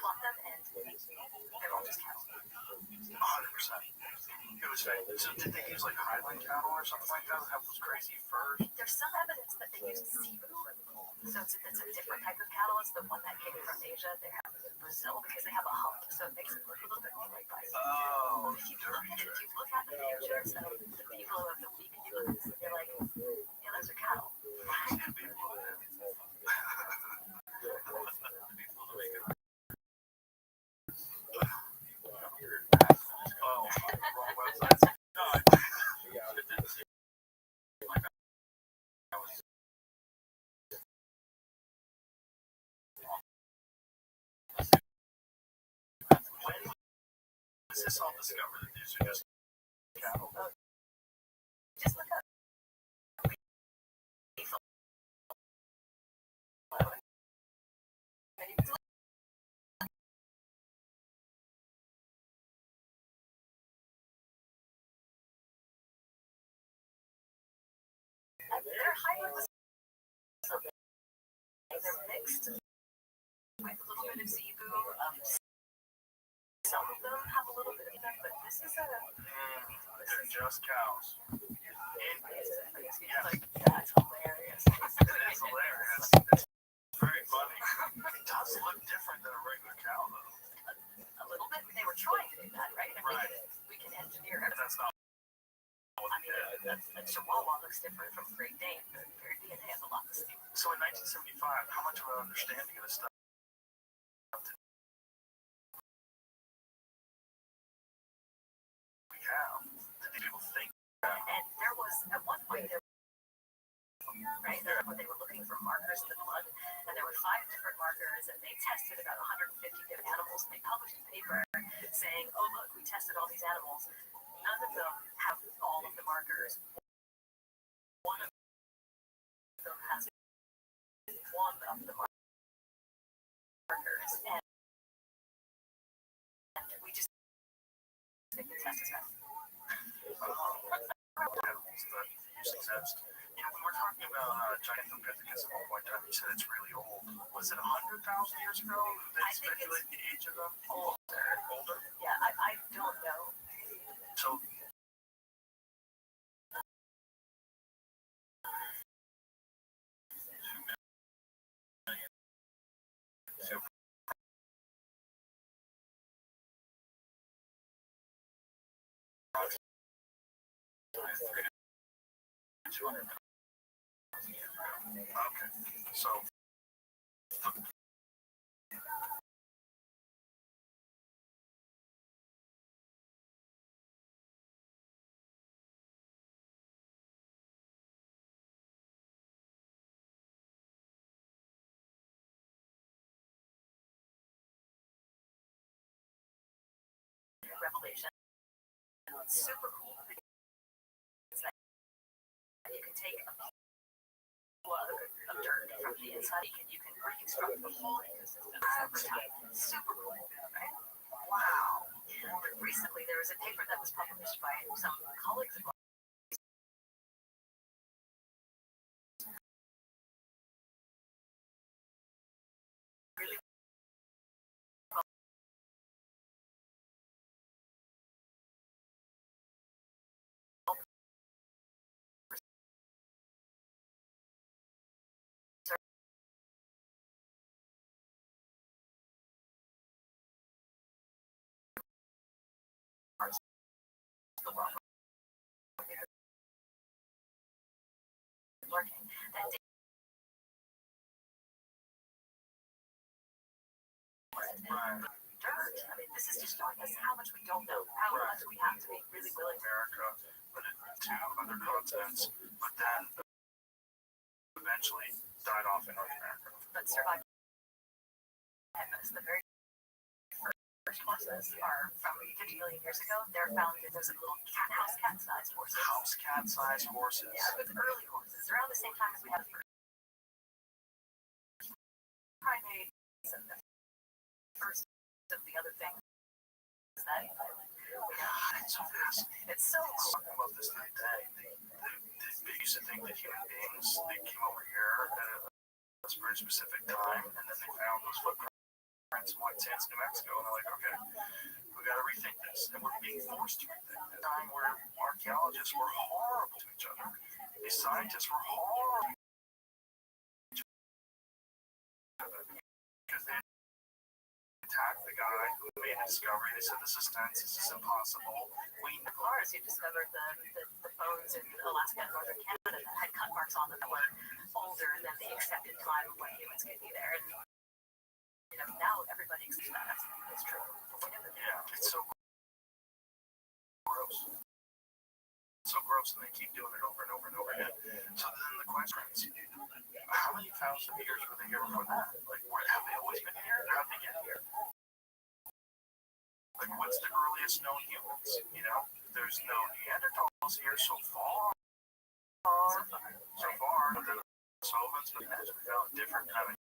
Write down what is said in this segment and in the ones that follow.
plot them, and they're all just cattle. 100%. It was fake. So did they use like Highland cattle or something like that? Have those crazy furs? There's some evidence that they used zebu. So it's a different type of cattle. It's the one that came from Asia. They have it in Brazil because they have a hump, so it makes it look a little bit more like bison. Oh, If you look at the pictures of the people of the week, you look at this, you're like, yeah, those are cattle. Is this all discovered that these are just cattle? Just look up. They're hybrids. They're mixed with a little bit of zebu. Some of them have a little bit of them, but this is They're just cows. That's hilarious. It is hilarious. It's very funny. It does look different than a regular cow, though. A little bit. They were trying to do that, right? And Right. we can engineer it. That's not what they did. A Chihuahua looks different from Great Dane. Their DNA has a lot to say. So in 1975, how much of an understanding of this stuff did we have? Did these people think? And there was, at one point, they were looking for markers in the blood, and there were 5 different markers, and they tested about 150 different animals, and they published a paper saying, oh, look, we tested all these animals. None of them have all of the markers. One of them has one of the markers, and we just think the test is best. Animals that use exist. You know, when we're talking about Gigantopithecus at one point in time, you said it's really old. Was it 100,000 years ago? They speculate the age of them? Older? Yeah, I don't know. So okay, so Revelation. It's super cool. It's like you can take a plug of dirt from the inside, and you can reconstruct the whole ecosystem over time. Super cool, right? Wow. And recently, there was a paper that was published by some colleagues of mine. Really the world working. That dirt. I mean, this is just showing us how much we don't know, how much we have to be really willing. America, but it to other continents, but then eventually died off in North America. But survived. The very first horses are from 50 million years ago. They're found in those little house cat-sized horses. House cat-sized horses. Yeah, with early horses, around the same time as we have primates and the first of the other things that it's so fascinating. it's so cool. Talking about this the other day. They used to think that human beings they came over here at a very specific time, and then they found those footprints. some white sands in New Mexico, and they're like, okay, we got to rethink this, and we're being forced to rethink. At a time where archaeologists were horrible to each other, these scientists were horrible to each other because they attacked the guy who made a discovery. They said this is tense, this is impossible. Of course, you discovered the bones in Alaska and northern Canada that had cut marks on them that were older than the accepted time of when humans could be there. And now everybody accepts that. It's true. Yeah, it's so gross. So gross, and they keep doing it over and over and over again. So then the question is, how many thousand years were they here before that? Like, have they always been here? How did they get here? Like, what's the earliest known humans? There's no Neanderthals here so far. The Slovens, but we found different kind of.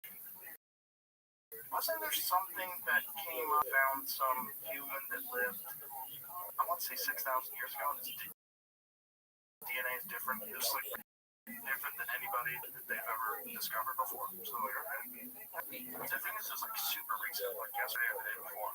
Wasn't there something that came up, found some human that lived, I want to say 6,000 years ago, and its DNA is different. It was like different than anybody that they've ever discovered before. So like, okay. I think this is like super recent, like yesterday or the day before.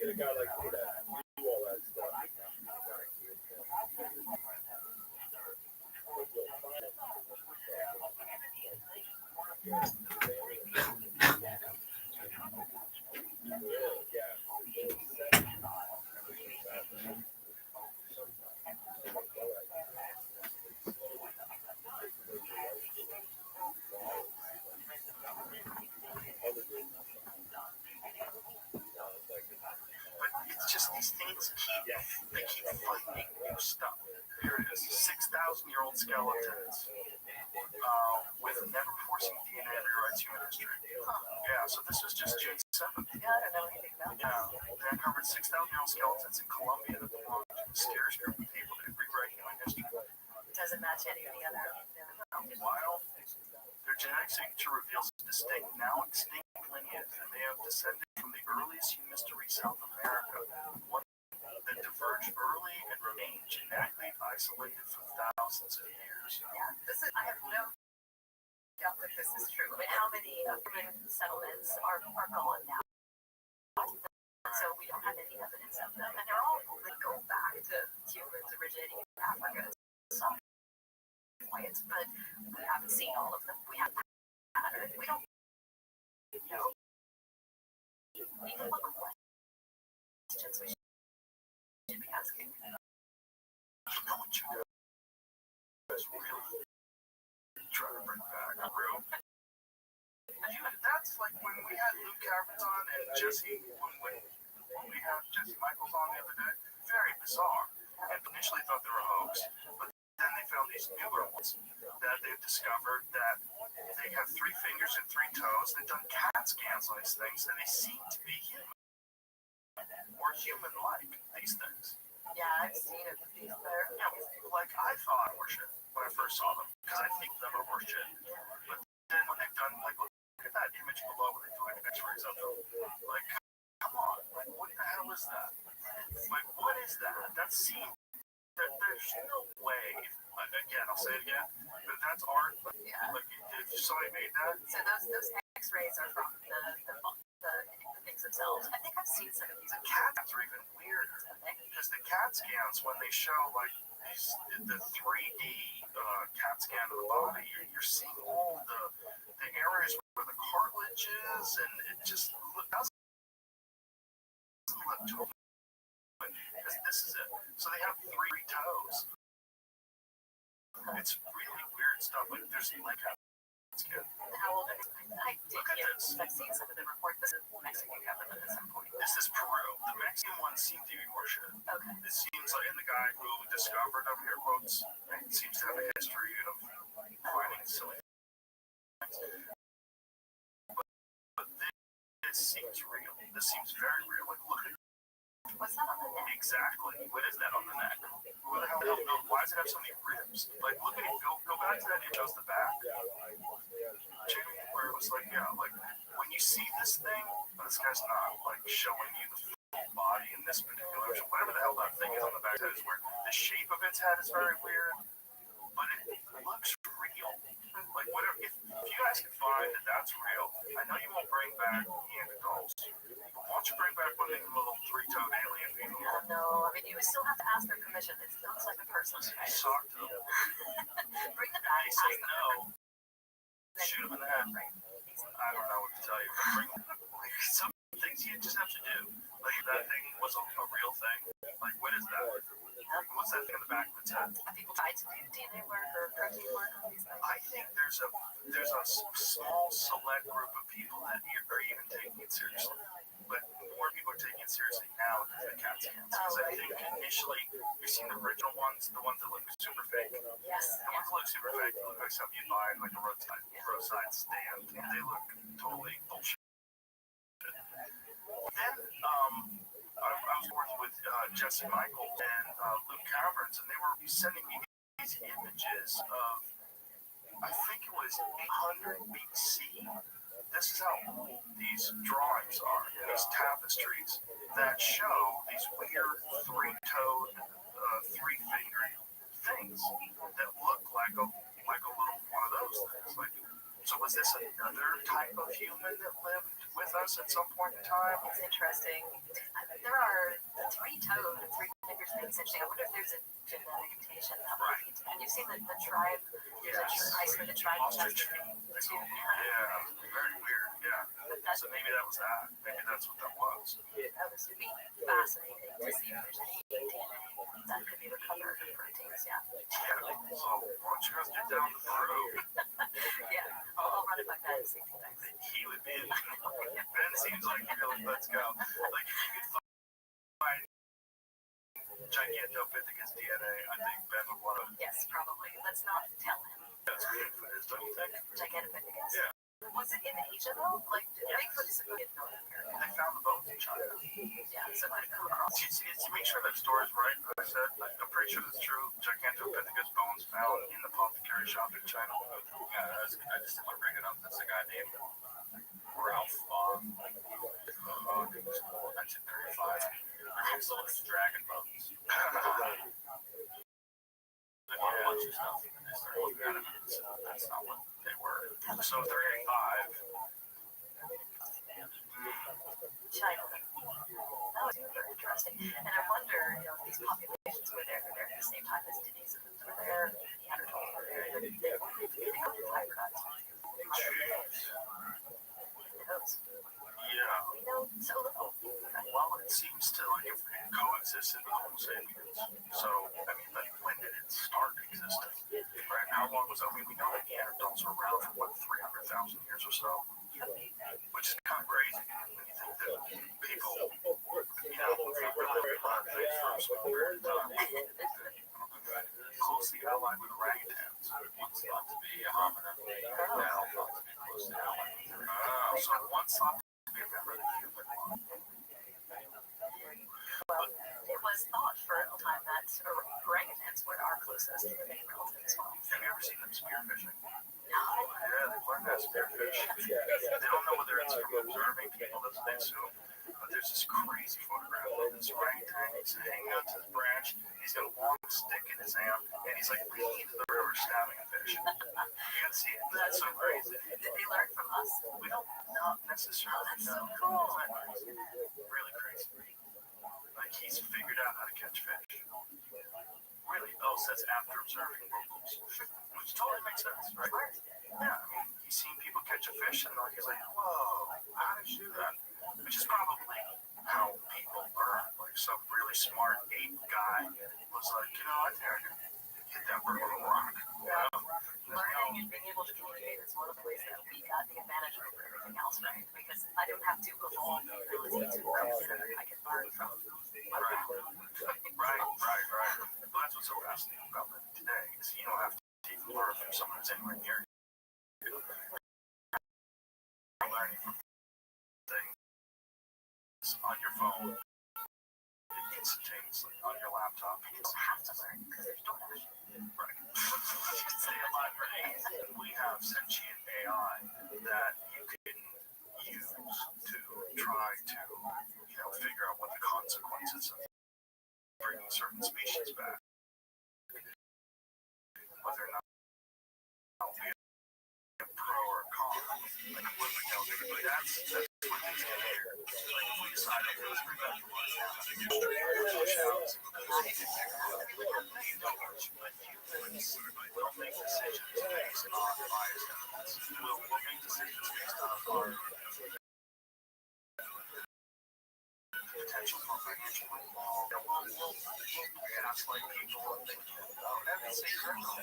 Get a guy like me that do all that stuff. It's just these things they keep finding new stuff. Here it is, 6,000-year-old skeletons with never before seen DNA rewrites human history. Yeah, so this is just J7. Yeah, I don't know anything about that. Yeah, they uncovered 6,000-year-old skeletons in Colombia that belonged to a mysterious group of people that could rewrite human now extinct lineage, and they have descended from the earliest humans to reach South America, one that diverged early and remained genetically isolated for thousands of years. Yeah, I have no doubt that this is true. I mean, how many human settlements are gone now? So we don't have any evidence of them, and they're all they go back to humans originating in Africa. Some points, but we haven't seen all of them. We have pattern. We don't know. Even what questions we should be asking. You know what you guys really try to bring back a room? That's like when we had Luke Caverns on and Jesse, when we had Jesse Michaels on the other day. Very bizarre. And initially thought they were a hoax, but then they found these newer ones that they've discovered that they have 3 fingers and 3 toes. They've done CAT scans on these things, and they seem to be human or human-like. These things. Yeah, I've seen it. These there. Yeah, like I thought were shit when I first saw them, because I think them are more shit. But then when they've done like look at that image below when they do like X-rays of them, like come on, like what the hell is that? Like what is that? That seems there's no way. Again, I'll say it again. But that's art. Yeah. Like if somebody made that. So those X-rays are from the things themselves. I think I've seen some of these. The cats are even weirder because the CAT scans when they show like the 3D CAT scan of the body, you're seeing all the areas where the cartilage is, and it just doesn't look totally. Because this is it. So they have 3 toes. It's really weird stuff. Like there's like a skin. How old are they? I did. Look at Yeah, this. I've seen some of them report this is Mexican government at some point. This is Peru. The Mexican ones seem to be more shit. Okay. It seems like, and the guy who discovered them, air quotes, seems to have a history of finding silly things. But this seems real. This seems very real. Like, look at What's that on the neck? exactly. What is that on the neck? What the hell? No, why does it have so many ribs? Like, look at it. Go back to that image of the back. Jamie, where it was like, yeah, like when you see this thing, this guy's not like showing you the full body in this particular, whatever the hell that thing is on the back of his head is weird. The shape of its head is very weird, but it looks real. Like whatever, if you guys can find that that's real, I know you won't bring back Neanderthals, but why don't you bring back one of these little 3-toed alien people? No, I mean you still have to ask their permission. It looks like a person. Right? Talk to them. Bring them back. They say Ask them. no. Shoot them in the head. I don't know what to tell you. But bring like some things you just have to do. Like that thing was a real thing. Like what is that? What's that thing on the back of its head? Have people tried to do DNA work or protein work on these things? I think there's a small select group of people that are even taking it seriously. But more people are taking it seriously now than the CAT scans. Because I think initially we've seen the original ones, the ones that look super fake. Yes. The ones that look super fake, they look like something you'd buy in like a roadside stand. They look totally bullshit. Then I was working with Jesse Michaels and Luke Caverns, and they were sending me these images of, I think it was 800 BC. This is how old these drawings are, these tapestries that show these weird 3-toed, 3-fingered things that look like a little one of those things. Like, so was this another type of human that lived with us at some point in time? It's interesting. There are the 3-toed and 3-fingers thing. It's interesting. I wonder if there's a genetic mutation that would lead to. And you've seen the tribe, the tribe Ostrich feet. Yeah, very weird. Yeah. So maybe that was that. Maybe that's what that was. That would be fascinating to see if there's any DNA that could be recovered in proteins. Yeah. Yeah. So why don't you guys get down to Peru? Yeah. I'll run it by Ben and see if he thinks. He would be. Ben seems like really let's go. Like if you could find Gigantopithecus DNA, I think Ben would want to. Yes, probably. Let's not tell him. That's Bigfoot is, don't you think? Gigantopithecus. Yeah. Was it in Asia though? Like Bigfoot is in North America. They found the bones in China. Yeah, so I've come across. To make sure that story is right, I said, I'm pretty sure that's true. Gigantopithegus bones found in the apothecary shop in China. I just didn't want to bring it up. That's the guy named Ralph Vaughan, who was born in 1935. Excellent dragon bones. A bunch of stuff. That's not what they were. So 385. China. That was very interesting. And I wonder, if these populations were there at the same time as Denisovans were there, Neanderthals were there, they wanted to be hybridized. Yeah. We know so little. Well, it seems to have coexisted with Homo sapiens. So, but when did it start existing? Right? How long was that? We know that Neanderthals were around for, 300,000 years or so? Which is kind of crazy when you think that people, really learned things from a small period of time. Closely allied with orangutans. Once thought to be a hominin, now thought to be close to allied. So once thought to be a member of the human line. Well, it was thought for a time that orangutans were our closest living relative as well. Have you ever seen them spearfishing? No. Yeah, they've learned how to spearfish. They don't know whether it's from observing people, that's what they assume. But there's this crazy photograph of this orangutan. He's hanging out to this branch. He's got a long stick in his hand, and he's like leaning into the river, stabbing a fish. You can see it. That's so crazy. Did they learn from us? We don't not necessarily know. That's so cool. Really crazy. Like he's figured out how to catch fish. Really? Oh, so that's after observing locals. Which totally makes sense, right? Yeah, he's seen people catch a fish, and he's like, whoa, how did you do that? Which is probably how people learn. Like some really smart ape guy was like, I think I can hit that bird with a rock. Learning and being able to communicate is one of the ways that we got the advantage over everything else, right? Because I don't have to evolve the ability to consider. I can learn from Right. Well, that's what's so fascinating about it today, is you don't have to even learn from someone who's anywhere near you. Learning from things on your phone, instantaneously, on your laptop. You don't have to learn because there's DoorDash. Right. Stay alive, right? We have sentient AI that you can use to try to, figure out what the consequences of bringing certain species back. Whether or not it'll be a pro or a con, like what we know, but that's what these get here. Like if we decide to let's bring back the ones now, I think it's we'll make decisions based on biased evidence. We'll make decisions based on our potential for financial involvement. We'll ask like people and think, that's incredible.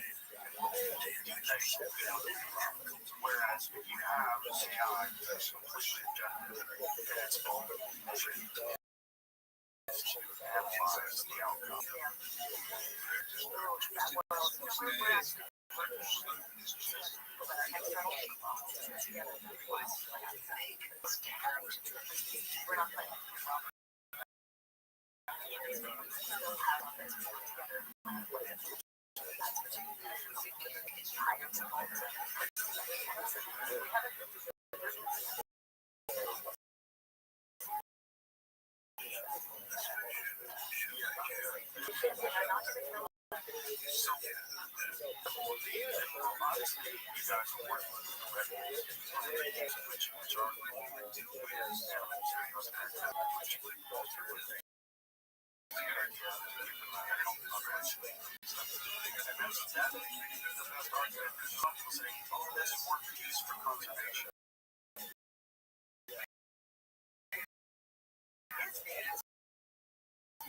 Whereas if you have a AI that's completely objective and it's open to analyze the outcome. We're not playing. Obviously, you guys are working with the Rabbis, which are for conservation.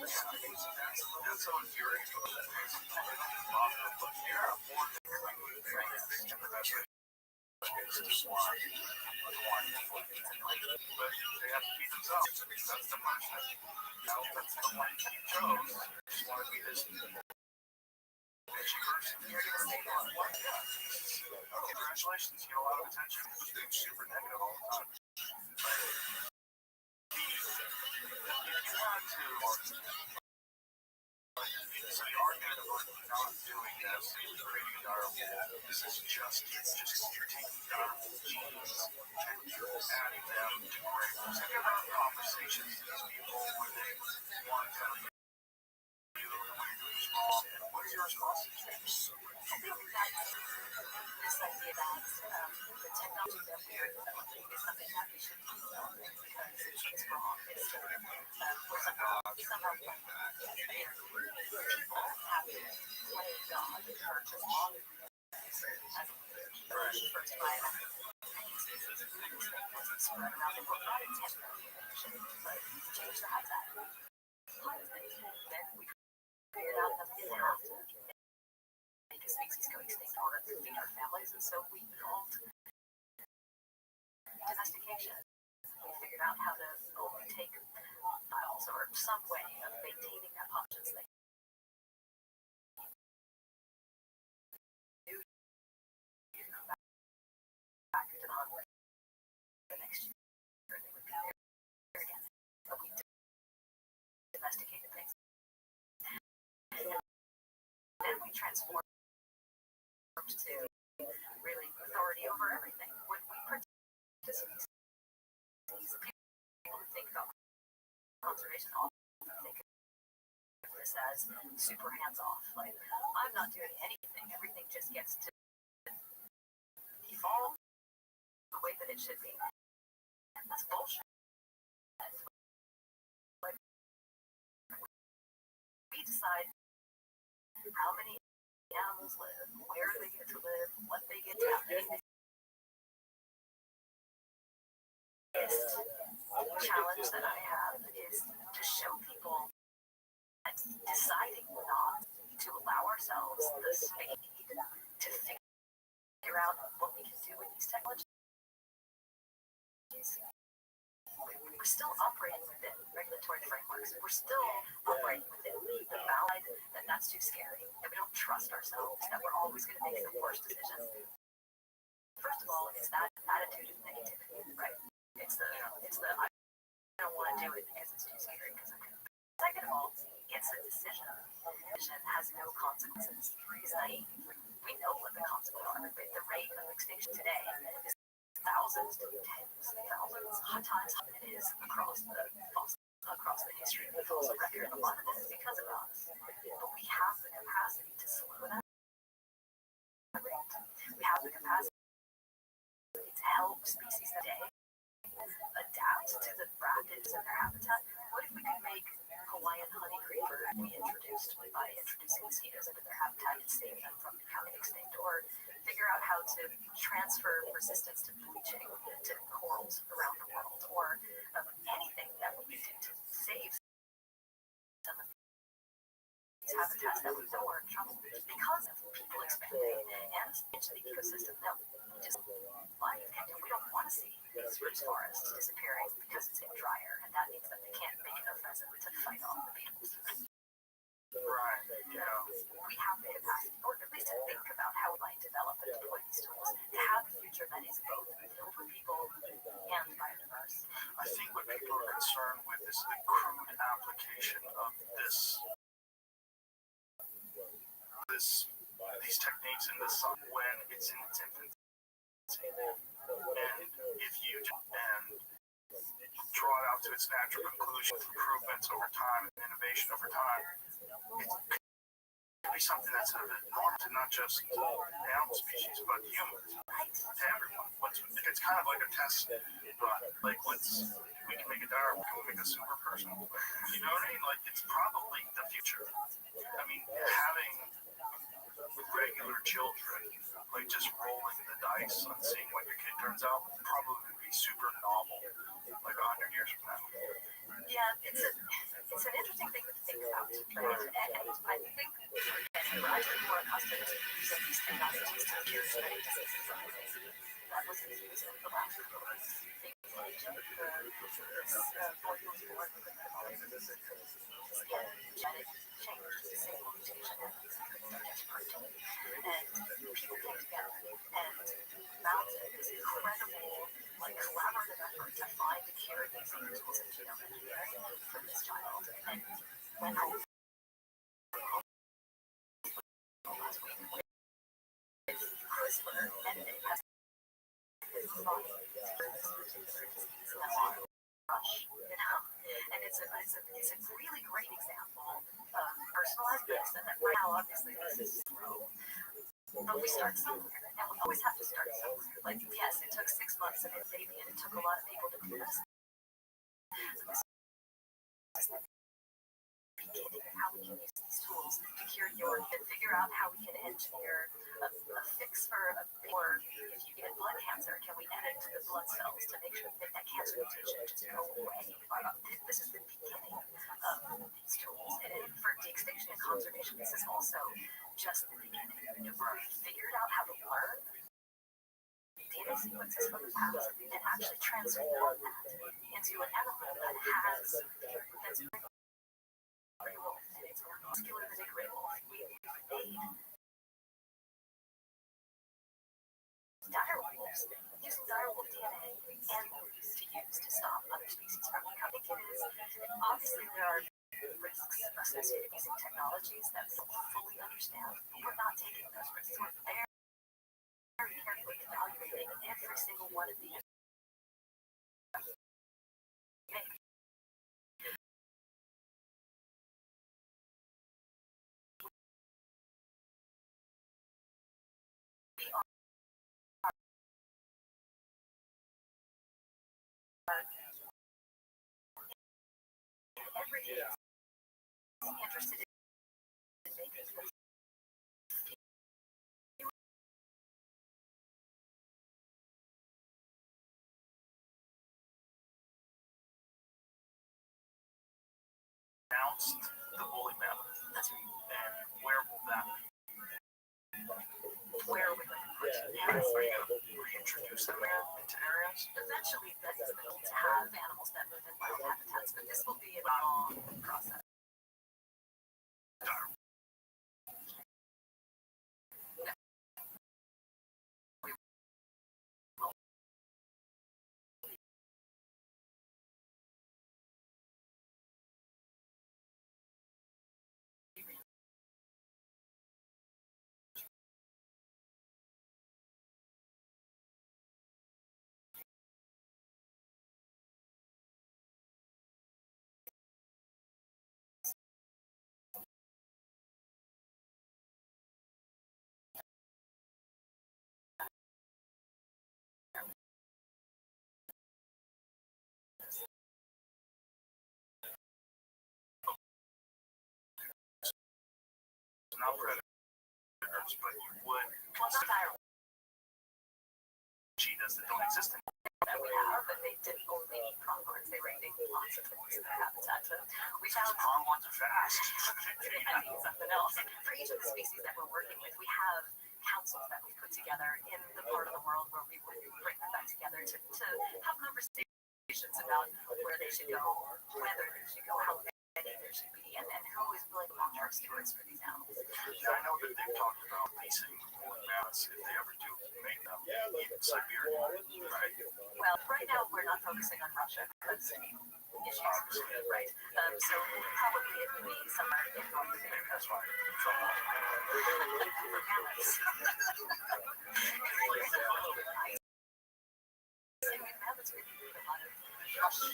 That's so infuriating. But they have to feed themselves. That's the punishment. That's the one you chose. You just want to be this edgy person. Congratulations, you get a lot of attention. It's super negative all the time. So the argument of like not doing this, creating a diary, this is just you're taking diary genes and you're adding them to grapes. Have you ever had conversations with these people where they want to tell you the way you're doing is wrong, and what's your response? I think that's this idea that the technology that we are developing is something that we should be developing because it's wrong. It's we're somehow playing God. People have been playing God for as long as the first 5 spread around the world, not intentionally, but change the habitat. Then we figured out that we didn't have to make a species go extinct or feed our families, and so we built domestication. We figured out how to only take miles or some way of maintaining that population. They knew you come back to the hunt the next year, and they would be there again. But we domesticated things, and then we transformed to really authority over everything. When we participate, people think about conservation often think of this as super hands-off. Like, I'm not doing anything. Everything just gets to evolve the way that it should be. And that's bullshit. Like, we decide how many animals live, where they get to live, what they get to have. The biggest challenge that I have is to show people that deciding not to allow ourselves the space to figure out what we can do with these technologies. We're still operating within regulatory frameworks. We're still operating within the bound that that's too scary, that we don't trust ourselves, that we're always going to make the worst decisions. First of all, it's that attitude of negativity, right? It's the I don't want to do it because it's too scary. Second of all, it's a decision. Decision has no consequences. It's naive. We know what the consequences are. The rate of extinction today is thousands to tens of thousands of times how it is across the history of the fossil record. A lot of this is because of us. But we have the capacity to slow that rate. We have the capacity to help species today adapt to the rapids in their habitat. What if we could make Hawaiian honey creeper be introduced by introducing mosquitoes into their habitat and save them from becoming extinct, or figure out how to transfer resistance to bleaching to corals around the world, or anything that we can do to save some of these habitats that we know are in trouble because of people expanding and into the ecosystem that we just like. And we don't want to see these rich forests disappearing because it's getting drier, and that means that they can't make enough resin to fight off the beetles. Right, yeah. We have the capacity, or at least to think about how we might develop and deploy these tools, to have a future that is both filled with people and biodiverse. I think what people are concerned with is the crude application of these techniques in the sun when it's in its infancy. And if you draw it out to its natural conclusion, improvements over time and innovation over time, it could be something that's normal to not just animal species, but humans, to everyone. It's kind of like a test run. Like, we can make a Darwin, can we make a super person? You know what I mean? Like, it's probably the future. I mean, having regular children, like just rolling the dice on seeing what your kid turns out, would probably be super novel, like 100 years from now. Yeah, it's an interesting thing to think about, right? And I think we're actually more accustomed to using these technologies to cure genetic diseases. That was the use of the last thing like this boy who was born with genetic change, single mutation, and protein. And people came together and mounted this incredible, collaborative effort to find a cure using tools of genome engineering for this child. when I was last week with CRISPR, and it has and it's a really great example of personalized medicine that right now obviously this is slow. But we start somewhere, and we always have to start somewhere. Like, yes, it took 6 months of baby, and it took a lot of people to do this. How we can use these tools to cure and figure out how we can engineer a fix for or if you get blood cancer, can we edit the blood cells to make sure that cancer mutation just go away? This is the beginning of these tools. And for the extinction and conservation, this is also just the beginning. If we've figured out how to learn data sequences from the past and actually transform that into an animal that has that's muscular manipulable. We made direwolves using direwolf DNA and to use to stop other species from becoming. I think it is obviously there are risks associated with using technologies that we don't fully understand. We're not taking those risks. We're very carefully evaluating every single one of these. Every interested in making this Announced the woolly mammoth. that's right. And where will that be? Where are we going to put Are you going to reintroduce them into areas? eventually that is the goal to have animals that live in wild habitats, but this will be a long process. Not predators, but you would Well, not direwolves cheetahs that don't exist anymore. that we have, but they didn't only eat pronghorns. They were eating lots of things in their habitat. So we found Pronghorns are fast. they had to eat something else. For each of the species that we're working with, we have councils that we put together in the part of the world where we would bring them back together to have conversations about where they should go, whether they should go, how many there should be, and who is willing to long-term stewards for these animals. Yeah, I know that they've talked about releasing woolly mammoths if they ever do make them in Siberia, right? Well, right now we're not focusing on Russia because issues, right? So probably it would be somewhere in North Maybe America. that's why. For mammoths. Mammoths would need a lot of Russian.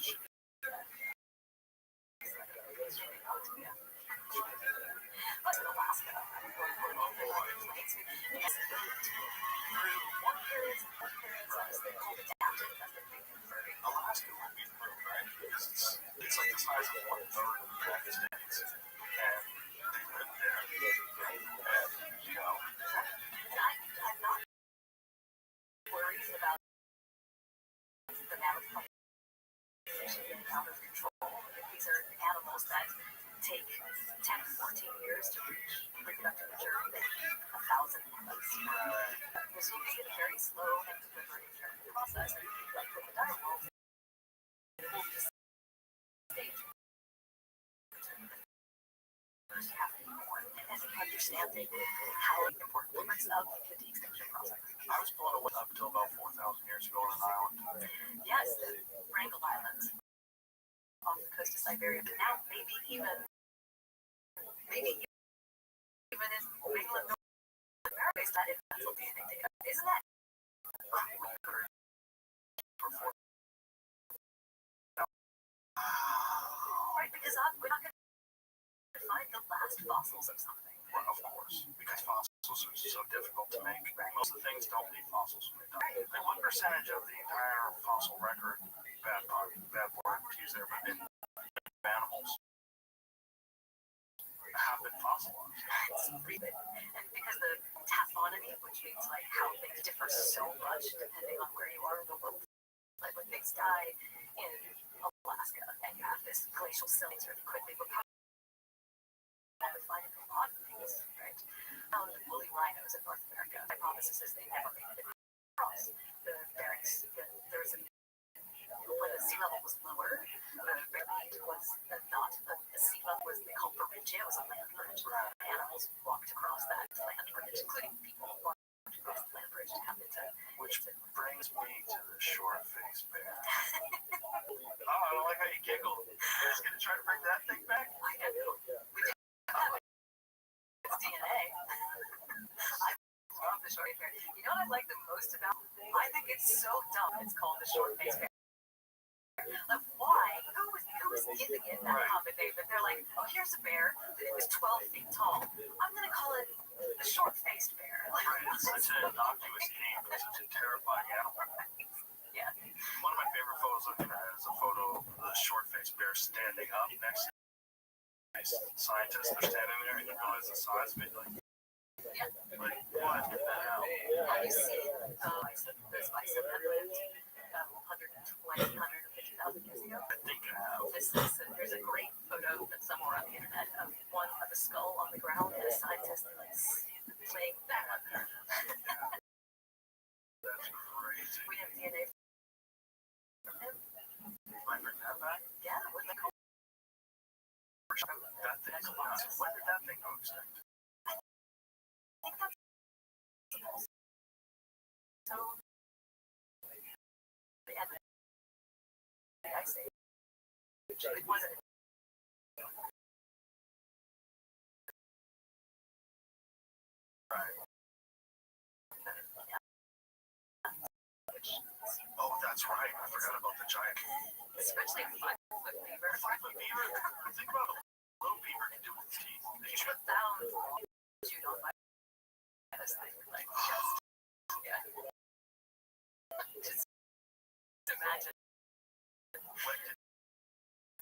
But in Alaska, we're plains. Yes, through warm periods, as they cold adapted, as they think converting. Alaska would be thrilled, right? Because it's like the size of 1/3 of the United States. And they live there. And, you know. And I'm not worried about the mammoth population getting out of control. These are animals that take 10, 14 years to reach reproductive maturity. They eat 1,000 mammoths. This will be a very slow and deliberate process. And like with the direwolf, it will be stage. First, you have to be born and understanding how important parts of the de-extinction process. I was blown away up until about 4,000 years ago on an island. Yes, the Wrangel Islands off the coast goes to Siberia. But now maybe even in England, North America, is that infantile DNA data? Isn't that right? Because we're not going to find the last fossils of something. Well, of course, because fossils are so difficult to make. Right. Most of the things don't need fossils when they die. Like, what percentage of the entire fossil record, bad word to use there, but in animals have been fossilized? It's really good. And because the taphonomy, which means like how things differ so much depending on where you are in the world. Like when things die in Alaska and you have this glacial silence really quickly, we're probably finding a lot of things, right? Found woolly rhinos in North America. My hypothesis is they never made it across the Berings. There was when the sea level was lower, the Bering was not the sea level was called the ridge. It was a land bridge. Animals walked across that land bridge, including people walked across the land bridge to have it. Which brings me to the short-faced bear. Oh, I don't like how you giggle. You're just gonna try to bring that thing back? I know. It's DNA. I love the short bear. You know what I like the most about it? I think it's so dumb it's called the short-faced bear. Like, why? Who was giving it that common name? But they're like, oh, here's a bear that was 12 feet tall. I'm going to call it the short-faced bear. Like, Right, it's such an innocuous name because it's a terrifying animal. Yeah. One of my favorite photos looking at is a photo of the short-faced bear standing up next to scientists. They're standing there and you realize the size of it. Like, what the hell? Have you seen this bison that lived 120, 150,000 years ago? I think I have. There's a great photo that's somewhere on the internet of one of a skull on the ground and a scientist playing that one. That's crazy. We have DNA from him. Might bring that back? Yeah, wouldn't that cool? That thing's nuts. When did that thing go extinct? I think that's so. The ice age. It wasn't. Right. Oh, that's right. I forgot about the giant. Especially 5-foot beaver. 5-foot beaver. Think about what a little beaver can do with its teeth. They You chew. put down chewed on by this thing, like just yeah. Just imagine. When did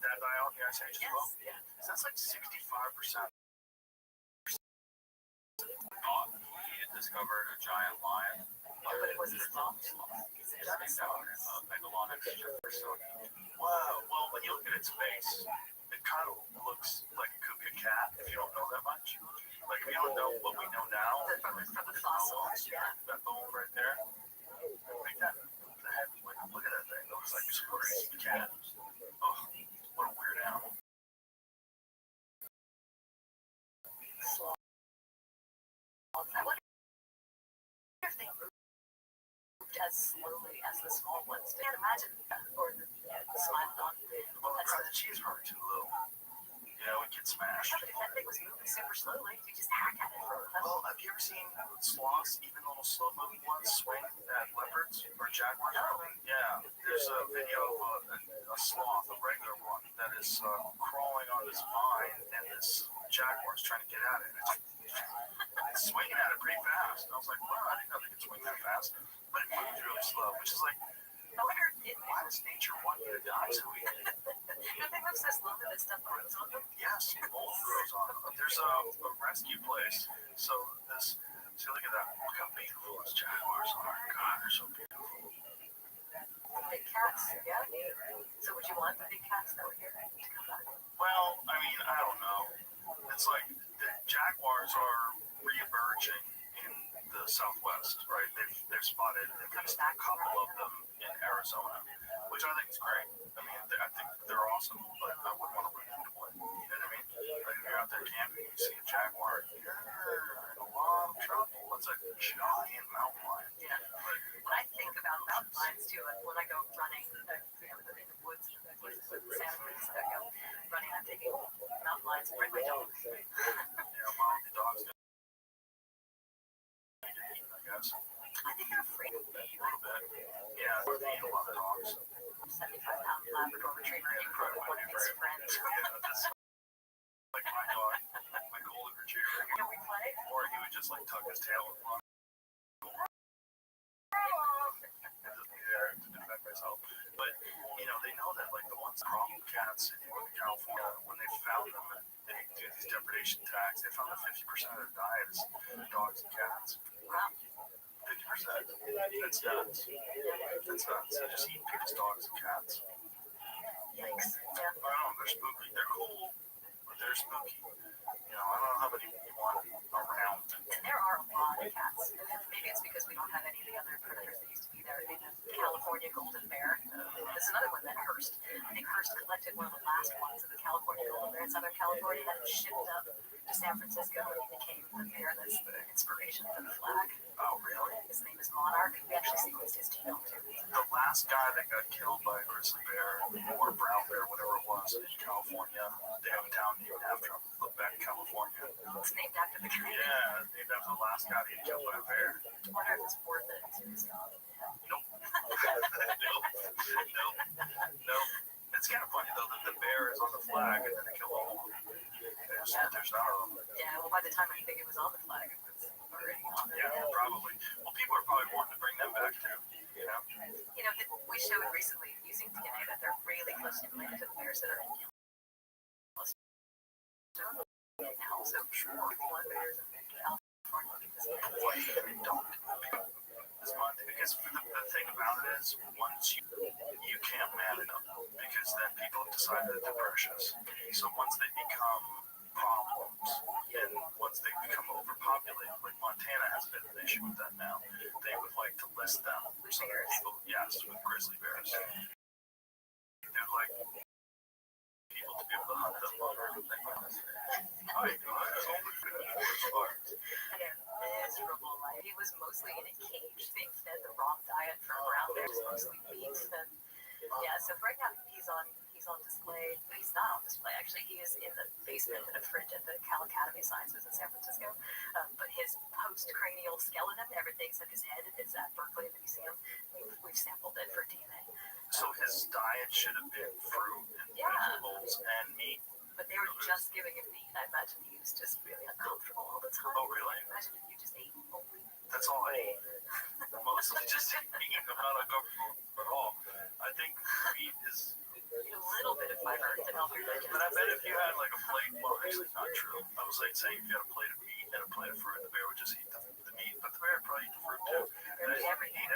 that die out in the ice age as well? Yes, yeah. So that's like 65%. He had discovered a giant lion. But it wasn't small. Megalonic so Wow. Well, when you look at its face, it kind of looks like it could be a cat if you don't know that much. Like if you don't know what we know now, From the fossil, yeah. that bone right there, like that, the head, like, look at that thing. It looks like a crazy cat. Oh, what a weird animal. I wonder if they moved as slowly as the small ones. I can't imagine, or the smiled on. Well, the cheese were too little. You know, it gets smashed. Yeah, but if that thing was moving super slowly, you just hack at it for a Well, have you ever seen sloths, even little slow-moving ones, swing at leopards or jaguars? No. Yeah, there's a video of a sloth, a regular one, that is crawling on this vine, and this jaguar's trying to get at it. It's swinging at it pretty fast. I was like, wow, I didn't know they could swing that fast. But it moves really slow, which is like, I wonder why does nature want you to die so easily? if they move so slowly that stuff grows on them. Yes, mold grows on them. There's a rescue place. So this, see, look at that. Look how beautiful those jaguars are. God, they're so beautiful. Big cats, yeah. So would you want the big cats that were here to come back? Well, I mean, I don't know. It's like the jaguars are re-emerging in the Southwest, right? They've spotted a couple of them in Arizona, which I think is great. I mean, I think they're awesome, but I wouldn't want to run into one. You know what I mean? Like if you're out there camping, you see a jaguar, you're in a lot of trouble. It's a giant mountain lion. Yeah. When I think about mountain lions too, like when I go running, in the woods with Santa Cruz, 75-pound Labrador Retriever, and you probably wouldn't be his friend. Yeah, that's like my dog, my golden retriever. Can we play? Or he would just like tuck his tail and run. And just be there to defend myself. But, you know, they know that like the ones problem cats in Northern California, when they found them and they do these depredation tags, they found that 50% of their diet is dogs and cats. Wow. 50%. That's nuts. That's nuts. They just eat people's dogs and cats. Yikes. Yeah. I don't know, they're spooky. They're cool, but they're spooky. You know, I don't know how many you want around. And there are a lot of cats. Maybe it's because we don't have any of the other predators that used to be there. I mean, the California golden bear. There's another one that Hearst. I think Hearst collected one of the last ones of the California golden bear in Southern California that was shipped up to San Francisco, and he became the bear that's the inspiration for the flag. Oh, really? His name is Monarch. We actually sequenced his genome too. The last guy that got killed by a grizzly bear or brown bear, whatever it was, in California, they have a town named after him. Look back in California. It's named after the tree. Yeah, named after the last guy to get killed by a bear. I wonder if it's worth it to his God. Nope. Nope. It's kind of funny though that the bear is on the flag and then they kill all of them. There's none of them. Yeah, well, by the time I think it was on the flag, it was already on there. Yeah, probably. Well, people are probably wanting to bring them back too. You know? You know, we showed recently using DNA that they're really closely related to the bears that are in Yellowstone. And also, polar bears in California because of Boy, I don't. This month, because the thing about it is, once you can't manage them, because then people have decided that they're precious. So once they become problems, and once they become overpopulated, like Montana has been an issue with that now. They would like to list them. So that people, yes, with grizzly bears. They'd like people to be able to hunt them. miserable life. He was mostly in a cage, being fed the wrong diet from brown bears, mostly beef. And yeah, so right now he's on display. He's not on display actually. He is in the basement in a fridge at the Cal Academy of Sciences in San Francisco. But his post-cranial skeleton, everything except his head, is at Berkeley at the museum. We've sampled it for DNA. So his diet should have been fruit and vegetables and meat. But they were just giving him meat. I imagine he was just really uncomfortable all the time. Oh, really? Imagine if you just ate only. That's all I eat. Mostly just eating. I'm not uncomfortable at all. I think meat is... Eat a little bit of fiber to help your digestion. But I bet if you had like a plate, well, actually not true. I was like saying if you had a plate of meat and a plate of fruit, the bear would just eat the meat. But the bear would probably eat the fruit too. They eat everything.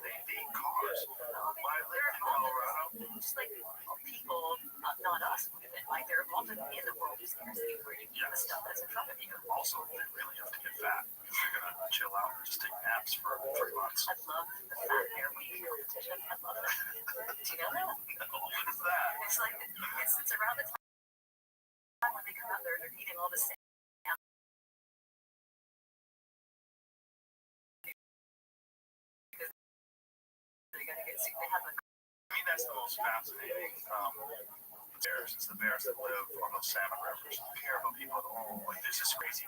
They eat cars. When I lived in Colorado, just like people, not us, like they're involved in the world of scarcity where you eat the stuff that's in front of you. Also, they really have to get fat because they're going to chill out and just take naps for 3 months. I love the fat bear week competition. I love it. Do you know that? No, what is that? It's like, it's around the time when they come out there, they're eating all the same. They're going to get sick. They have a... I mean, that's the most fascinating bears. It's the bears that live on those salmon rivers. I care about people at all. Like, there's this crazy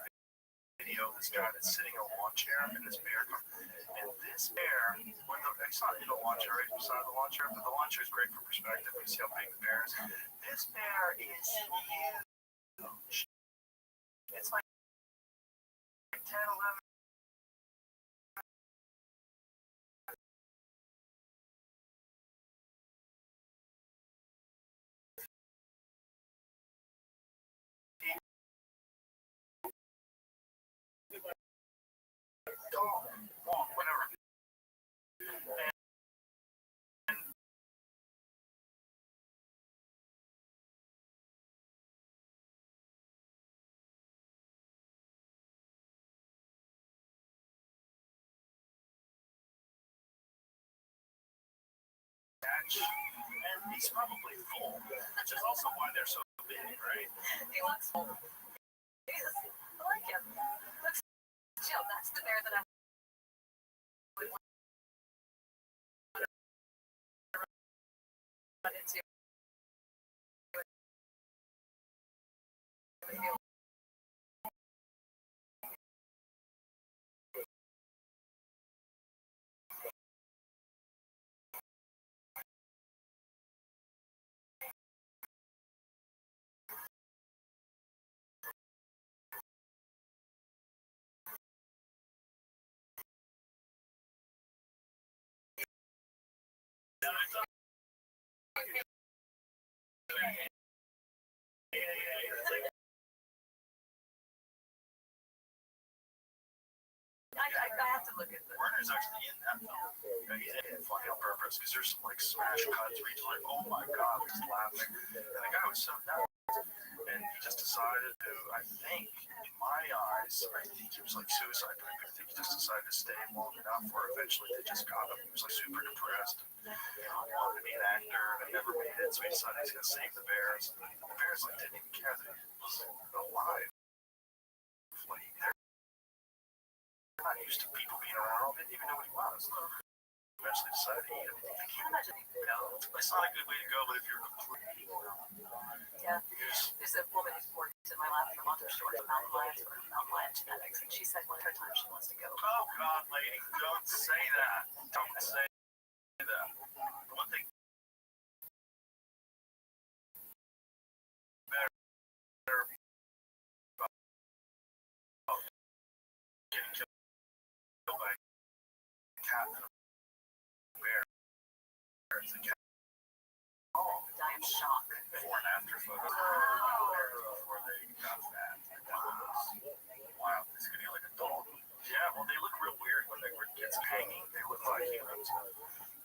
video of this guy that's sitting in a lawn chair, and this bear comes. And this bear, it's not in a lawn chair, right beside the lawn chair, but the lawn chair is great for perspective. You see how big the bear is. This bear is huge. It's like 10, 11. Long, whatever. And he's probably full, which is also why they're so big, right? He looks full. Jesus, I like him. Looks chill. That's the bear that I would want to run into. I have to look at the. Werner's actually in that film. He's in it funny on purpose because there's some like smash cuts where he's like, "Oh my god," he's laughing, and the guy was so nuts. And he just decided to, I think, in my eyes, I think he was like suicide type. I think he just decided to stay long enough where eventually they just got him. He was like super depressed. Wanted to be an actor and never made it, so he decided he's gonna save the bears. The bears like didn't even care that he was alive. Like they're not used to people being around. They didn't even know what he was. Eventually decided to eat him. I can't imagine. It's not a good way to go, but if you're completely Yeah. There's a woman who's worked in my lab for Mountain Shores, Mountain Lion Genetics, and she said one of her times she wants to go. oh God, lady, don't say that. Don't say that. One thing better about getting killed by a cat than a bear is a cat. Oh, Die of shock. before and after photo. Before they got fat. That was wild. It's gonna be like a dog. Yeah, well, they look real weird when they were kids hanging. They look like humans.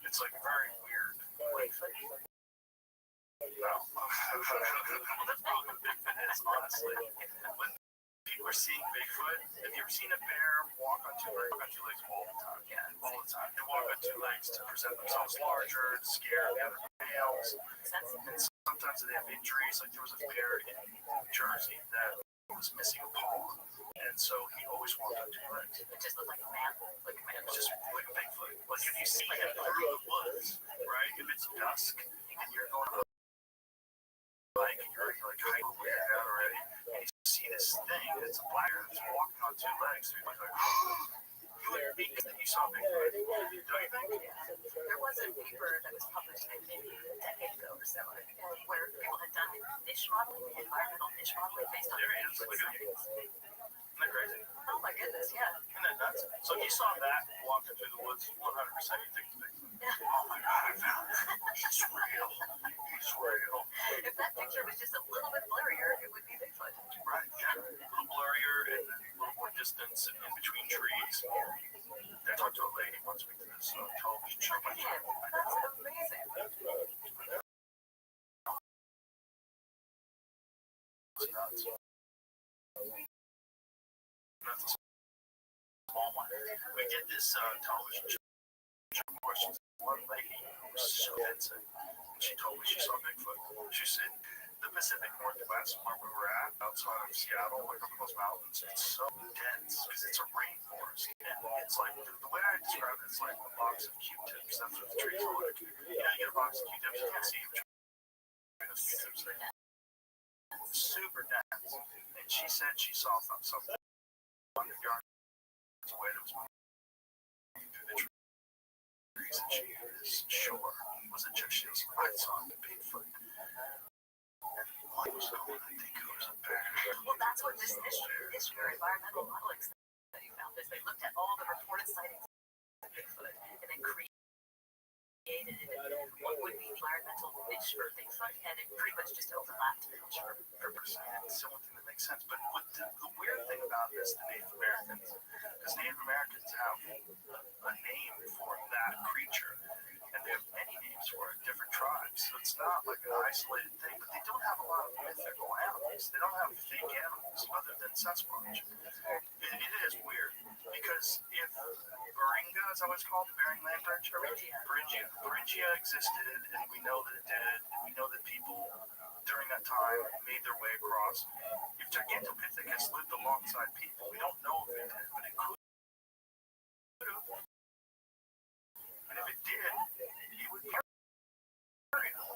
It's like very weird. No. Well, that's probably what Bigfoot is, honestly. When people are seeing Bigfoot, have you ever seen a bear walk on two legs all the time? Yeah, all the time. They walk on two legs to present themselves larger, to scare the other males. And sometimes they have injuries. Like there was a bear in Jersey that was missing a paw. And so he always walked on two legs. It just looked like a man. Like a man. It's just like a Bigfoot. Like if you see him through the woods, right? If it's dusk and you're going on a bike and you're like hiking way out already, and you see this thing, it's a black bear that's walking on two legs. So you're like, you would think that you saw Bigfoot. Don't you think? There was a paper that was published maybe a decade ago or so, where people had done niche modeling, environmental niche modeling based on There he is. Bigfoot Look at him. sightings. Isn't that crazy? Oh my goodness, yeah. Isn't that nuts? So if you saw that walking through the woods, 100% you think it's Bigfoot. Yeah. Oh my God, I found it. He's real. He's real. If that picture was just a little bit blurrier, it would be Bigfoot. Right, yeah. A little blurrier and then a little more distance in between trees. I talked to a lady once we did this television show. Look at him. That's amazing. It's nuts. That's a small one. We did this television show questions. One lady was so convincing. She told me she saw Bigfoot. She said the Pacific Northwest, where we were at, outside of Seattle, like up in those mountains, it's so dense because it's a rainforest. And it's like, the way I describe it, it's like a box of Q-tips. That's what the trees are like. You know, you get a box of Q-tips, you can't see them between those Q-tips. Super dense. And she said she saw something 100 yards away that was moving through the trees, and she is sure it was a chick. She was like, I saw the Bigfoot. What was going on? I think it was a bear. Well, that's what this niche environmental modeling study found. Is they looked at all the reported sightings of Bigfoot and then created what would be the environmental niche for Bigfoot, and it pretty much just overlapped the niche for purpose. It's the only thing that makes sense. But what the weird thing about this, the Native Americans, because Native Americans have a name for that creature, and they have many names for it, different tribes. So it's not like an isolated thing, but they don't have a lot of mythical animals. They don't have fake animals other than Sasquatch. It is weird, because if Beringa, is that what it's called, the Bering Land Bridge? Beringia existed, and we know that it did, and we know that people during that time made their way across. If Gigantopithecus lived alongside people, we don't know if it did, but it could have. And if it did, it would be area. It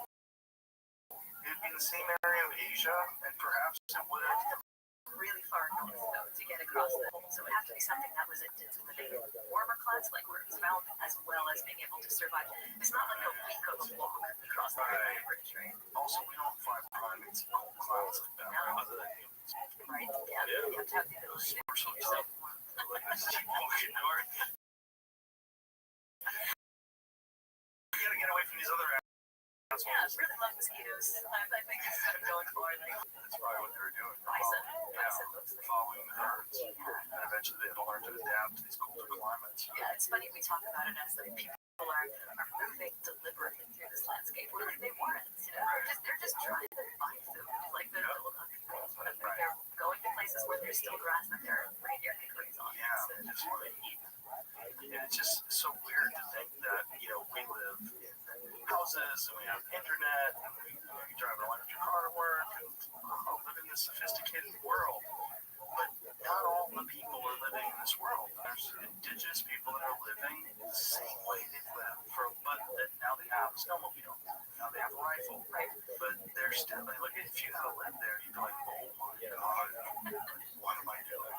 would be in the same area of Asia, and perhaps it would have Really far north, though, to get across the hole. So it would have to be something that was into living warmer climates, like where it's found, as well as being able to survive. It's not like a week of a walk across the Grand Bridge, right? Also, we don't find primates in cold climates like that, other than humans. Right? Yeah. You have to have the ability to We're so keep yourself. like, keep walking north. We gotta get away from these other Yeah, I really love mosquitoes. I think it's going for like That's probably what they were doing. bison. Yeah, Bison mostly. following the herds. Yeah. And eventually they had to learn to adapt to these colder climates. Yeah, it's funny we talk about it as like people are moving deliberately through this landscape. Where like they weren't, they're just trying to find food. Like the little country girls, whatever. They're going to places where there's still grass that their reindeer can graze on. Yeah, they just want to eat. And it's just so weird to think that, we live in houses and we have internet and we drive an electric car to work and live in this sophisticated world. But not all the people are living in this world. There's indigenous people that are living the same way they live, but now they have a snowmobile. Now they have a rifle. Right. But they're still, like, if you had to live there, you'd be like, oh my God, what am I doing?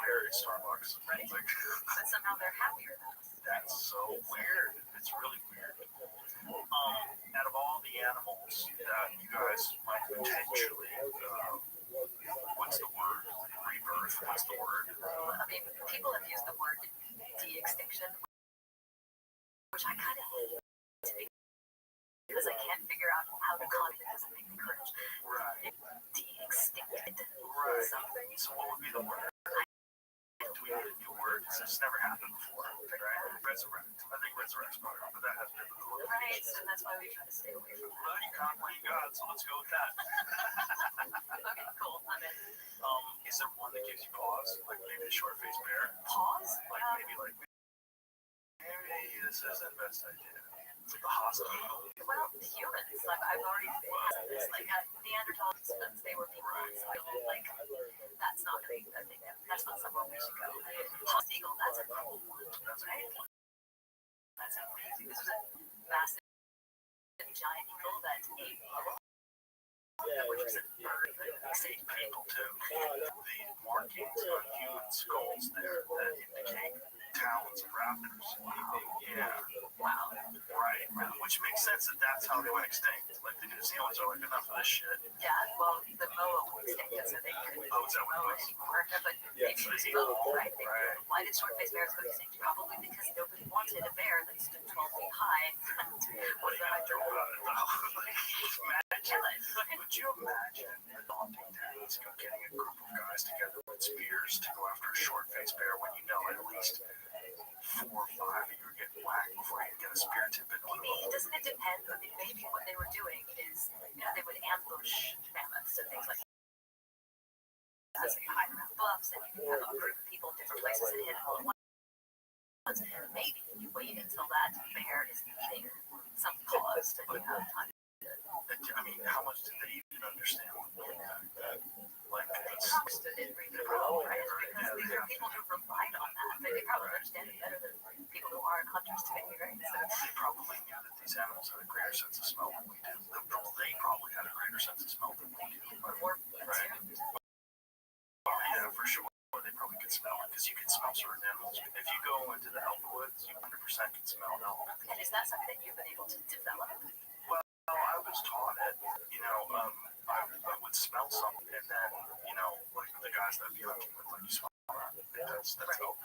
Where is Starbucks? Right. Like, But somehow they're happier than us. that's so weird. It's really weird. Out of all the animals that you guys might potentially, what's the word? Rebirth? What's the word? I mean, people have used the word de-extinction, which I kind of hate because I can't figure out how to call it. It doesn't make me cringe. Right. De-extincted. Right. Something. So what would be the word? Do we need a new word? Because it's never happened before, right? Resurrect. I think resurrect's probably wrong, but that has biblical implications. Right, and that's why we try to stay away from that. Well, you can't blame God, so let's go with that. Okay, cool. I'm in. Is there one that gives you pause? Like maybe a short-faced bear? Pause? Like maybe this isn't the best idea. The hospital. Well, humans, like I've already had this, like Neanderthals, they were people, so I feel like that's not I think that's not somewhere we should go. Lost eagle, that's a cool one, right? That's amazing. This is a massive giant eagle that ate which is a bird that ate people too. The markings on human skulls there that indicate talons of raptors. Yeah. Wow. Right. Which makes sense that's how they went extinct. Like the New Zealanders are like, enough of this shit. Yeah, well, the moa went extinct, so they couldn't Oh, is that what it moa was? anymore. But maybe it was both, right? Why did short-faced bears go extinct? Probably because nobody wanted a bear that stood 12 feet high. What are you gonna do about it though? Kill it. Would you imagine the daunting task of getting a group of guys together with spears to go after a short-faced bear when you know at least 4 or 5 of you are getting whacked before you get a spear tip in one of them? Doesn't it depend? I mean, maybe what they were doing is, they would ambush mammoths and things like that. So you hide around bluffs and you have a group of people in different places and hit all at once. Maybe you wait until that bear is eating some cause and you have time. I mean, how much did they even understand the impact that, like, They understood it really well, right? Because these are people who relied on that. They probably understand it better than people who aren't hunters today, right? So they probably knew that these animals had a greater sense of smell than we do. They probably had a greater sense of smell than we do. more Right? Oh, yeah, for sure. They probably could smell it because you can smell certain animals. If you go into the elk woods, you 100% can smell an elk. And is that something that you've been able to develop? Well, I was taught it. I would smell something, and then, like the guys that I'd be hunting with, like, you smell that. That's elk.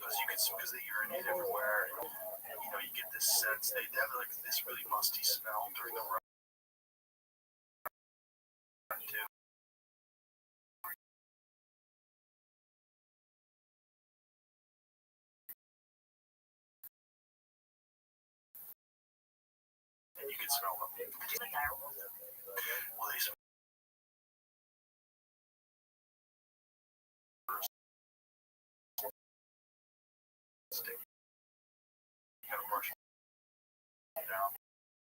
Because they urinate everywhere. And, you get this sense. They have like this really musty smell during the run too. And you can smell them. Do you like direwolves? Well, they smell. You gotta brush them down.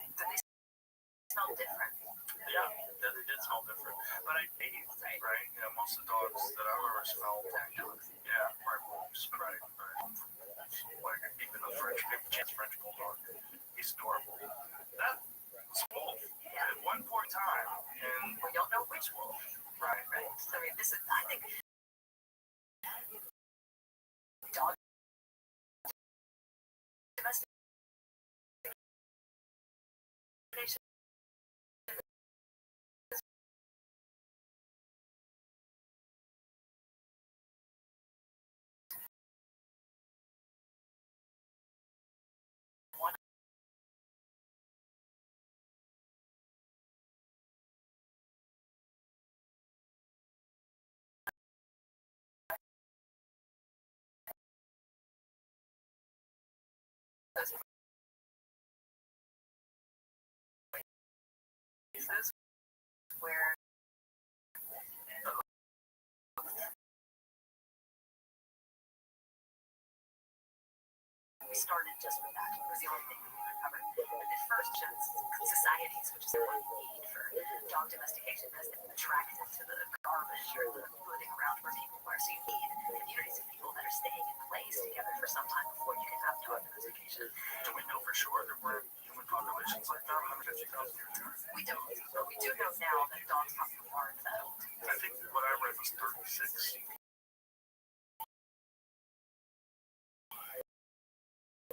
Do they smell different? Yeah, they did smell different. But I ate, right? Most of the dogs that I've ever smelled. Yeah, right, wolves. Right. Like, even the French bulldog. He's adorable. That was a wolf at one point in time. And We don't know which wolf. right. So, I mean, I think dog domestication cases where we started just with that. It was the only thing we covered. But the first societies, which is what we need for dog domestication, because they're attracted to the garbage or the living around where people are. So you need communities of people that are staying in place together for some time before you can have dog domestication. Do we know for sure there were human populations like that 150,000 years ago? We don't, but we do know now that dogs probably aren't that old. I think what I read was 36.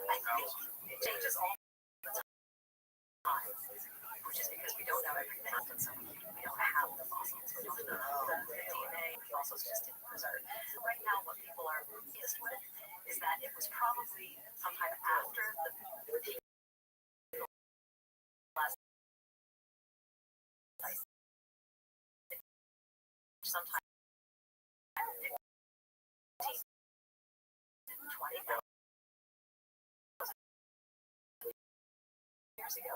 I think it changes all the time, which is because we don't know everything, and so we don't have the fossils, we don't know the DNA, fossils just didn't preserve. Right now, what people are pleased with is that it was probably sometime after the last ice, sometime 15 to 20,000 years ago,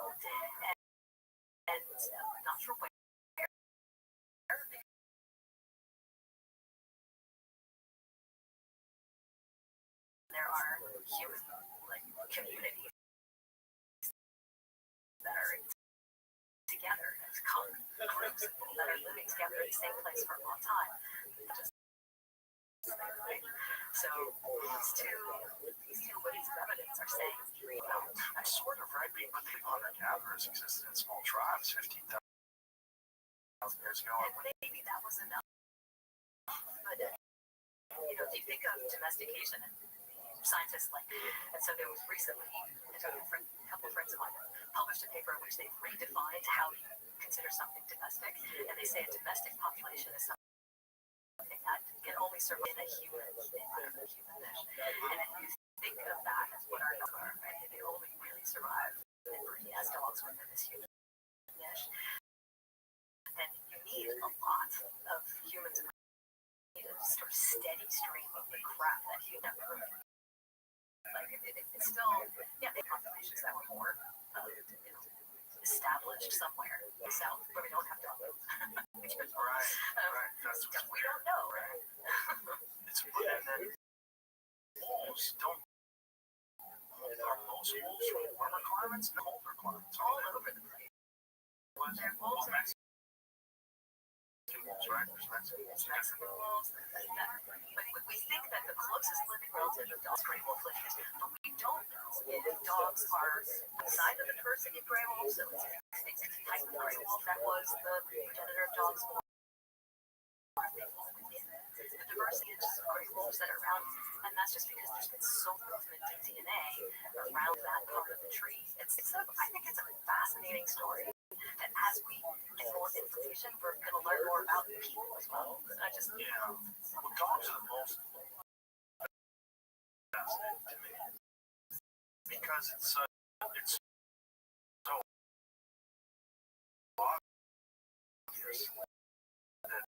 and not sure where. There are human communities that are together as groups of people that are living together in the same place for a long time. So these two bodies of evidence are saying That's sort of right, but the hunter-gatherers existed in small tribes 15,000 years ago. maybe that was enough. But if you think of domestication and scientists and so there was recently a couple of friends of mine published a paper in which they redefined how you consider something domestic, and they say a domestic population is something that can only survive in a human environment, human dish. And if you think of that as what our dogs are, right? They only really survive and breed as dogs within this human niche. And you need a lot of humans. You need a sort of steady stream of the crap that humans are doing. It's still, big populations that were more, established somewhere in the south where we don't have dogs. Right. That's Stuff we don't know, right? and then wolves don't. Are most wolves from warmer climates and colder climates? All over the place. They're wolves and wolves, right? There's Mexican wolves. Mexican wolves. But we think that the closest living relative of dogs, gray wolf is, but we don't know if dogs are outside of the diversity of gray wolves. So it's an extinct type of gray wolf that was the progenitor of dogs. The diversity of just gray wolves that are around, and that's just because there's been so movement in DNA around that part of the tree. I think it's a fascinating story. And as we get more information, we're going to learn more about people as well. Well, dogs are the most fascinating to me because it's so obvious that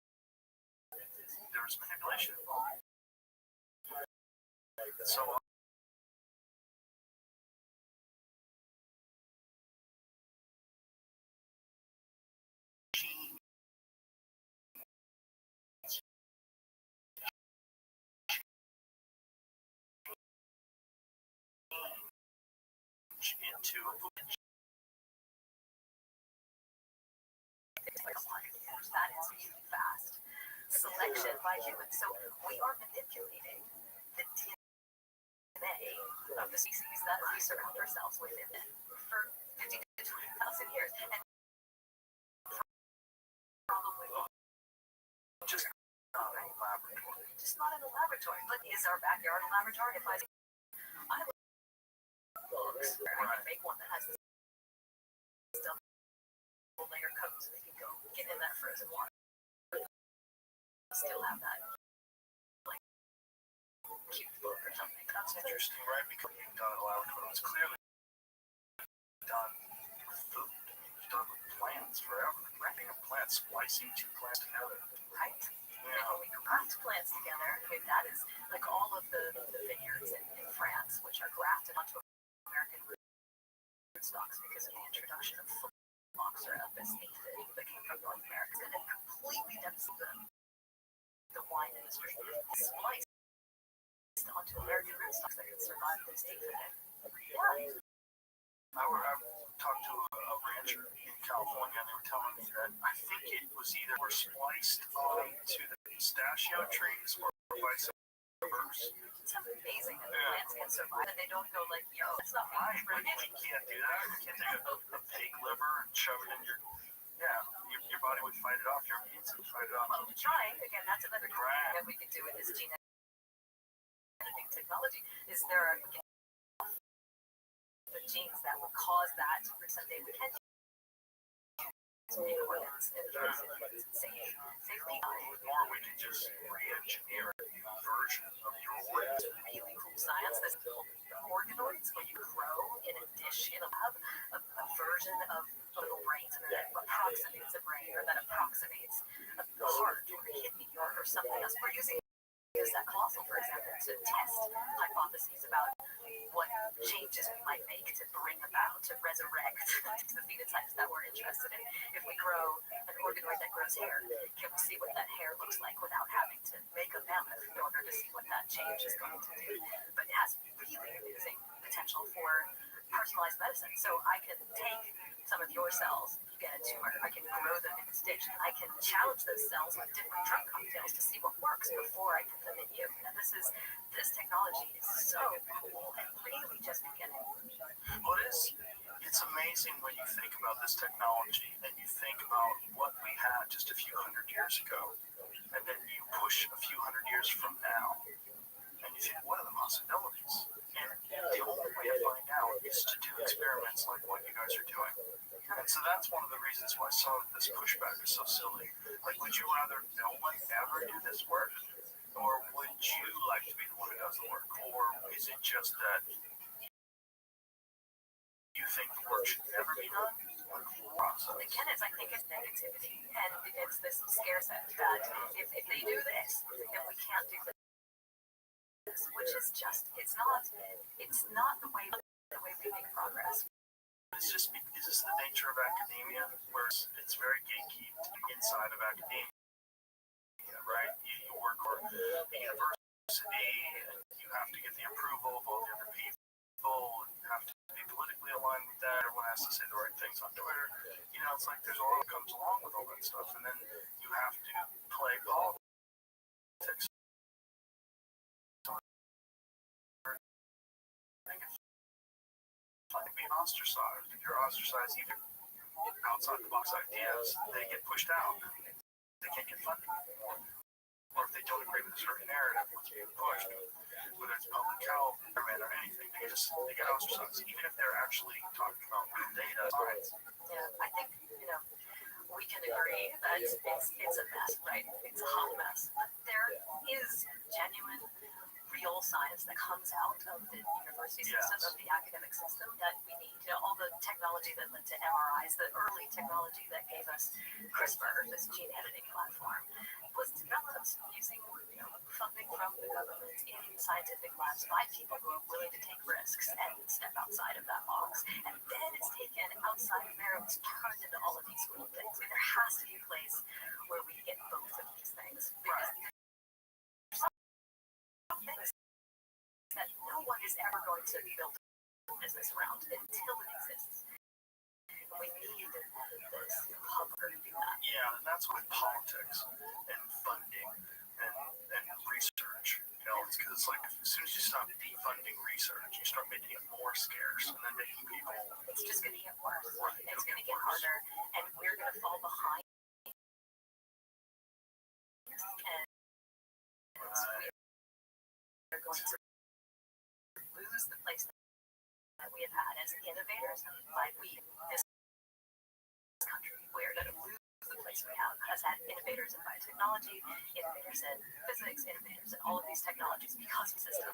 there's manipulation involved. So into that is really fast. Selection by humans. So we are manipulating the DNA of the species that we surround ourselves with for 50 to 20,000 years. And probably just not in a laboratory. Just not in a laboratory. But is our backyard a laboratory? If I can make one that has this double layer coat so they can go get in that frozen water. Still have that cute book or something. That's interesting, right? Because being done in a laboratory was clearly done with food. It was done with plants forever. Wrapping up plants, splicing two plants together. Right? And when we graft plants together, that is like all of the vineyards in France, which are grafted onto American rootstocks because of the introduction of syrup is aphid that came from North America and then completely devastated the wine industry. It's spliced onto American rootstocks that can survive this aphid. Yeah. I talked to a rancher in California, and they were telling me that I think it was either were spliced onto the pistachio trees or vice versa. It's amazing that plants can survive and they don't go like, yo, it's not right. But you can't do that. You can't take a pig liver and shove it in your. Yeah, your body would fight it off. Your immune system would fight it off. Well, trying again. That's another thing that we could do with this gene editing technology. Is there are the genes that would cause that someday we can organs and safely. Or we could just re-engineer a version of your organs. Really cool science. There's organoids where you grow in a dish in a lab a version of little brains that approximates a brain or that approximates a heart or a kidney or something else. We're using that colossal, for example, to test hypotheses about what changes we might make to bring about, to resurrect the phenotypes that we're interested in. If we grow an organoid that grows hair, can we see what that hair looks like without having to make a mammoth in order to see what that change is going to do? But it has really amazing potential for personalized medicine. So I can take some of your cells, you get a tumor, I can grow them in this dish, I can challenge those cells with different drug cocktails to see what works before I put them in you. And this technology is so cool and really just beginning. Well, it's amazing when you think about this technology and you think about what we had just a few hundred years ago, and then you push a few hundred years from now, and you think, what are the possibilities? And the only way to find out is to do experiments like what you guys are doing. And so that's one of the reasons why some of this pushback is so silly. Like, would you rather no one ever do this work? Or would you like to be the one who does the work? Or is it just that you think the work should never be done? Again, I think it's negativity. And it's this scare set that if they do this, then we can't do this. Which is just, it's not the way we make progress. It's just, is this the nature of academia, where it's very gatekeeped inside of academia, right? You work for the university, and you have to get the approval of all the other people, and you have to be politically aligned with that. Everyone has to say the right things on Twitter. You know, it's like there's a lot that comes along with all that stuff, and then you have to play politics. Being ostracized. If you're ostracized even outside the box ideas, they get pushed out. They can't get funding anymore. Or if they don't agree with a certain narrative what's being pushed, whether it's public health, or anything, they get ostracized, even if they're actually talking about real data, science. Yeah, I think, we can agree that it's a mess, right? It's a hot mess. But there is genuine real science that comes out of the university system, of the academic system that we need. All the technology that led to MRIs, the early technology that gave us CRISPR, this gene editing platform, was developed using funding from the government in scientific labs by people who are willing to take risks and step outside of that box. And then it's taken outside of there, it's turned into all of these cool things. I mean, there has to be a place where we get both of these things. Because things that no one is ever going to build a business around until it exists. And we need this hubber to do that. Yeah, and that's with politics and funding and research. It's because it's like as soon as you stop defunding research, you start making it more scarce, and then making people. It's just going to get worse. Right. It's going to get harder, and we're going to fall behind. And we're going to lose the place that we have had as innovators, like this country. We're going to lose the place we has had innovators in biotechnology, innovators in physics, innovators in all of these technologies because of the system.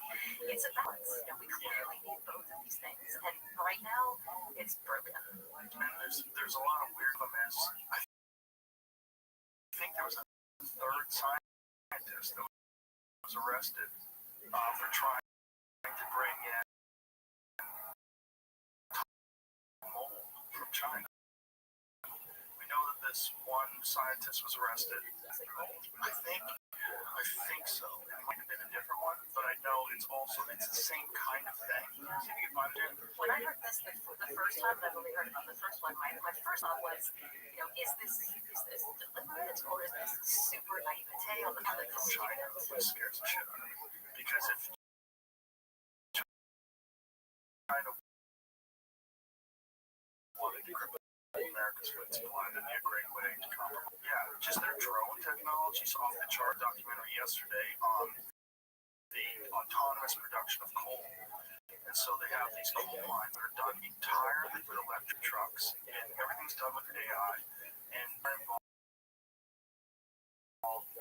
It's a balance. We clearly need both of these things, and right now it's broken. And there's a lot of weird comments. I think there was a third scientist that was arrested for trying to bring in mold from China. this one scientist was arrested. I think so. It might have been a different one, but I know it's the same kind of thing. See if you can find it. When I heard this the first time, I've only heard about the first one. My first thought was, is this deliberate or is this super naivete on the part of the China, which scares the shit out of me. Because if China wanted to cripple America's food supply, that'd be a great way to compromise. Yeah, just their drone technology's off the chart. Documentary yesterday on the autonomous production of coal. And so they have these coal mines that are done entirely with electric trucks, and everything's done with AI, and they're involved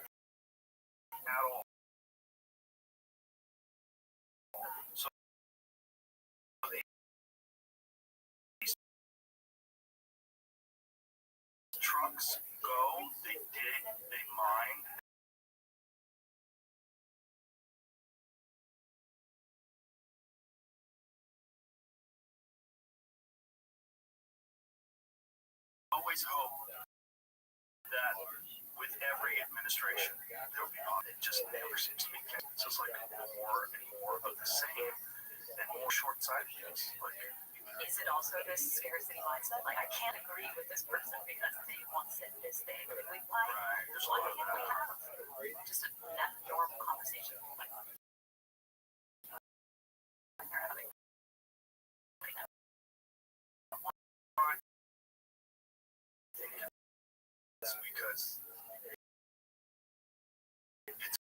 at all. So these trucks go, they dig, they mine, always hope that with every administration there'll be it just never seems to be it's just like more and more of the same and more short-sightedness. Like, is it also this scarcity mindset? Like, I can't agree with this person because they once said this thing. Like, why there's a lot of can't we have just a normal conversation like you're having right now? It's because it's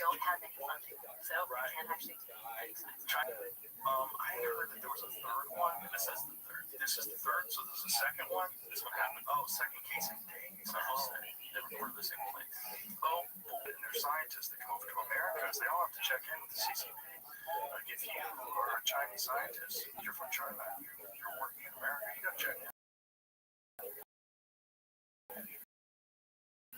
Don't have any funding, so we can't actually do any science. I heard that there was a third one, and this is the third. This is the third, so there's a second one. This one happened. Oh, second case in days. They reported the same place. Oh, and their scientists that come over to America, they all have to check in with the CCP. Like, if you are a Chinese scientist, you're from China, you're working in America, you gotta check in.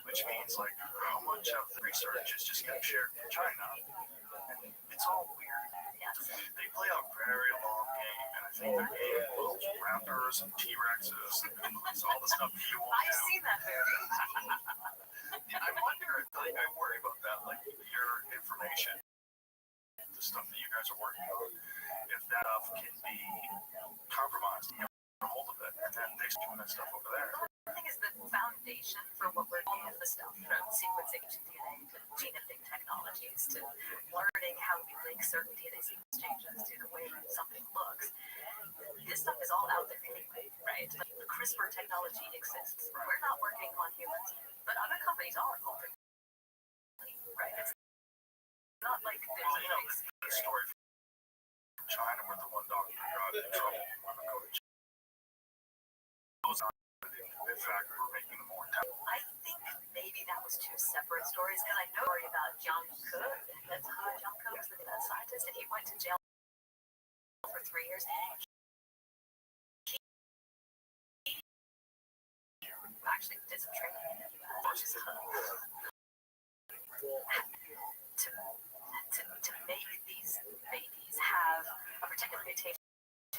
Which means, like, how much of the research is just getting shared in China? And it's all weird. Yes. They play a very long game, and I think their game involves raptors and T-Rexes and all the stuff you won't I've do. seen that movie. I wonder, like, I worry about that, like, your information, the stuff that you guys are working on, if that stuff can be compromised, you get a hold of it, and then they doing that stuff over there. I think is the foundation for what we're all of the stuff from sequencing to DNA to gene editing technologies to learning how we link certain DNA sequence changes to the way something looks. This stuff is all out there anyway, right? Like, the CRISPR technology exists. We're not working on humans, but other companies are open, right? It's not like there's Well, you know, the story from China where the one doctor got in trouble on the coach. In fact, we're making them more intelligent. I think maybe that was two separate stories because I know a story about John Cook. That's John Cook was the scientist, and he went to jail for 3 years. He actually did some training in the U.S. to make these babies have a particular mutation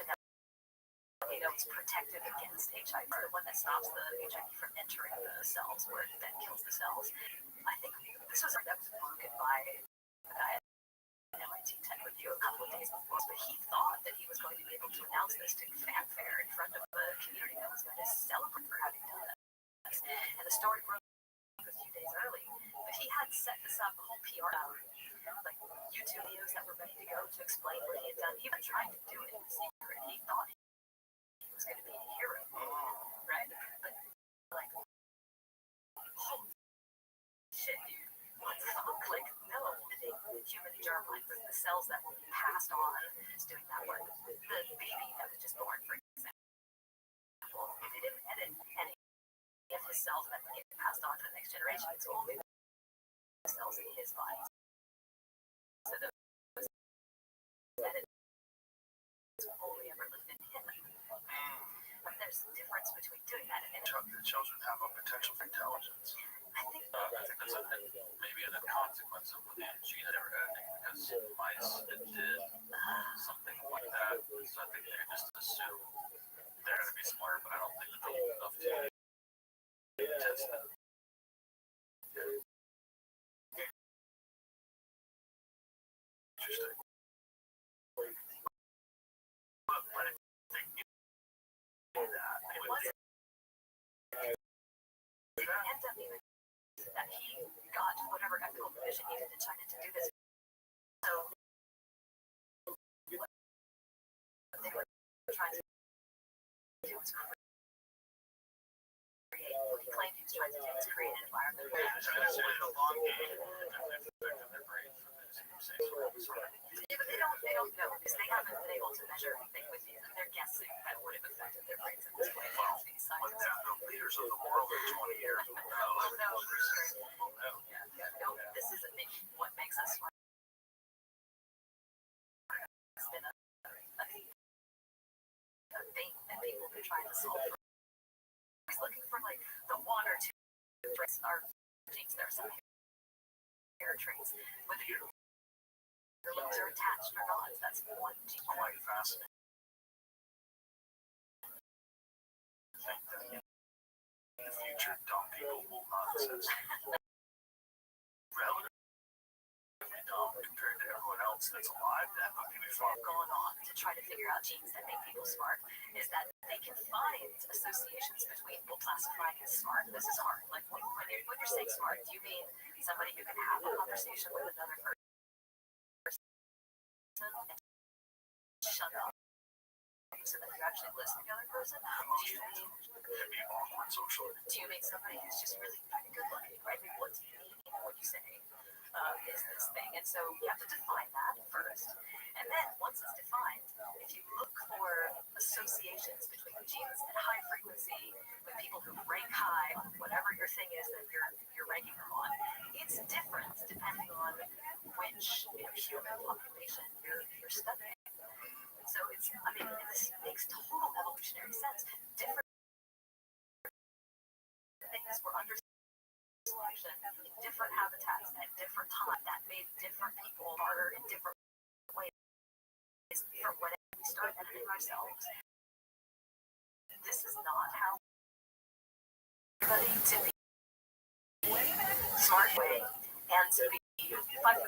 that is protective against HIV, the one that stops the HIV from entering the cells where it then kills the cells. I think this was that was broken by a guy at MIT Tech Review a couple of days before, but he thought that he was going to be able to announce this to fanfare in front of the community that was going to celebrate for having done this. And the story broke a few days early, but he had set this up, a whole PR hour, like YouTube videos that were ready to go to explain what he had done. He was trying to do it in secret. He thought he was going to be a hero, right? But like, holy shit, dude, what the fuck? Like, no, the cells that will be passed on is doing that work. The baby that was just born, for example, if they didn't edit any of his cells that would get passed on to the next generation, it's only the cells in his body. So those edits only ever lived in him. But there's a difference between doing that and The children have a potential for intelligence. I think that's maybe a consequence of the gene that they're editing, because mice that did something like that, so I think they just assume they're going to be smart, but I don't think that they're old enough to test that. Interesting. But when they knew that, it wasn't. It ended up being that he got whatever ethical provision needed in China to do this. So what they were trying to do was create what he claimed he was trying to do was create an environment where it's really a long game. Their brains from this. yeah, but they don't know because they haven't been able to measure anything with you. They're guessing that would have affected their brains in this way. But they're the leaders of the world in 20 years. Oh no, for sure. No, this isn't what makes us smart. It's been a thing that people have been trying to solve. He's looking for like the one or two traits are genes. There are some hair traits. Whether your limbs are attached or not, that's one gene. Quite fascinating. I think that in the future, dumb people will not exist. Relatively dumb compared to everyone else that's alive then, but maybe far Going on to try to figure out genes that make people smart is that they can find associations between people classifying as smart. This is hard. Like when you're saying smart, do you mean somebody who can have a conversation with another person and shut up so that you actually listen to the other person? It'd be awkward socially. Do you mean somebody who's just really kind of good looking, right? I mean, what do you mean? What you say is this thing, and so you have to define that first, and then once it's defined, if you look for associations between genes at high frequency with people who rank high on whatever your thing is that you're ranking them on, it's different depending on which human population you're studying. So it's, I mean, this makes total evolutionary sense. Different things were under selection in different habitats at different times that made different people smarter in different ways. From when we start editing ourselves, this is not how everybody to be smart way and to be 5'10",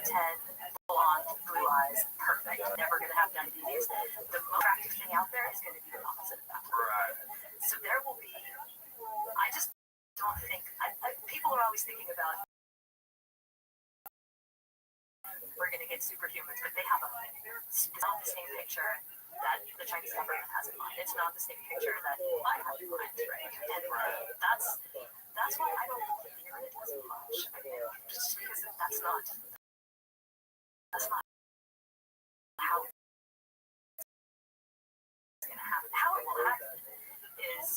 blonde, blue eyes, perfect, never gonna have diabetes. The most attractive thing out there is gonna be the opposite of that. Right. So there will be. I just don't think people are always thinking about we're going to get superhumans, but they have it's not the same picture that the Chinese government has in mind. It's not the same picture that I have in mind, right? And that's why I don't hear it as much. I mean, just because that's not how it's going to happen. How it will happen is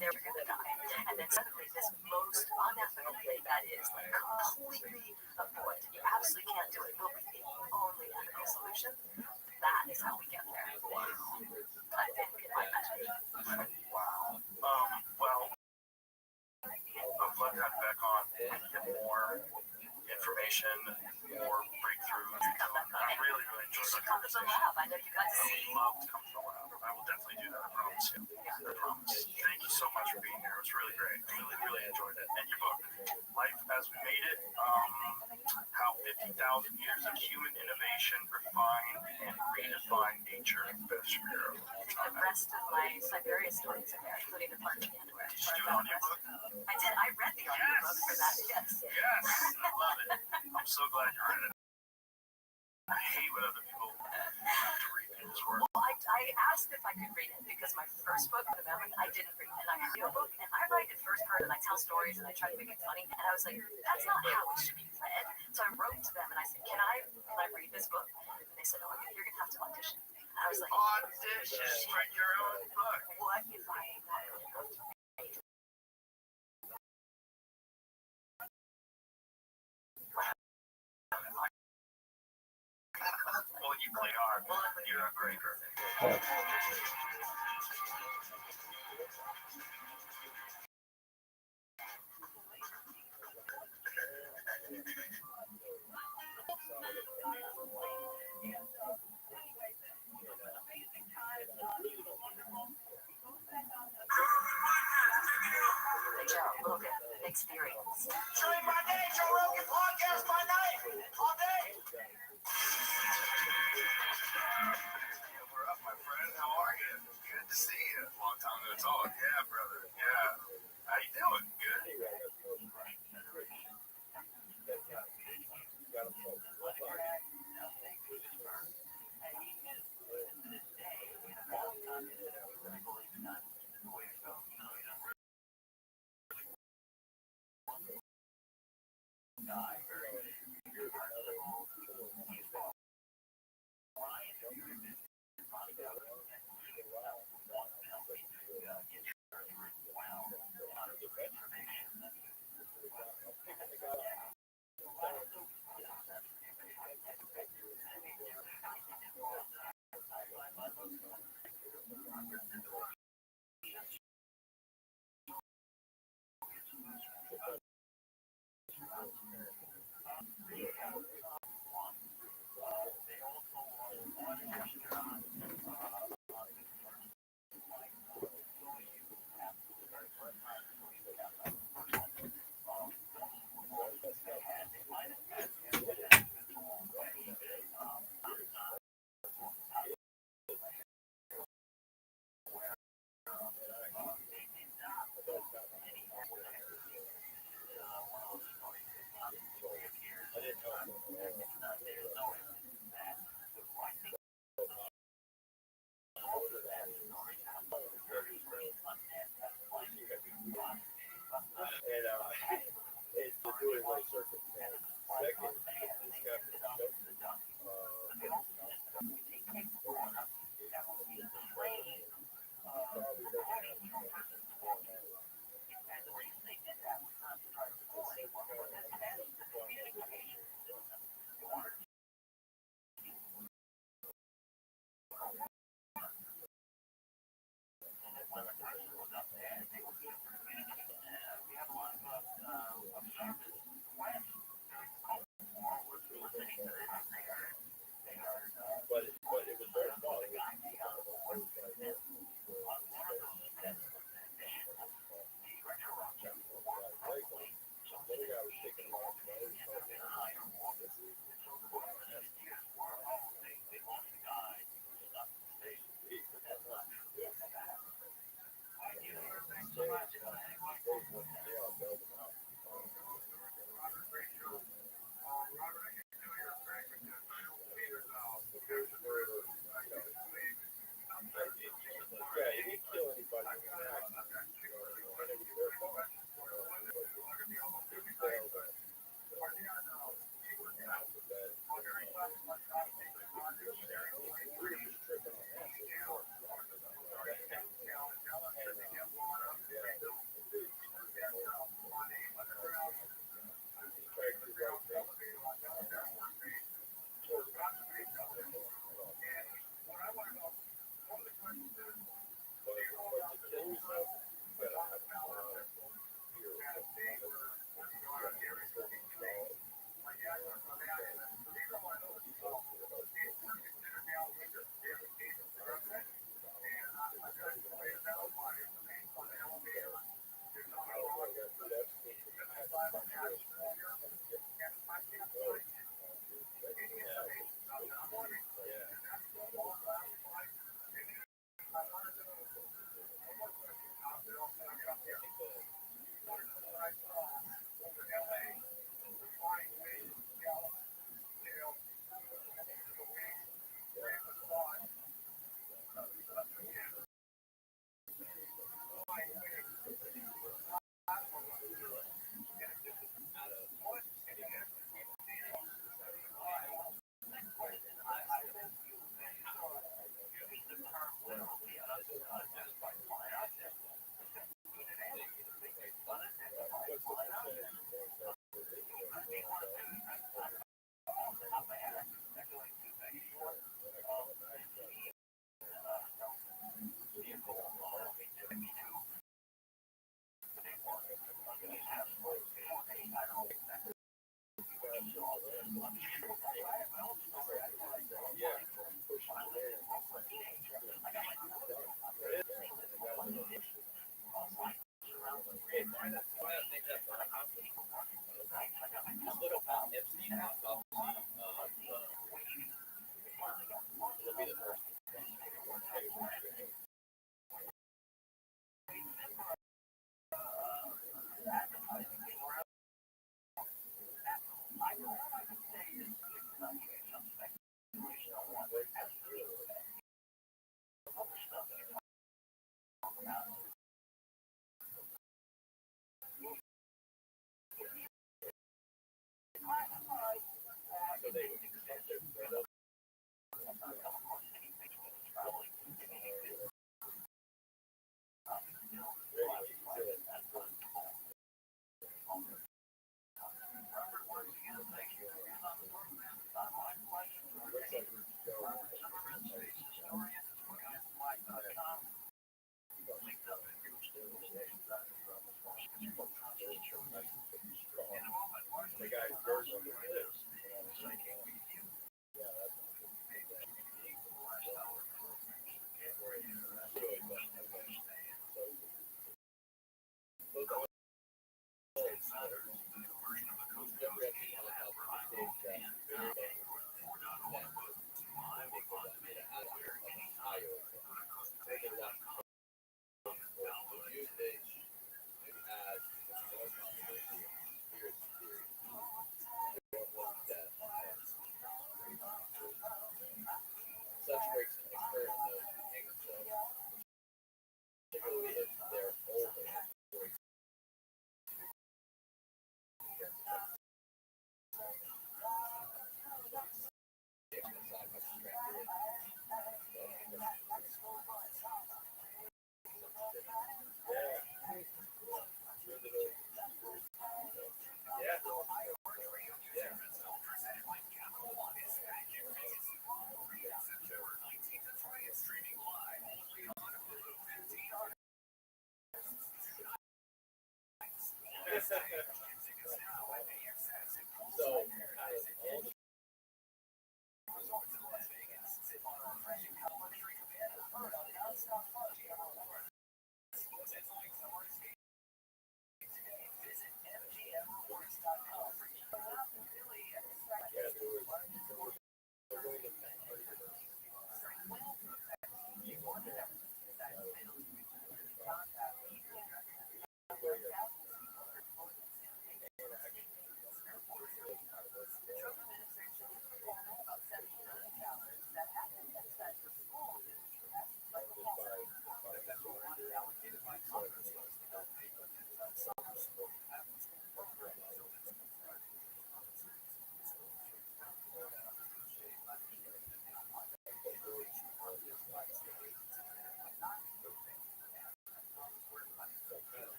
they're going to die. And then suddenly this most unethical thing that is like completely avoid. You absolutely can't do it. Will be the only ethical solution. That is how we get there. I think in my imagination. Wow. Well, I'm glad to have you back on. Get more information, more breakthroughs. I really enjoyed You that come to the conversation. lab. I know you got to I see. would love to come to the lab. I will definitely do that. I promise you. I promise. Thank you so much for being here. It was really great. Really enjoyed it. And your book, Life as We Made It, how 50,000 years of human innovation refined and redefined nature best superhero. I think the rest of my Siberia stories in there, including the part of the underwear. Did you do an audiobook? I did. I read the audiobook for that. Yes. Yes. I love it. I'm so glad you read it. I hate when other people have to read this work. Well, I asked if I could read it because my first book, The Memory, I didn't read, and I heard your book, and I write in first person, and I tell stories, and I try to make it funny, and I was like, that's not how it should be read. So I wrote to them, and I said, can I read this book? And they said, "Oh, you're gonna have to audition." And I was like, Audition for your own book. "What if I have to?" Well, you clearly are. You're a great person. Little bit experience. Drink by day, Joe Rogan podcast by night. All day. We're up, my friend. How are you? Good to see you. Long time no talk. Yeah, brother. Yeah. How you doing? Good.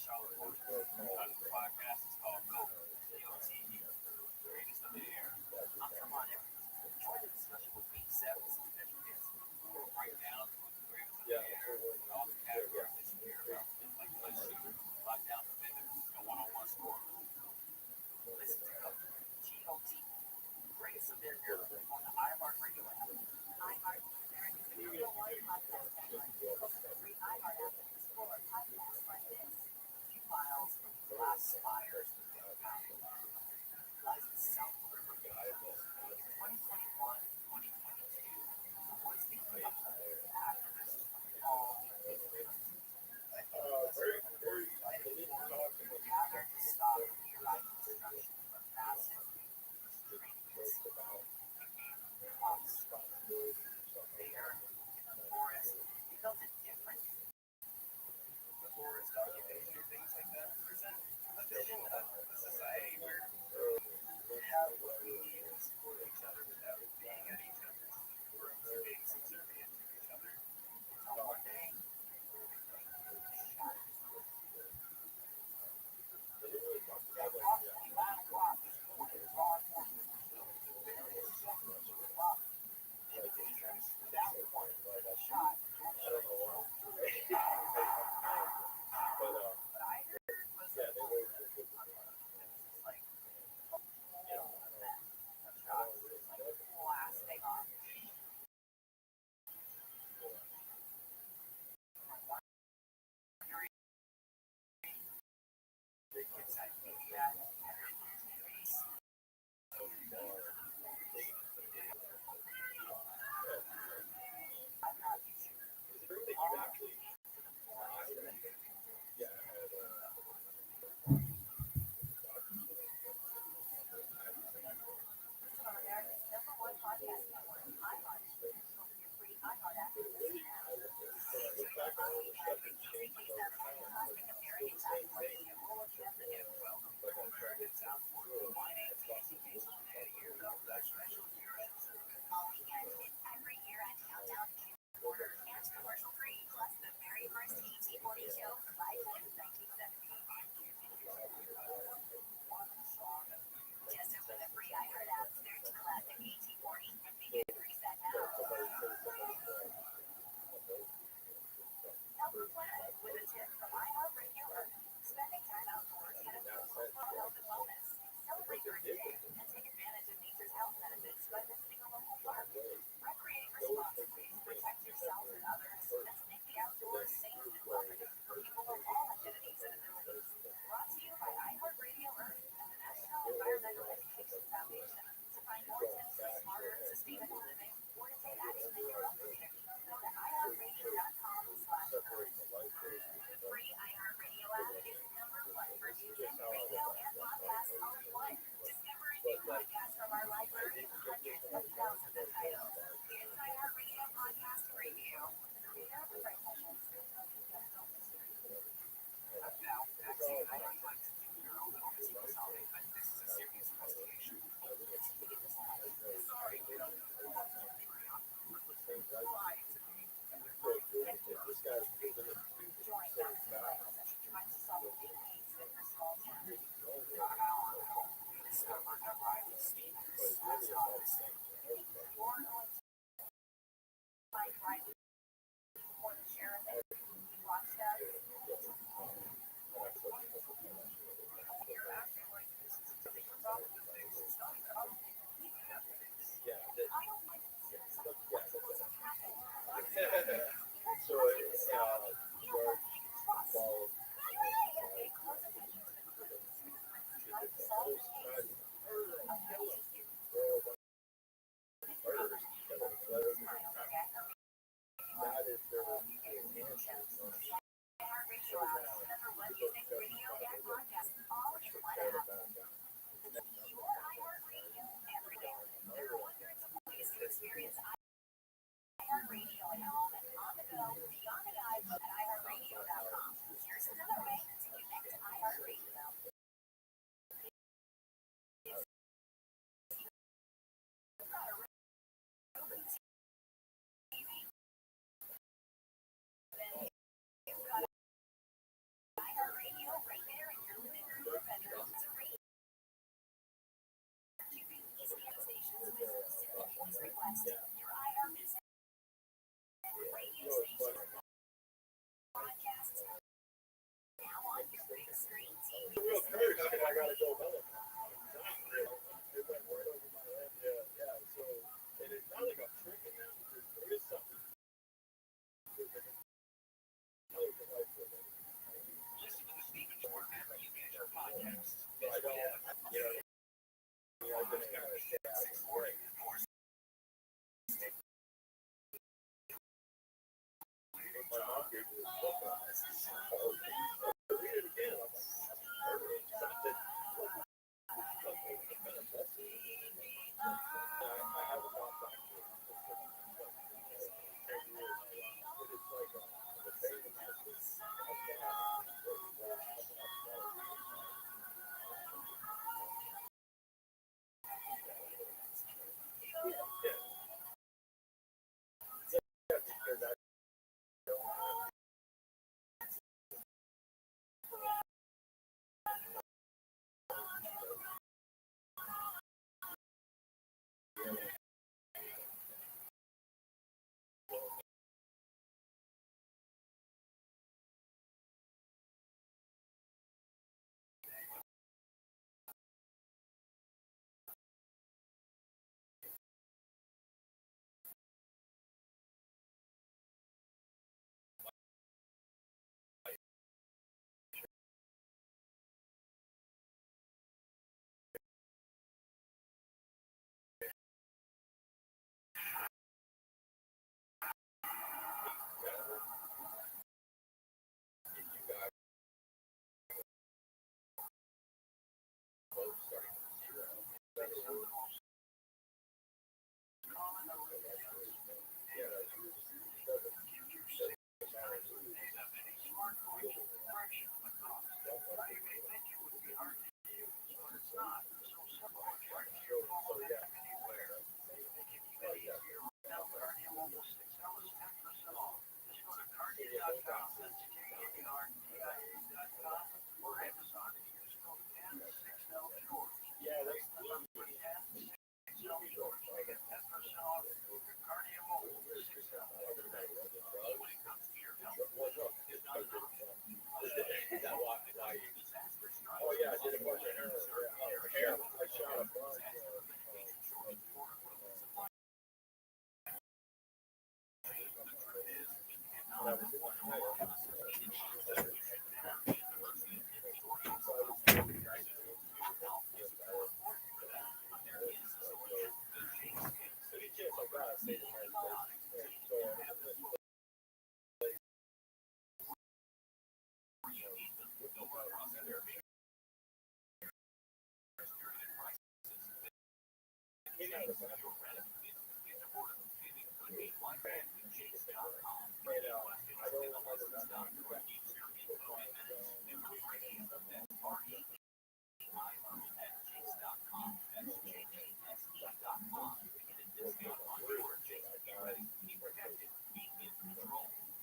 Charlotte Hornets. The podcast is called Go, GOTE, greatest of the air. I'm Tremont Evans. Join the discussion with Week 7's special guests. We'll break down the greatest of the air and all the categories that you hear about, like clutch shooters, lockdown defenders, and one-on-one scorers. Listen to Go, GOTE, greatest of their era on the iHeartRadio app. iHeart, America's number one podcast network. Open the free iHeart app and explore podcasts like this. Files, glass spires, lies in South River. 2021, 2022. What's the activists all gathered to stop Iraq destruction from massive streams of cops there in the forest. They built a different forest occupation or things like that. Present a vision of a society where we have what we need and support each other without being at each other's throats or being subservient to each other. Until one day, everything shatters. At approximately 9 o'clock this morning, law enforcement pursued various suspects who were robbed. Individuals without warrant shot George Floyd. But I heard it was a bullet that was like, a shot, like blasting off. Inside media, TVs. I'm not sure. From America's number one podcast network, iHeart. Open your free iHeart app and listen now. Cosmic American Time Radio. Welcome, Americans out for my name is Casey Casey, and a year ago, that special year-end service. All weekend, it's every year-end countdown order and commercial-free, plus the very first AT40 show from 1970. Just open the free iHeart app, search classic AT40, and begin preset now. Help plan with a tip from iHeartRadio Earth. Spending time outdoors can improve overall health and wellness. Celebrate Earth Day and take advantage of nature's health benefits by visiting a local park. Recreate responsibly, protect yourself and others, and make the outdoors safe and welcoming for people of all identities and abilities. Brought to you by iHeartRadio Earth and the National Environmental Education Foundation. To find more tips for smarter and sustainable living, or to take action in your own community, go to iHeartRadio.com/earth. The free iHeartRadio app is number one for music, radio, and podcasts all in one. Discover a new podcast from our library of hundreds of thousands of titles. It's iHeartRadio Podcast Preview. Creator of the Fright Sessions. Now, vaccine guidelines to your own pharmacy consolidate, but this is a serious investigation. Sorry, we don't know what to agree on. Lie to me. Join Dr. Michael as he tries to solve new ways that for small towns. Not an hour ago, we discovered that Riley Stevens has caused You're going to find Riley before the sheriff and he watched us. you're acting like this is something you're probably fixed. It's not even up to you. You have to fix. I don't like this. What's happened? So it's George Paul. Pay close attention to the clues. Try to solve the case. That is their iHeartRadio app, number one music, radio, and podcast, all in one app. Your iHeartRadio everywhere. There are hundreds of ways to experience iHeartRadio at home and on the go, beyond the iPhone at I gotta go home. It went right over my head. Yeah. So, and it's not like I'm tricking them. There is something. I don't, I just kind of stay out of the way. My mom gave me this book on it. I read it again. I'm like, something. I haven't gone back to it. It's 10 years. But it's like the famous Oh yeah, I did a bunch of hair. I shot a bunch.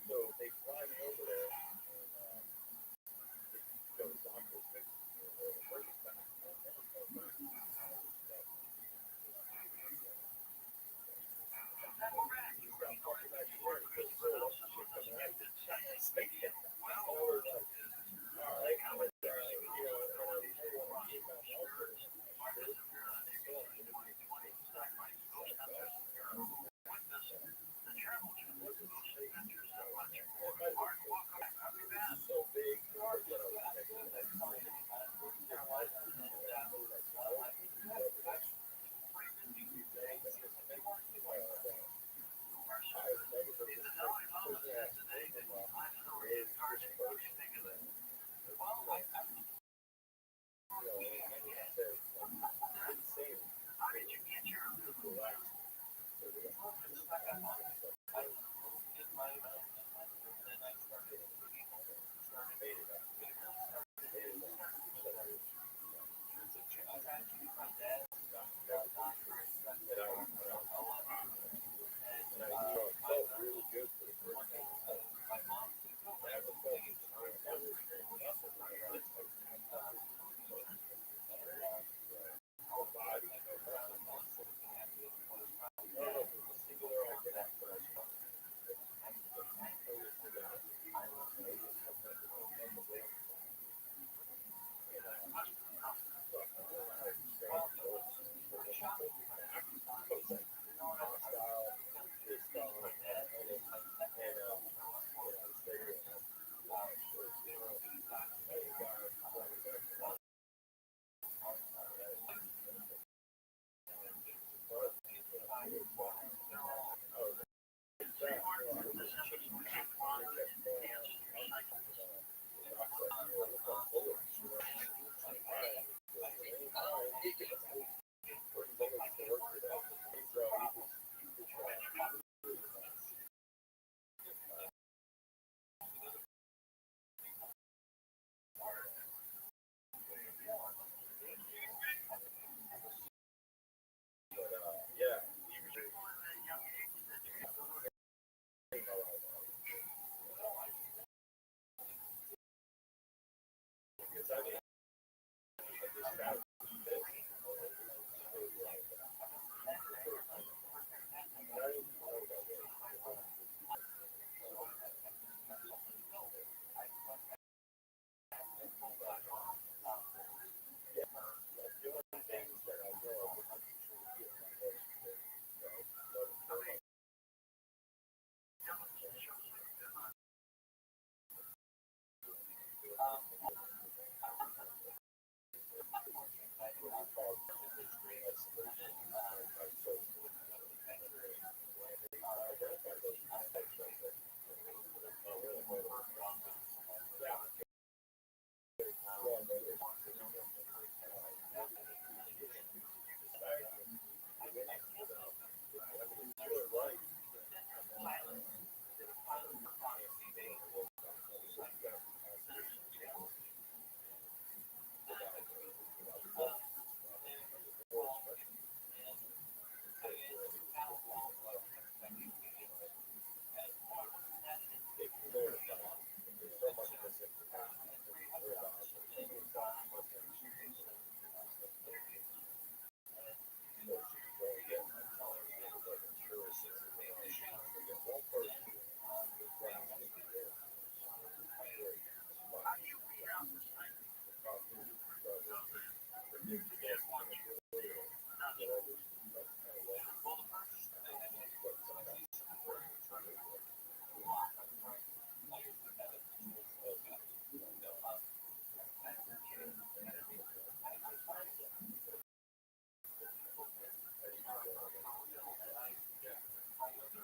So they fly me over there and go to the doctor's fix bring it back. So big,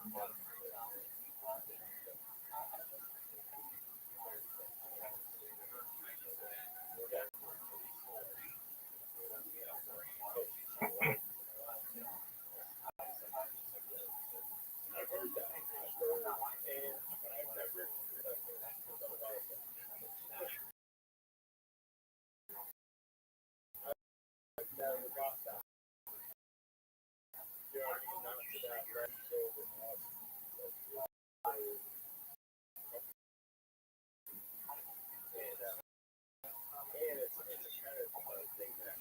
I've heard that. And I've never got that. You know what I mean? Not to that level. So with us, and it's a kind of thing that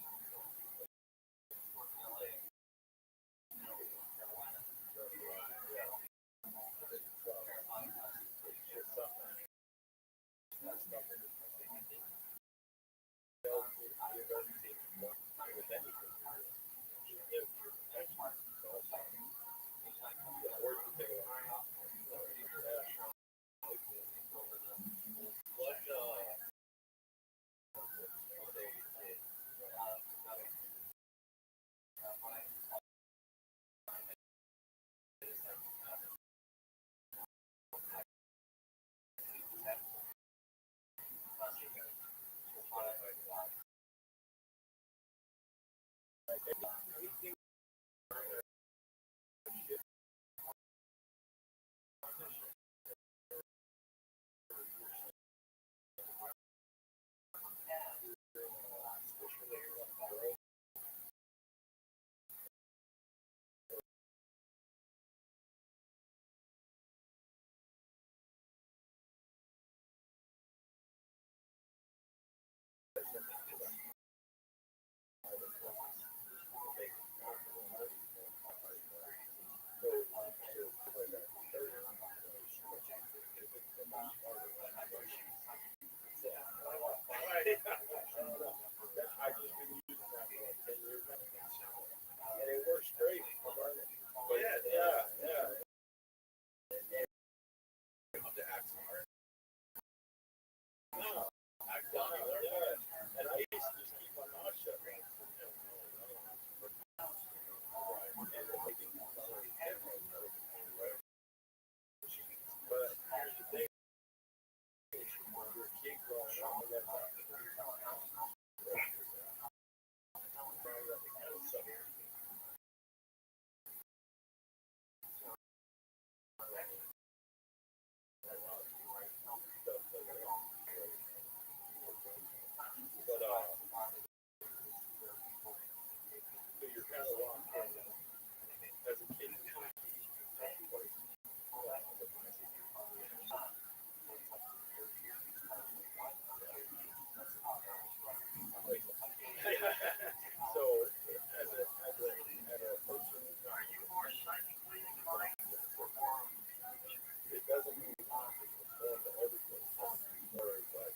I just been using that for like 10 years now. And it works great. But yeah. To act smart. No, act dumb. Yeah. And I used to just keep my mouth shut. But here's the thing. Your kid growing up, so you're kind of locked in as a kid. So as a person, it doesn't mean you have to conform to everything. Or it's like,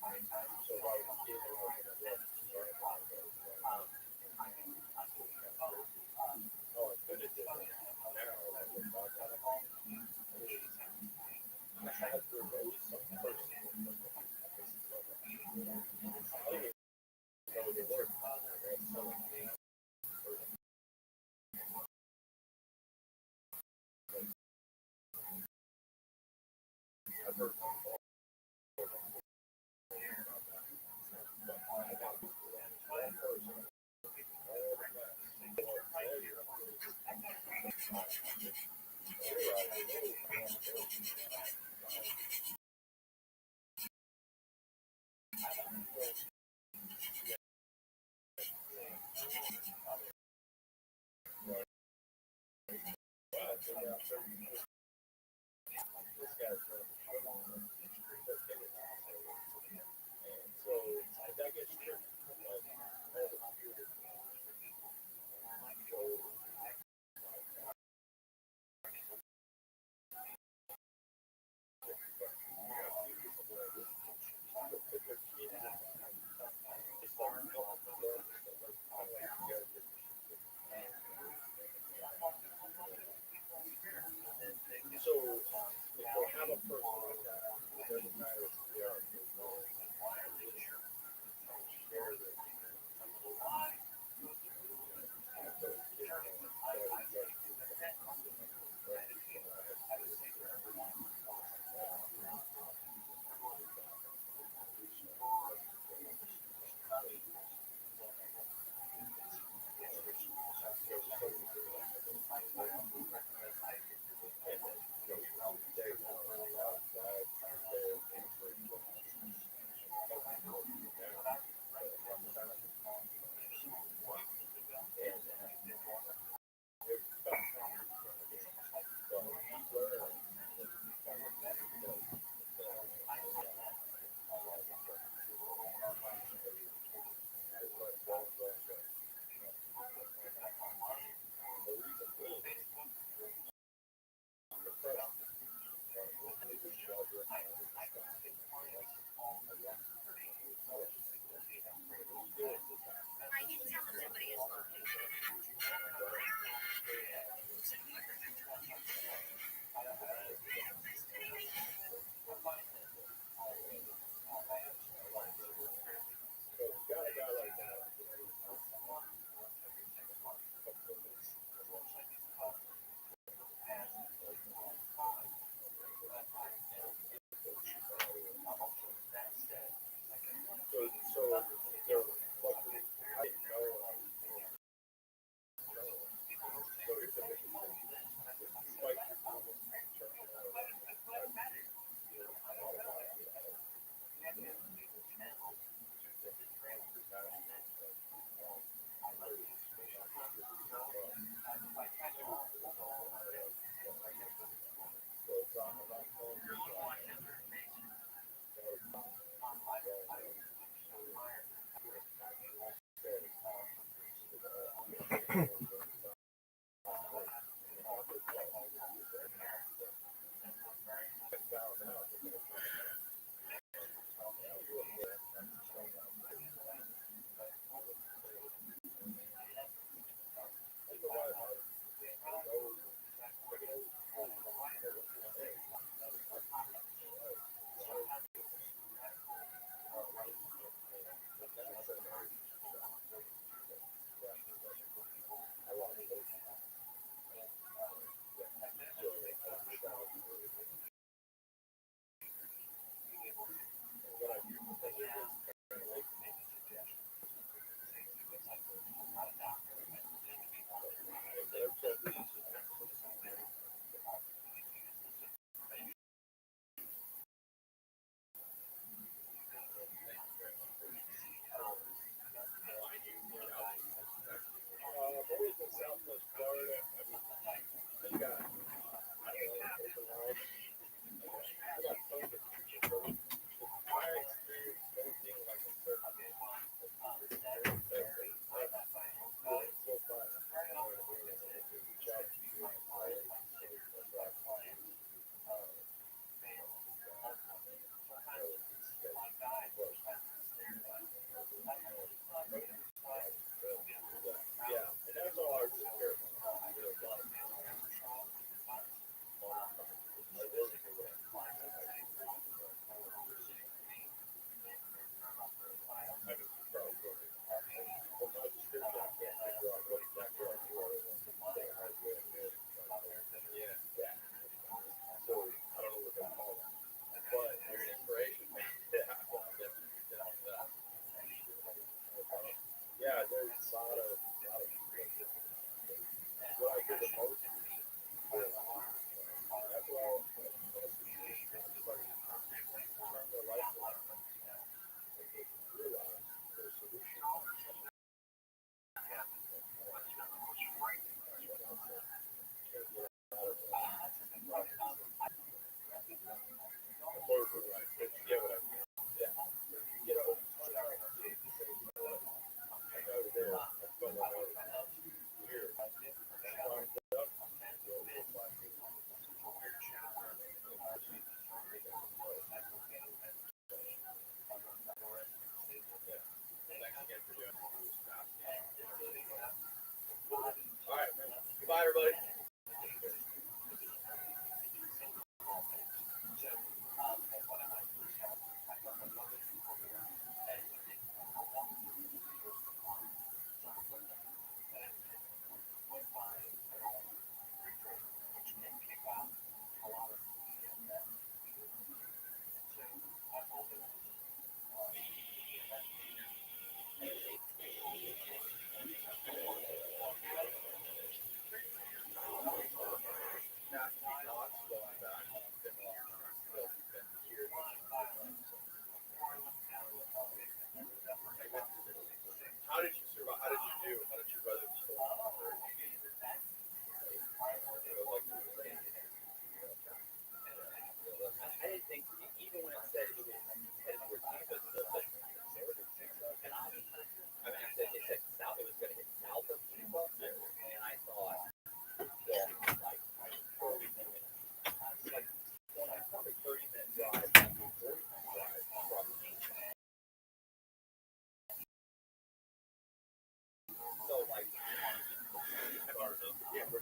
so if I was a kid and I was gonna work, oh, I could have did that. Now I look back at it. I had to remove some person. I didn't even know they worked. I've heard one call. Southwest Florida. I got tons of people. My experience, everything like a certain yeah, and that's all I really care about. Yeah, there's a lot of what I hear the most. That's what I'll turn their life around. Realize their solution. All right, man. Goodbye, everybody. How did you survive? How did you do? How did you weather the storm? I didn't think, even when it said it was headed towards me, but still said and it said south, it was going to hit south of Cuba, and I thought, like 40 minutes, probably 30-minute drive, from me. So, like, yeah, we're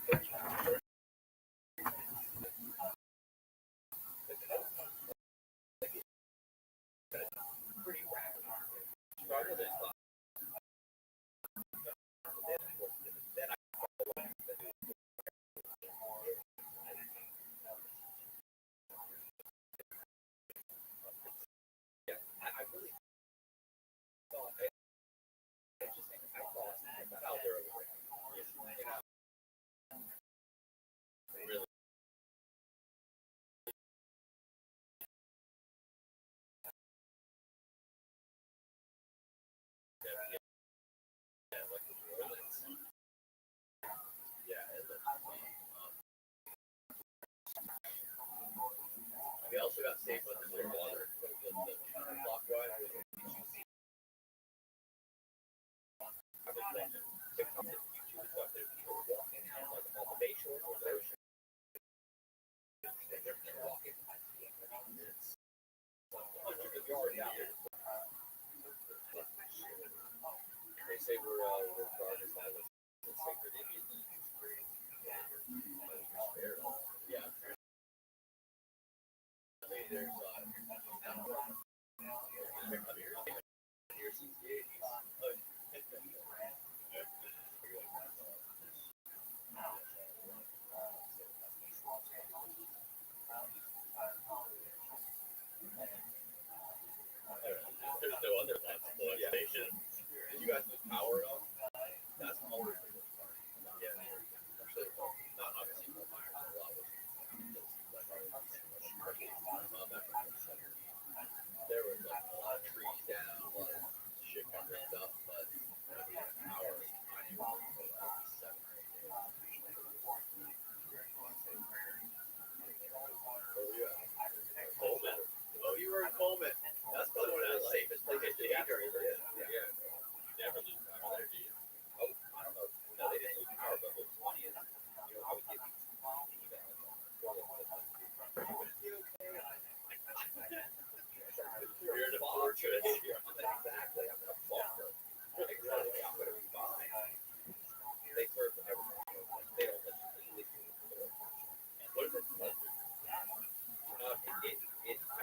pretty rapid. Started at then I really thought, I just think I thought I got out there, you know, really. We also got saved by the water, the clockwise. I was watching TikTok, YouTube stuff. They say we're progress that was the sacred Indian. Yeah. Maybe there's years since the 80s. There's no other logical explanation. Did you guys lose power at all? That's always the worst part. Yeah. Actually, not obviously more fire, a lot was there was like a lot of trees down, a lot of shit got ripped up, but we had power. I knew it was for like 7 or 8 days. Oh yeah. Coleman. Oh, you were in Coleman. That's probably one of the safest places to be during the day. Yeah. Never lose power there, do you? Oh, I don't know. No, they didn't lose power, but what's funny is, I would get you're in a fortress. Exactly. I'm in a bunker. Exactly. I'm going to be fine. They serve everyone. They don't let you leave. What is it?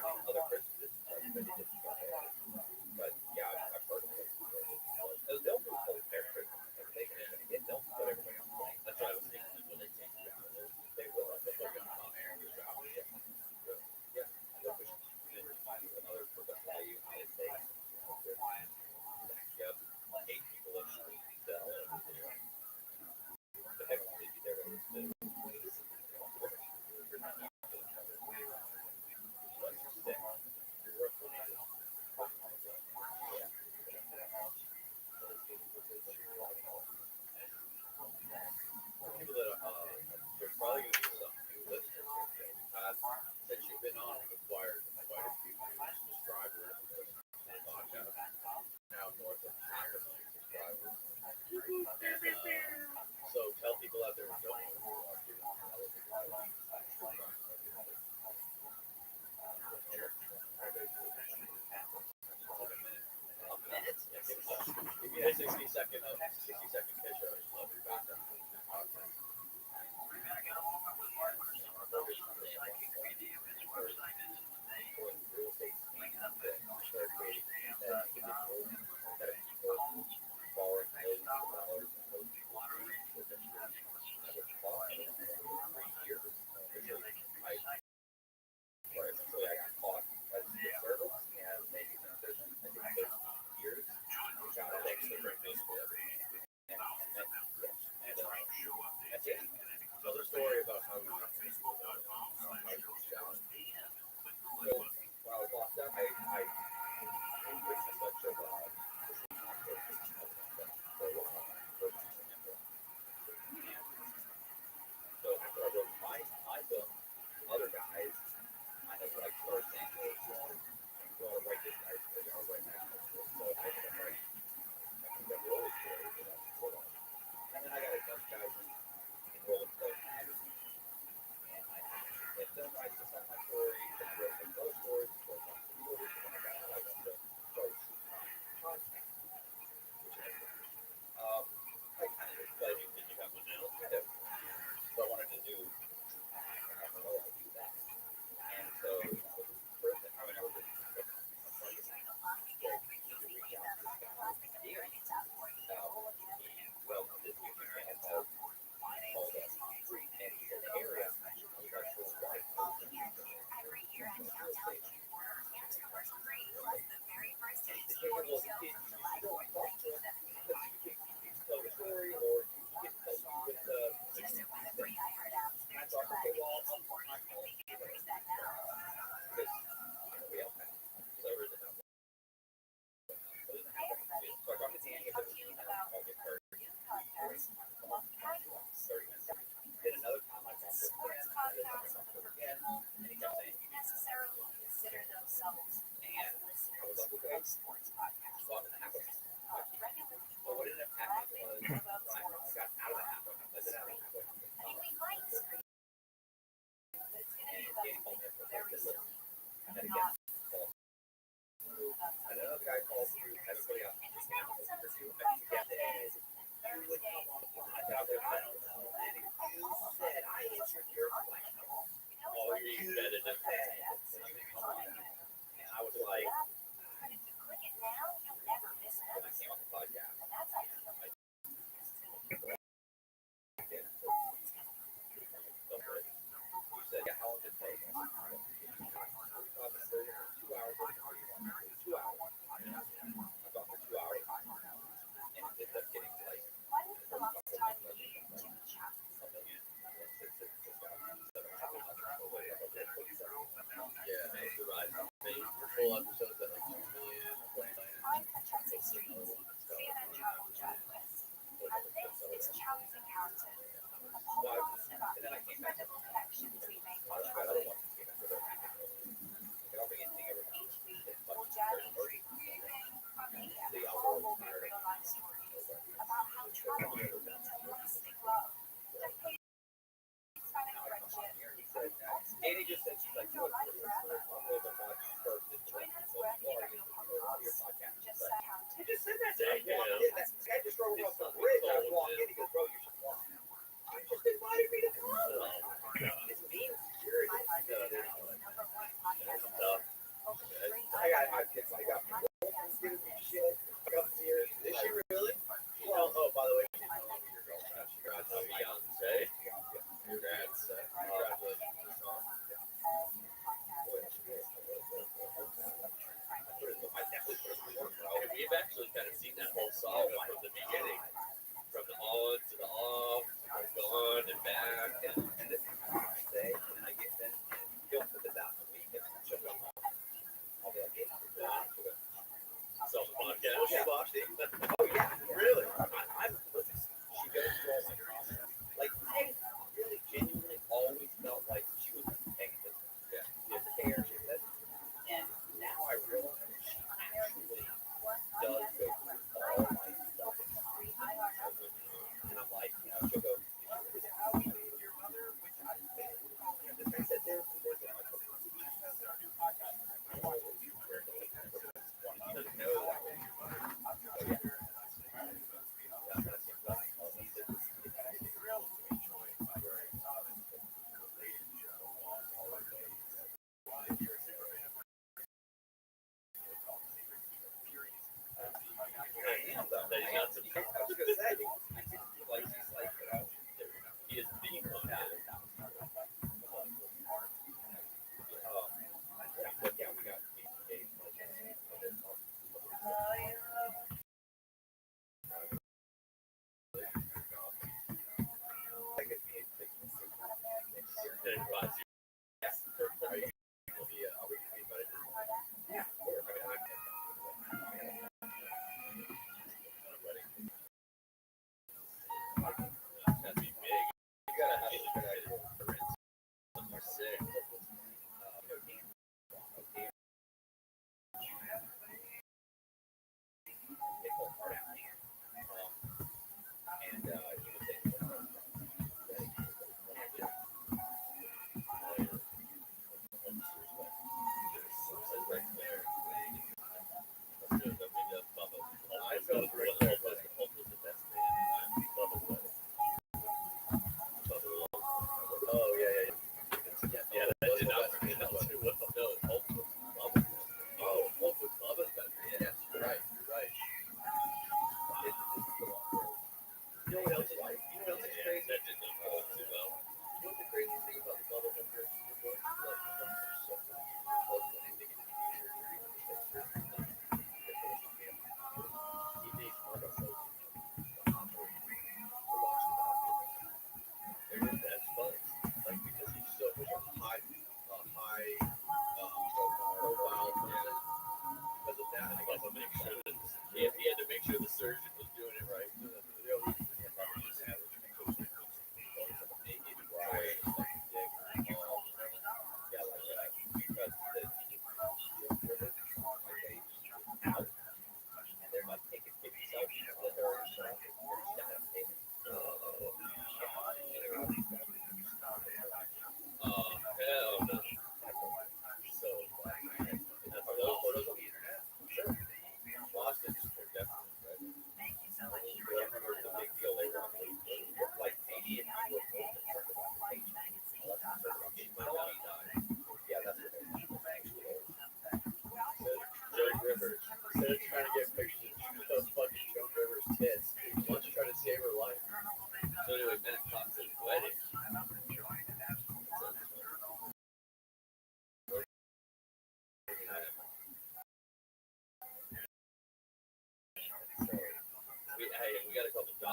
Other Christmases, but yeah, I've heard of it. They'll do full fair Christmas. They'll put everybody on plane. That's what I was thinking when they take you out. They will. They'll put you on air and you're out. Yeah. They'll push you another professional United States. Yep. 8 people in the cell. But they won't leave you there to people that there's probably going to be some new listeners since you've been on, we've acquired quite a few subscribers to the podcast. Now north of 100 million subscribers. And, so tell people out there who don't know who you are, give them a give me a 60-second pitch of your background. Obviously, 2 hours. 2 hours. I thought for 2 hours, and it ended up getting like. When was the last time you took a chat? Yeah, the rise. The full episodes at like 2 million. I'm a transition CNN travel journalist, and this is challenging characters. A podcast about the incredible connections we make by traveling. Each week, we'll journey through moving, funny, and heartwarming real-life stories about how travel meets a lasting love, deeply spanning friendship, Annie just said she's like, your life forever. Join us wherever you get your podcasts. Just say you counted. just said that to me. That guy just drove across the bridge. I was walking in. He goes, bro, you should walk. You just invited me to come. It's mean security. Number one podcast. Over 300 I got my kids. I got my girlfriend's giving me shit. Come here. Is she really? Well, oh, by the way, she's no longer your girlfriend. She got my fiance. Congrats. Congratulations. We've actually kind of seen that whole saga from the beginning, from the on to the off, gone and back, and this is what I say, and I get then, and you'll put this out in a week, and she'll come home. I'll be like, yeah, Self podcast. well, she watched it. Oh yeah, really? I'm listen, she goes through all my process. Like I really genuinely always felt like she was paying attention. Yeah, she didn't care. She said, and now I realize she actually does go through all my stuff. And I'm like, you know, she'll go, is it how we made your mother? Which I think, I said, there's some words in my book. I always wanted to know that way. So, yeah. I was gonna say, like he's like, you know, he is being on that. But yeah, we got games like yes. Are you gonna be? Are we gonna be invited? Yeah. That'd be big. You gotta have a good idea. Somewhere sick. And he was saying,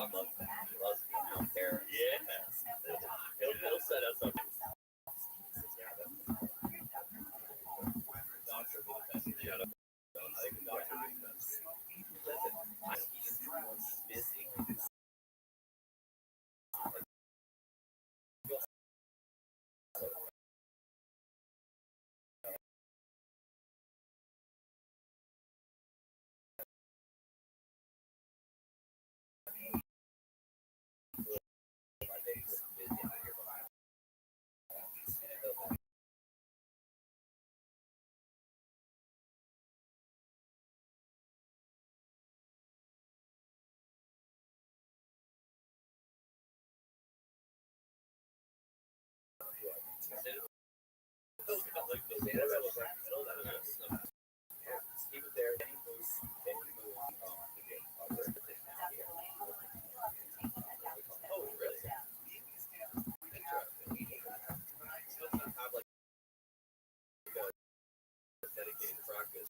dog loves that. He loves being out there. Yeah. He'll set us up. Dogs are the best. Shut up. I think the dogs are the best. Listen, he's busy. He was there. Then he moved. Oh, really? Interesting. Have like a dedicated practice.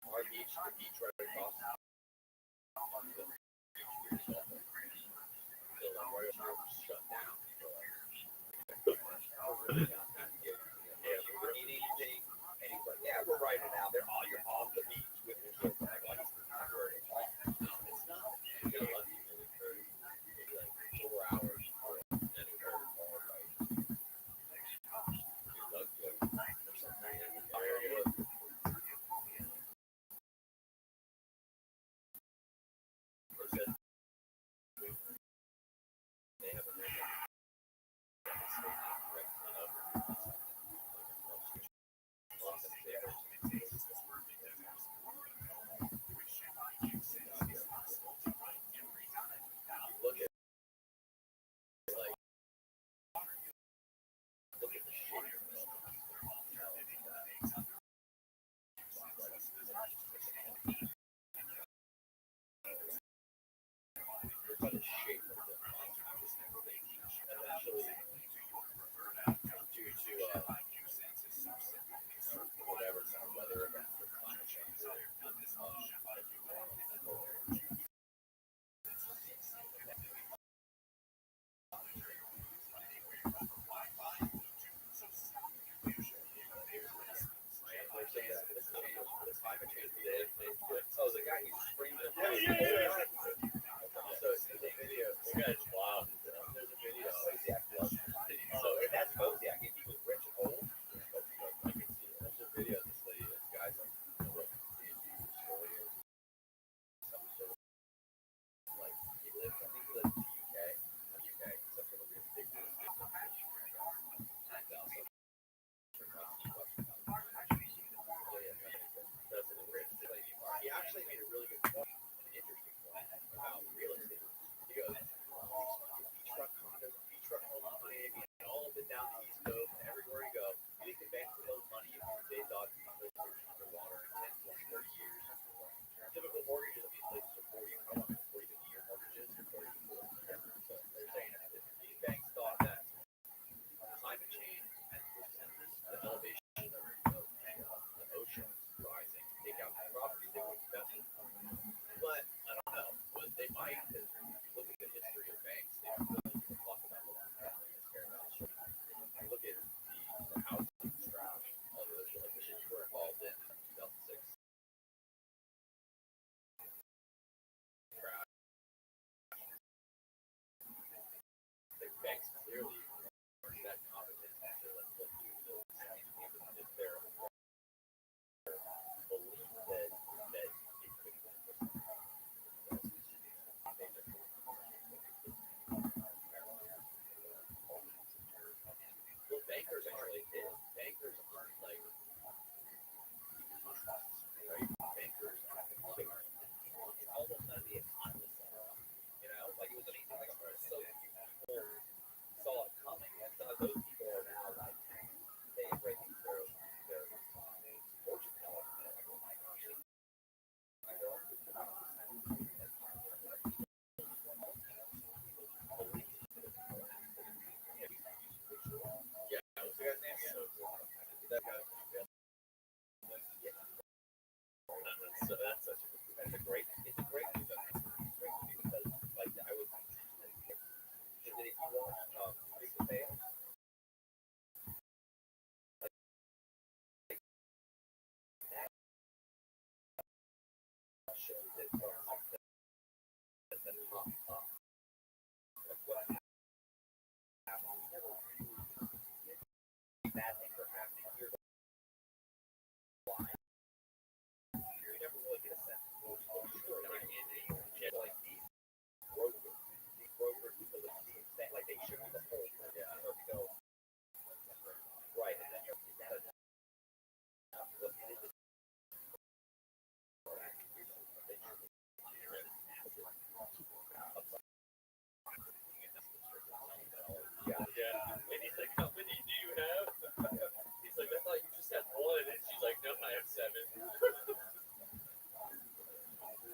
Our beach, the beach right across. Shut down. Yeah, we were eating anything, and he's like, "Yeah, we're right now. You're off the beach with your girlfriend." I'm like, "No, it's not. You're gonna let me move for maybe like 4 hours, and then it goes all right." You look good or something. There you go. They have a That guy, so that's such a great. It's a great movie. It's a great movie because like I was. Did you watch Big Fail? Show that what happened. Bad things are happening. You never really get a sense of what's going on. Like these brokers, because it's the same, like they should be the whole thing. Yeah, or we go right, and then you're that yeah. And he's like, how many do you have? He's like, I thought you just had one, and she's like, no, I have 7.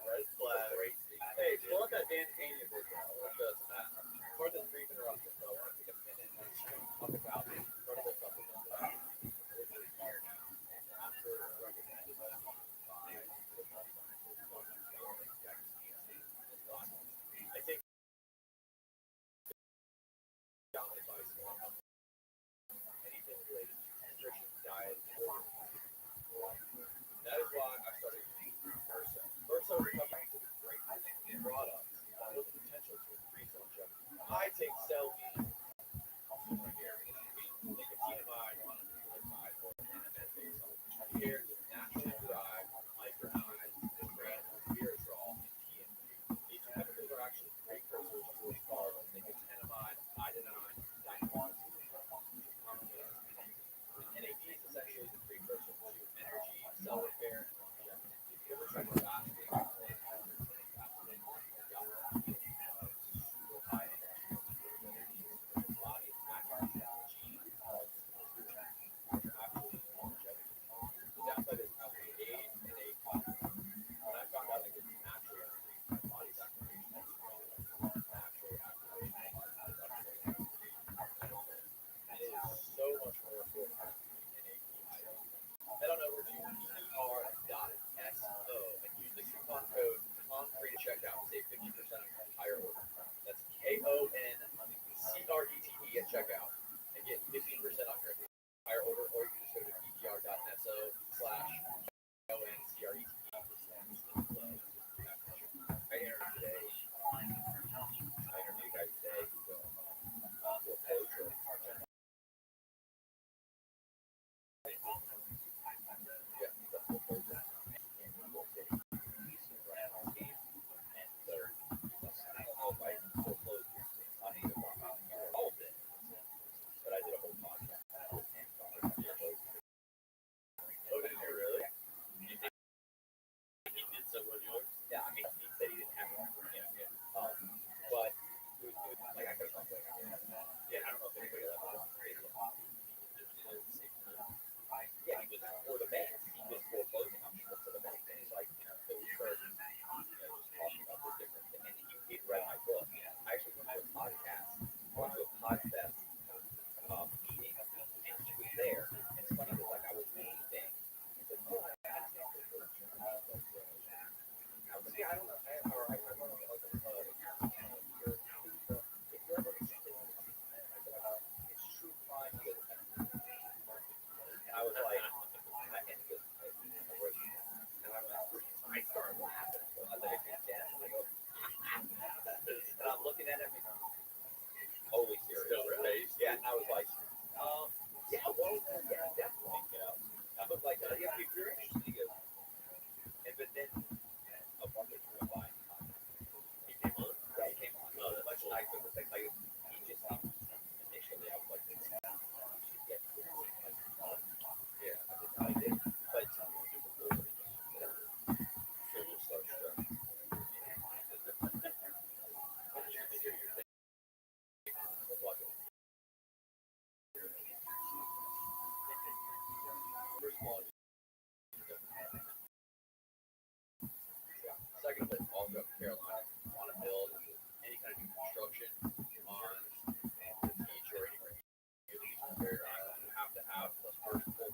Red flag. Hey, pull up that Dan Canyon video. It doesn't matter. For the 3 interruption, so I want to take a minute and talk about part of the supplement. It's a year now. After recommended by I think advice anything related to nutrition, diet, that is why I started using Versa. Versa recovery is a great product with the potential to increase longevity. I take Cellvine nicotinamide, mononucleotide, or NMN-based compared with naturally derived micronized resveratrol and TNT. These chemicals are actually precursors to what's called nicotinamide, iodine, dynamite. NAD is essentially the precursor to energy, cell repair, and longevity. If you ever tried fasting, so much more important head on over to er.so and use the coupon code CONCRETE to check out. Save 50% on your entire order. That's KONCRETE at checkout and get 15% off your entire order, or you can just go to ptr.so/CONCRETE. I interviewed today. I interviewed guys today who go for coach or yeah, I mean, he said he didn't have one for him. But like I could have like, yeah, I don't know if anybody left one. Yeah, he was for the bank. He was for clothing options for the bank. And he's like, so we started, just talking about the different thing. And he read my book. I actually went to a podcast, meeting, and he was there. And it's funny because like I was making things. He's like, oh, I don't know. I want to like if you're ever interested in it's true crime. And I was like, I started laughing. So I let it get down. And I'm looking at him. Holy serious. Yeah, and I was like, yeah, well, yeah, definitely. I was like, yeah, if you're interested, but then a month or two went by. He came on. Yeah, he came on. Much nicer. Like he just initially I was like, you should get yeah, I did. But super cool. Sure, just so sure. First of all, second of all, go to Carolina. Want to build any kind of new construction on the beach or anywhere. You have to have the first full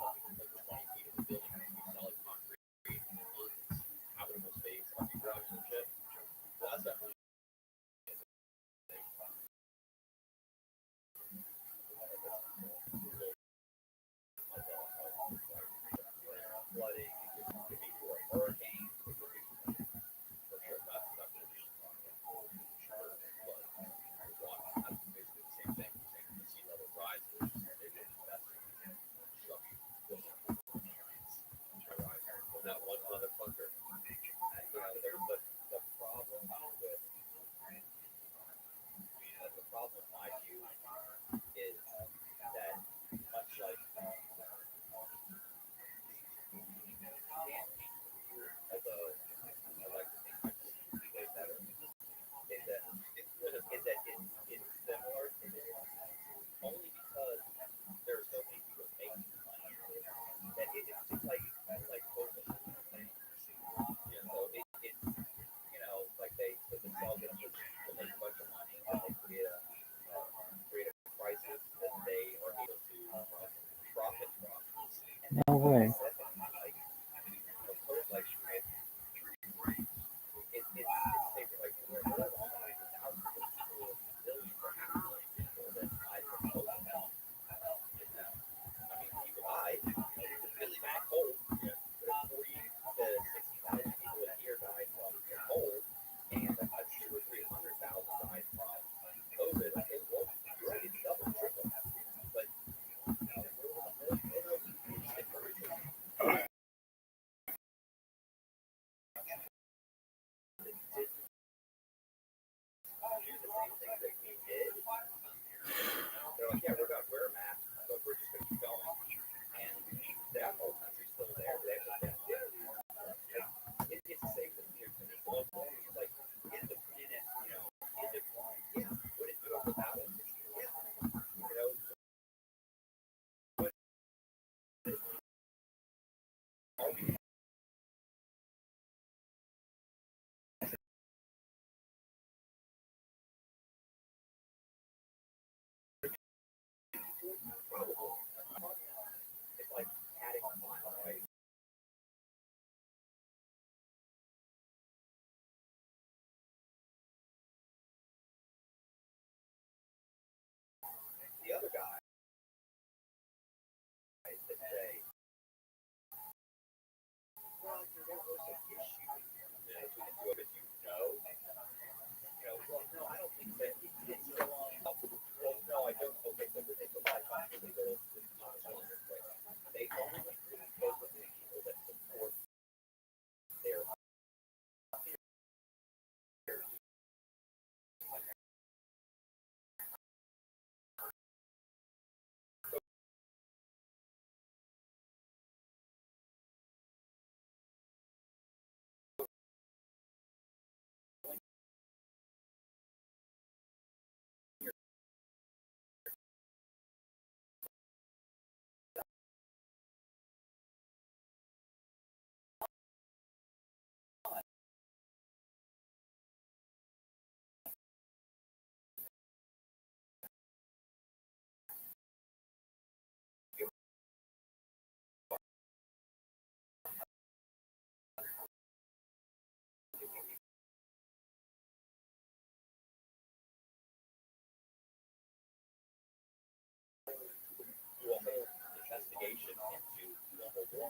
Now,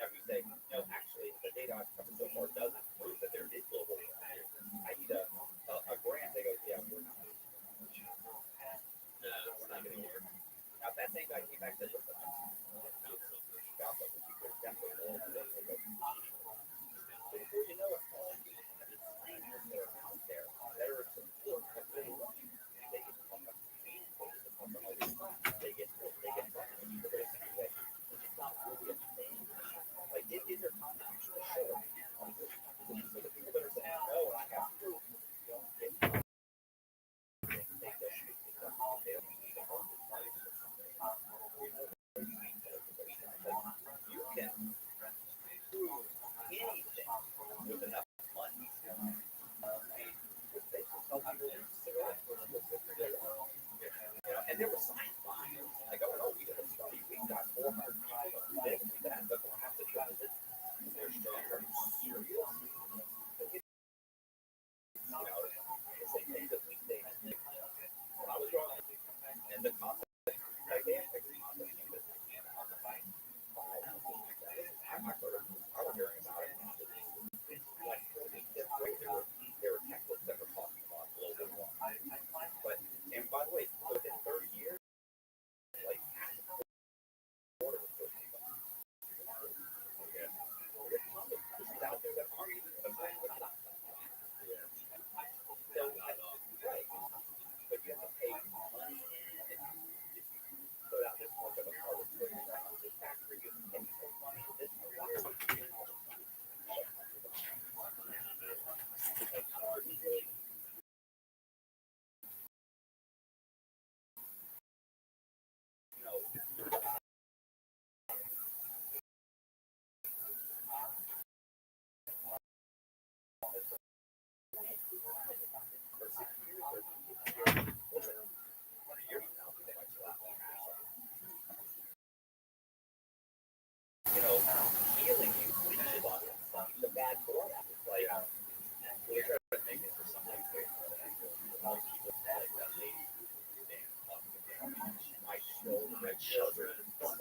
if you say, no, actually, the data I've covered so far doesn't prove that there is global warming. I need a grant. They go, yeah, we're not. No, it's not going to work. Now, if that same guy came back and said, listen, got them, we're definitely going to go. So before you know it, all you have is streamers that are out there that are support of global warming. They get to pump up speed, they get to pump up all this stuff. They get fucking which is not really a thing. Like, is there constitutional short? So the people that are saying, no, and I have proof, don't get you can prove anything with enough money. And there was science behind it. Like, oh no, we did a study. We got 400 people this and that, but the capacity of it, they're stronger. Serious? The same thing that we think. When I was growing up, and the concept, like they have the concept of this on the bike. I was hearing about it. Like, there were textbooks that were talking about global warming. But, and by the way, within 30 years, like, water was put in. There's concepts out there that aren't even agreeing with that. So, right. But you have to pay money in, and if you put out this much of a carbon footprint on this factory, you pay so money in this healing you leaches on it. The bad blood. Like, we try to make it for something great. All people like that lady stand up and my soul, red children. What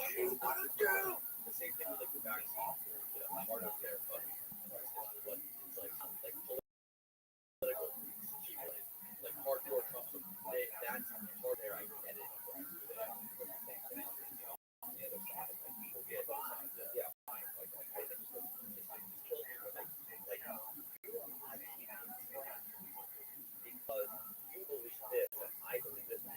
do you want to do? The same thing with like the vaccine. Part of their funding. It's like political, like hardcore Trump. That's part of their identity. Yeah, like I think it's because you believe this and I believe this. So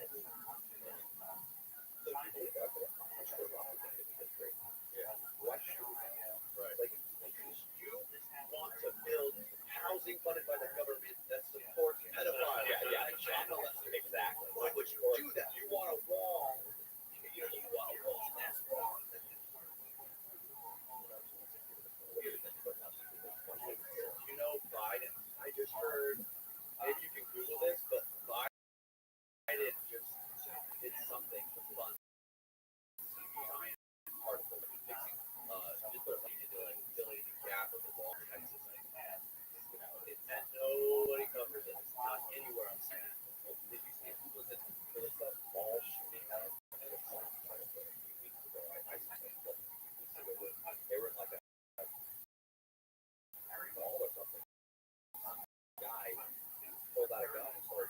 you believe that, I'm sure Rothschild think that we did great. Yeah. Why should I? Right. Like, you want to build housing funded by the government that supports pedophiles. Yeah, exactly. Why would you do that? You want a wall. You want a wall. That's wrong. You know, Biden, I just heard, maybe you can Google this, but Biden just did something to fund giant particles fixing, just put a money into like filling the gap of the wall in Texas. And nobody covers it. It's not anywhere I'm saying. Did you see it? Was it some ball shooting out? It was some kind of a few weeks ago. I saw it. They were in like a ball or something. Guy pulled out a gun and started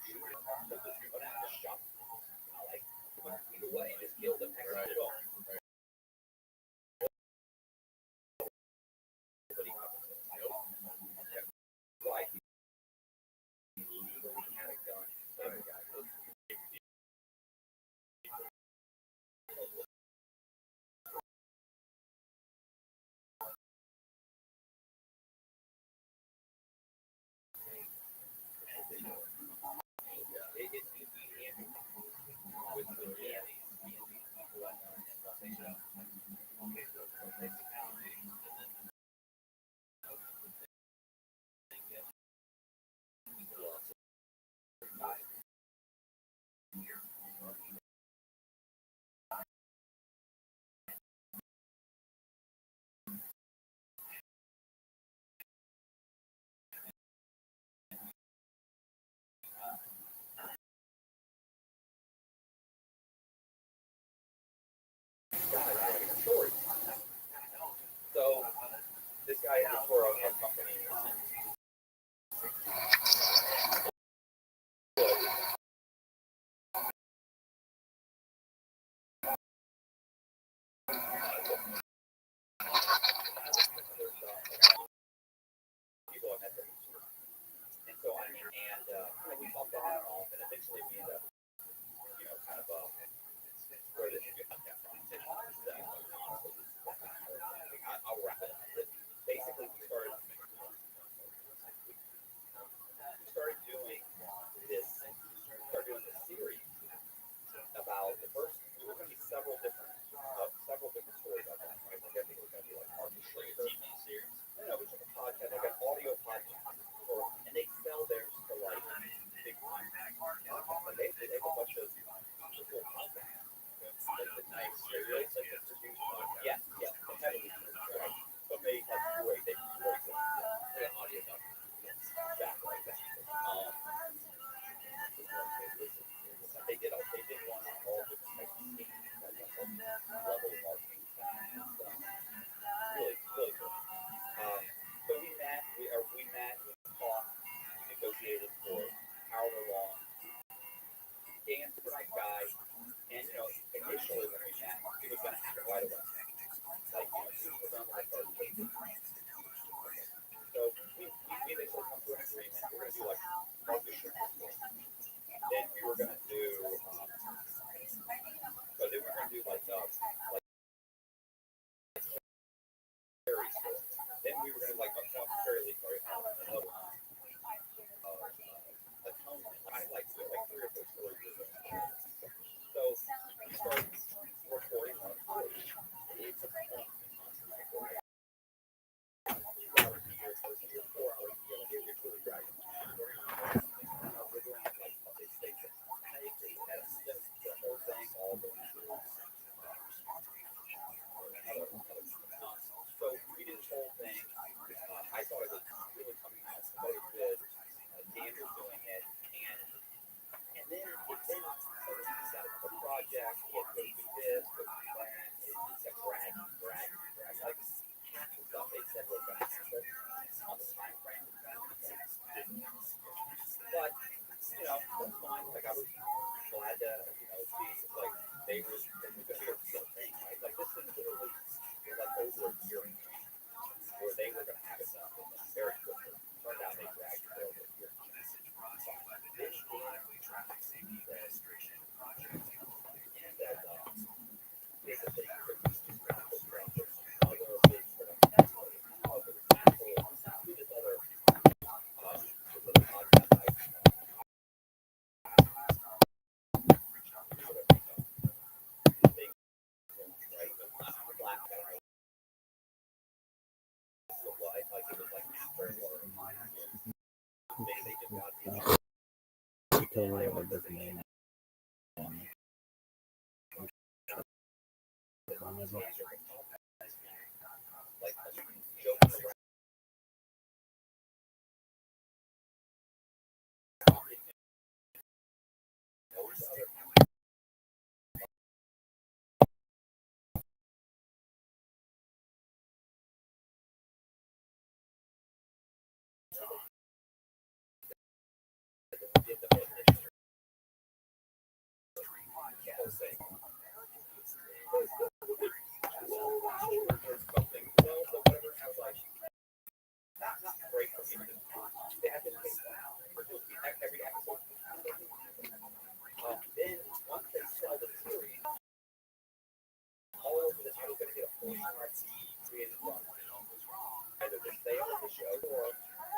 very short. Then we were going to like talk fairly sorry another atonement. I like we like 3 or 4 stories. So we started recording on it's a 2 hours a year, 4 hours a year. Like it's really great. We're doing like they had the whole thing all going through. So we did this whole thing. I thought it was really coming out very good. Dan was doing it, and then he's got a project. He had to do this, go do that. It's a drag. Like stuff they said was going to happen on the time frame. But that's fine. Like I was glad to see like they were going to be a real thing, right? Like this thing literally was like over a year where they were going to have it done very quickly. Turned out they dragged it over a year. Then once they sell the series, all of this I was going to get a 4-hour created from either the sale of the show or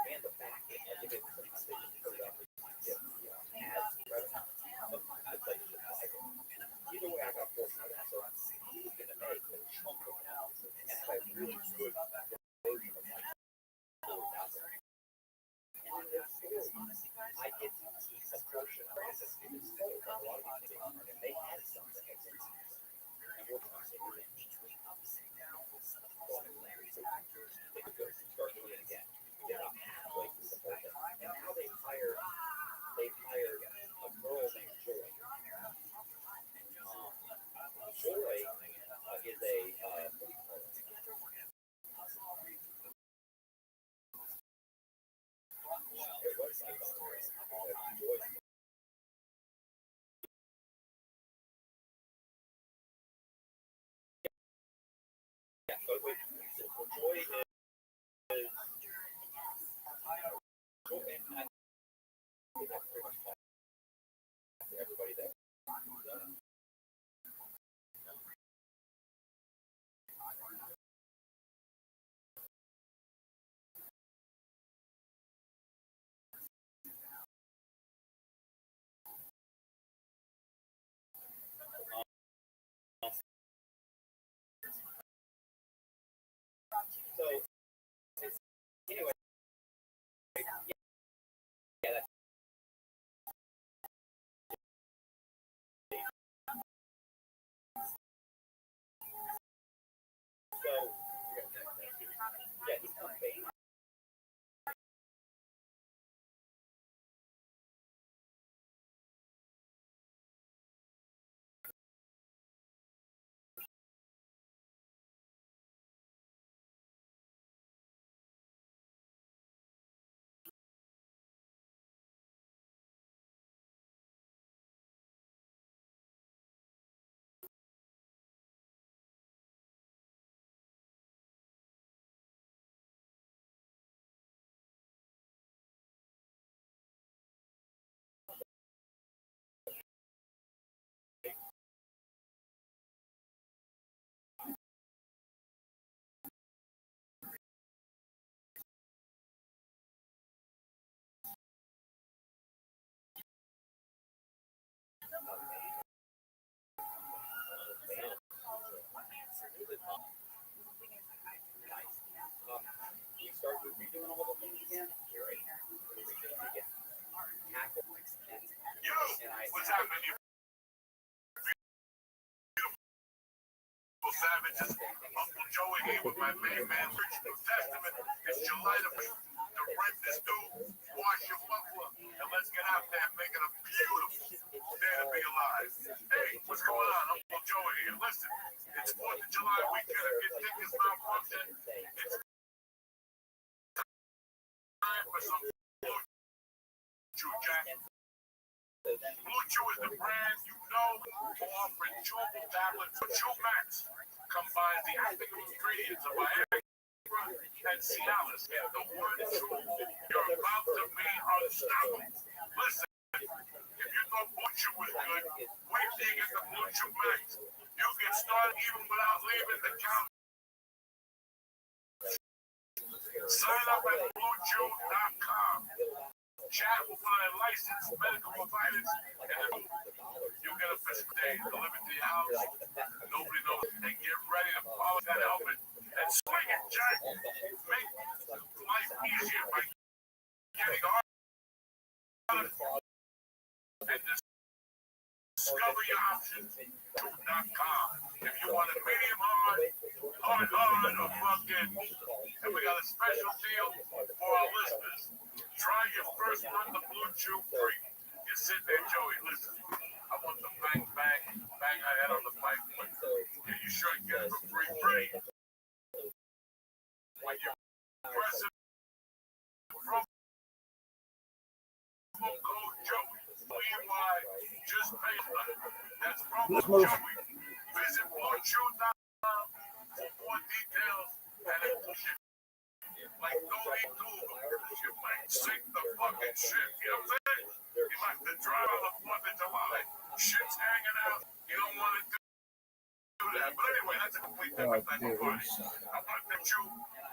and the back end. Like if it's sometimes they just put it up and get ads and revenue. Sometimes it's like either way I got 4-hour, so he's going to make a chunk of that and have a really good version of like out there. And then there's stories. I get to keep a portion of it. It's still a lot of things and they had something and we're going to say they could go start doing it again. Get about halfway through the whole thing. And now they've hired a girl named Joy. Joy is a what do you call it? Her website on there. Joy. Yeah, but wait, so Joy is Joy, and I think that's pretty much everybody there. So anyway, yeah, that's so yeah, he's not this is Uncle Joey here with my main man, Rich New Testament. It's July the 5th. The rent is due. Wash your muffler and let's get out there and make it a beautiful day to be alive. Hey, what's going on? Uncle Joey here. Listen, it's 4th of July weekend. If your dick is malfunctioning, it's time for some Blue Chew, Jack. Blue Chew is the brand you know for offering chewable tablets for Chew Max. Combines the active ingredients of Viagra and Cialis. The one chewable you're about to be unstoppable. Listen, if you thought Blue Chew was good, wait till you get the Blue Chew Max. You can start even without leaving the counter. Sign up at BlueChew.com. Chat with one of their licensed medical providers, and you'll get a physical day delivered to your house. Nobody knows. And get ready to polish that helmet and swing it, Jack. Make life easier by getting on and discover your options. Chew.com. If you want a medium hard, or fucking, and we got a special deal for our listeners. Try your first month of Blue Chew free. You sit there, Joey, listen. I want the bang I had on the mic. Yeah, you sure get it for free. When you press it, promo code Joey. B-Y, just pay for it. That's promo code Joey. Visit BlueChew.com for more details and information. Like, no need to you might sink the fucking ship. You know what I'm saying? You like to drive on the 4th of July. Shit's hanging out. You don't want to do that. But anyway, that's a complete different type of party. I want to thank you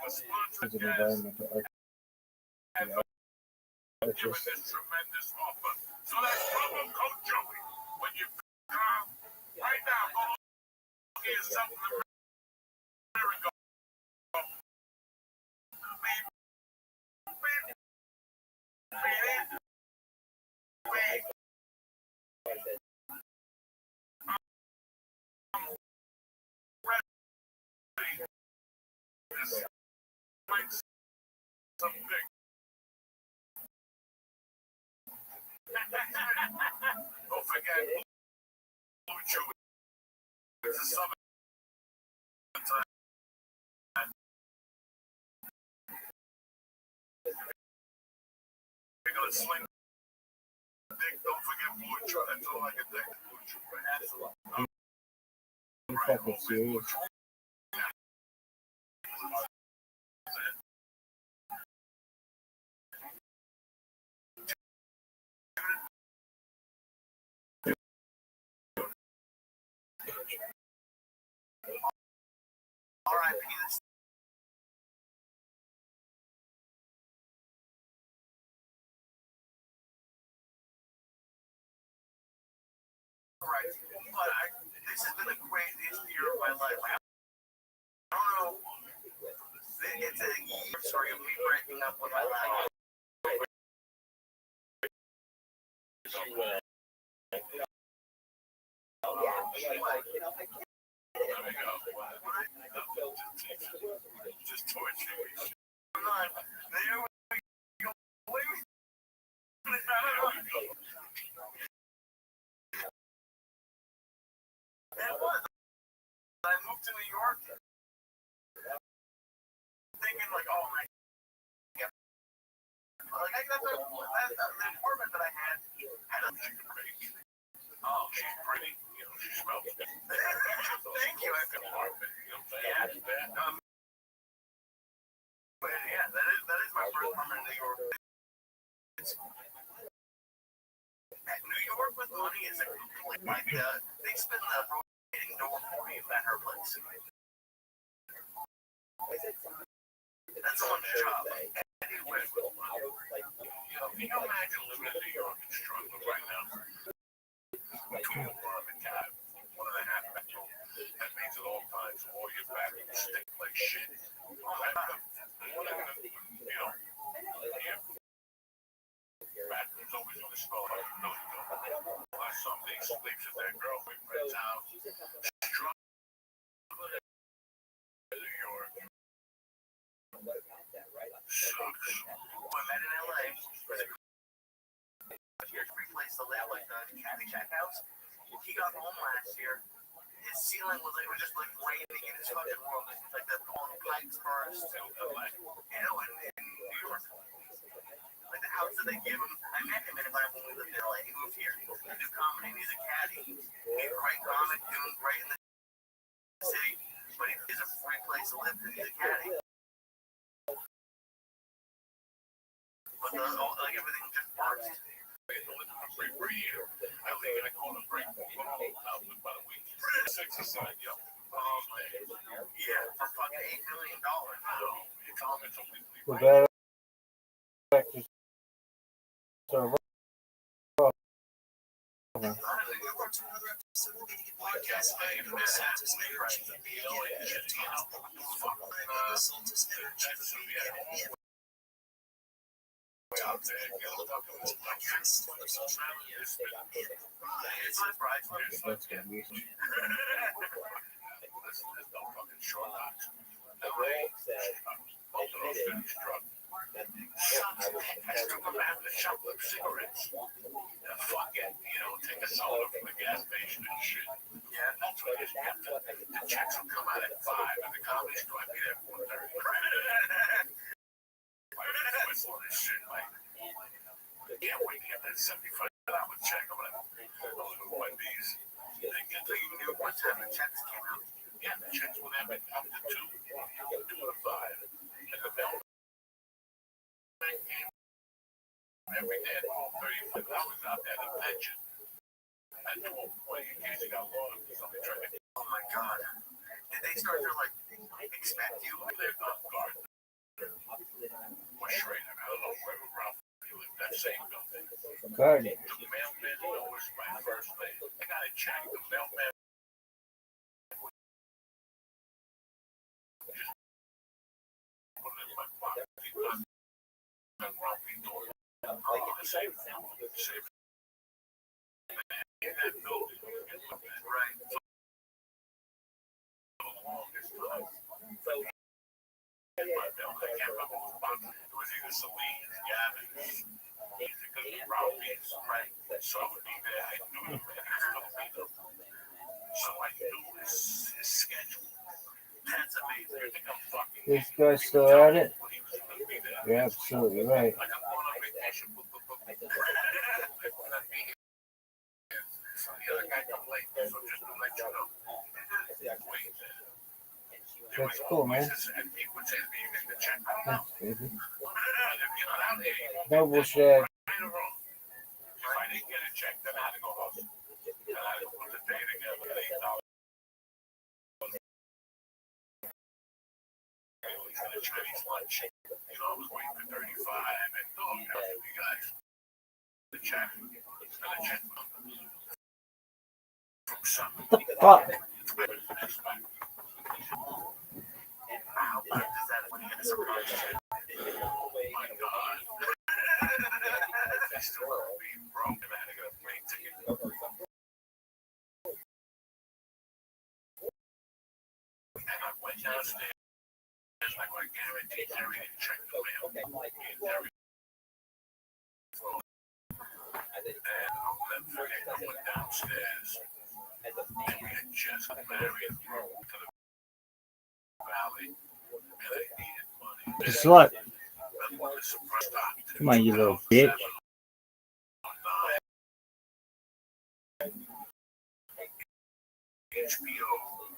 for sponsoring guests and for giving this tremendous offer. So that's promo code Joey. When you come right now, go look at yourself in the mirror and go, something. Don't forget, Blue Chew is a summer time. You're gonna sling the dick. Don't forget Blue Chew. That's all I can think. Blue Chew, right? I'm fucking serious. R.I.P. Right. But this has been the craziest year of my life. I don't know. It's a year story of me breaking up with my life. Just torture me. It was. I moved to New York thinking like, oh my God. Like I got the apartment that I had a chicken bake. Oh, she's pretty. You know, she smells good. Thank you. I could apartment. You know what I'm saying? But yeah, that is my first time in New York. New York with money is a complete like they spin the rotating door for you at her place. That's someone's job. Anyway, can you imagine living in New York and struggling right now? Between a worm and cat, 1.5 bedroom. That means at all times all your bathrooms stink like shit. Bathroom's always gonna smell like no, you don't. Some days sleeps at that girlfriend's house. sucks. I met in LA. Here's free place to live, like the Caddy Shack house. He got home last year. His ceiling was like, it was just like raining in his fucking room. Like all the pipes burst. In New York. Like the house that they give him, I met him in when we lived in LA. He moved here to do comedy. He's a caddy. He's a great comic, doing great in the city. But he is a free place to live because he's a caddy. But like everything just burst. Free for a year. I think I call him break. About a week. Exercise, yo. Yeah, for fucking $8 million. You tell him it's a weekly The rate. bad actors are wrong. Podcast, out there, It's my price. That's gonna be There's no fucking short knocks. Both of those finished drunk. I took them out of the shop with cigarettes. Fuck it, take a soda from the gas station and shit. Yeah, That's what you have to. The checks will come out at 5 and the comedy store will be there at 1:30. Whistle this shit, like. Can't wait to get that $75 check. I'm gonna move my bees. so you knew what time the checks came out. Yeah, the checks will have it up to 2 to 5. And the bell came every day at 35 hours out there to pension. And to a point, in case you got lost, somebody tried to. Oh my god. Did they start to like expect you? They're not guard. Or Schrader, I don't know wherever Ralph lived, that same building. Garden. The mailman knows my first name. I got to check the mailman. Put it in my pocket. He does. And Ralphie doing it. Same. In that building. Right. For the longest time. So, in my building, I can't remember who bought it. It was either Celine, Gavin, because of Ralphie's. Right. So I would be there. I knew him, and I still meet him. So I knew his schedule. That's amazing. I think I'm fucking. This guy's still at it? When he was going to be there. You're absolutely right. Like I'm going on vacation. So the other guy come late, so just to let you know. Wait. That's cool, man. And he would say to me, you get the check. Thanks, baby. If you're not out there, Double shag. right or wrong. If I didn't get a check, then I had to go home. And I had to put the day together at $8. He's at a Chinese lunch. I was waiting for 35 and you guys. The check. He's got a check from something. What the fuck? How bad does that when you get a surprise check? Oh my god. I still want to be broke and I had to get a plane ticket. And I went downstairs. Like I guarantee Terry didn't check the mail. Terry. And I'll never forget, I went downstairs. And we had just married to the valley. And I needed money. Just look. And when the surprise stopped, Come on, you little bitch. HBO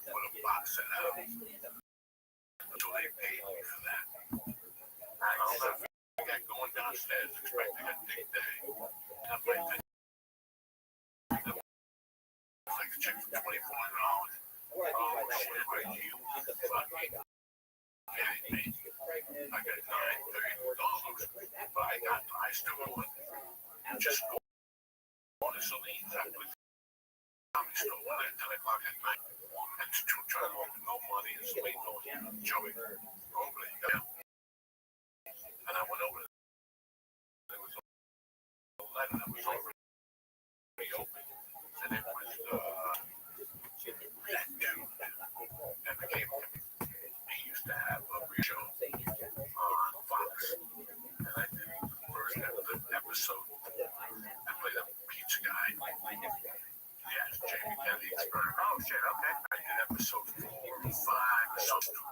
put a box set out. So they paid me for that. I'll never forget going downstairs expecting a big day. And I'm like, it's like a check for $2,400. Oh, shit, right here. Fucking kidding me. I got $930. But I still went. Just go to Celine's after the comedy store at 10 o'clock at night. And trying to open no money and Celine going, Joey, over there. And I went over there. There was a letter that was already open. And it was that dude that became him. He used to have a show on Fox.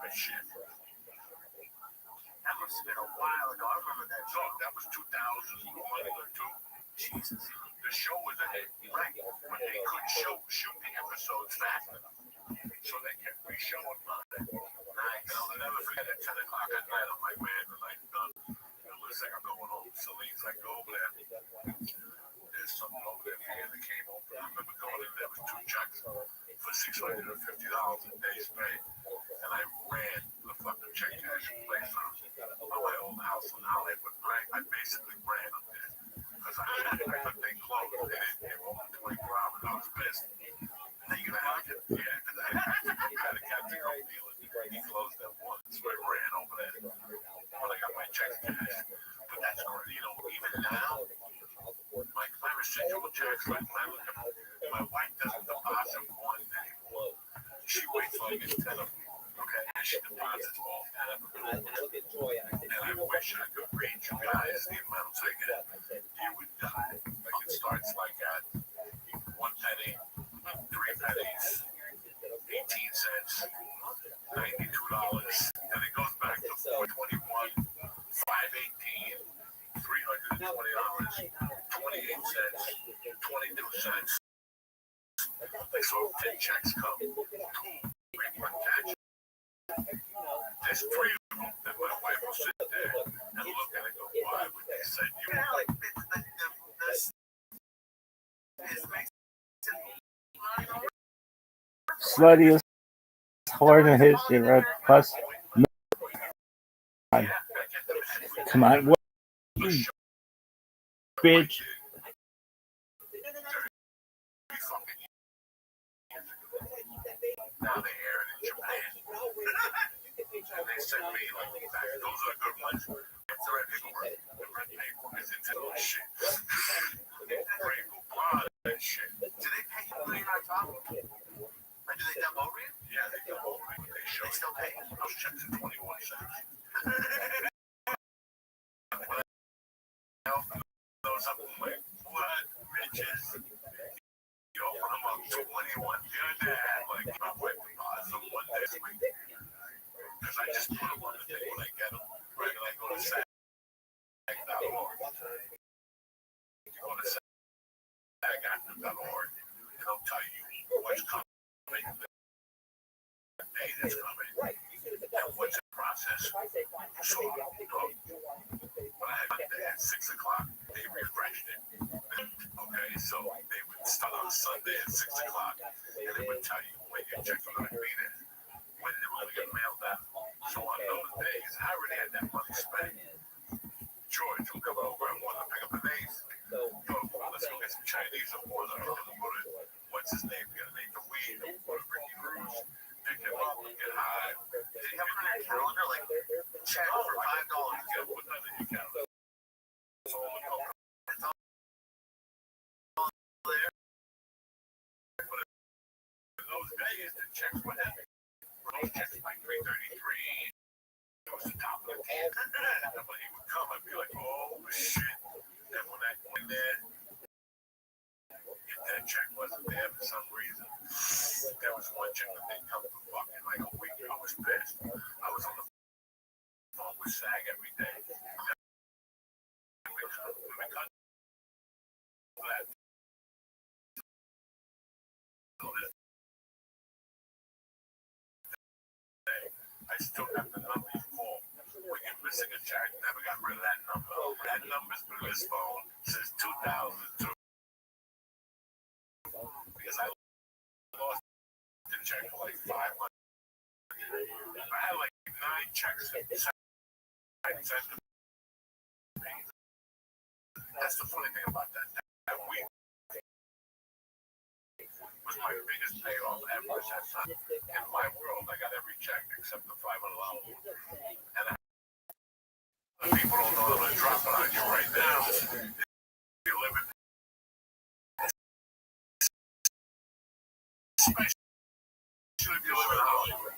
my shit. That must have been a while ago. I remember that So that was 2001 or 2. Jesus. The show was a hit, right? But they couldn't shoot the episodes faster. So they kept re-showing them. Nice. And I'll never forget at 10 o'clock at night, I'm like, man, the night's done. It looks like I'm going home. Celine's like, go over there. There's something over there for you that came over. I remember going in there with 2 checks for $650 a day's pay. And I ran the fucking check cashing place on my old house in Hollywood. I basically ran up there. Because I thought they closed. They didn't give open 24 hours. I was pissed. Are you gonna have it? Yeah, because I had a Captain Coke dealer. He closed at 1. So I ran over there. When I got my checks cashed. But that's great. You know, even now, like my residual checks, like when I look at my wife doesn't deposit one anymore. She waits till I get 10 of them. Okay, and she deposits all 10 of them. And I wish I could read you guys the amounts I get. You would die. Like it starts like at 1 penny, 3 pennies, 18 cents, $92, and it goes back to 421, 518, $320, 28 cents, 22 cents. So 10 checks come. There's 3 of them that my wife will sit there and look at it and go, why would they send you? Like, Sluttiest whore in history, right? Plus, come on, what, you bitch. Now they air it in Japan. And they send me like those are good ones. It's the red paper. The red paper is into those shit. Rainbow blood and shit. do they pay you when you're not talking? Or do they double over you? Yeah, they double over. They show They still pay you? those checks are 21 cents. Those up, I'm like, what, bitches? You open them up 21. You're dead. Like, my wife deposits them one day a week. Because I just put them on the day when I get them. Right, and I go to SAG.org. You go to SAG.org, and they'll tell you what's coming, the day that's coming, and what's in process. So, when I had it at 6 o'clock, they refreshed it. Okay, so they would start on Sunday at 6 o'clock, and they would tell you when your checks were going to be there, when they were going to get mailed out. So on those days, I already had that money spent. George will come over and want to pick up the names. Let's go get some Chinese or more. What's his name? Get a name to weed. Go to Ricky Cruz. Pick him up and get high. Did you have it on your calendar? Like, check for $5. Yeah, put that in your calendar. It's all the coke. It's all there. But in those days, the checks went in. Those checks like $333. It was the top of the can. And when he would come, I'd be like, oh shit. And when I went in there, if that check wasn't there for some reason, there was one check that didn't come for fucking like a week. I was pissed. I was on the phone with SAG every day. We got that. I still have the number you call when you're missing a check. Never got rid of that number. That number's been on this phone since 2002. Because I lost the check for like 500. I had like 9 checks and 7 cents. That's the funny thing about that. That week was my biggest payoff ever since in my world. I got every check except the $500. And people don't know that I'm dropping on you right now. You live in especially if you live in Hollywood.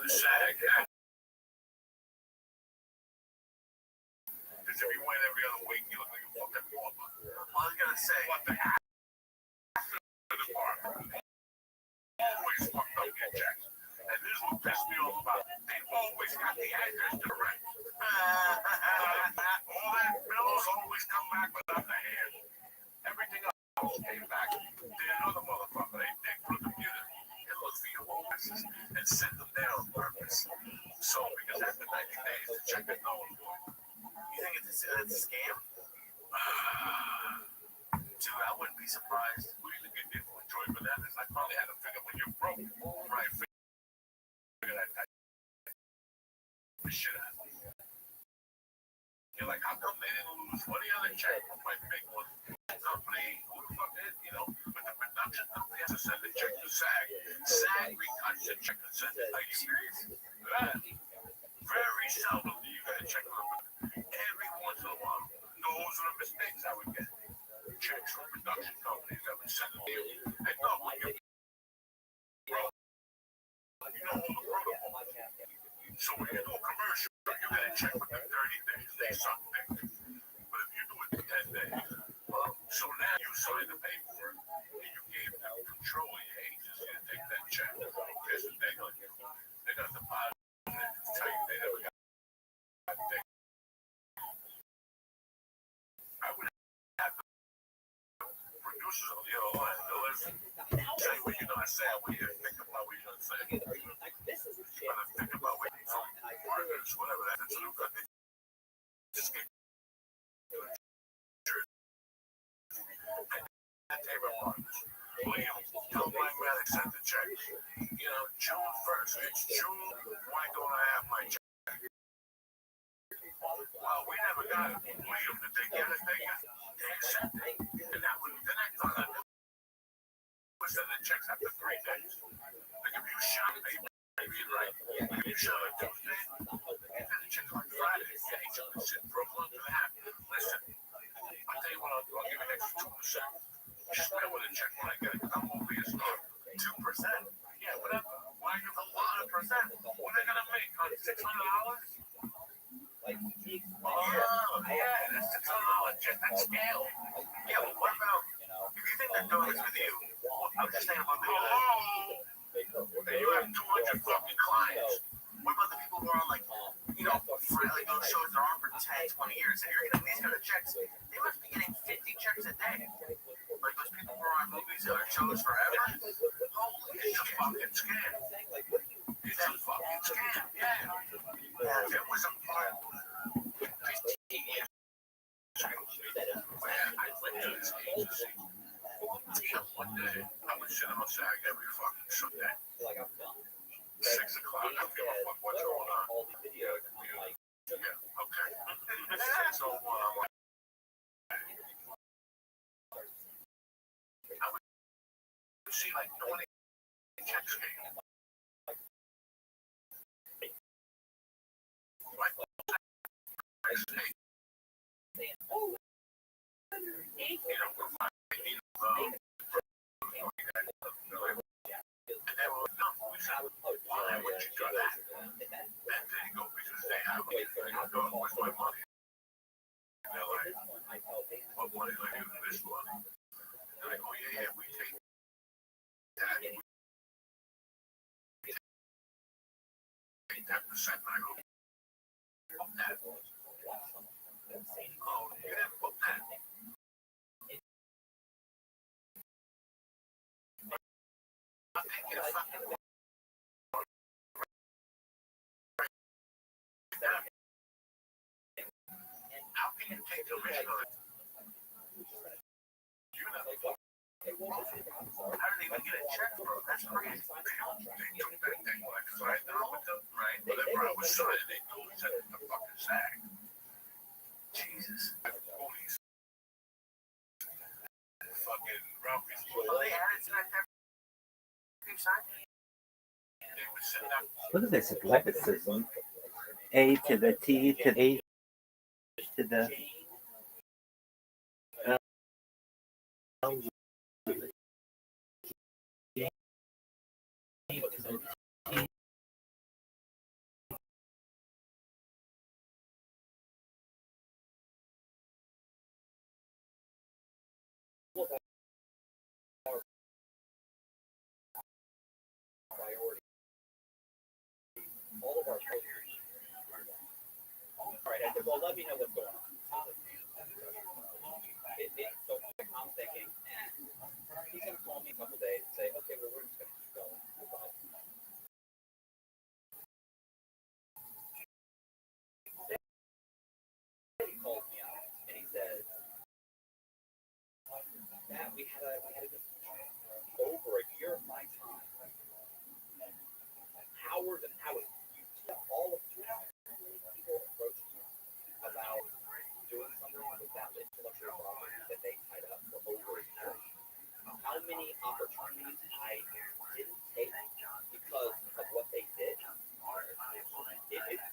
SAG. Because if you win every other week, you look like a fucking pauper. Well, I was gonna say, What the heck? Department always fucked up your checks. And this is what pissed me off about it. They always got the address correct. All that bills always come back without the hand. Everything else came back. Then another motherfucker, they put a computer and look for your addresses and send them there on purpose. So, because after 90 days, the check is null and void. you think it's a scam? Dude, I wouldn't be surprised. We either get people enjoy bananas. I probably had to figure when you're broke. Right, figure that type of shit out. You're like, how come they didn't lose money on the check from my big one? Company, who the fuck is, you know, but the production company has to send the check to SAG. SAG recuts the check and sends it. Are you serious? Yeah. Very seldom do you get a check from them. Every once in a while, those are the mistakes I would get. Checks from production companies that would send them to you. Hey, no, when you're broke, you know all the protocol. So when you do a commercial, you get a check within 30 days. They suck things. But if you do it in 10 days, well, so now you signed the paperwork and you gave them control of your agency to take that check. Here's the thing on you. They got the bottom and tell you they never got that thing. I would have the producers on the other line to listen. Say what you're going to say, what you think about what you're going to say. You got to think about what you're going to partners, whatever that is. Just get that table partners. Liam, tell my medic sent the check. You know, June 1st. It's June. Why don't I have my check? Well, we never got it. Liam, did they get it? They accepted it. And that was the next one. We send the checks after 3 days. Like if you shot me, maybe you're right. If you shot on Tuesday, you send the checks on Friday. Yeah, you can sit for a month and a half. Listen, I'll tell you what, I'll give you an extra 2%. Just mail with a check when I get it. I'm over your store. 2%? Yeah, whatever. Why give a lot of percent? What are they gonna make on $600? Oh, yeah, that's $600 just that scale. Yeah, but what about if you think they're doing this with you? I'm just saying about the and you have 200 fucking clients. What about the people who are on like, you know, for like those shows that are on for 10, 20 years, and you're getting these kind of checks? They must be getting 50 checks a day. Like those people who are on movies or shows forever. Holy, it's a fucking scam. It's a fucking scam. Yeah. If it was a part 15 years ago, I went to this agency. One day, I would sit on SAG every fucking Sunday. 6 o'clock, I don't give a fuck what's going on. Yeah, okay. So, I would see like 20 checks came. Right? You know, we're finding, and they were like, no, we said, why would you do that? And they go, because they have it. They go, where's my money? And they're like, what money do I do for this one? And they go, yeah, we take that. We take that percent. And I go, book that. Oh, you didn't book that. I'm thinking of fucking how can you take the risk on it? You know, how do they even get a check, bro? That's crazy. They took that thing like signed it with them, right? Whatever I was signing, they go and send it to fucking SAG. Jesus. Police. Fucking Ralphie's. Well, they added to that sign. They would send out. What is this? Athleticism. A to the T to the H to the all of our posters. All right, I said, well, let me know what's going on. So I'm thinking, he's going to call me a couple days and say, okay, well, we're just going to keep going. He calls me out and he says, Matt, we had a discussion over a year of my time, hours and hours. You tell all of you people approach you about doing something with that intellectual property that they tied up for over a year. How many opportunities I didn't take because of what they did.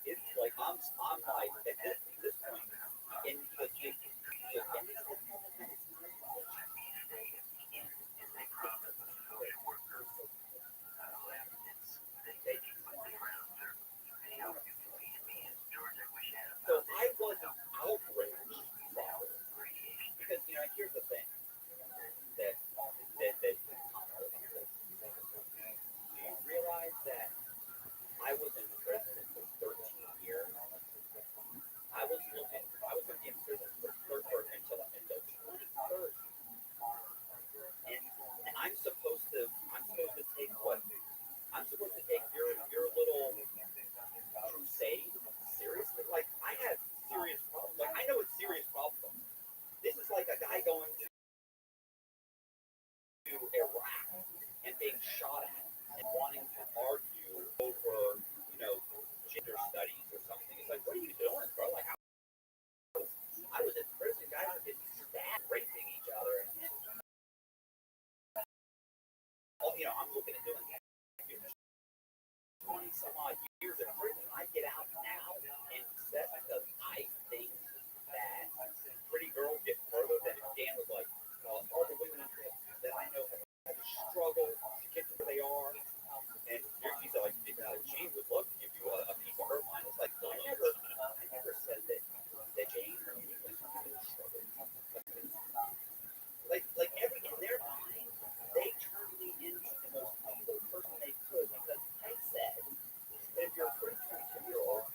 It's like I'm like at this point in the so I wasn't outraged because here's the thing that do you realize that I was in prison for 13 years? I was going to be in prison for until 2030. And I'm supposed to take what? I'm supposed to take your little crusade seriously? Like, I had serious problems. Like, I know it's serious problems. This is like a guy going to Iraq and being shot at and wanting to argue over, gender studies or something. It's like, what are you doing, bro? Like, I was in prison. Guys were getting stabbed, raping each other, and I'm looking at doing 20 some odd years in prison. I get out now, and that's because I think that pretty girls get further than Dan was like, all the women that I know have had to struggle to get to where they are. And she's like, Jane would love to give you a piece of her mind. It's like, I never said that Jane or me was having a struggle. Like every in their mind, they turned me into the most humble person they could because I said that if you're a pretty 22-year-old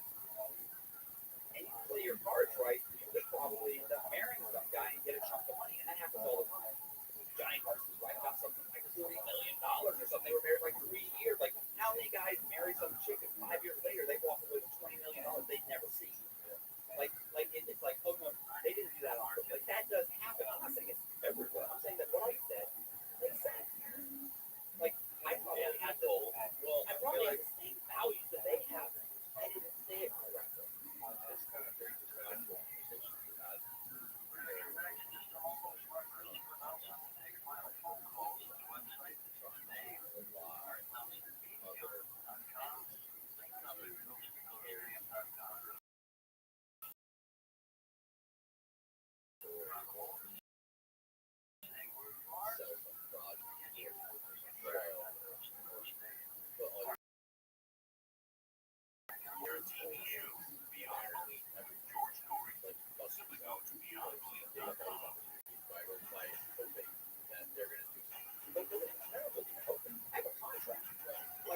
and you play your cards right, you could probably end up marrying some guy and get a chunk of money, and that happens all the time. Johnny Carson's right about something like $40 million or something. They were married like 3 years. Like, how many guys marry some chick and 5 years later they walk away with $20 million they'd never see? It's like, oh no, they didn't do that on purpose. Like, that does happen. I'm not saying it's everywhere. I'm saying that what I said makes sense. Like, I probably had the same values that they have. I didn't say it correctly. It's kind of very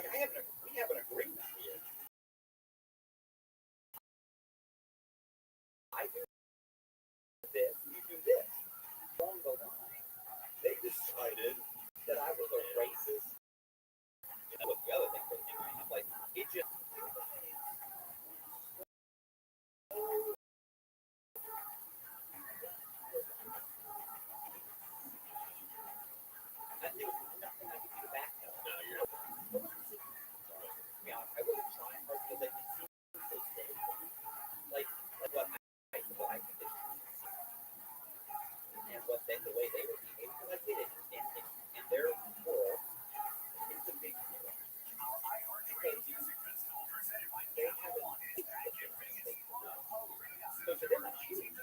conversation because we have an agreement here. I do this, you do this. Along the line, they decided that I was a racist. What the other thing they did, I'm like, it just. There was nothing I could do back then. I wasn't trying hard because they didn't seem so safe. Like what I think they and what the way they were behaving, because I did it in their world. It's a big deal. Because they haven't. So to them, that's huge.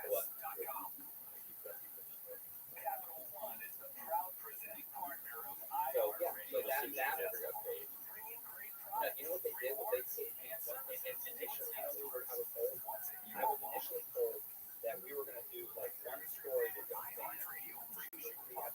What? So that never got paid. You know what they did? Initially, I was initially told that we were going to do like one story with John Boehner. We had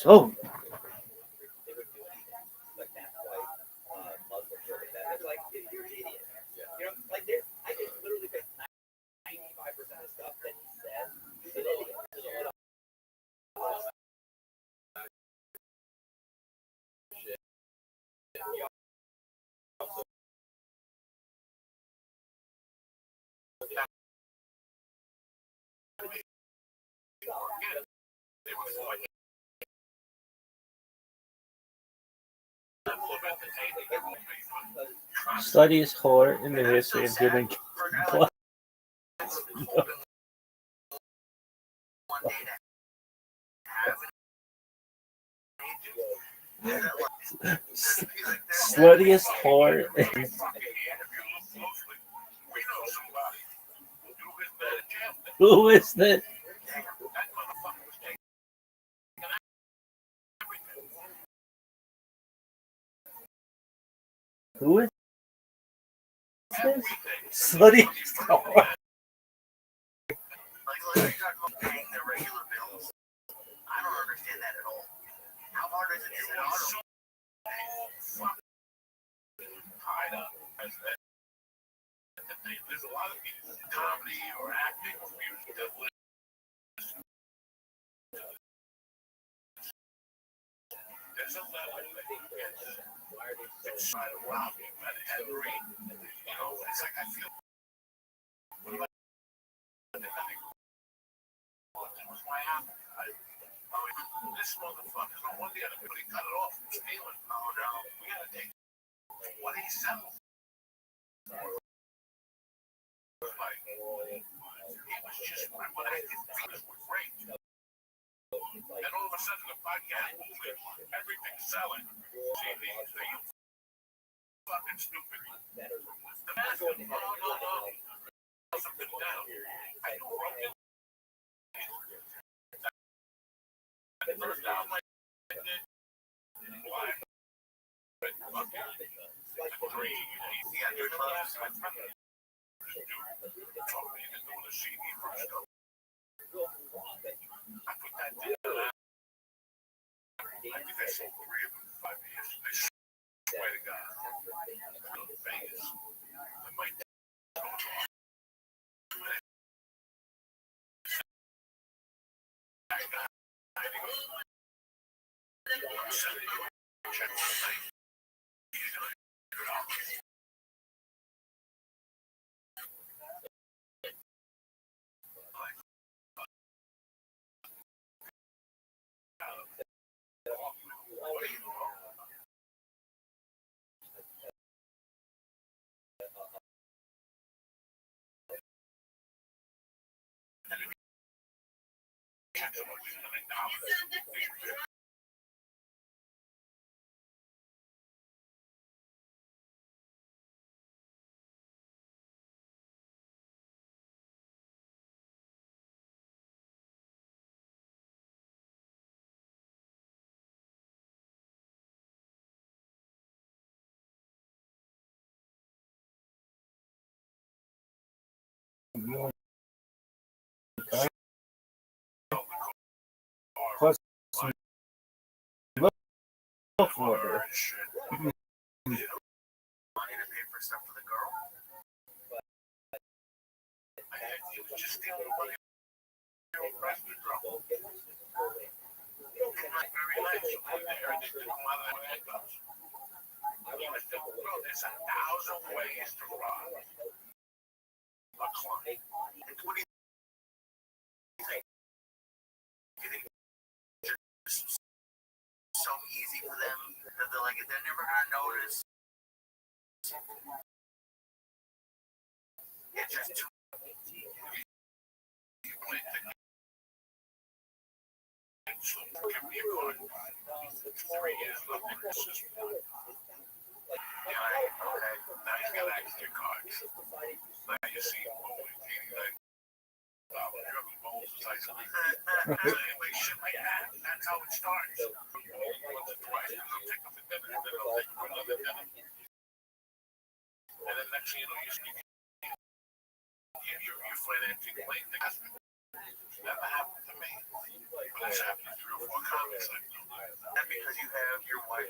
So, studies horror in the history of human blood. Sluttiest whore. Who is that? Who is this? Sluttiest whore. Like paying their regular bills. I don't understand that at all. How hard is it? Is it auto? Tied up. There's a lot of people, comedy or acting or music that listen. There's a level that it's trying to rob me, but Henry, it's like I feel. Why happened? This motherfucker, on one day, everybody cut it off from stealing. Oh no, we gotta take what he sells. Like, he was just, what I did feel was great. And all of a sudden, the podcast movement, everything's selling. See, are you fucking stupid? The master, no. Something down. I know Rothschild. First down, like, why? Three. Yeah, you're close. I put that down. I think I sold 3 of them in 5 years. I swear to God. Vegas. I might. Plus, milk order. Money to pay for stuff for the girl. He was just stealing money. Very nice. There, and they took him out of the handcuffs. There's 1,000 ways to rob a client. What do you think? You think it's so easy for them that they're like, they're never going to notice? 3 years left in the system. Yeah, okay. Now he's got access to your cards. Now you see driven balls anyway, shit like that. That's how it starts. Once or twice, and they'll take them for dinner, and then they'll take them for another dinner. And then next thing you know, you're financing late investment. Never happened to me. But it's happened to 3 or 4 comics I know. And because you have your wife,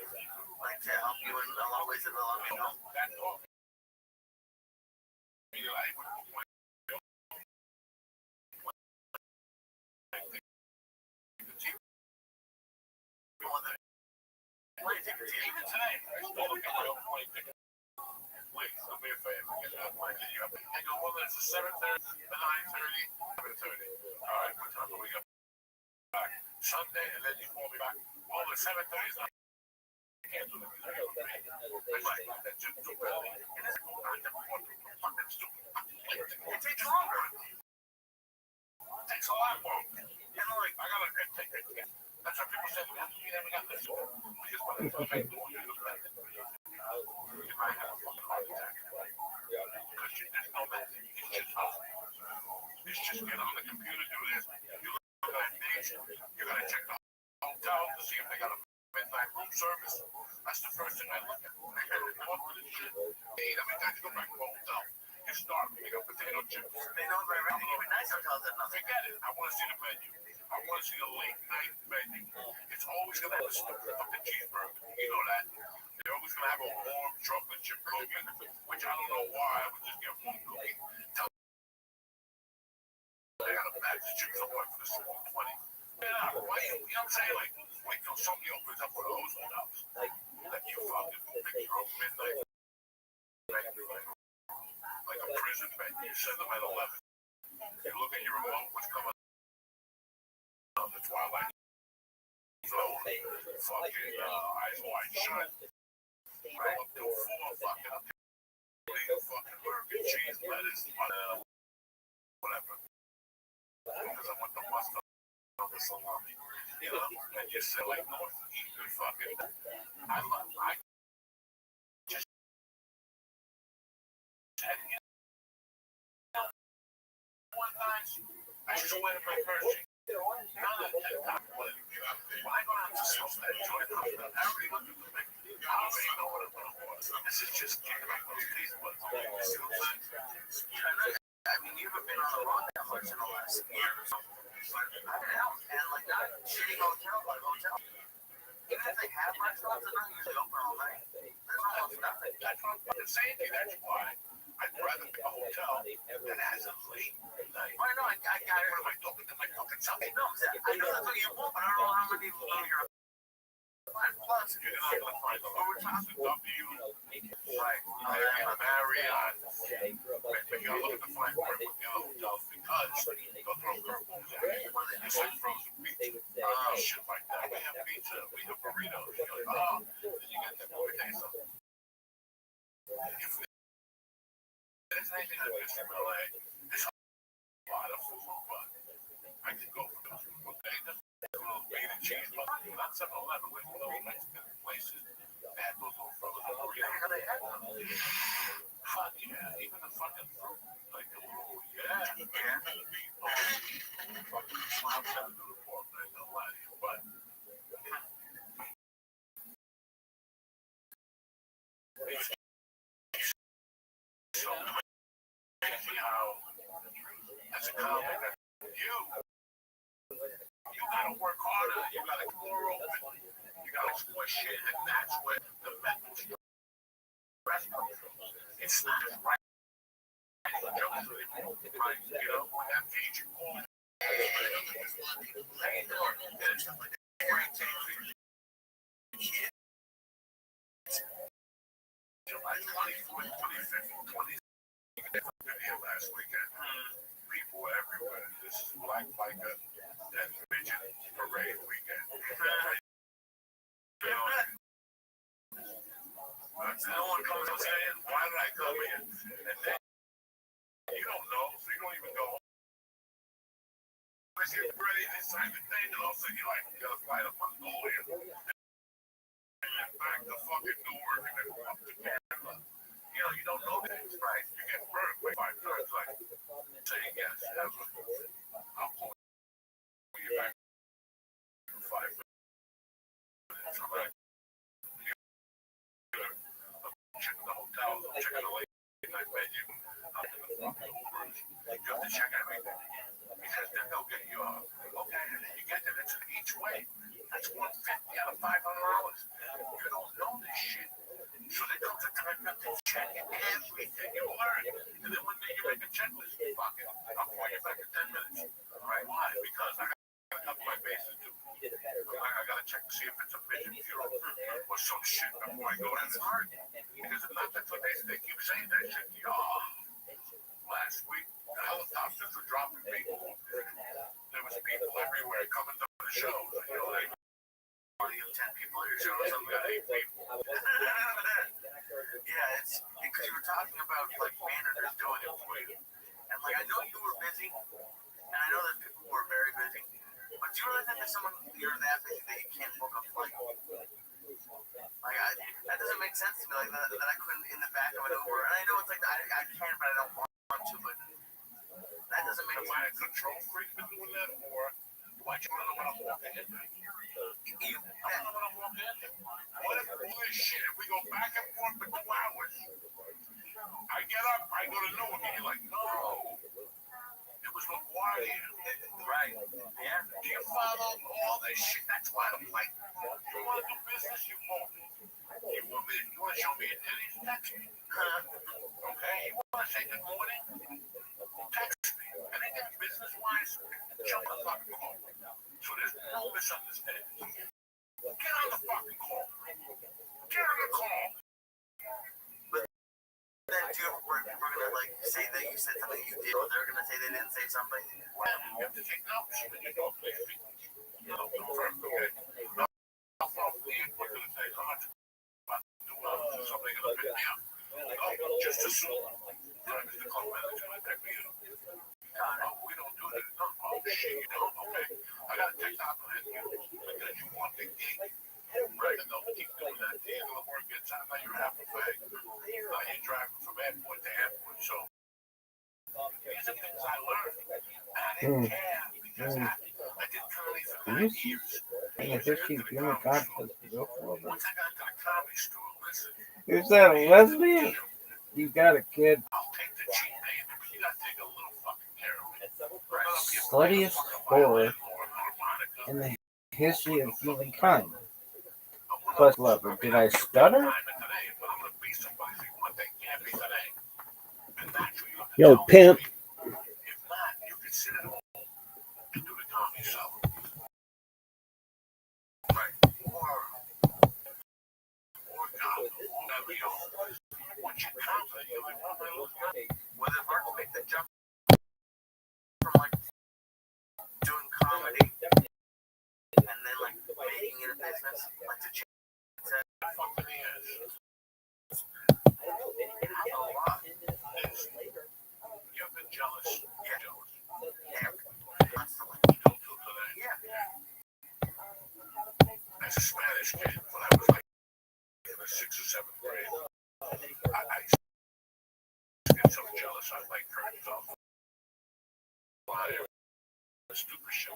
like, to help you in a lot of ways, and a lot of people. That's all. You know, I would even today, I still look at my own plane ticket. Wait, do me a favor. I go, well, there's a 7:30, a 9:30, 7:30. All right, what time do we go back? Sunday, and then you call me back. Well, the 7:30 is not. I can't do that. I'm like, that's just too bad. It takes longer. It takes a lot longer. You know, like, I gotta take it. That's what people say. We never got this. Because when it's like, you might have a fucking heart attack. Because there's no method. It's just get on the computer, do this. You look at that page. You gotta check the hotel to see if they got a midnight room service. That's the first thing I look at. What for this shit? Hey, every time you go back to the hotel, you start with a potato chips. They know very well. Even nice hotels have nothing. Forget it. I want to see the menu. I want to see the late night menu. It's always going to have a stupid fucking cheeseburger. You know that. They're always going to have a warm chocolate chip cookie, which I don't know why. I would just get one cookie. They got a bag of chips somewhere for this 120. Yeah, why you know what I'm saying? Like, wait till somebody opens up one of those hotels. Like you fucking picture of midnight menu, like a prison menu. You send them at 11. You look at your remote, what's coming up? The Twilight Zone, fucking Eyes Wide Shut. Right up to 4 fucking burger, cheese, lettuce, whatever. Because I want the mustard on the salami. You know, and you sit like north and eat good fucking. I just had to get one time. I just went in my first cheek. Now that when I go out to sales that joint, everybody look at me. I don't even know what I'm going to order. This is just kicking back those taste buds. See what I'm saying? I mean, you haven't been on the road that much in the last year or something. I don't know. And like that shitty hotel, like hotel. Even if they have restaurants, they're not usually open all night. There's almost nothing. That's what I'm saying. That's why I'd rather pick a hotel that has a late night. I know. I got it. What am I talking to? Something? No, I know that's what you want, but I don't know how many people know you're. Plus, you're not going to find the overtime to W. Right. Marriott. But you got to look at the fine print with the other hotels because they'll throw curveballs at you. It's like frozen pizza. Shit like that. We have pizza. We have burritos. You're like, oh. Then you get that. Let me tell you something. If there's anything I miss from LA, it's a lot of food, but I can go for those. Okay? Just a little meat and cheese, but not 7-Eleven with those Mexican places. They had those little frozen burritos. They had them. Fuck yeah, even the fucking fruit. Like, oh yeah. Fucking slap them to the pork, I ain't gonna lie to you, but. So crazy how, as a comic, you gotta work harder, you gotta go more open, you gotta explore shit, and that's where the mental restaurant goes. It's not right. Right, you know, when that Cajun corn, July 24th, 25th, 26th, last weekend. People everywhere. This is Black Biker and Midget Parade weekend. You know, no one comes and saying, why did I come here? And then you don't know, so you don't even go home. But you're ready to sign the thing, and all of a sudden you're like, you gotta fly to Mongolia. back the fucking door and then up the camera. You know, you don't know things, right? You get burned like 5 times, like saying yes, I'll call you back in 5 minutes. I'm like, checking the hotel, checking the late night menu, up in the fucking Ubers. You have to check everything because then they'll get you off. Okay, and then you get there, it's each way. That's $150 out of $500. You don't know this shit. So there comes a time you have to check everything you learn. And then one day you make a checklist, fuck it, I'll call you back in 10 minutes. Right? Why? Because I gotta cover my bases too. I gotta check to see if it's a vision zero or some shit before I go in. It's hard. Because if not, that's what they keep saying that shit. Last week, the helicopters were dropping people. There was people everywhere coming to the show. You know, like, you have 10 people at your show, some got 8 people. Yeah, it's because you were talking about like managers doing it for you. And like I know you were busy, and I know that people were very busy, but do you really think there's someone you're that busy that you can't book a flight? Like that doesn't make sense to me. Like that I couldn't in the back of an Uber. And I know it's like I can, but I don't want to. But that doesn't make sense. Am I a control freak for doing that, or why do you want to know what I'm walking in? I don't know what I'm walking in. What if all this shit? If we go back and forth for 2 hours, I get up, I go to Newark, and you're like, no, it was LaGuardia. Right? Yeah. Do you follow all this shit? That's why I'm like, you want to do business, you won't. You want to show me a titties? Text me. Okay? You want to say good morning? Text me. Anything business-wise, jump on the fucking call. So there's no misunderstanding. Get on the fucking call. Get on the call. But then do you ever work? We're gonna like say that you said something you did, or they're gonna say they didn't say something. Well, you have to take notes. When you don't play people. You know, confirm, okay? How far from the airport to the stage? How much? Do something gonna pick me up? Oh, just assume. Mr. Call Manager's gonna pick me up. Oh, we don't do that. No, oh shit, you don't? Okay. I gotta take out on that because you want the gig. Right, and they'll keep doing that. The end of the work gets out, now you're half a fag. Now you're driving from airport to airport. So these are things I learned. And I didn't care because I did comedy for 9 years. Once I got to the comedy store, listen. Is that a lesbian? You got a kid. I'll take the cheap name, but you gotta take a little fucking care of it. Sluttiest whore in the history of humankind. Plus lover. Did I stutter? Yo, pimp. If not, you can sit at home and do the comedy show. Right. Or God, whatever you want. Once you're confident, you're like, well, I look good. Whether it's hard to make the jump from like doing comedy and then like making it a business, like the chick said, fuck the ass. It has a lot. You've been jealous. Yeah, jealous. Yeah. Constantly. Still till today. Yeah. As a Spanish kid, when I was like in the 6th or 7th grade, I get so jealous. I like curtains off. Stupid shit.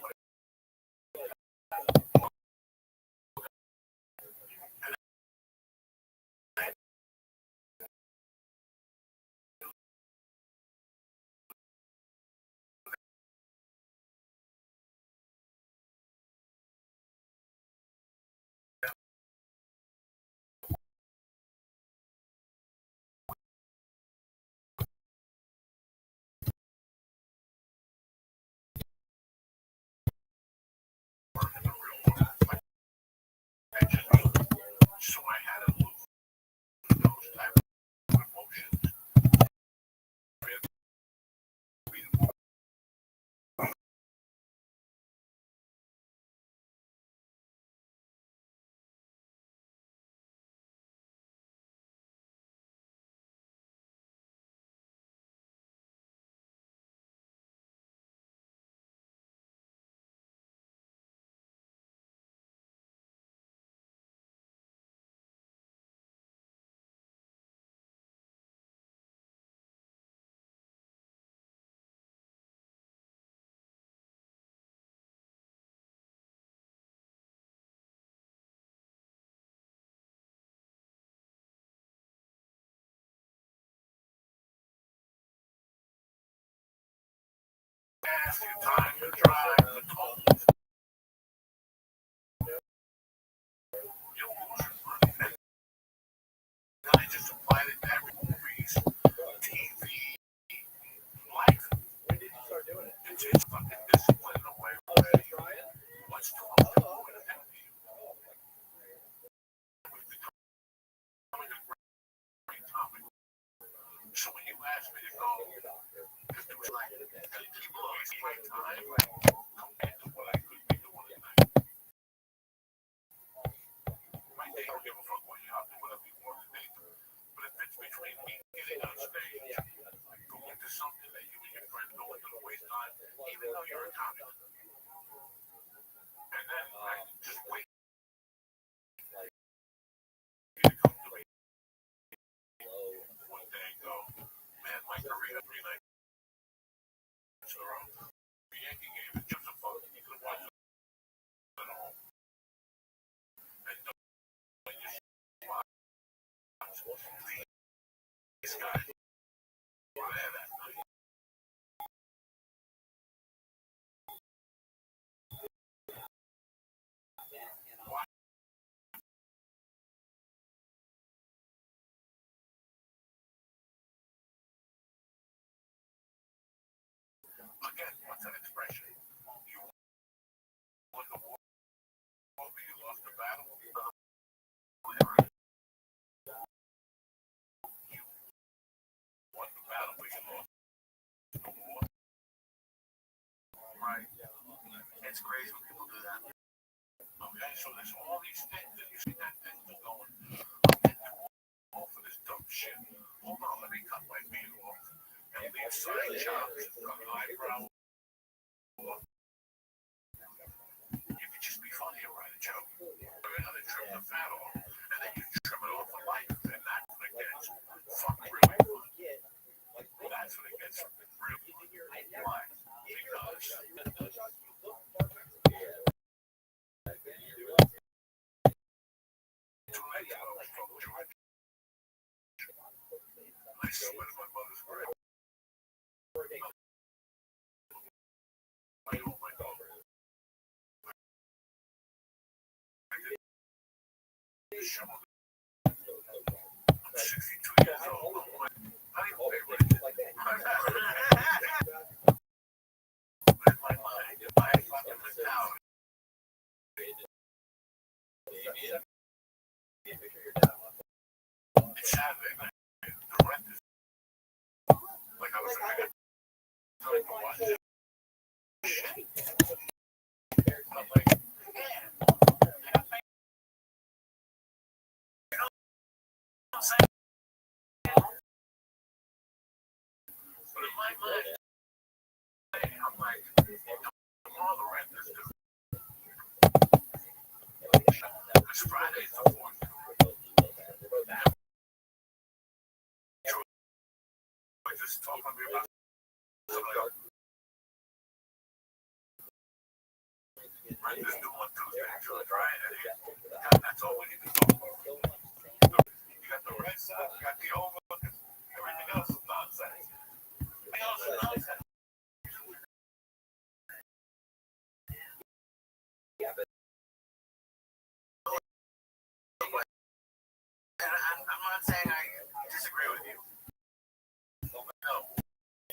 ask you time to drive the tolls. You lose your money. And then they just applied it to every movies, TV, life. When did you start doing it? It's fucking discipline in a way already. What's the most important thing to you? We've become a great topic. So when you ask me to go, because it was like, people always my time compared to what I could be doing at night. Right? They don't give a fuck what you have to, whatever you want to do. But if it's between me getting on stage, going to something that you and your friend know is going to waste time, even though you're a comic, and then I just wait. You come to me one day and go, man, my career 3 nights in a row. The Yankee game is just a fun. You can watch it at home. And when you watch these guys were there that night. Again, what's an expression? You won the war, but you lost the battle. You won the battle, but you lost the war. Right? It's crazy when people do that. Okay, so there's all these things that you see that things are going. All for this dumb shit. Hold on, let me cut my feet off. And leave side jobs and cut eyebrow. You could just be funny and write a joke. Learn how to trim the fat off, and then you trim it off for life. And that's when it gets fucking really fun. That's when it gets real fun. Why? Because I swear to my mother's grave. I told my daughter. I'm 62 years old. I didn't pay rent. But in my mind, if I fucking went down, it's Saturday night. The rent is like I was like, I go watch it. I'm like, but in my mind, I'm like, tomorrow the rent is due. Because Friday's the 4th. Just talking to me about rent is due on Tuesday, George, right? And that's all we need to talk about. You got the red side, you got the over, everything else is nonsense. Everything else is nonsense. I'm not saying I disagree with you. No,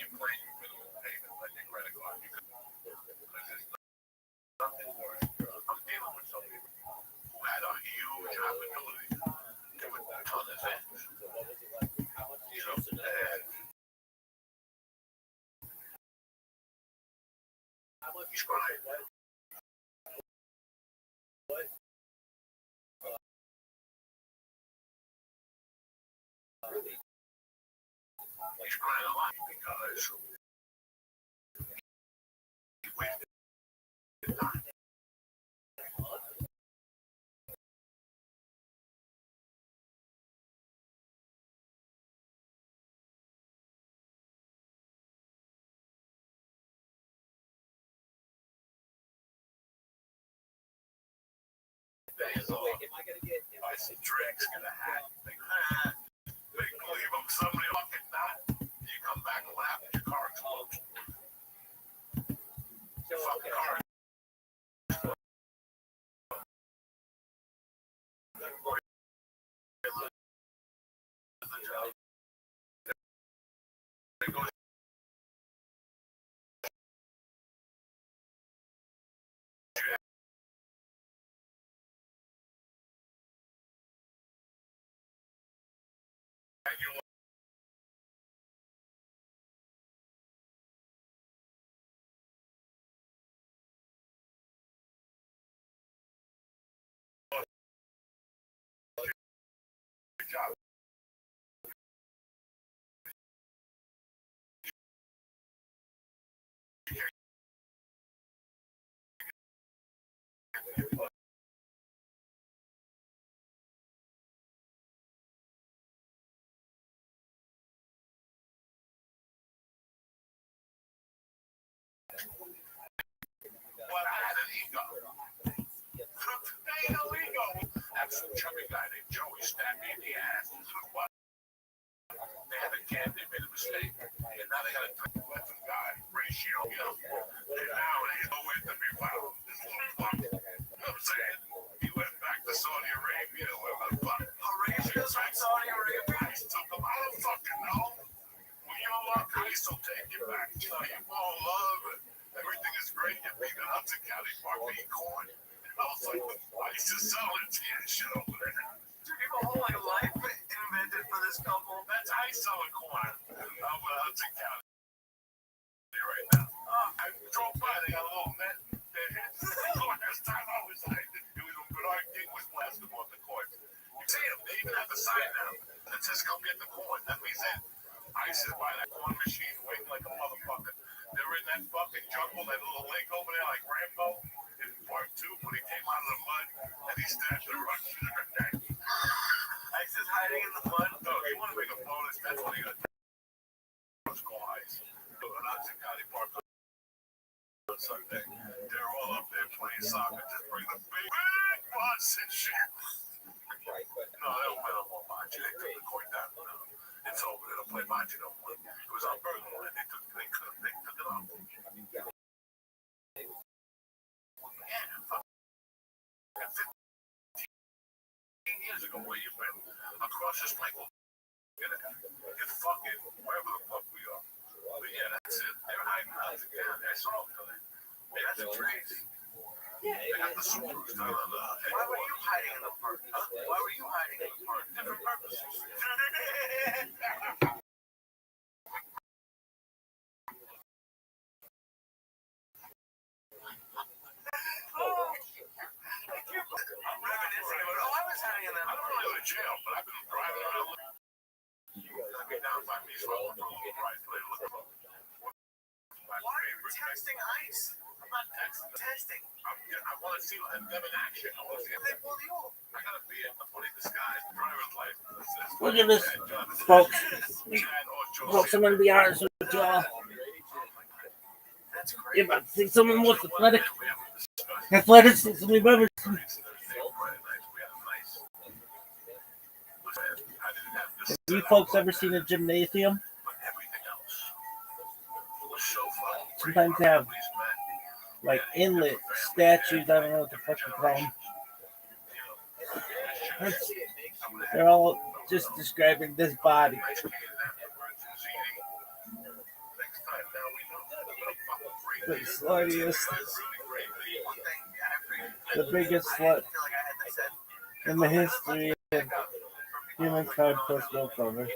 you claim you can pay them like your credit card. Because there's nothing worse. I'm dealing with some people who had a huge opportunity to ton of things. You know, he's crying. He's crying a lot because he wasted time. Days off. Buy some drinks, get a hat. Think, big believe I'm somebody fucking not. You come back and laugh at your car explodes. What had an ego? They no ego. That some chubby guy named Joey stabbed me in the ass. What? They had a kid, they made a mistake. And now they got a guy ratio, you know. And now they know where to be found. This little fuck. You know what I'm saying? He went back to Saudi Arabia, wherever the fuck. Arabia's from Saudi Arabia? I don't fucking know. When you're lucky, ICE will take you back. You know, you fall in love and everything is great. You beat in Hudson County Park being corn. I was like, ICE is selling it to you and shit over there. Dude, you have a whole life invented for this couple. That's ICE selling corn over Hudson County right now. I drove by, they got a little net. Last time I was like, it was when Bernard King was blasting off the court. You see them, they even have the sign now that says come get the corn. That means that ICE is by that corn machine waiting like a motherfucker. They're in that fucking jungle, that little lake over there like Rambo in part 2 when he came out of the mud and he stabbed the Russian in her neck. ICE is hiding in the mud. No, you want to make a bonus, that's what you got to do. Let's call ICE. Hudson County Park on Sunday. They're all up there playing soccer. Just bring the big bus and shit. No, they don't play no more bocce. They took the court down. No. It's over. They don't play bocce no more. It was on Bergman and they took it off. Yeah, fuck. 15 years ago, where you been? Across this lake. It's fucking wherever the fuck we are. But yeah, that's it. They're hiding out together. That's all today. Hey, that's crazy. Yeah, they got the supers down on the. Why were you hiding in the park? Huh? Why were you hiding in the park? Different purposes. I'm reminiscing about, I was hiding in that. I don't really go to jail, but I've been driving around. I've been down by me, so I went for a little ride today. Why are you texting ICE? I'm not texting. I want to see them in action. I want to see them. They pulled you over. I got to be in a fully disguised driver's license. Look at this, folks. Folks, I'm going to be honest with y'all. If I see someone most athleticism we've ever seen. Have you folks ever seen a gymnasium? Sometimes they have like inlet statues. I don't know what the fuck you call them. They're all just describing this body. The sluttiest, the biggest slut in the history of humankind plus no cover.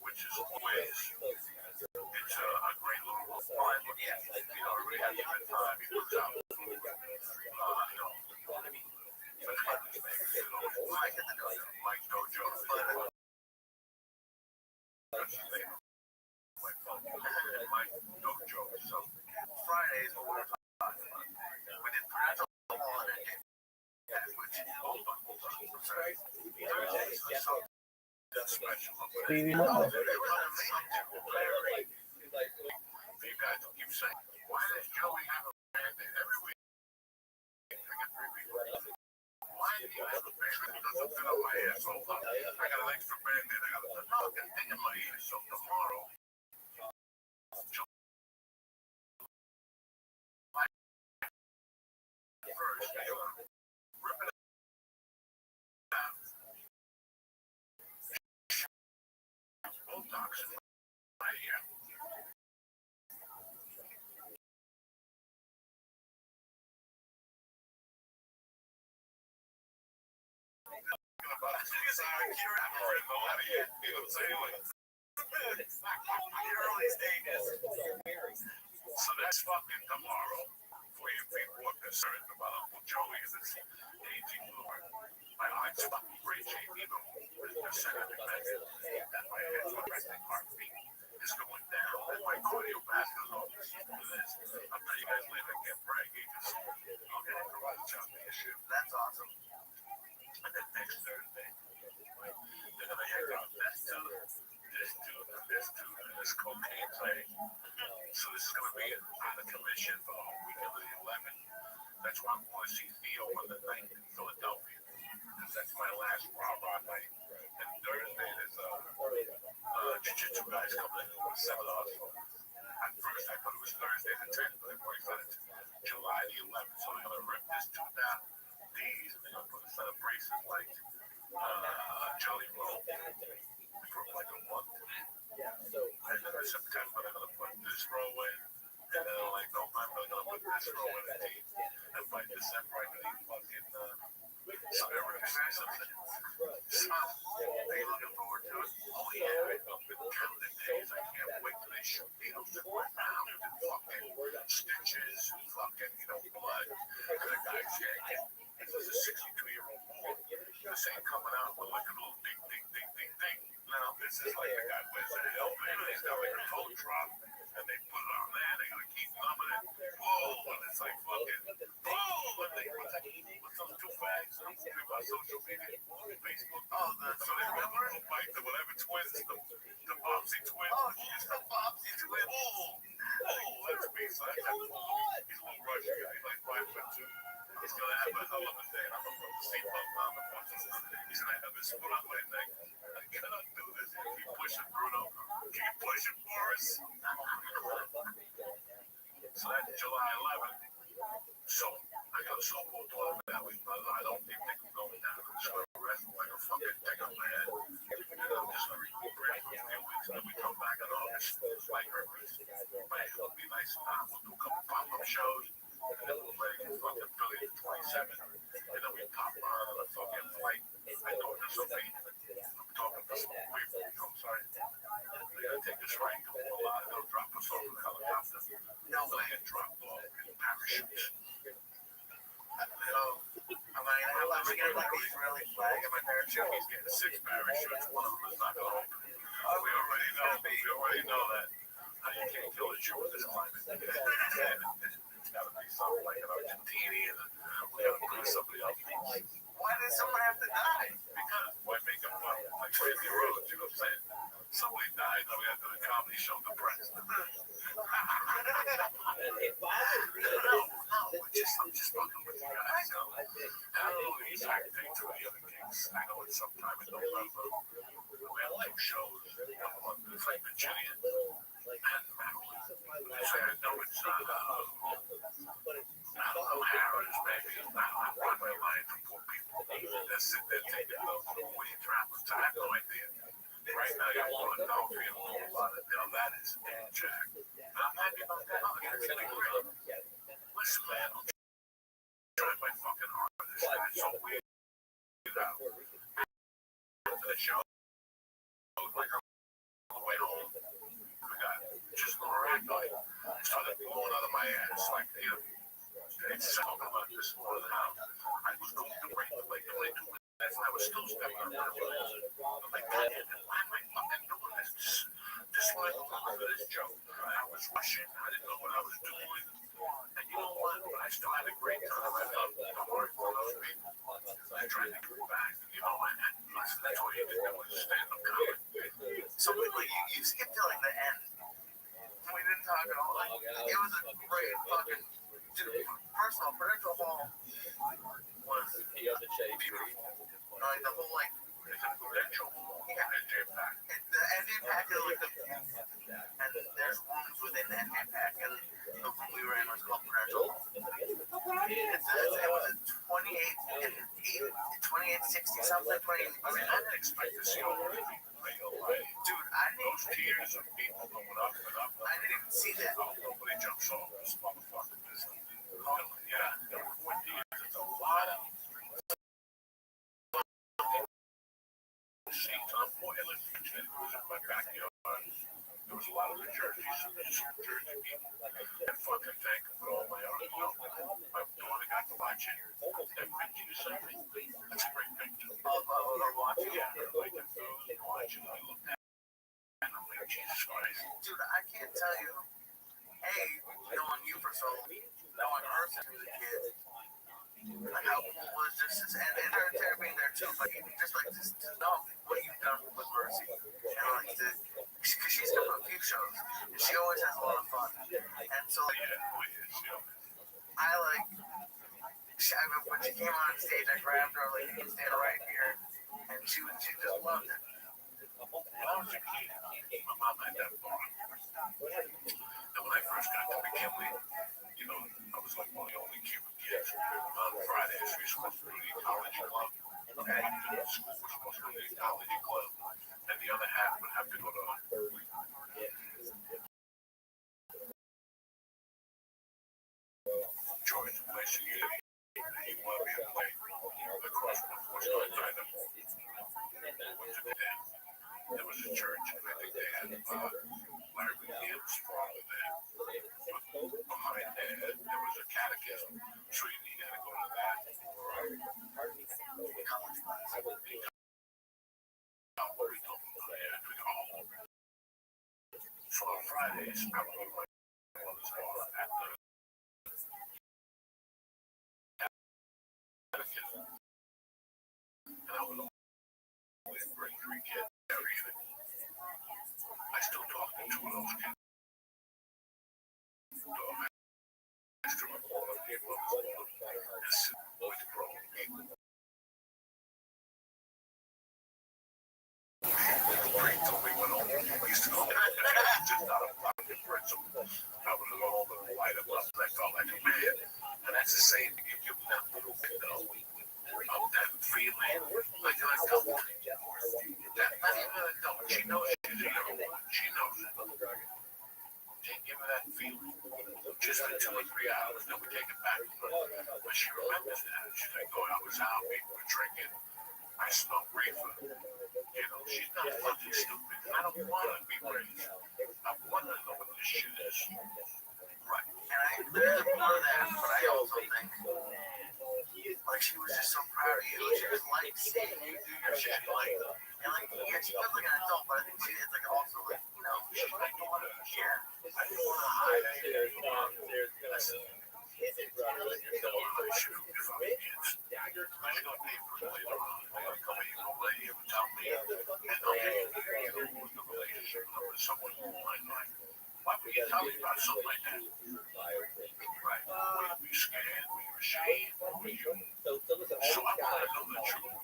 Which is always it's a great little fun. Yeah, you know, everybody has a good time. He puts out food. You know, Mike Dojo. That's his name. Mike Dojo. So Fridays when we're talking about, we did triathlon and which hold on. Thursdays or something. That's special. Stevie You guys don't keep saying, why does Joey have a band every week? Why do you have a band that doesn't fit on my asshole? I got an extra band that I got a fucking thing in my ear, so tomorrow. First, rip it out. Botox in my ear. So that's fucking tomorrow. For you people who are concerned about Uncle Joey and his aging lord. I it's fucking great shape, even with the center dimension. And my head's resting heartbeat is going down, and my cardiovascular system is. I'm telling you guys later, I can't brag because I'll get into a job issue. That's awesome. And then next Thursday, they're gonna head out this dude, and this cocaine thing. So this is gonna be on the commission for the whole weekend of the 11th. That's why I'm going to see Theo on the 9th in Philadelphia, because that's my last rah-rah night. And Thursday there's jiu-jitsu guys coming in with seminars. At first I thought it was Thursday the 10th, but they've already said it's July the 11th. So they're gonna rip this dude down these, and they're gonna put a set of braces like Jelly Roll for like a month. And then in September they're gonna put this row in, and then like November they're gonna put this row in again. And by December I can eat fucking something. So, are you looking forward to it? Oh yeah, I've been counting days. I can't wait till they shoot needles in my mouth and fucking stitches and fucking, blood. And the guy's yanking. This is a 62-year-old boy. This ain't coming out with like a little ding, ding, ding, ding, ding. No, this is like the guy wears an helmet. He's got like a toe drop. And they put it on there. They gotta keep numbing it. Whoa, and it's like fucking, whoa, and they put those two fags on social media, Facebook. Oh, so they remember like the whatever twins, the Bobsy twins. Oh, he's the Bobsy twins. Oh, that's me. So that's he's a little Russian guy. He's like 5'2". He's gonna have a hell of a day. I'm gonna put the seatbelt on the front. He's gonna have his foot on my neck. I cannot do this. Keep pushing, Bruno. Keep pushing, Boris. So that's July 11th. So I got a softball tournament that week, but I don't even think I'm going down. I'm just gonna rest like a fucking thing on my head. And I'm just gonna recuperate for a few weeks, and then we come back in August. Like herpes. But it'll be nice. We'll do a couple pop-up shows. And then we'll play in fucking Philly the 27th. And then we pop on a fucking flight. I know this will be. I'm talking to some people. I'm sorry. They're gonna take us right to a lot. They'll drop us off in a helicopter. No, they get dropped off in parachutes. Am I gonna get like these really flag in my parachute? He's getting 6 parachutes. One of them is not gonna open. We already know that. You can't kill a Jew in this climate. It's gotta be something like an Argentinian. We gotta bring somebody else. Why did someone have to die? Because why make them fun? Like Crazy Roads, you know what I'm saying? Somebody died, then we had to do the comedy show depressed. No, I'm just fucking with you guys. I don't know the exact date for the other gigs. I know it's sometime in November. We have 2 shows. One is like Virginia and Maryland. I know it's I don't know, Harris, maybe. I'm on my line for poor people that sit there taking notes on where you're traveling. So I have no idea. Right now, you're Philadelphia and a lot of that is Jack. I'm happy about that. It's really great. Listen, man, I'm trying my fucking hardest. It's so weird. After the show, like I'm on the way home, I got just paranoid. Started blowing out of my ass. Like, it's talking about this more than how I was going to break the leg, play 2 minutes, and I was still stepping on my toes. I'm like, God, why am I fucking doing this? Just like for this joke. I was rushing. I didn't know what I was doing. And you know what? But I still had a great time. I thought, don't worry for those people. I tried to get back. And listen, that's what you did. That was stand-up comedy. So like you skipped to like the end. We didn't talk at all. Like it was a great fucking dude. First of all, Prudential Hall was beautiful. Like the whole like Prudential Hall. Yeah, it's jam-packed. the NJ Pack is like the and there's rooms within the NJ Pack, and the room we were in was called Prudential Hall. It was a 2860 something. I mean, I didn't expect to see all of it. Dude, I didn't Those tiers of people going up and up. I didn't even see that. Nobody jumps off this motherfucker. Yeah, there were 4 tiers. It's a lot of seats. I'm more illustrated. It was in my backyard. There was a lot of the Jerseys, Jersey people. And fucking thank them for all my art. My daughter got to watch it. That picture you sent me. That's a great picture. Oh too. Like, just to know what you've done with Mercy. And like because she's come to a few shows, and she always has a lot of fun. And so, like, I remember when she came on stage, I grabbed her, like, you can stand right here, and she just loved it. When I was a kid, my mom had that bar. And when I first got to McKinley, I was like one of the only Cuban kids. On Fridays, we were supposed to go to the ecology club. Okay? The school was supposed to go to the ecology club. And the other half would have to go to George place in Unity. He wanted me to play across from the four-star diner. There was a church, and I think they had Larry McNeil's father there. But behind there was a catechism, so you had to go to that. So on Fridays, I would go to my mother's bar at the catechism, and I would always bring 3 kids every evening. I still talk to 2 of those kids. And that's the same, you give them that little bit of that feeling, like an adult. Not even an adult. She knows she's a young woman. She knows it. Give her that feeling. Just for 2 or 3 hours, then we take it back. But she remembers that. She's like, oh, I was out, we were drinking. I smelled reefer. She's not fucking stupid. I don't want to be raised. I want to know what this shit is. Right. And there's more of that, but I also think, like, she was just so proud of you. She just liked seeing you do your shit. And like, yeah, she feels like an adult, but I think she is like also like, she's my daughter. Yeah. I didn't want to hide anything from her. Listen, if I'm kids, I'm going to pay for it later on. I'm going to come here and lay here and tell me, and I'll lose the relationship with someone who might like. Why would you tell me about something like that? Right. Were you scared? Were you ashamed? Were you? So I want to know the truth.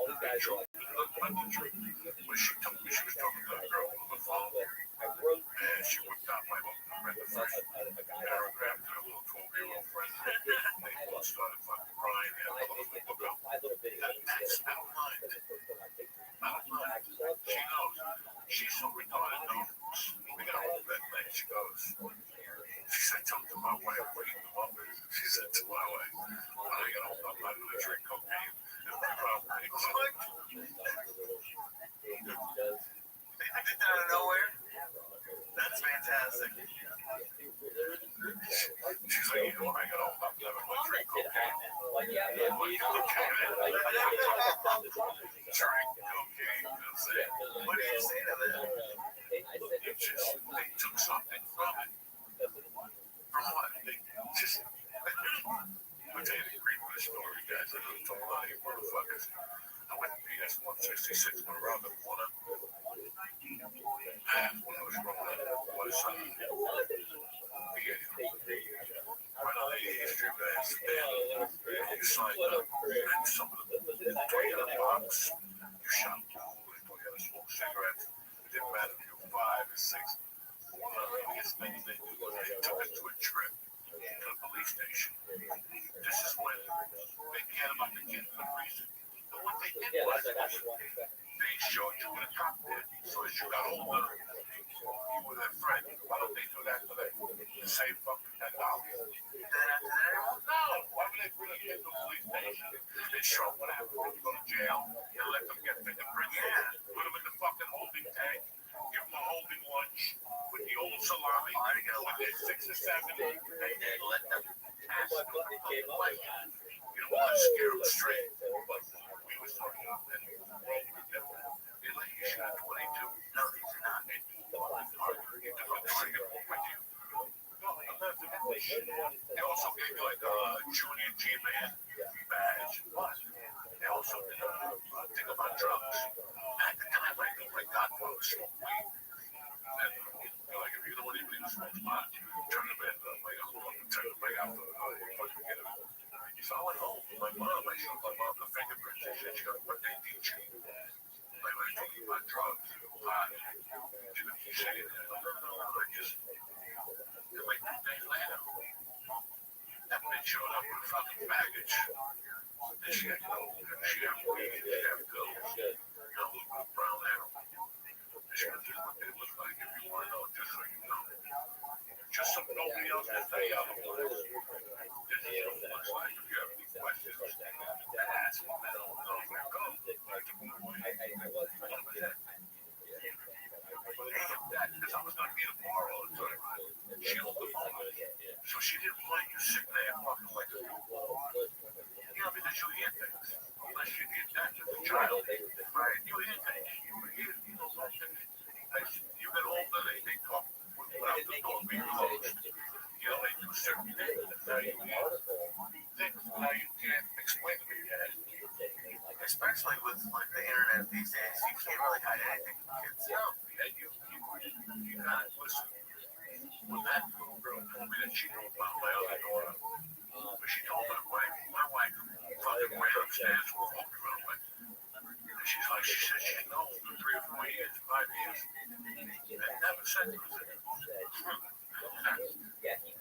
The truth. But the truth was she told me she was talking to a girl on the phone, and she whipped out my book and read the first paragraph to her little 12-year-old friend. They both started fucking crying. They had closed the book up. That's out of mind. Out of mind. She knows. She's so retarded. No. We got all that night. She goes. She said, tell to my wife, what are you doing? She said to my wife, when I get home, I'm not going to drink cocaine. They did that out of nowhere? That's fantastic. She's like, when I get home, I'm never going to drink cocaine. Drink cocaine. What did you say to that? It's just, they took something from it. From what? They just, I'll tell you the great story, guys. I don't talk about you motherfuckers. I went to PS 166 when around the corner. And when I was growing up, was right on the history of that. You signed up, and some of them told you the box. You shot pool, they told you how to smoke cigarettes. It didn't matter if you were 5 or 6. One of the biggest things they did was they took us to a trip to the police station. This is when they cared about the kids for a reason. But what they did was they showed you what a cop did. So as you got older, you were their friend. Why don't they do that today? The same fucking $10. No! Why would they bring a kid to the police station? They show them what happened when you go to jail. You let them get fingerprints. Yeah. Put them in the fucking holding tank. Give them a holding lunch with the old salami. With their 6 or 7. And then let them ask them the question. You don't want to scare them straight. But we was talking about that. They let you shoot at 22. No, they do not. They do not. You took a trigger with you. No, I'm not doing that shit. They also gave you like a junior G-Man badge. They also saying that. I just, and like 2 days later, that bitch showed up with fucking baggage. And she had no, she had weed, she had pills, brown hair. She was just what they look like, if you want to know, just so you know. Just so nobody else can tell you otherwise. This is what it looks like. If you have any questions, ask me. I don't know if I go. Like, because I was going to be in the bar all the time. She held the phone. So she didn't want you sitting there fucking like, because you hear things. Unless you get that as a child, right? You hear things. You know something. You get older, they talk without the door being closed. They do certain things. Now you hear things now you can't explain to me yet. Especially with like the internet these days, you can't really hide anything from kids. No, and you gotta listen. When that little girl told me that she knew about my other daughter, when she told my wife fucking ran upstairs with a walking around like, and she said she'd known for 3 or 4 years, 5 years, and never said to us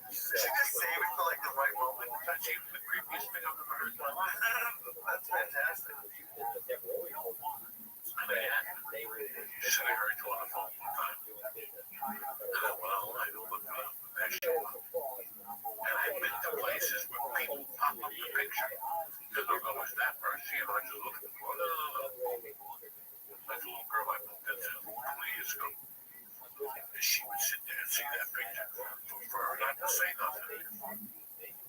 She just save it for like the right moment. that's even the creepiest thing I've ever heard in my life. That's fantastic. And again, she said I heard you on the phone one time. Well, I looked it up, and there she was. And I've been to places where people pop up the picture. Because they'll go, is that person? And I just look at them, no. That's a little girl I moved into 20 years ago. And she would sit there and see that picture for her not to say nothing.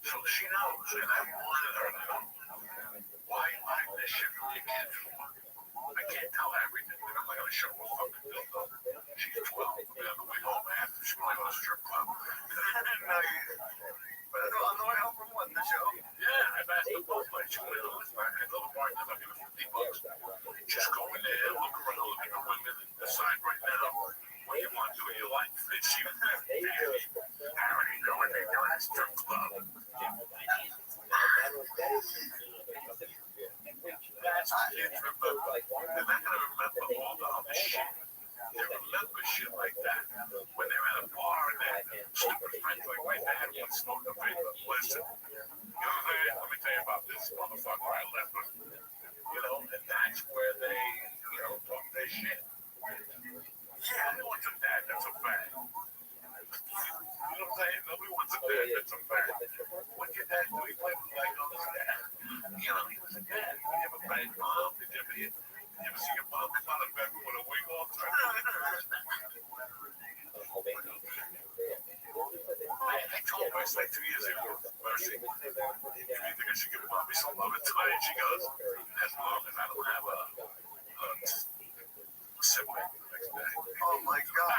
So she knows, and I wanted her to know. Why hide this shit from your kids for? I can't tell her everything. I'm not going to show her fucking dildo. She's 12. We'll be on the way home after she went to a strip club. But on the way home from what, the show? Yeah, I've asked her both ways. She went to this bar, and little bar, I'll give her $50. Just go in there, look around, look at the women, and decide right now what you want to do in your life. And she was there. I already know what they do at a strip club. That's what kids remember. They're not going to remember all the other shit. They remember shit like that when they're at a bar and they're stupid friends like my dad once smoked a paper. Listen, let me tell you about this motherfucker I left with. And that's where they, talk their shit. Yeah, everyone wants a dad, that's a fact. You know what I'm saying? Nobody wants a dad, that's a fact. What'd your dad do? He played with Legos. He was a dad. Did you ever play mom? Did you ever see your mom come out of bed with a wig off? I told her it's like 2 years ago, Mercy, if you think I should give mommy some love and tonight, she goes, as long as I don't have a sibling the next day. Oh my God.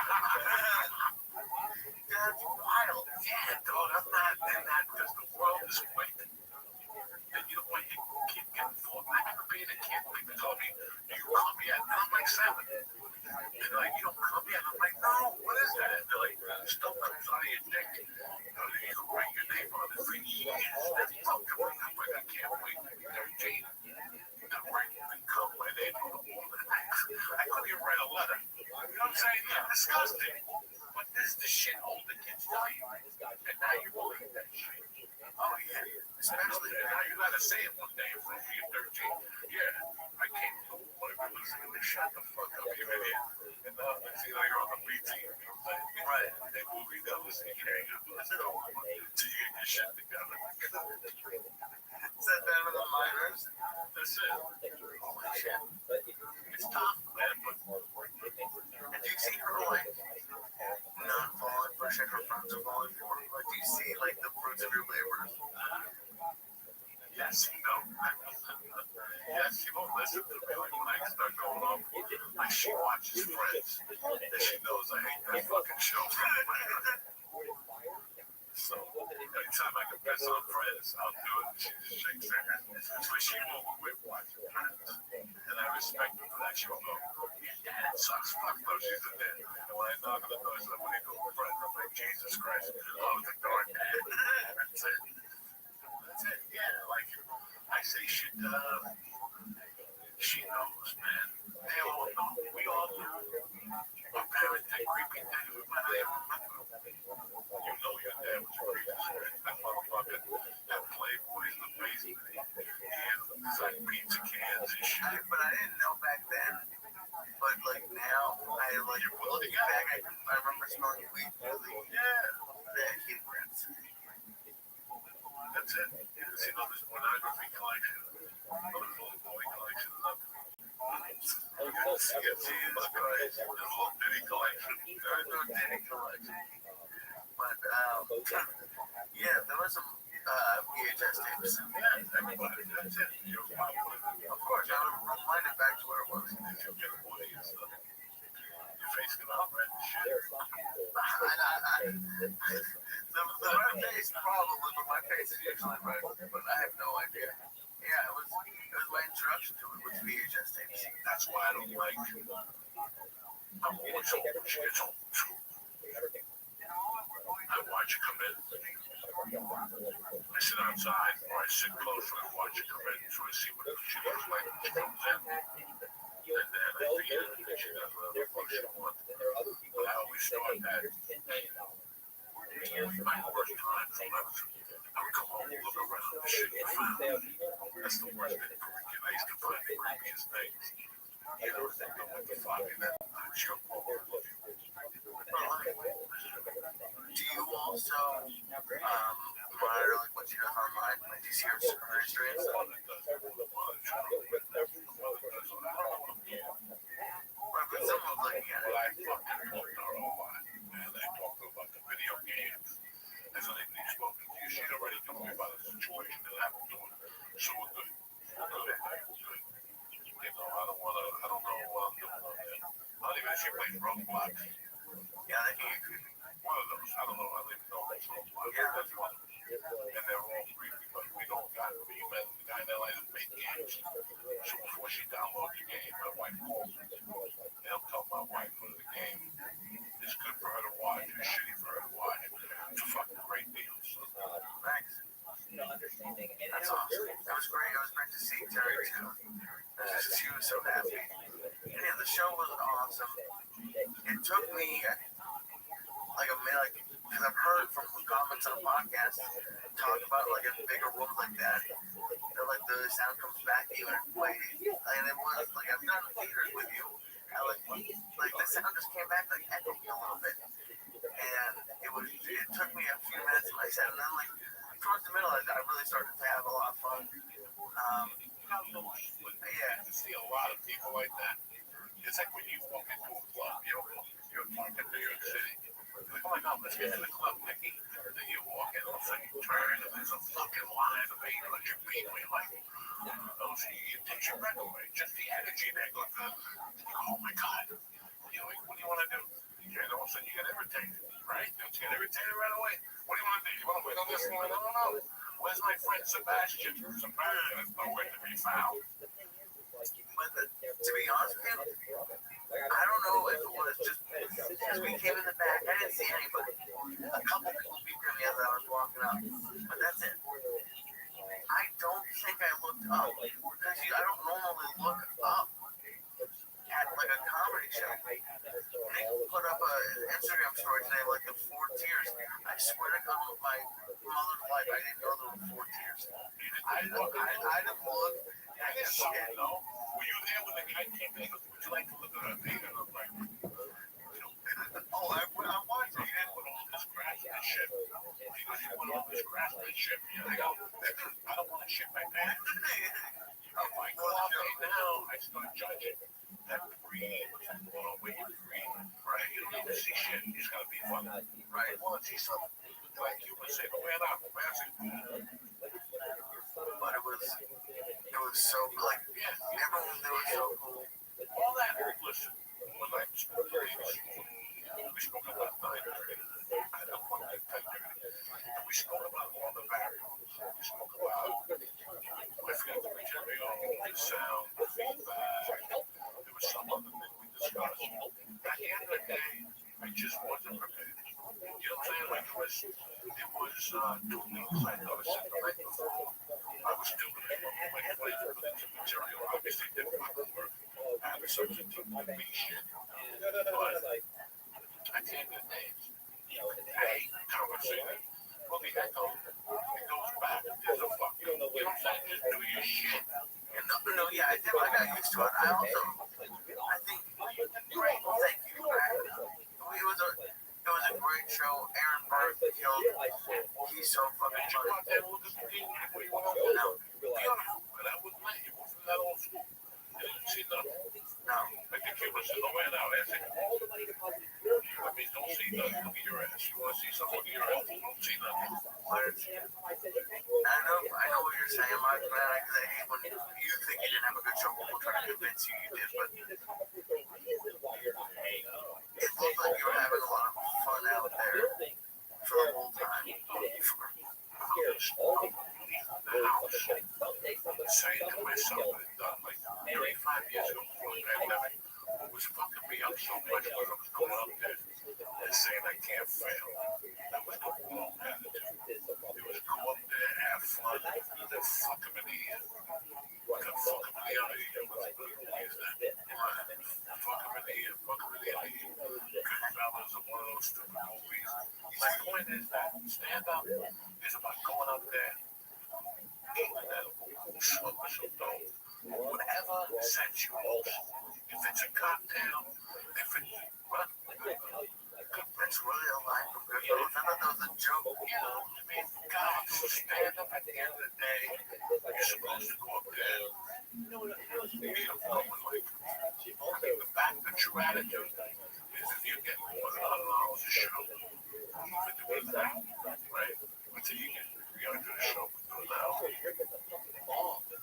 That's wild. Yeah, dog, I'm not in that because the world is quick. And you don't want your kid getting full. I remember being a kid, people told me, do you come yet? And I'm like 7. They're like, you don't come yet? I'm like, no, what is that? And they're like, stuff comes out of your dick. You can write your name on it for years. They talk to me. I'm like, I can't wait to be 13. And write and come my name on the wall. I couldn't even write a letter. You know what I'm saying? Yeah, disgusting. But this is the shit older kids tell you. And now you believe that shit. Oh, yeah. Especially now you gotta say it one day in front of you, 13. Yeah, I came to the point where listening to shut the fuck up, you idiot. And now next thing you're on the B team. Right. They movie, they'll listen to you. Listen to till you get your shit together. Set down to the minors. That's it. Holy shit. It's tough, man, but Did you see her like not falling for shit her friends are falling for? Like, do you see like the fruits of your labor? yes, no. Yes, she won't listen to me like when I start going off. Like she watches Friends, and she knows I hate that fucking show. So anytime I can piss on Friends, I'll do it. She just shakes her head. So she won't quit watching Friends, and I respect her for that. She won't go, yeah, Dad, it sucks. Fuck no, she's in there. And when I knock on the door, she's like, what are you doing, Friends? I'm like, Jesus Christ. Oh, the door, Dad. That's it. That's it. Yeah, like I say shit. She knows, man. They all know. We all know. Our parents did creepy But I didn't know back then. But like now, I like looking back, I remember smelling weed through the heat prints. That's it. See, there's pornography collection. There's a boy collection. Jesus Christ. There's a little ditty collection. There's no ditty collection. But, yeah, there was some VHS tapes. Yeah, everybody. That's it. Of course, I would rewind it back to where it was. You get a booty and stuff. Your face can all red and shit. The red face probably, but my face is usually red. But I have no idea. Yeah, it was my introduction to it was VHS tapes. That's why I don't like. I'm always home. She gets home. I watch her come in. I sit outside or I sit close and I watch her come in so I see what she looks like when she comes in. And then I figure that she does whatever the fuck she wants. But I always start that. My worst time from I would come home and look around the shit you found. That's the worst thing for a kid. I used to find the creepiest things. You know, think of what the fuck and then it's your fault. Do you also monitor like what she does online? Like, do you see her history and stuff? Right, but someone's looking at it. I fucking looked her online and I talked about the video games. As I think she's spoken to you, she'd already told me about the situation that happened to her. So we're good. You know, I don't know what I'm doing on there. I don't even know if she plays Rothschild. Yeah, I think you could. One of those. I don't know. I don't even know if it's Rothschild. Yeah. That's one. And they're all creepy, but we don't got to be. The guy in LA that made games. So before she downloaded the game, my wife called me. And I'll tell my wife whether the game is good for her to watch or shitty for her to watch. It's a fucking great deal. So, Thanks. That's awesome. That was great. It was great to see Terry too. She was so happy. And yeah, the show was awesome. It took me like a minute, because I've heard from comments on the podcast talk about like in bigger rooms like that, that like the sound comes back to you and it's waiting. And it was like I've done theaters with you. I like the sound just came back like echoing a little bit. And it took me a few minutes in my set, and then like towards the middle, I really started to have a lot of fun. yeah, to see a lot of people like that. It's like when you walk into a club, you're walking to New York City. You're like, oh my God, let's get to the club, Nicky. Then you walk in, all of a sudden you turn, and there's a fucking line of 800 people. You're like, it takes your breath away. Just the energy that goes on. Oh my God. You're like, what do you want to do? And all of a sudden you get irritated, right? You get irritated right away. What do you want to do? You want to wait on this one? I don't know. Where's my friend Sebastian? Sebastian is nowhere to be found. But to be honest with you, I don't know if it was just as we came in the back, I didn't see anybody. A couple people beat me as I was walking up, but that's it. I don't think I looked up because I don't normally look up at like a comedy show. Nick put up an Instagram story today, like the 4 tiers. I swear to God, with my mother's life, I didn't know there were 4 tiers. I didn't look. I didn't see it, though. Were you there when the guy came in? Would you like to look at our thing? And I'm like, oh, I watched it. he didn't put all this grass in the ship. He goes, you put all this grass in the ship. I go, I don't want to shit my pants. I'm like, okay, now I start judging. That green, when you green, right? You don't even see shit. You just gotta be fun, right? Well, see something like you would say, man up, but it was so like everyone there was so cool. all that. Listen, when I spoke to ladies, we spoke about 9:30. I don't want to 10:30. And we spoke about all the variables. We spoke about, I forgot to mention, the sound, the feedback. There was some other thing we discussed. At the end of the day, I just wasn't prepared. You know what I'm saying? Like it was 2 weeks. I noticed it the night before. I was doing it like playing with the material. Obviously, didn't fucking work. I have a substance of me shit. But at the end of the day, I hate conversation. Well, the echo, it goes back. There's a fuck. You know what I'm saying? Just do your shit. And no, yeah, I did. I got used to it. I think, great. Well, thank you. It was a great show. Aaron Burke killed. He's so fucking funny. No. And I was late. It wasn't that old school. You didn't see nothing. No. Like the kid was in the man out. I said, I mean, don't see nothing. Look at your ass. You want to see something? Look at your ass. Don't see nothing. I know what you're saying, Mark, man. Because I hate when you think you didn't have a good show, but we're trying to convince you did. But it looked like you were having a lot of fun out there for the whole time. Saying to myself, like 35 years ago before the pandemic, was fucking me up so much when I was going up there and saying I can't fail. That was the wrong attitude. It was go up there, have fun, then fuck him in the ear. Then fuck him in the other ear. What's the is that? Fuck him in the ear, fuck him in the other ear. Goodfellas are one of those stupid movies. My point is that stand up is about going up there, eating that smoke some dope. Whatever sets you off. If it's a cocktail, if it's what? It's really a line from Goodfellas. I thought that was a joke. You know, I mean, guys, stand up at the end of the day. You're supposed to go up there. Meet a woman like, I mean, the true attitude is if you're getting more than $100 a show, you do it now, right? But so you gotta do the show, do it now.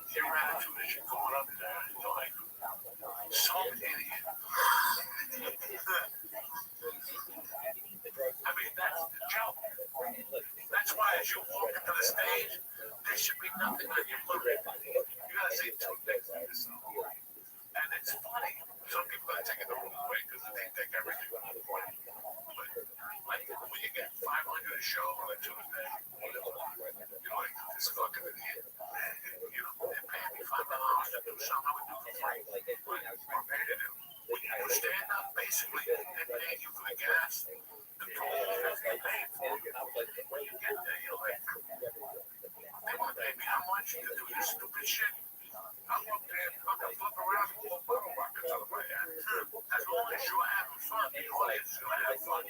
Your attitude is you're going up there, you're like, some idiot. I mean, that's the joke. That's why as you walk into the stage, there should be nothing on your lip. You gotta say two things to yourself. And it's funny. Some people are taking the wrong way because they take everything on the way. But like when you get 500 a show on a Tuesday, you're like, this fucking idiot. You know, they're paying me $5 to do something I would do for free. Or pay to do. When you stand up, basically, they're paying you for the gas. The tools that they pay for. When you get there, you're like, they want to pay me how much to do this stupid shit? I'm up there and fucking flip around and pull bottle rockets out of my ass. As long as you're having fun, the audience is going to have fun.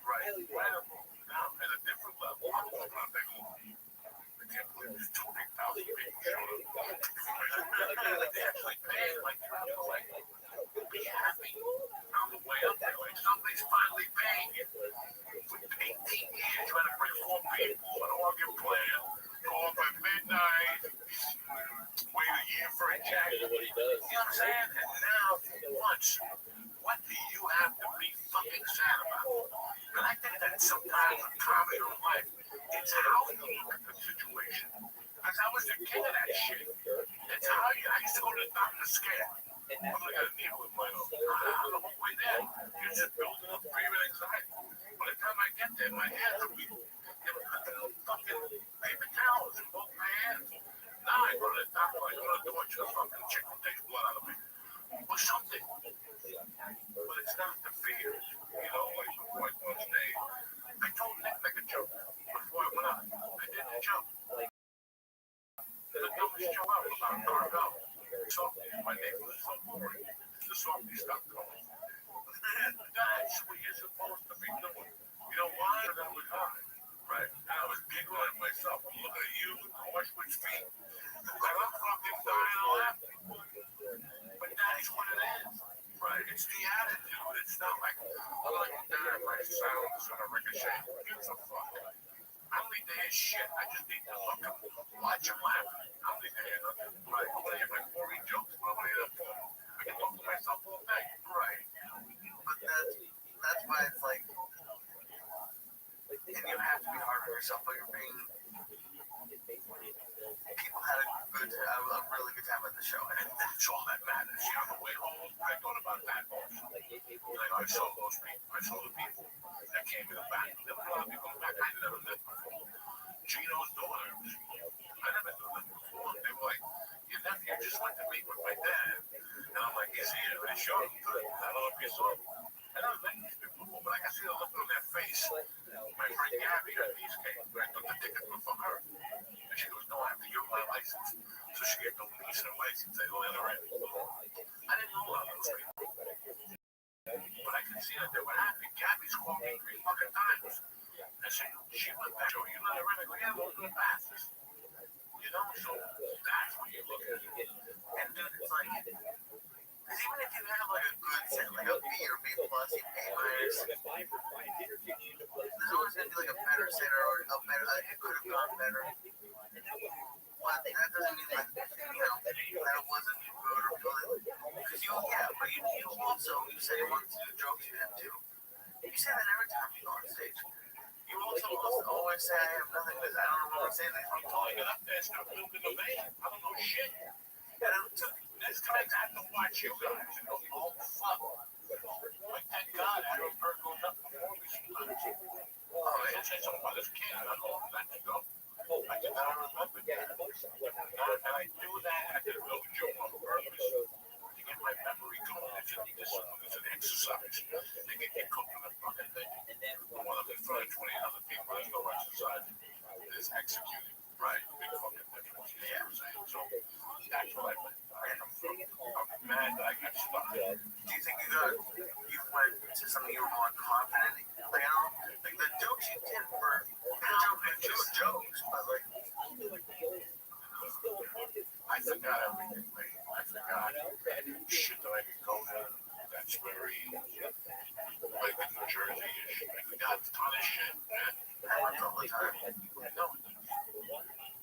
Right. Now, at a different level, I'm walking on that wall. I can't believe there's 20,000 people showing up. They actually pay, like, be happy on the way up there. Like, somebody's finally paying you. For 18 years, trying to bring 4 people, an organ player, call by midnight, wait a year for a check. You know what I'm saying? And now, once, what do you have to be fucking sad about? And I think that sometimes in comedy or life, it's how you look at the situation. Because I was the king of that shit. It's how you, I used to go to the doctor scared. I'm like, I got a needle in my nose. On the whole way there, you're just building up fear and anxiety. By the time I get there, my hands are weak. They were putting fucking paper towels in both my hands. Now I go to the doctor, I go to the door, just fucking chick will take blood out of me. Or something. But it's not the fear. You know, like before I go on stage, I told Nick to make a joke before I went up. I did the joke. The dumbest joke ever about Carvel. My name was so boring. The softy stopped calling. That's what you're supposed to be doing. You know why? Because I was high. Right? And I was giggling at myself. I'm looking at you with which feet. Like I'm fucking dying laughing. But that's what it is. Right? It's the attitude. It's not like, oh, like that, my sound is gonna ricochet. It's a fuck. I don't need to hear shit. I just need to fucking watch him laugh. I don't need to hear nothing. Right? I want to hear my boring jokes. What am I here for? I can talk to myself all day. Right? But that's why it's like, and you have to be hard on yourself, but you're being. People had a really good time at the show, And that's all that matters. You know, on the way home, I thought about that also. Like, I saw those people. I saw the people that came in the back. There were a lot of people in the back I never met before. Gino's daughter. I never knew them before. They were like, your nephew just went to meet with my dad. And I'm like, he's here. They showed him to them. I don't know if you saw him. I never met these people before, but I can see the look on their face. My friend Gabby, her niece came. I took the ticket from her. And she goes, no, I have to give her my license. So she gave the niece her license. They let her in. And she went back to, you know, they really go, yeah, we'll go to the bathroom. You know, so that's what you look at. And dude, it's like, because even if you have like a good set, like a B or B plus, A minus, there's always gonna be like a better center or a better. It could have gone better, but that doesn't mean like that wasn't good or good. Because you also you said you wanted to do jokes you didn't do. You say that every time you go on stage. You also always say I have nothing because I don't know what I'm saying. I'm calling it up there, start building the van. I don't know shit. And it took This time I have to watch you guys and go, oh fuck. Like, thank God I don't heard going up before me sometimes. She'll say something about this kid, and I go, let me go. I did not remember that. And I do that at the dojo on purpose to get my memory going. It's an exercise. They get you cooking the fucking thing. One of the first 20 other people, there's no exercise. It's executing. Right. Big fucking difference. Yeah. So that's what I meant. I'm mad that I got stuck. Do you think you went to something you were more confident? Like I don't like the jokes you did were just jokes, but like I forgot everything, mate. I forgot shit that I could go there. That's very like in New Jersey-ish. I forgot a ton of shit, man. happens all the time. I know.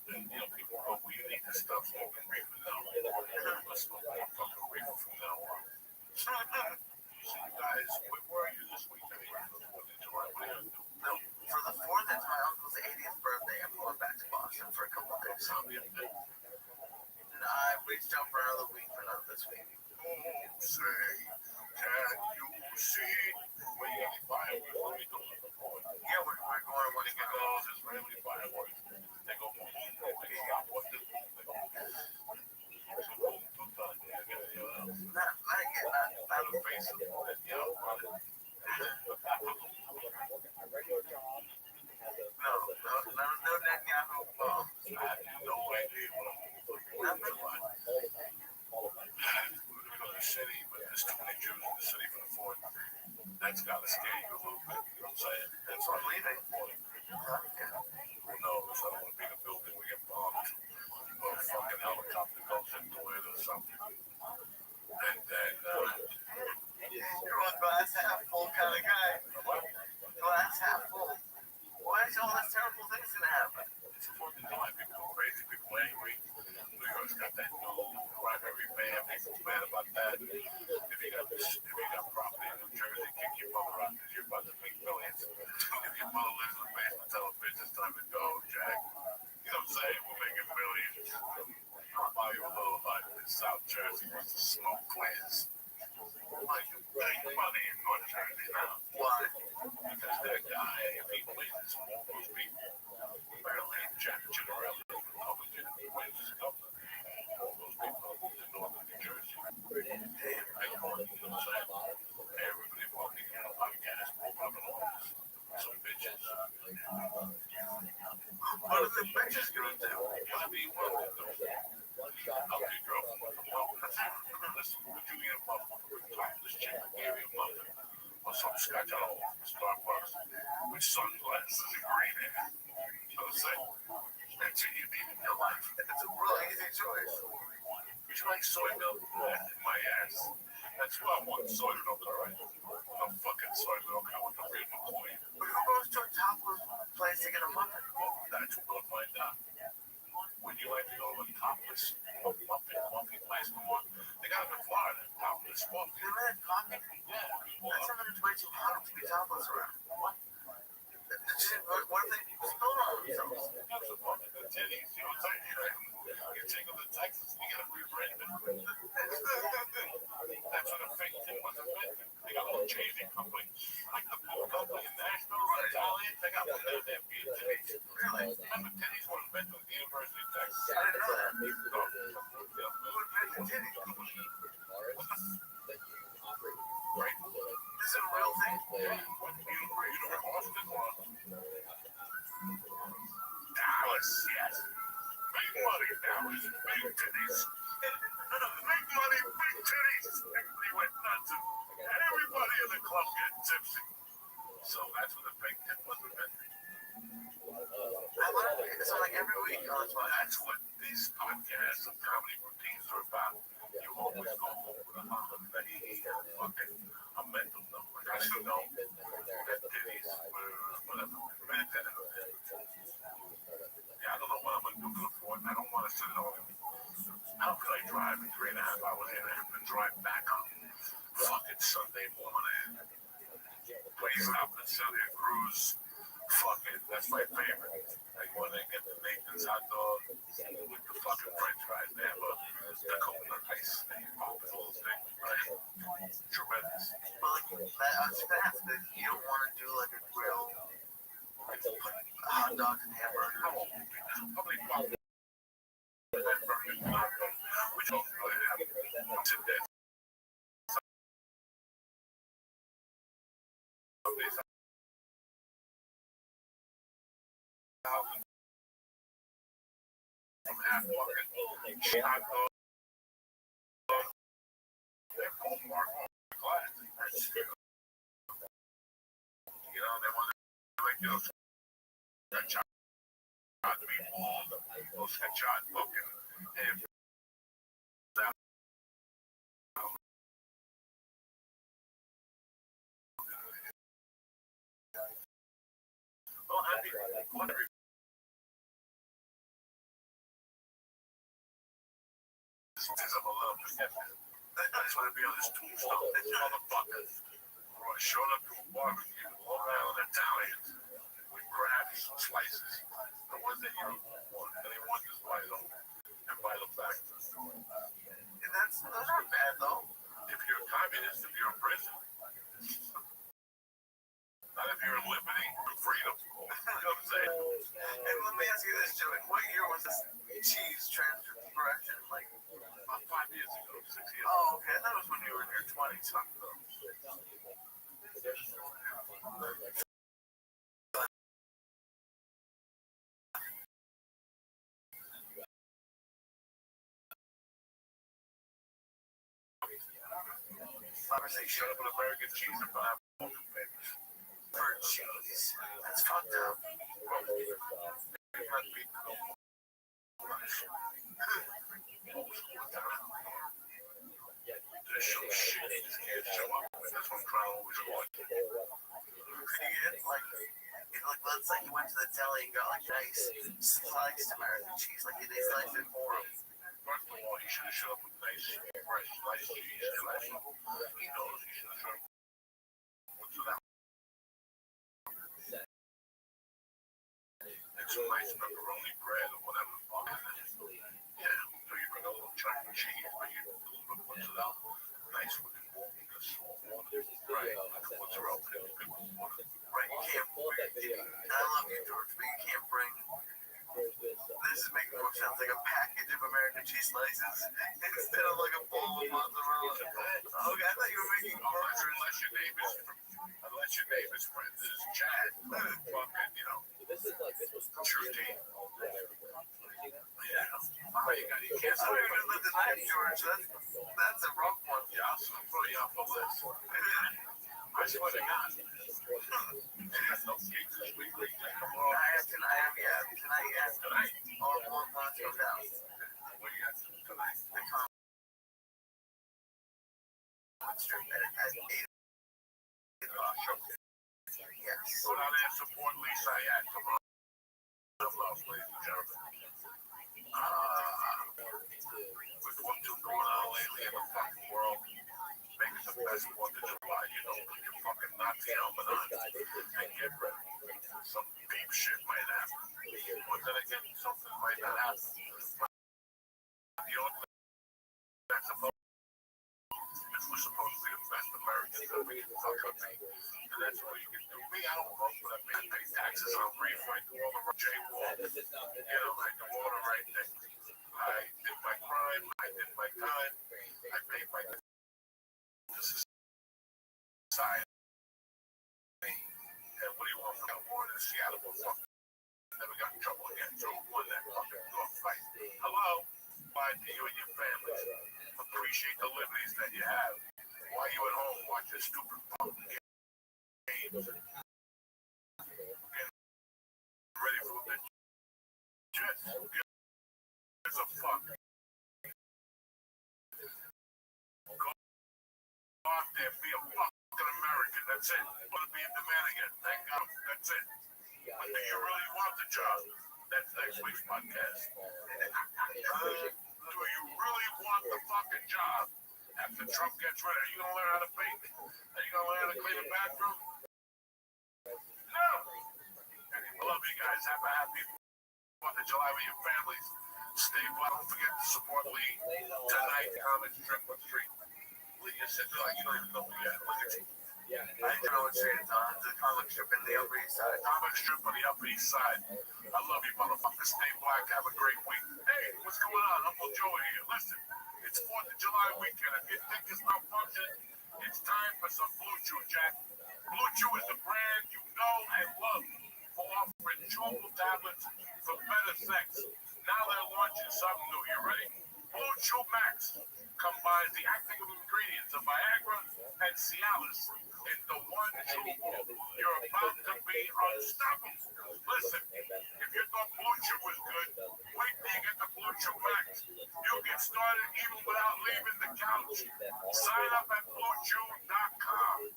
And, you know, people go, well, you need this stuff smoking reefer now. Let's smoke more fucking reefer from now on. So, you guys, where were you this week anyway? What did you want to do? No, for the 4th, it's my uncle's 80th birthday. I'm going back to Boston for a couple of days. And I reached out for another week, but not this week. Oh, say, can you see? Where you got the fireworks? Let me go to the point. Yeah, we're going to When you get those Israeli fireworks, they go boom, boom, boom, they stop. What's this boom? They go boom. It's a boom, 2 times. Not yet, not the face of it, you know, run it. No Netanyahu bombs. I have no idea what I'm going to do. We're going to go to the city, but there's too many Jews in the city for the 4th. That's got to scare you a little bit, you know what I'm saying? That's I'm leaving. Who knows? I don't want to be in a building we get bombed. Or a fucking helicopter goes into it or something. And then, You're a glass half full kind of guy. Glass half full. Why is all this terrible things going to happen? it's a 4th of July. People go crazy. People angry. New York's got that new primary ban. People's mad about that. If you got property in New Jersey, kick your mother out because you're about to make millions. If your mother lives in the basement, tell her, bitch, it's time to go, Jack. You know what I'm saying? We're making millions. I'll buy you a little hut in South Jersey with the smoke clears. Like, big money in North Jersey now. Why? Because that guy, if he wins, all those people, apparently Jack Generelli, Republican, wins his governor. All those people in northern New Jersey. Damn, big money, you know what I'm saying? Everybody walking in on gas, Republican office. Some bitches. What are the bitches going to do? Whatever you want to do. I'll be your girlfriend. Listen, would you eat a muffin? This chick gave you a muffin or some scotch out of Starbucks with sunglasses and green in it. You know what I'm saying? That's what you need in your life. It's a really easy choice. Would you like soy milk? My ass. That's what I want, soy milk, all right? No fucking soy milk. I want the real McCoy. But who goes to a topless place to get a muffin? Well, that's what we'll find out. Would you like to go to a topless muffin place? They got them in Florida, topless muffin. You ever had coffee? Yeah. That's something that's way too hot to be topless around. What? What if they spill on themselves? That's a fucking good titties, you know what I'm saying? You take them to Texas, you get a rebranded. That's what a fake tip was invented. They got a little changing company, like the pool company in Nashville, Italian, they got one of their damn titties. Really? Remember, titties were invented at the University of Texas. I didn't know that. No. Who invented titties? Right? This is a real thing. You know Boston or Dallas, yes. Big money, Dallas, big titties. Big money, big titties. Everybody went nuts. Everybody in the club get tipsy. So that's what the fake tip was invented. That's what these podcasts and comedy routines are about. You always go home with a fucking a mental number. As you know, that titties, whatever. Yeah, I don't know what I'm going to do for the fourth. I don't want to sit at home. How could I drive in 3.5 hours and have to drive back on fucking Sunday morning? Please stop and sell your cruise. Fucking, that's my favorite. I want to get the Nathan's hot dog with the fucking french fries there, but the coconut ice thing, pop the little thing, right? Tremendous. But like, I was gonna ask if you don't want to do like a grill, like hot dogs and hamburgers. How many pounds? Which one do I have? Today. From half fucking hot dog. They're both marked class. You know, they want to like those headshot meatballs, those headshot fucking ham. Well, I mean, whatever. I'm a little forgetful. I just want to be on this tombstone. This motherfucker showed up to a barbecue, Long Island Italians, with crabs and slices. The ones that you want, and they want this bite them and bite them back. And that's not bad though. If you're a communist, if you're in prison, not if you're limiting freedom. You know what I'm saying? And let me ask you this, Joey. What year was this cheese transgression? Like, About 5 years ago, 6 years ago. oh, okay. That was when you were in your 20s. Obviously, shut up with American cheese and pineapple. For cheese. That's fucked up. There's some shit in his head show up. That's what I'm trying to always avoid. Could you get like let's say you went to the deli and got like nice sliced American cheese, like they sliced it for him. First of all, he should have showed up with nice, fresh sliced cheese. He knows he should have showed up. What's that? And some nice pepperoni bread or whatever. Yeah, so you bring a little chunk of cheese, but you a little bit puts it out. Nice looking bowl with salt water. Right. What's around water. Right, you can't. I love you, George, but you can't bring. This is making more sense like a package of American cheese slices instead of like a bowl of mozzarella. Okay, I thought you were making burgers. Unless your neighbor's friend is Chad, fucking, you know, true team. Yeah. Oh, you can't I don't even know the knife, George. That's a rough one. Yeah, I'll throw you off the list. I swear to God. That's no cake this week. Tonight, yeah. Tonight? Or one lunch goes out. What do you got tonight? The comic strip at 8 o'clock. Yes. Go down there and support Lisa at tomorrow. Ladies and gentlemen. With what you're going on lately in the fucking world, make it the best 4th of July, you know, put your fucking Nazi helmet on and get ready. Some deep shit might happen. But then again, something might not happen. The only thing that's about is we're supposed to be the best Americans that we can fuck up. And that's what you can do. Me, I don't vote for that. I pay taxes on brief. I do all the jaywalk. You know, I do all the right things. I did my crime. I did my time. I paid my society. And what do you want from the war in Seattle? Never got in trouble again. So who won that fucking fight? Hello? Why do you and your families appreciate the liberties that you have? Why are you at home watching stupid fucking games? Ready for a bitch? out there, be a fucking American. That's it. Want to be in demand again. Thank God. That's it. But do you really want the job? That's next week's podcast. Do you really want the fucking job? After Trump gets rid, are you going to learn how to bake? Are you going to learn how to clean a bathroom? No. I love you guys. Have a happy 4th of July with your families. Stay well. Don't forget to support Lee tonight. Common Strip on the street. Lee, you sit there like you don't even know who you are. Look at you. I know what it is. The comic strip in the Upper East Side. Common Strip on the Upper East Side. I love you, motherfuckers. Stay black. Have a great week. Hey, what's going on? Uncle Joey here. Listen, it's 4th of July weekend. If you think it's not functioning, it's time for some Blue Chew, Jack. Blue Chew is the brand you know and love for offering chewable tablets for better sex. Now they're launching something new. You ready? Blue Chew Max combines the active ingredients of Viagra and Cialis into one chewable. You're about to be unstoppable. Listen, if you thought Blue Chew was good, wait till you get the Blue Chew Max. You'll get started even without leaving the couch. Sign up at BlueChew.com.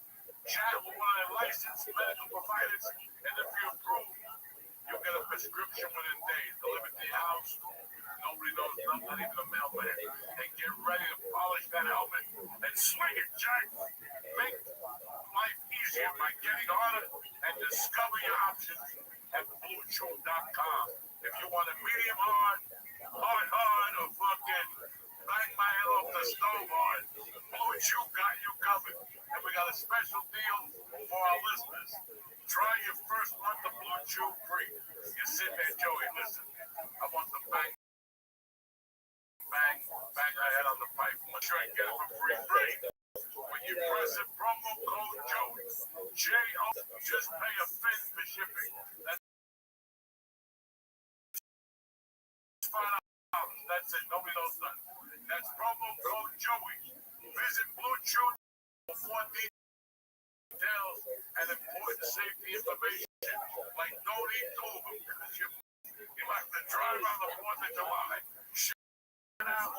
Chat with one of the licensed medical providers, and if you approve, you'll get a prescription within days, delivered to your house. Nobody knows nothing, not even a mailman. And get ready to polish that helmet and swing it, Jack. Make life easier by getting harder and discover your options at BlueChew.com. If you want a medium hard, or fucking bang my head off the stove hard, Blue Chew got you covered. And we got a special deal for our listeners. Try your first month of Blue Chew free. You sit there, Joey, listen. I want the bang my head on the pipe. I'm sure I can get it for free. When you press the promo code Joey, J-O, just pay a fin for shipping. That's $5. That's it. Nobody knows that. That's promo code Joey. Visit Blue Chew for more details and important safety information. Like don't eat two of them because you have to drive on the 4th of July. Out.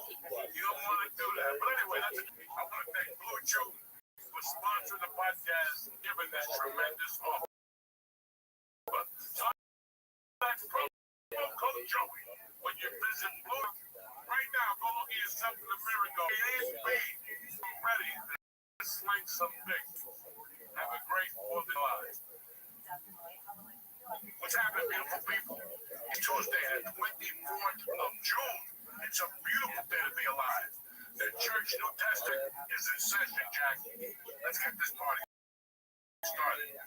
You don't want to do that. But anyway, I want to thank Blue Chew for sponsoring the podcast and giving this tremendous offer. So that's promo code Joey. When you visit Blue, right now, go look at yourself in the mirror. Go, I'm ready to sling some dicks. Have a great 4th of July. What's happening, beautiful people? It's Tuesday, the 24th of June. It's a beautiful day to be alive. The Church New Testament is in session, Jack. Let's get this party started.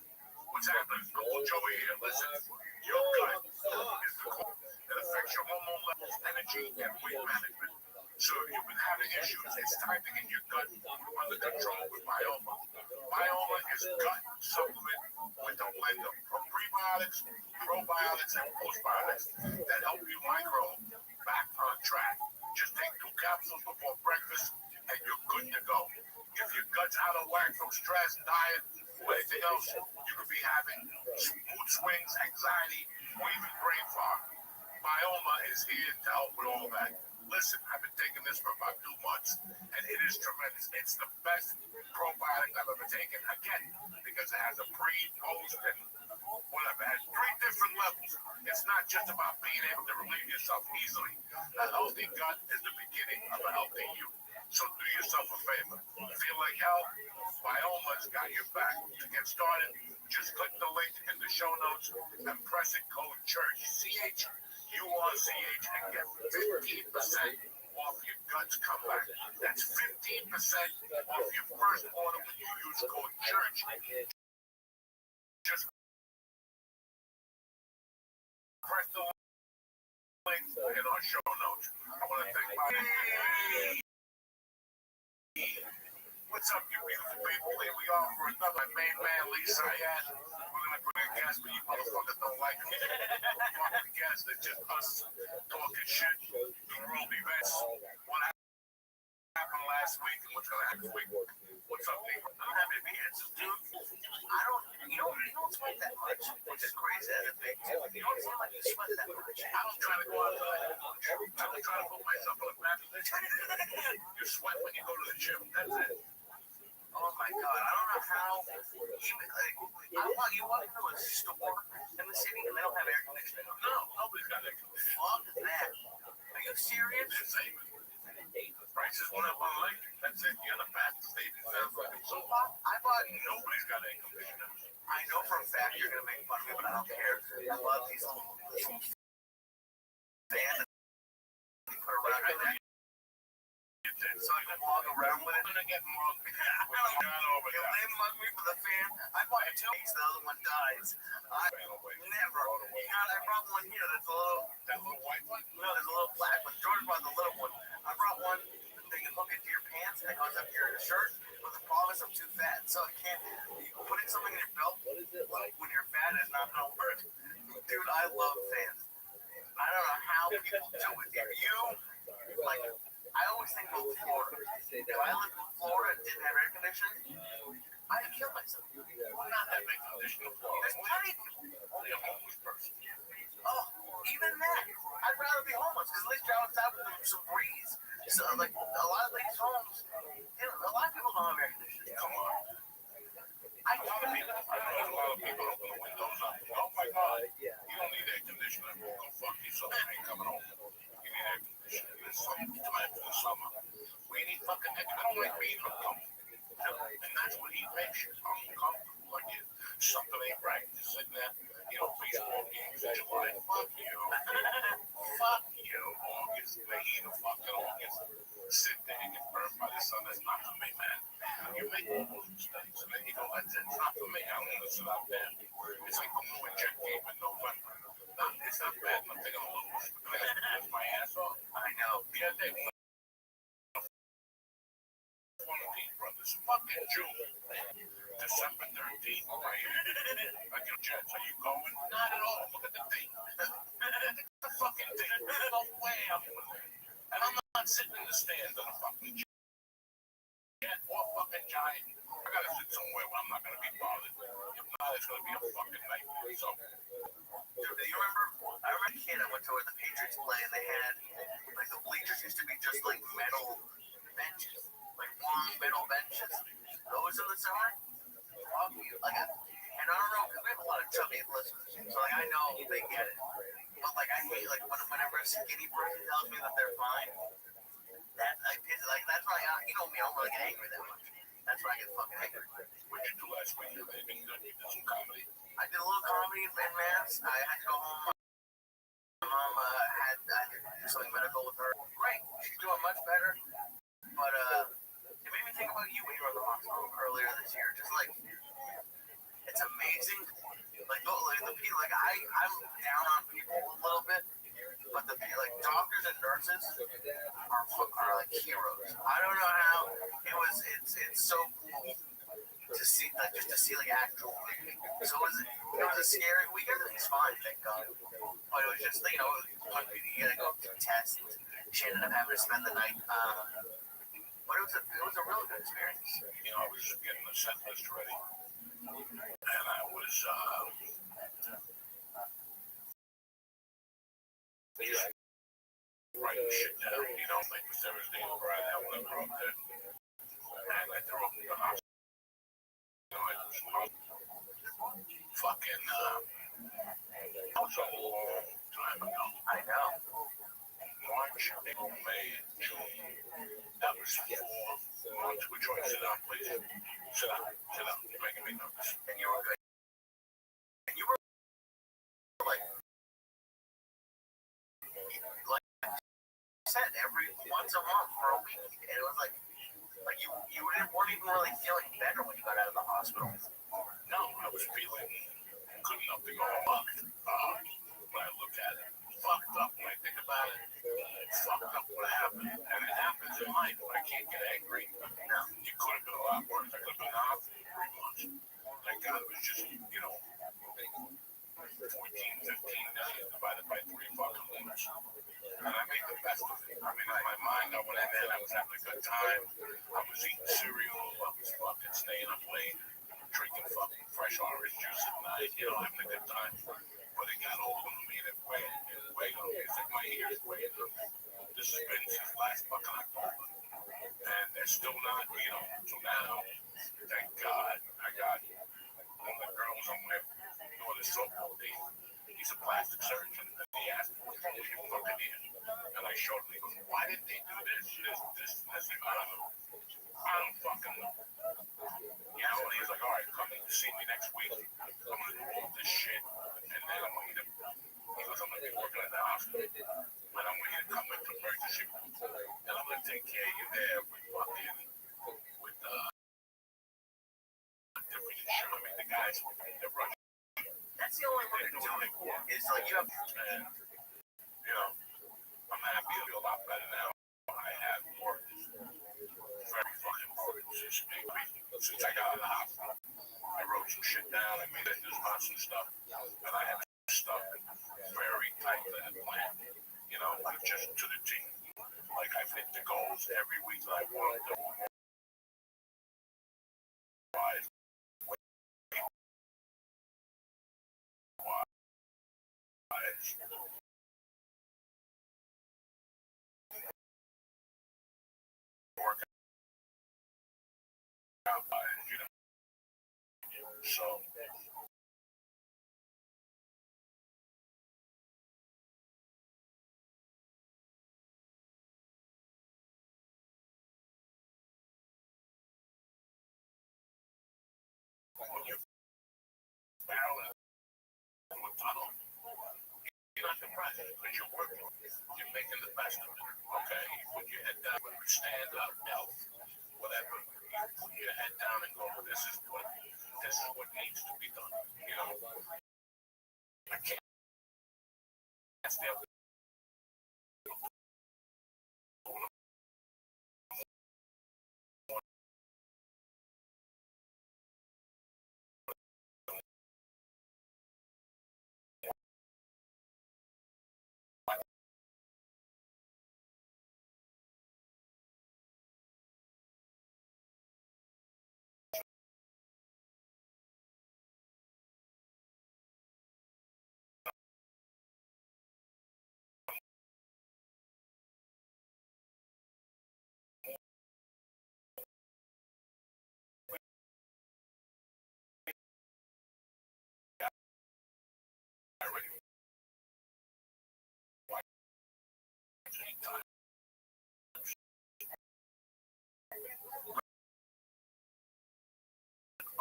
What's happening? Uncle Joey here. Listen, your gut is the core. It affects your hormone levels, energy, and weight management. So if you've been having issues, it's time to get your gut under control with Bioma. Bioma is gut supplement with a blend of prebiotics, probiotics, and postbiotics that help you micro back on track. Just take 2 capsules before breakfast and you're good to go. If your gut's out of whack from stress, diet, or anything else, you could be having mood swings, anxiety, or even brain fog. Bioma is here to help with all that. Listen, I've been taking this for about 2 months, and it is tremendous. It's the best probiotic I've ever taken, again, because it has a pre, post, and whatever. It has 3 different levels. It's not just about being able to relieve yourself easily. A healthy gut is the beginning of a healthy you. So do yourself a favor. Feel like hell? Bioma's got your back. To get started, just click the link in the show notes and press in code CHURCH, CHURCH, and get 15% off your guts comeback. That's 15% off your first order when you use code CHURCH. Just press the link in our show notes. I want to thank What's up, you beautiful people? Here we are for another main man, Lee Syed. We're going to bring a guest, but you motherfuckers don't like him. Fucking guest, it's just us talking shit through world events. What happened last week and what's going to happen this week? What's up, Lee? I don't have any answers, dude. You don't sweat that much, which is crazy. You don't seem like you sweat that much. I don't try to go outside. I don't try to put myself in a bad position. You sweat when you go to the gym. That's it. Oh, my god, I don't know how. Even like, you walk into a store in the city and they don't have air conditioning. No, nobody's got air conditioning. Fuck that. Are you serious? They're saving. Prices went up on electric. That's it. You're the fastest state in South Africa. So I bought. Nobody's got air conditioning. I know for a fact you're gonna make fun of me, but I don't care. I love these little fans that you put around your neck. So I can walk around with it. I'm gonna get more. If they mug me for the fan, I bought two. The other one dies. I never. I brought one here. That's a little. That little white one? No, there's a little black one. George brought the little one. I brought one that you hook into your pants and it goes up your shirt. But the problem is I'm too fat, so I can't. Putting something in your belt when you're fat is not gonna work. Dude, I love fans. I don't know how people do it. If you like. I always think about Florida. If I lived in Florida and didn't have air conditioning, I'd kill myself. Well, not that big condition in Florida. There's plenty. Only a homeless person. Oh, even that. I'd rather be homeless because at least you're outside with some breeze. So, like, a lot of these homes, a lot of people don't have air conditioning. Come on. I A lot of people. I know a lot of people open the windows up. Oh my God. You don't need air conditioning. Go fuck yourself. I ain't coming home. You need air conditioning. It's time for the summer. We need fucking air. I don't like being uncomfortable. And that's what he makes you uncomfortable. Like something ain't right. You're sitting there, baseball games in July. Fuck you. Fuck you. August. The heat of fucking August. Sit there and get burned by the sun. That's not for me, man. You make all those mistakes. And then you go, that's it. It's not for me. I don't want to sit out there. It's like the Blue and Jet game in November. It's not bad enough they're going to lose. I'm going to lose my ass off. I know. Yeah, they won. One of these brothers. Fucking June. December 13th, right? Like your Jets, are you going? Not at all. Look at the date. The fucking date. There's no way I'm doing that. And I'm not sitting in the stands on a fucking Jet or fucking Giant. I gotta sit somewhere where I'm not gonna be bothered. If not, it's gonna be a fucking nightmare. So, Dude, do you remember? I remember a kid I went to where the Patriots play and they had, like, the bleachers used to be just like metal benches. Like long metal benches. Those in the summer? Fuck you. Like, and I don't know, because we have a lot of chubby listeners. So, like, I know they get it. But, like, I hate, like, whenever a skinny person tells me that they're fine, that's why you know me, I don't really get angry that much. That's why I get fucking angry. what'd you do last week? Anything good? You did some comedy? I did a little comedy in Mass. I had to go home. My mom had to do something medical with her. Great. She's doing much better. But it made me think about you when you were in the hospital earlier this year. Just like, it's amazing. I'm down on people a little bit, but doctors and nurses are like heroes. I don't know how it's so cool to see actual people. So it was a scary week. Everything's fine, thank God. But it was just you gotta go through tests. She ended up having to spend the night. But it was a really good experience. I was getting the set list ready, and I was just writing shit down, like for Thursday and Friday, whatever up there. And I threw up the hospital. That was a long time ago. I know. March, April, May, June. That was 4 months. We're trying to sit down, please. Sit down. You're making me nervous. And you were good. And you were like said, every once a month for a week. And it was like you weren't even really feeling better when you got out of the hospital. No, I was feeling good enough to go fucked. When I look at it, fucked up. When I think about it, fucked up what happened. And it happens in life. I can't get angry. No, you could have been a lot worse. I could have been out for 3 months. Thank God it was just, 14, 15 days divided by 3 fucking weeks. And I made the best of it. I mean, in my mind, I went in there and I was having a good time. I was eating cereal. I was fucking staying up late, drinking fucking fresh orange juice at night, having a good time. But it got old on me and it weighed on me. It's like my ears weighed on me. This has been since last fucking October. And they're still not, so now Thank God I got one of the girls on my daughter's softball team. He's a plastic surgeon, and he asked me, "What you fucking here?" And I showed him. He goes, "Why did they do this? This?" I don't know. I don't fucking know. You know, and he's like, "All right, come and see me next week. I'm gonna do all this shit, and then I'm gonna." He goes, "I'm gonna be working at the hospital, but I'm gonna come into emergency room, and I'm gonna take care of you there with fucking with different insurance. I mean, the guys, they're running. That's the only way to do it. It's like you have. And, you know, I'm happy to feel a lot better now. I have worked very fucking hard since I got out of the hospital. I wrote some shit down. I made this about some stuff, and I have stuff very tight to that plan. You know, like just to the team. Like I've hit the goals every week that I wanted to. Work out by, you know. So when you're battling with a tunnel, you're not depressed because you're working. You're making the best of it. Okay, you put your head down, whether it's stand up, health, whatever. You put your head down and go, this is what needs to be done. You know, I can't stand up.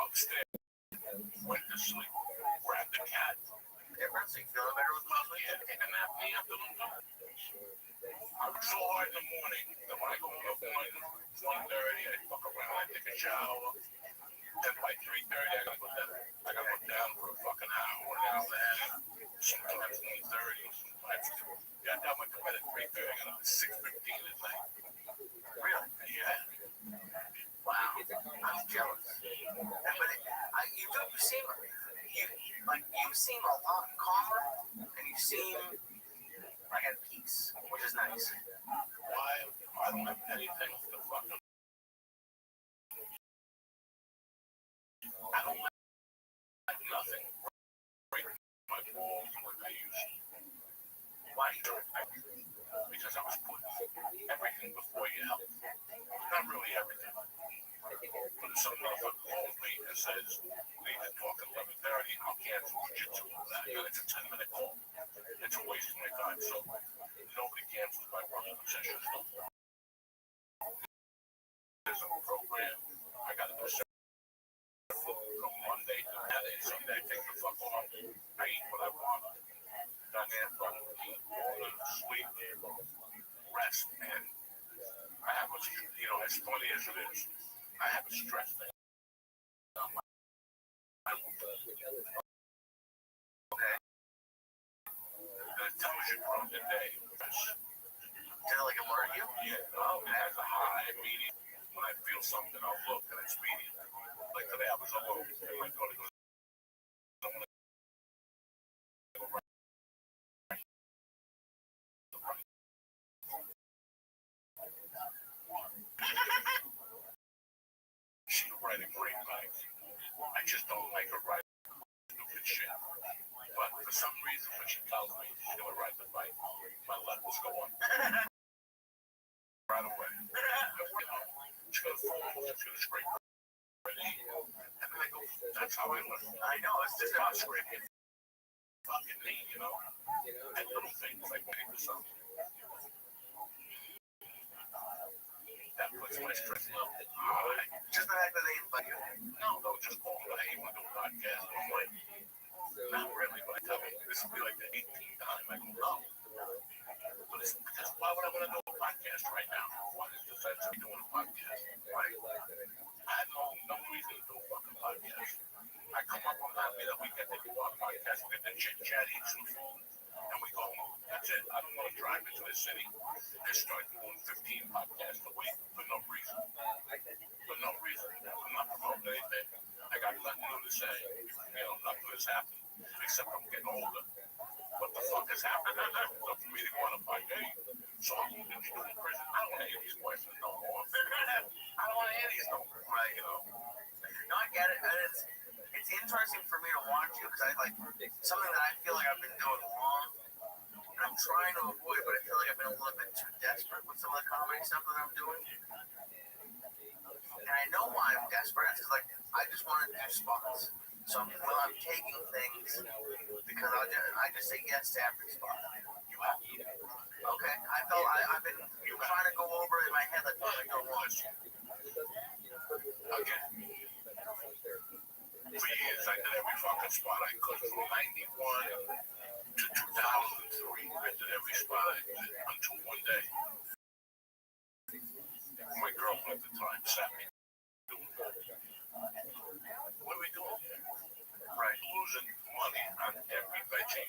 Upstairs, went to sleep, grabbed the cat. Difference. You feeling better with Well, yeah, take a nap in the afternoon. I was so hard in the morning that when I go up 1:30, I fuck around, I take a shower. And by 3:30, I gotta go down. I gotta go down for a fucking hour, an hour and a half. Sometimes 1:30, sometimes. Yeah, I went to bed at 3:30. I got up at 6:15 at night. Really? Yeah. Wow. I'm jealous. But you seem a lot calmer, and you seem like at peace, which is nice. Why? I don't have anything to fucking. I don't like nothing. Break my balls like I used to. Why do I? Because I was putting everything before your health. Not really everything. But if some motherfucker calls me and says, we need to talk at 11:30, I'll cancel jiu-jitsu. And it's a 10-minute call. It's a waste of my time. So nobody cancels my working sessions. There's a program. I got to do from Monday to Saturday. Sunday, I take the fuck off. I eat what I want. Done there from sleep, rest, and I have a, you know, as funny as it is, I have a stress thing. Okay. And it tells you from the day. Did it like alert you? Yeah. It has a high, medium. When I feel something, I'll look and it's medium. Like today, I was alone. And my daughter goes, I'm gonna go right. She can ride a great bike. I just don't like her ride stupid shit. But for some reason, when she tells me she's gonna ride the bike, my levels go up. Right away. She goes, she's gonna scrape her And then I go, that's how I learn. I know, it's just not scraping fucking me, you know? And little things like waiting for something. That puts my stress level high. Just the fact that they invite you. No, just call me. Hey, you want to do a podcast? I'm like, not really, but I tell me, this will be like the 18th time. I go, no. But it's because why would I want to do a podcast right now? What is the sense of doing a podcast? Right? I had no reason to do a fucking podcast. I come up on that that we get to do our podcast, we get to chit-chat, eat some food, and we go home. That's it. I don't want to drive into the city and start doing 15 podcasts a week for no reason. For no reason. I'm not promoting anything. I got nothing new to say. You know, nothing has happened. Except I'm getting older. What the fuck has happened? So for me to go on a podcast, so I'm going to do in prison. I don't want to hear these questions no more. I don't want to hear these no more. Right, you know. No, I get it. And it's interesting for me to watch you because I like something that I feel like I've been doing wrong. And I'm trying to avoid, but I feel like I've been a little bit too desperate with some of the comedy stuff that I'm doing. And I know why I'm desperate. It's like I just want to do spots. So I'm taking things because I just say yes to every spot. You have to. Okay, I've been trying to go over in my head like what I don't want. Again, for years I did every fucking spot I could from 91 to 2003. I did every spot I did until one day. My girlfriend at the time sat me. What are we doing here? Right, losing money on every veggie.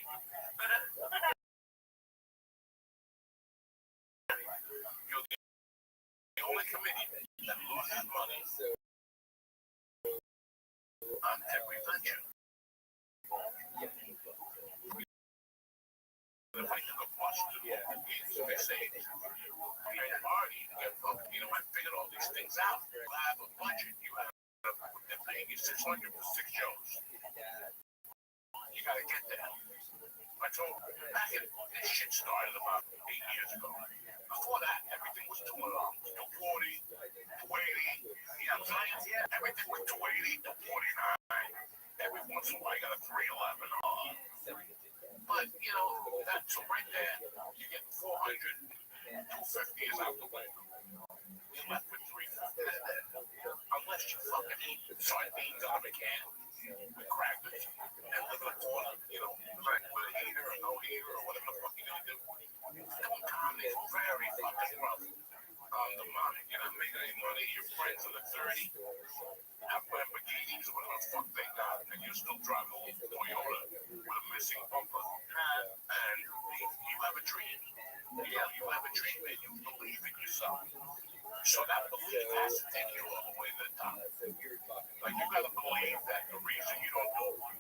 You're the only comedian that loses money on every venture. If I took a bus to the local games, they say, hey, Marty, you know, I figured all these things out. You have a budget. You have, they're paying you $600 for 6 shows. You got to get there. I told back in, this shit started about 8 years ago. Before that, everything was $200, $240, $280. Yeah, I'm saying, yeah, everything was $280, $249. Every once in a while, you got a $311. But, you know, that's so right there, you get $400, $250 is out the window. You're left with $350. Unless you fucking eat sardines out of a can with crackers and live in a corner, you know, right, with a heater or no heater or whatever the fuck you're gonna do. Doing comedy is very fucking rough on the money. You're not making any money, your friends in the 30 have Lamborghinis or whatever the fuck they got, and you're still driving a little Toyota with a missing bumper. And you have a dream. You know, you have a dream and you believe in yourself. So that belief has to take you all the way to the top. Like, you gotta believe that the reason you don't do it.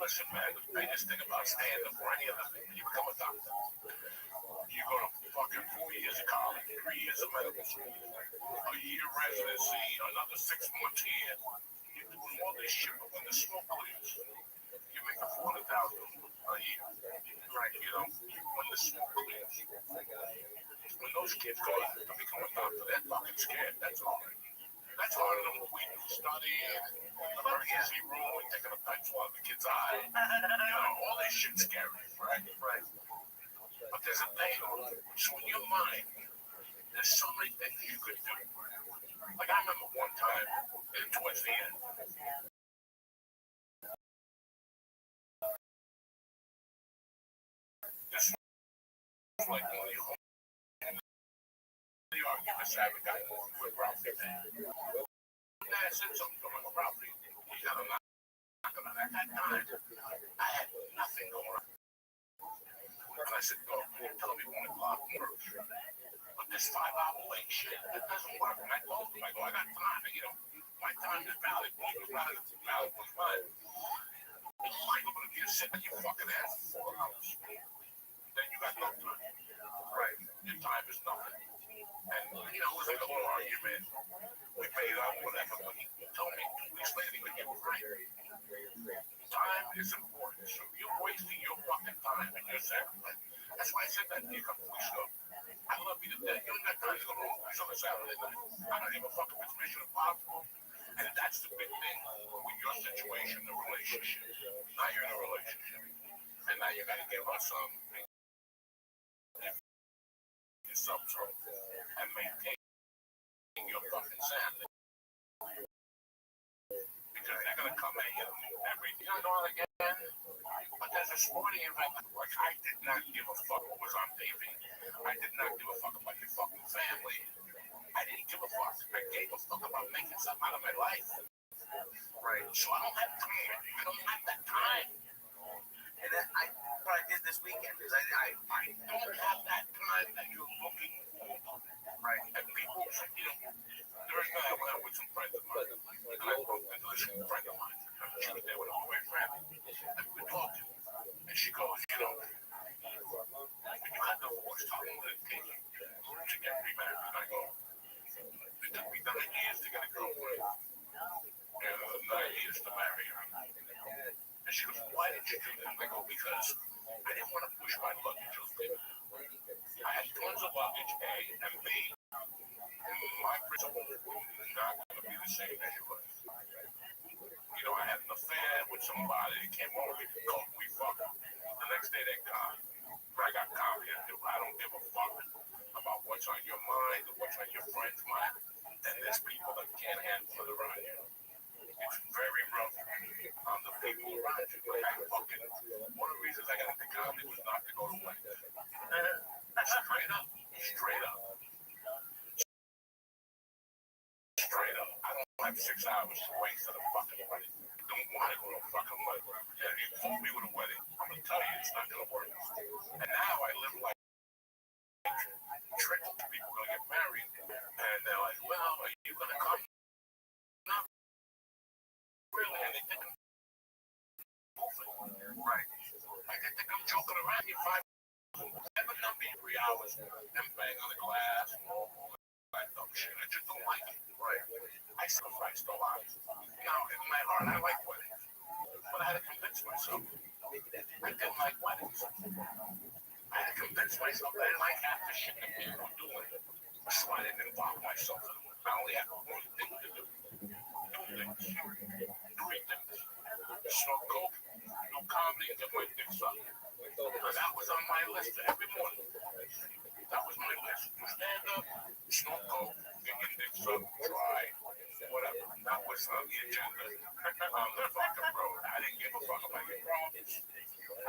Listen, man, the biggest thing about stand-up or any other thing, you become a doctor. You go to fucking 4 years of college, 3 years of medical school, a year residency, another 6 months here. You're doing all this shit, but when the smoke clears, you make a $400,000 a year. Right, you know, when the smoke clears. When those kids go out to become a doctor, they're fucking scared. That's hard. That's harder than what we do. Studying, emergency room, and taking a pencil out of the kid's eye. You know, all this shit's scary, right? Right. But there's a thing, so in your mind, there's so many things you could do. Like, I remember one time, towards the end, this was like one of your home. The arguments I have a guy with Ralphie, man. I said something to him like, Ralphie, you got a knock on that. At that time, I had nothing going on. And I said, oh, tell me 1 o'clock works. But this 5-hour late shit, that doesn't work. And I told him, I go, I got time. You know, my time is valid. Valid was mine. I'm going to be sitting in your fucking ass for 4 hours. Then you got no time. Right. Your time is nothing. And, you know, it was like a little argument. We made out whatever, but he told me 2 weeks later, but you were right. Time is important. So you're wasting your fucking time and your sacrifice. That's why I said that to you a couple weeks ago. I love you to death. You ain't got time to go to movies on a Saturday night. I don't give a fuck if it's Mission Impossible. And that's the big thing with your situation, the relationship. Now you're in a relationship. And now you got to give her some, some sort and maintain your fucking sanity. Because they're going to come at you every day. You're going again. But there's a sporting event. Like, I did not give a fuck what was on TV. I did not give a fuck about your fucking family. I didn't give a fuck. I gave a fuck about making something out of my life. Right. So I don't have time. I don't have that time. And then what I did this weekend is I don't have that time that you're looking for. Right. And people, you know, there was a guy I went out with some friends of mine. And I broke into this friend of mine. She was there with her boyfriend. And we were talking. And she goes, you know, when you got divorced, how long did it take you to get remarried? And I go, it took me 9 years to get a girlfriend. And 9 years to marry her. And she goes, why did you do that? I go, because I didn't want to push my luggage on people. I had tons of luggage, A, and B, my principle was not going to be the same as yours. You know, I had an affair with somebody that came over, we fucked. The next day they're gone. I got confident. I don't give a fuck about what's on your mind or what's on your friend's mind. And there's people that can't handle it around you. It's very rough on the people around you. Like, one of the reasons I got into comedy was not to go to weddings. Straight up. Straight up. Straight up. I don't have 6 hours to waste at a fucking wedding. Don't want to go to a fucking wedding. And if you call me with a wedding, I'm going to tell you it's not going to work. And now I live like trickle people going to get married. And they're like, well, are you going to come? No. Really? And they think I'm moving. Right. Like they think I'm joking around you 7 me 3 hours and bang on the glass and all that dumb shit. I just don't like it. Right. I sacrificed a lot. Now, in my heart, I like weddings. But I had to convince myself. I didn't like weddings. I had to convince myself that I didn't like half the shit that people were doing. So I didn't involve myself in it. I only had one thing to do. 2 things. 3 things. Smoke coke, do comedy, and get my dick sucked. Because that was on my list every morning. That was my list. Stand up, smoke coke, get your dick sucked, try, whatever. That was on the agenda. I'm the fucking bro. I didn't give a fuck about your problems.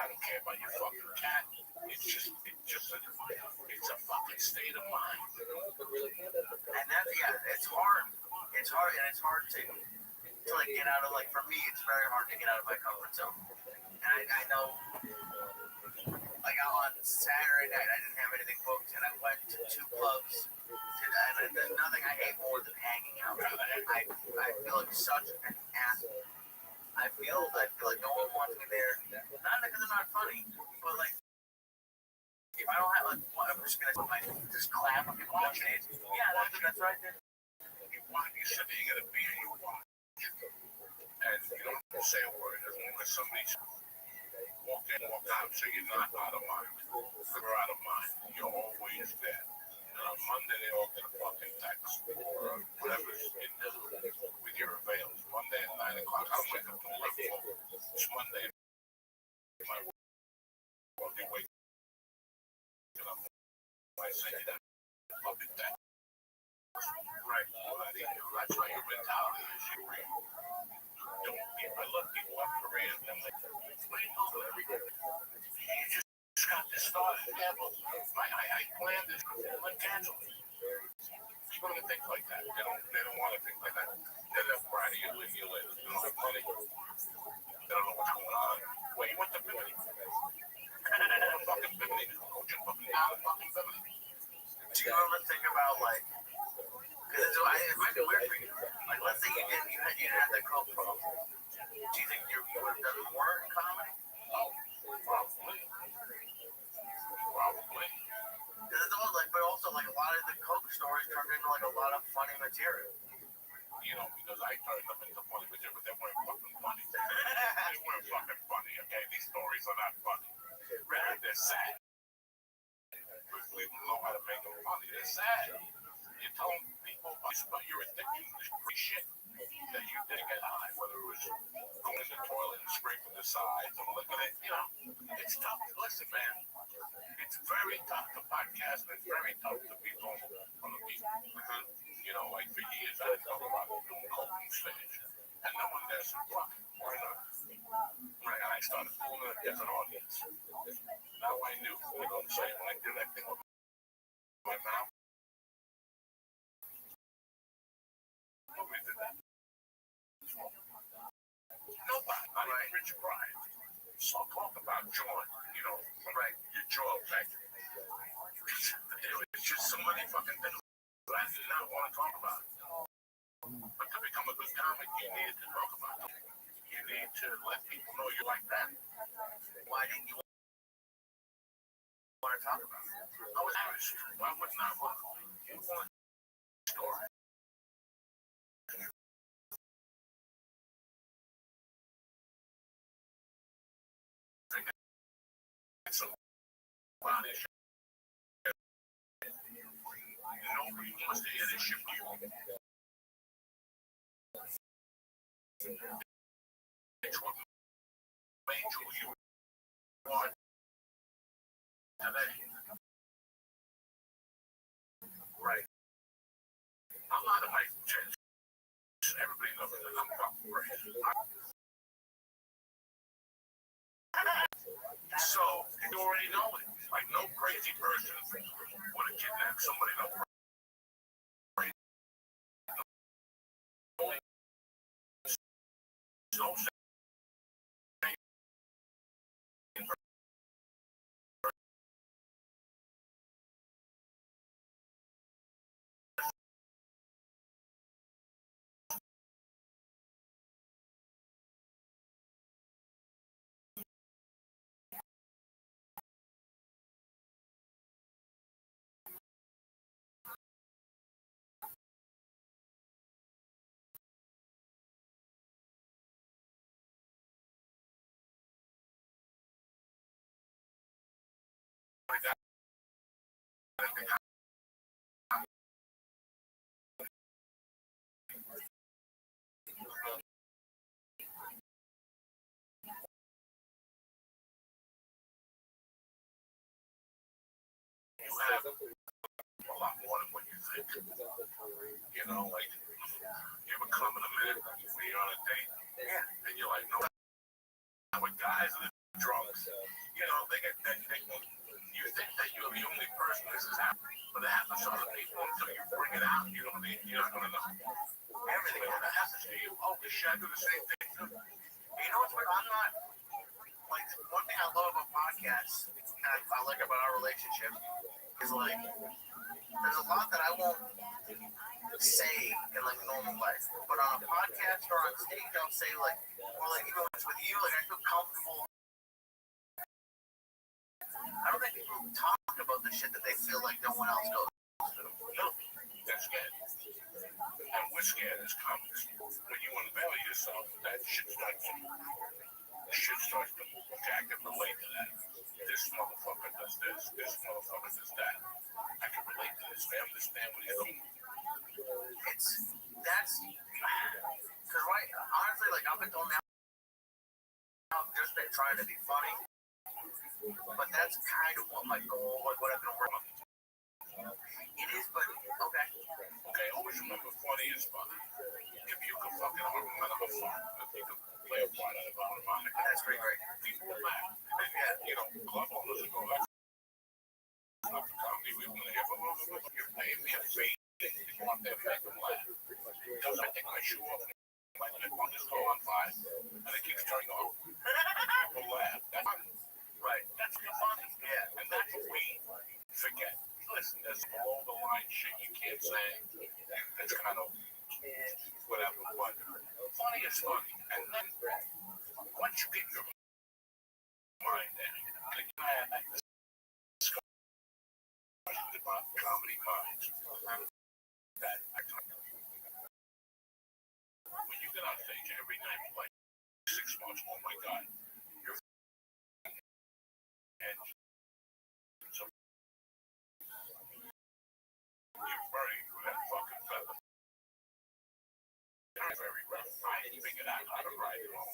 I don't care about your fucking cat. It's a fucking state of mind. And that's, yeah, it's hard. It's hard, and it's hard to like get out of, like, for me, it's very hard to get out of my comfort zone. And I know, like, on Saturday night, I didn't have anything booked, and I went to 2 clubs. And there's nothing I hate more than hanging out. I feel like such an asshole. I feel like no one wants me there. Not because I'm not funny, but like, if I don't have, like, I'm just gonna just clap and watch it. Yeah, that's right there. You want, you sit there, you gotta be and you watch. And you don't say a word as long as somebody's walk in, walk out, so you're not out of mind. You're out of mind. You're always there. And on Monday, they all get a fucking text or whatever's in with your avails. Monday at 9 o'clock. I don't wake up till 11. It's Monday. My well, they wake up. I say that fucking text. Right. That's why your mentality is your real. I look people up for random. I'm like, what do you do every day? You just got this thought. Yeah, well, I planned this. I'm canceled. People don't think like that. They don't want to think like that. They're not proud of you when you live. They don't have money. They don't know what's going on. Wait, you went to Bimini? Fucking Bimini. Go jump up and down fucking Bimini. Do you ever think about, like, because it might be weird for you. Like, let's say you didn't have that coke problem. Do you think you would have done more in comedy? Oh, probably. Because it's all like, but also like a lot of the coke stories turned into like a lot of funny material. sides and look at it. You know, it's tough. Listen, man, it's very tough to podcast. And it's very tough to be normal on the beat. You know, like for years I talk about doing coping stage, and no one there said, "Fuck, why not?" Right, and I started fooling it as an audience. Now I knew, you know what I'm saying? When I did that thing with my mouth, nobody did that. Nobody, not even Rich Brian. So talk about John, you know, right, your jaw effect. It's just so many fucking things that I did not want to talk about. But to become a good comic, you need to talk about it. You need to let people know you like that. Why didn't you want to talk about it? I was Irish. Why wouldn't I want to? You want a story. Somebody should. Nobody wants to hear this shit from you. It's what made you who you are today. Right. I'm not a Michael Jackson. Everybody knows that I'm fucking great. So, you already know it. Like, no crazy person would have kidnapped somebody. No crazy. No you have a lot more than what you think. You know, like, you ever come in a minute when you're on a date, and you're like, no, with guys and drunks, you know, they you think that you're the only person this is happening, but it happens to other people until you bring it out. You're not going to know. Everything that happens to you, oh, shit, I do the same thing too. You know what's weird? I'm not, like, one thing I love about podcasts, and I like about our relationship, is like, there's a lot that I won't say in like normal life, but on a podcast or on stage, I'll say like, or like even when it's with you, like I feel comfortable. I don't think people talk about the shit that they feel like no one else goes through. No, they're scared, and we're scared as comics. When you unveil yourself, that shit starts to move. The shit starts to move. Okay, I can relate to that. This motherfucker does this. This motherfucker does that. I can relate to this. I understand what he's doing. That's because right, honestly, like up until now, I've just been trying to be funny, but that's kind of what my goal, like what I've been working on. It is, but okay. Always remember, funny is fun. If you can fucking have fun, if you can play a part of harmonic, that's pretty great. People will laugh. Yeah, you know, club owners will go like, not the comedy we want to hear, but you're paying me a fee. You want them to make them laugh. Because I take my shoe off and my phone just go on fire, and it keeps turning off. People laugh. That's fun. Right. That's the fun. Yeah. And that's what we forget. Listen, there's below the line shit you can't say. That's kind of whatever. But funny is funny. And then once you get your mind in, and I had that discussion about comedy minds. That I talk about. When you get on stage every night for like 6 months, oh my God, you're and so you're burning through that fucking feather. Very, very very rough. I figured out how to write it all.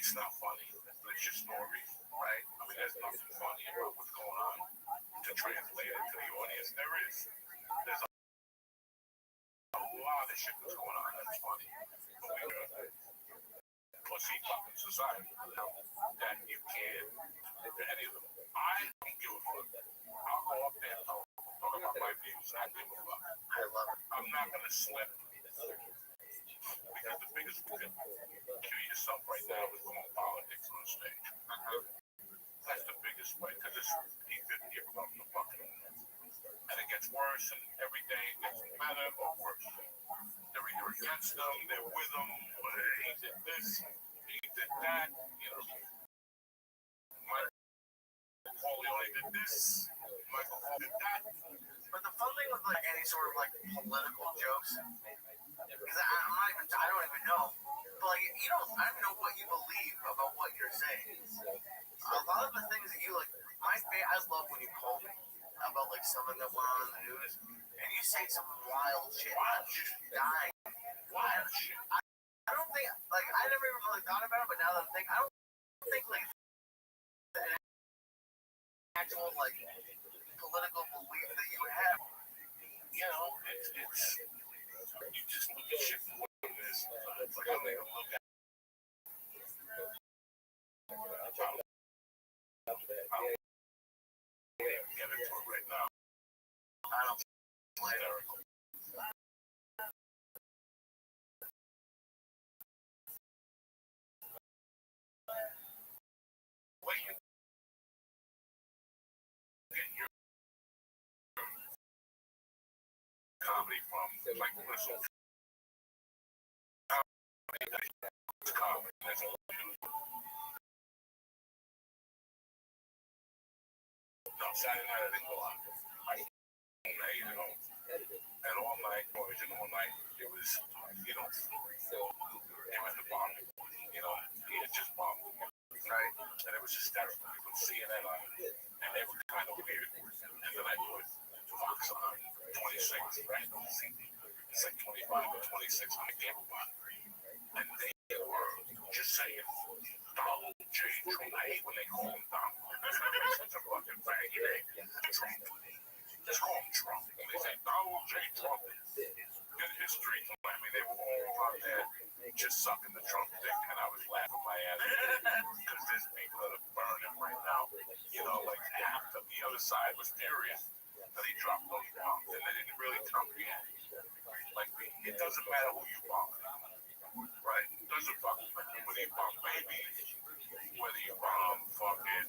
It's not funny, but it's just stories, right? I mean, there's nothing funny about what's going on to translate it to the audience. There's a lot of shit that's going on that's funny. But we pussy fucking society that you can't do any of them. I don't give a fuck. I'll go up there and talk about my views. I give a fuck. I love it. I'm not gonna slip because the biggest way to kill yourself right now is going politics on stage. That's the biggest way because it's you from the fucking and it gets worse and every day it gets better or worse. They're either against them, they're with them, he did this, he did that, you know. Michael Corleone did this, Michael Corleone did that. But the fun thing with like any sort of like political jokes, because I don't even know, but like I don't know what you believe about what you're saying. A lot of the things that you like, I love when you call me about like something that went on in the news, and you say some wild shit. I'm just dying. Wild shit. I don't think like I never even really thought about it, but now that I'm thinking, I don't think like an actual like political belief that you have. You know, it's you just look at shit from what it is. It's like I don't even look at I don't get into it right now. I don't hysterical. Where you get your comedy from? Like listen, it's comedy. There's a no, Saturday night I didn't go out. I made it home. And all night, all night, it was, it was the bomb. He had just bombed. Right? And it was hysterical. You could see it and they were kind of weird. And then I put Fox on 26, right? It's like 25 or 26 on the cable box. And they were just saying, Donald J. Trump. I hate when they call him Donald. Such a fucking faggy name. Trump. Just call him Trump. And they say Donald J. Trump. Good history. I mean, they were all out there just sucking the Trump dick, and I was laughing my ass off because there's people that are burning right now. Like half of the other side was furious that he dropped those bombs, and they didn't really comprehend. Like, it doesn't matter who you bomb, right? It doesn't fucking matter whether you bomb babies, whether you bomb fucking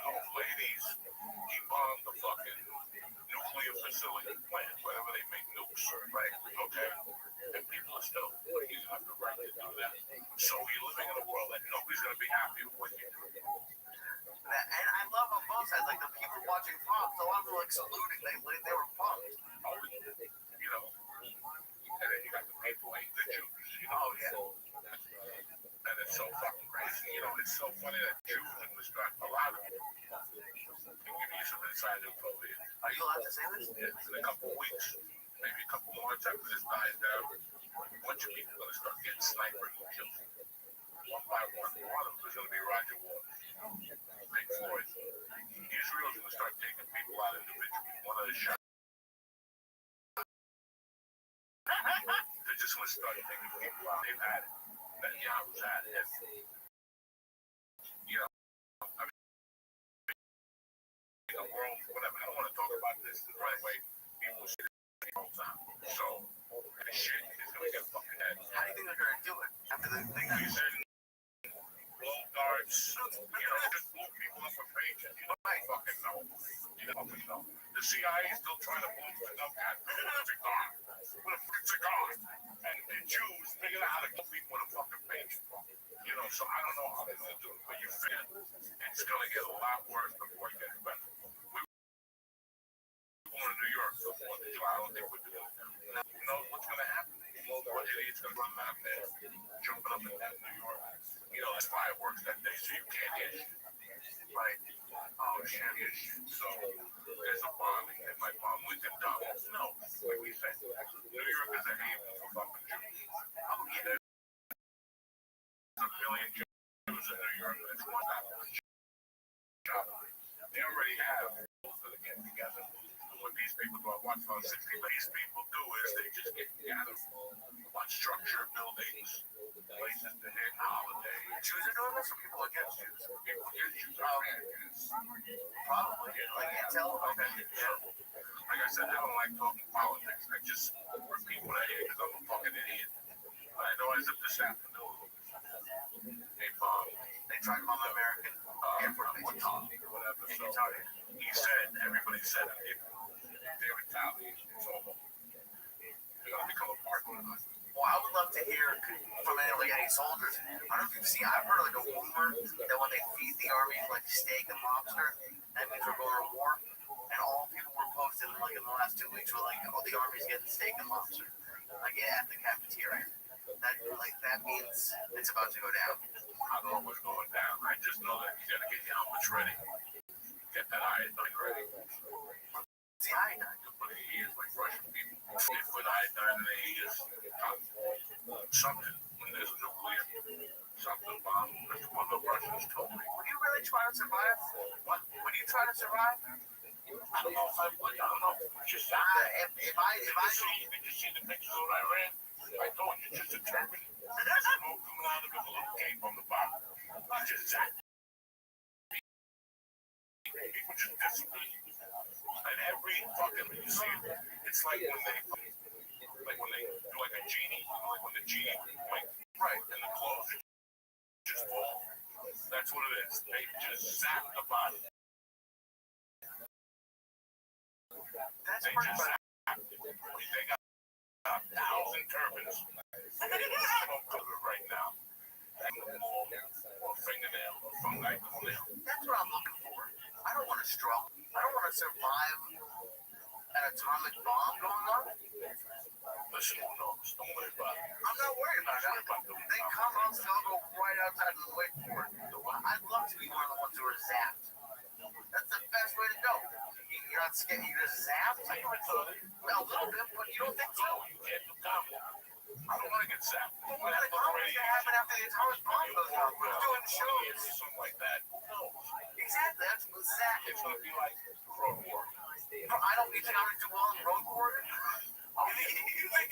old ladies, he bombed the fucking nuclear facility plant, wherever they make nukes, right? Okay? And people are still, you have the right to do that. So you're living in a world that nobody's going to be happy with you. And I love on both sides, like the people watching Fox, a lot of them were like saluting, they were pumped. And then you got the people like the Jews, Oh, yeah. And it's so fucking crazy, it's so funny that Jews in this country, a lot of them, give you some inside info here. Are you allowed to say this? In a couple of weeks, maybe a couple more after this dies down, a bunch of people are going to start getting snipers and killed. One by one. One of them is going to be Roger Waters. Big Floyd. Israel's going to start taking people out individually. One of the shots. They're just going to start taking people out. They've had it. Netanyahu's had it. I mean, the world, whatever. I don't want to talk about this the right way. People say it all the time. So, the shit is going to get fucking head. How do you think they're going to do it? After the thing blow darts, just blow people up with pages. I fucking know. The CIA is still trying to blow things up at cigar. With a fucking cigar. And the Jews figured out how to kill people with a fucking page. So I don't know how they're going to do it, but you feel it's going to get a lot worse before it gets better. We're going to New York for 4th of July. I don't think we're doing that. You know what's going to happen? What idiot's going to run out there, jumping up and down New York? That's fireworks that day, so you can't get shit. Right? Oh, you can't get shit. So there's a bombing. They might bomb Lincoln Dollars. No, like we said, New York is a haven for fucking Jews. a billion Jews in New York. It's one job. They already have rules that are getting together. And what these people do, I watch about 60, what these people do is they just get together on structure, buildings, places to hit, holidays. Jews are doing this, or people against Jews? People against Jews are Americans. Probably. I can't tell. Okay. Yeah. Like I said, I don't like talking politics. I just repeat what I hear because I'm a fucking idiot. But I know as of this afternoon, They tried to bomb the American airport base. Whatever. So he said, everybody said it. They retaliate. It's over. They're going to become a partner. Well, I would love to hear from any soldiers. I don't know if you've seen, I've heard like a rumor that when they feed the army like steak and lobster, that means we're going to war. And all people were posting like in the last 2 weeks were like, oh, the army's getting steak and lobster. Like, yeah, at the cafeteria. That means it's about to go down. I don't know what's going down. I just know that you got to get your helmets ready. Get that iodine ready. It's the iodine. You put it in your ears like Russian people. They put iodine in their ears. Something when there's a nuclear. Something bomb. That's what the Russians told me. Would you really try to survive? What? Would you try to survive? I don't know if I would. I don't know. Just if I did you see the pictures of Iran? I told you, just determined. There's smoke coming out of it, a little cape on the bottom. It's just that. People just disappear. And every fucking, you see it, it's like when they do like a genie, like when the genie, like, right, and the clothes just fall. That's what it is. They just zap the body. That's they just zap. They got 1,000 turbines. Smoke cover right now. Or fingernail, or fungi toenail. That's what I'm looking for. I don't want to struggle. I don't want to survive an atomic bomb going on. Listen, who knows? Don't worry about it. I'm not worried about it. They come, I'll go right outside and wait for it. I'd love to be one of the ones who are zapped. That's the best way to go. You're not scared. You just zapped. A little bit, but you don't think so. You can't do comedy. I don't want to get zapped. What kind of comedy is going to happen after the atomic bomb goes off? We're doing shows. Something like that. No. Exactly. That's what Zach. It's going to be like Road Warrior. I don't think I'm going to do well in Road Warrior. You think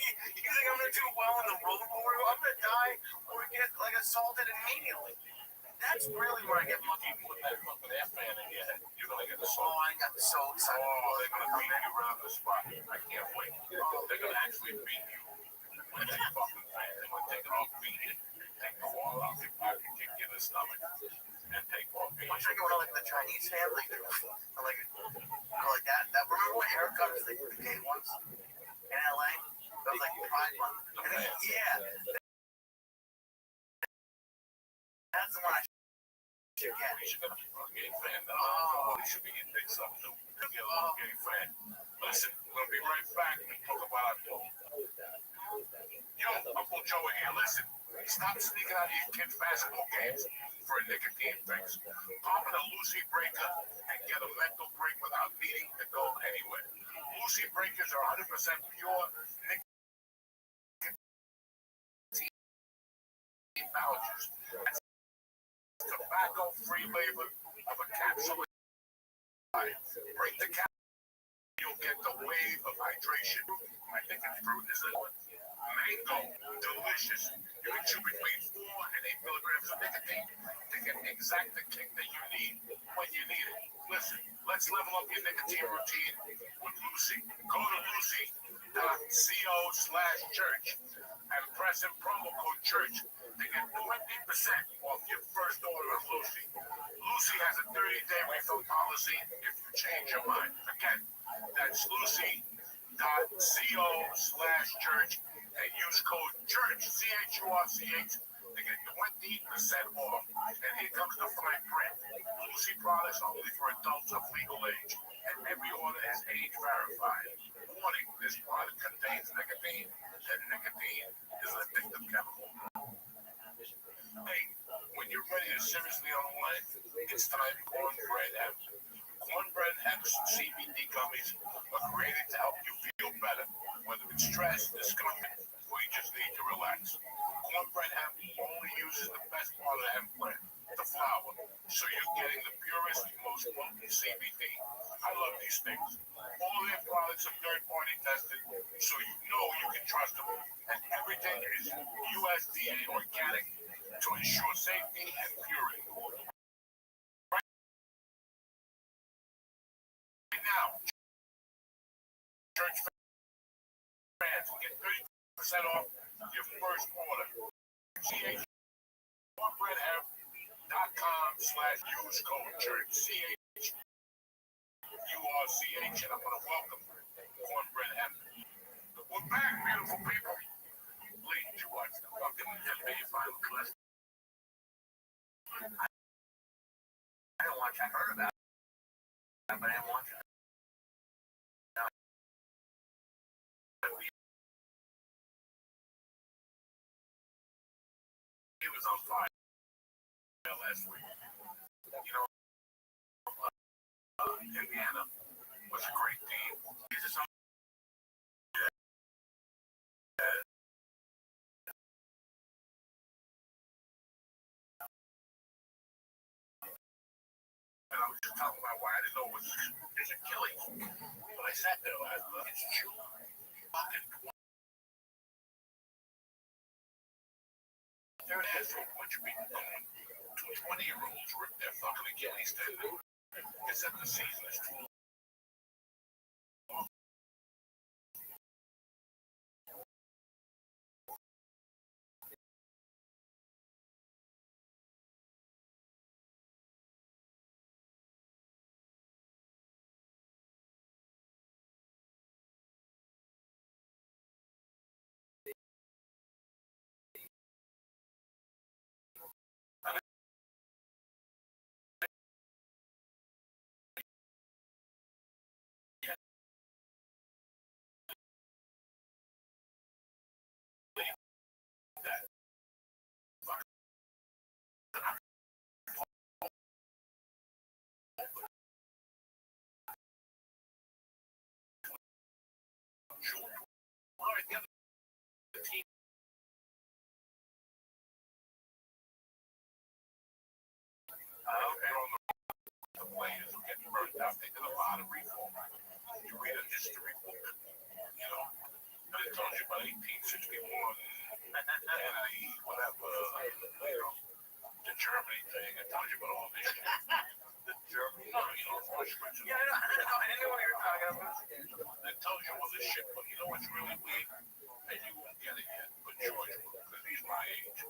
I'm going to do well in the Road Warrior? I'm going to die or get like assaulted immediately. That's really where I get lucky. Put that fucking air fan in your head. You're going to get assaulted. Oh, I got so excited. Oh, they're going to beat you around the spot. I can't wait. They're going to actually beat you with that fucking fan. They're going to take it off, beat you, take the wall out your pocket, kick you in the stomach, and take off. I'm trying to go to like the Chinese fan, like that. Remember when haircuts the gay ones in LA? That was like Pride Month. Yeah. That's the one I should get. You should be a gay fan. You should be getting big stuff too. Get a little gay fan. Listen, we're going to be right back and talk about our film. Yo, Uncle Joey here, listen. Stop sneaking out of your kids' basketball games for a nicotine fix. Pop in a Lucy Breaker and get a mental break without needing to go anywhere. Lucy Breakers are 100% pure nicotine pouches. Tobacco-free flavor of a capsule. Break the cap. You'll get the wave of hydration. I think it's fruit is it. Mango, delicious. You can chew between 4 and 8 milligrams of nicotine to get the exact kick that you need when you need it. Listen, let's level up your nicotine routine with Lucy. Go to lucy.co/church and press in promo code church to get 20% off your first order of Lucy. Lucy has a 30-day refill policy if you change your mind. Again, that's lucy.co/church and use code CHURCH, CHURCH, to get 20% off. And here comes the fine print. Lucy products only for adults of legal age, and every order is age verified. Warning, this product contains nicotine, and nicotine is an addictive chemical. Hey, when you're ready to seriously unwind, it's time Cornbread Hemp. Cornbread Hemp's CBD gummies are created to help you feel better, whether it's stress, discomfort, or you just need to relax. uses the best part of the hemp plant, the flower. So you're getting the purest, most potent CBD. I love these things. All of their products are third-party tested, so you know you can trust them. And everything is USDA organic to ensure safety and purity. Right now, church fans will get 30% off your first order. cornbreadhemp.com/use code church. CHURCH, and I'm going to welcome Cornbread Hemp. We're back, beautiful people. Lee, did you watch the fucking NBA final class? I didn't watch. I heard about it, but I didn't watch it. He was on fire last week. You know, Indiana was a great team. He's just and I was just talking about why I didn't know it was his Achilles. But I sat there last night. It's June fucking 20. There it is for a bunch of people going. 20-year-olds rip their fucking Achilles tendon. It's that the season is too long. The team. The players are getting burned out. They did a lot of reform. You read a history book, you know, and it tells you about 1861 and whatever, you know, the Germany thing. It tells you about all this shit. The Germany, you know, Rothschild. Yeah, I know. I didn't know what you were talking about. It tells you all this shit, but you know what's really weird? And you won't get it yet, but George will, because he's my age.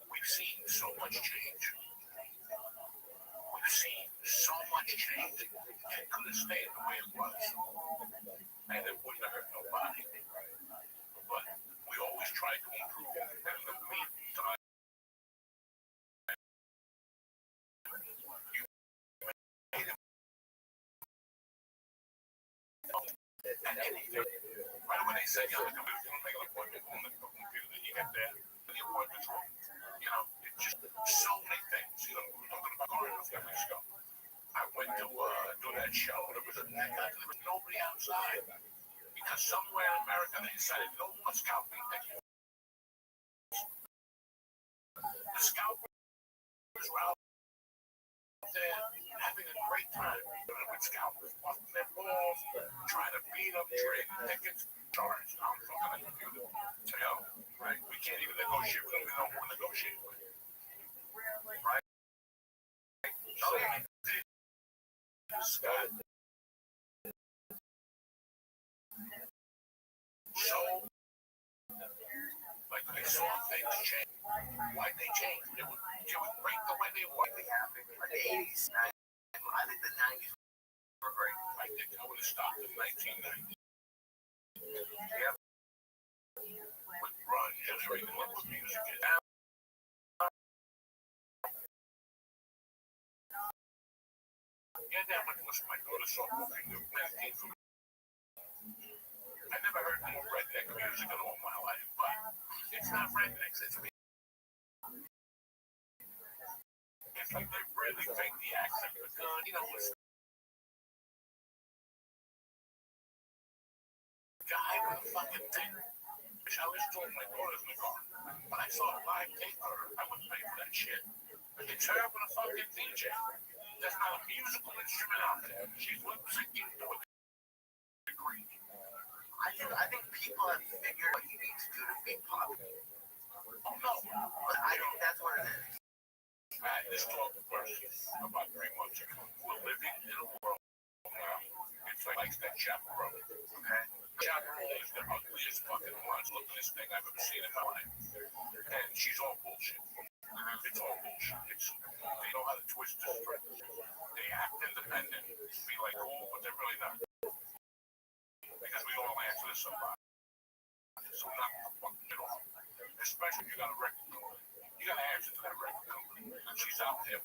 We've seen so much change. We've seen so much change. It could have stayed the way it was. And it wouldn't have hurt nobody. But we always try to improve. And in the meantime, you made him. And anything. Right when they said, you know, you'll make an appointment on the computer, you get there, and the appointment's wrong. You know, it's just so many things. You know, we were talking about going a few weeks ago. I went to do that show. There was nobody outside because somewhere in America they decided no more scalping techniques. The scalpers were out there having a great time with scalpers, busting their balls, trying to beat them, trading tickets, charged. I'm fucking a computer. So, yo, right? We can't even negotiate. We don't even know who to negotiate with. Right? So, Scott. So, like they saw things change. Why'd they change? It was great the way they were. They happened in the 80s. I think the 90s were great. I think I would have stopped in 1990. Yep. With grunge and everything like what music is. Yeah, that went to my daughter's softball thing. I never heard more redneck music in all my life, but it's not rednecks, it's me. It's like they really think the accent was good. You know, it's guy with a fucking thing. I was told my daughter's in the car, but I saw a live tape of her. I went shit. It's her with a fucking DJ. There's not a musical instrument out there. She's lip syncing to a degree. I think people have figured what you need to do to be popular. Oh no. But I think that's what it is. I had this talk with person about 3 months ago. We're living in a world now. It's like that chaperone. Okay? Chaperone is the ugliest fucking ones. Look at this thing I've ever seen in my life. And she's all bullshit. It's all bullshit. They know how to twist the string. They act independent, be like cool, but they're really not. Because we all answer to somebody. So knock the fucking shit off. Especially if you got a record company. You got to answer to that record company. And she's out there.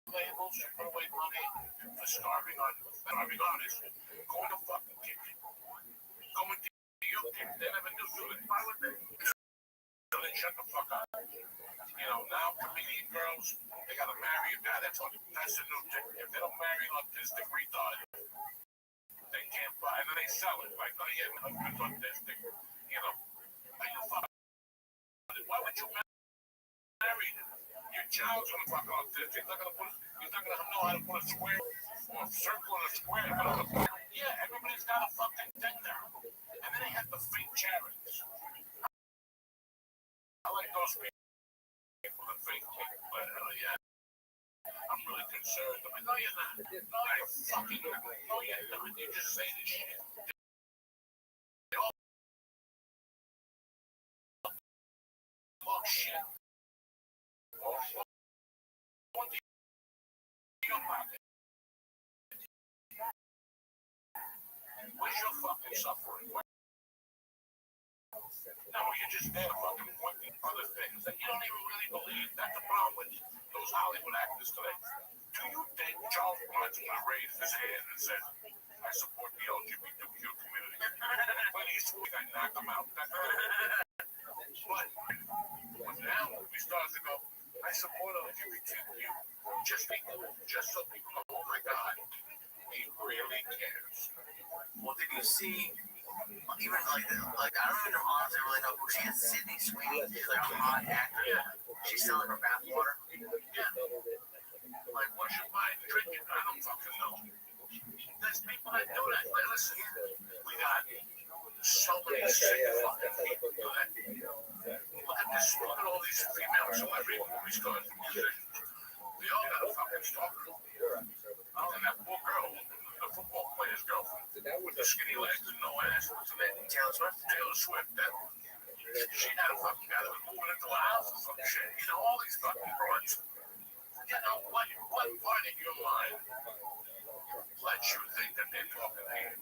Labels, she put away money for starving artists. Going to fucking kick it. Going to you kick. They never knew you. Why would they? So they shut the fuck up. You know, now comedian girls, they gotta marry a guy. That's the new thing. If they don't marry an autistic retard, they can't buy it. And then they sell it. Like, oh yeah, my husband's autistic. You know, are you fucking? Why would you marry him? Your child's gonna fucking autistic. He's not gonna know how to put a square or a circle in a square. Yeah, everybody's got a fucking thing now. And then they have the fake charities. I like those people. The fake people, but yeah, I'm really concerned. I mean, no, you're not. No, you're fucking not. No, you're not. You just say this shit. They all talk shit. What do you about it? Where's your fucking suffering? No, you're just there fucking pointing other things that you don't even really believe. That's the problem with those Hollywood actors today. Do you think Charles Bronson would have raised his hand and said, I support the LGBTQ community? When he's sweet, I knock him out. But now he starts to go, I support LGBTQ. Just so people know, oh my God, he really cares. Well, did you see? Even like I don't even honestly really know who she is. Sydney Sweeney, she's like a hot actor. Yeah. She's selling her bathwater. Yeah. Like, what should I drink it? I don't fucking know. There's people that do that. Like, listen, we got so many sick fucking people do that. Look at this. Look at all these female celebrity movie stars and musicians. We all got a fucking stalker. And that poor girl, the football player's girlfriend, with the skinny legs and no ass. What's her name? Taylor Swift. That she had a fucking guy that was moving into a house or some shit. You know, all these fucking broads. You know, what part in your mind lets you think that they're talking here?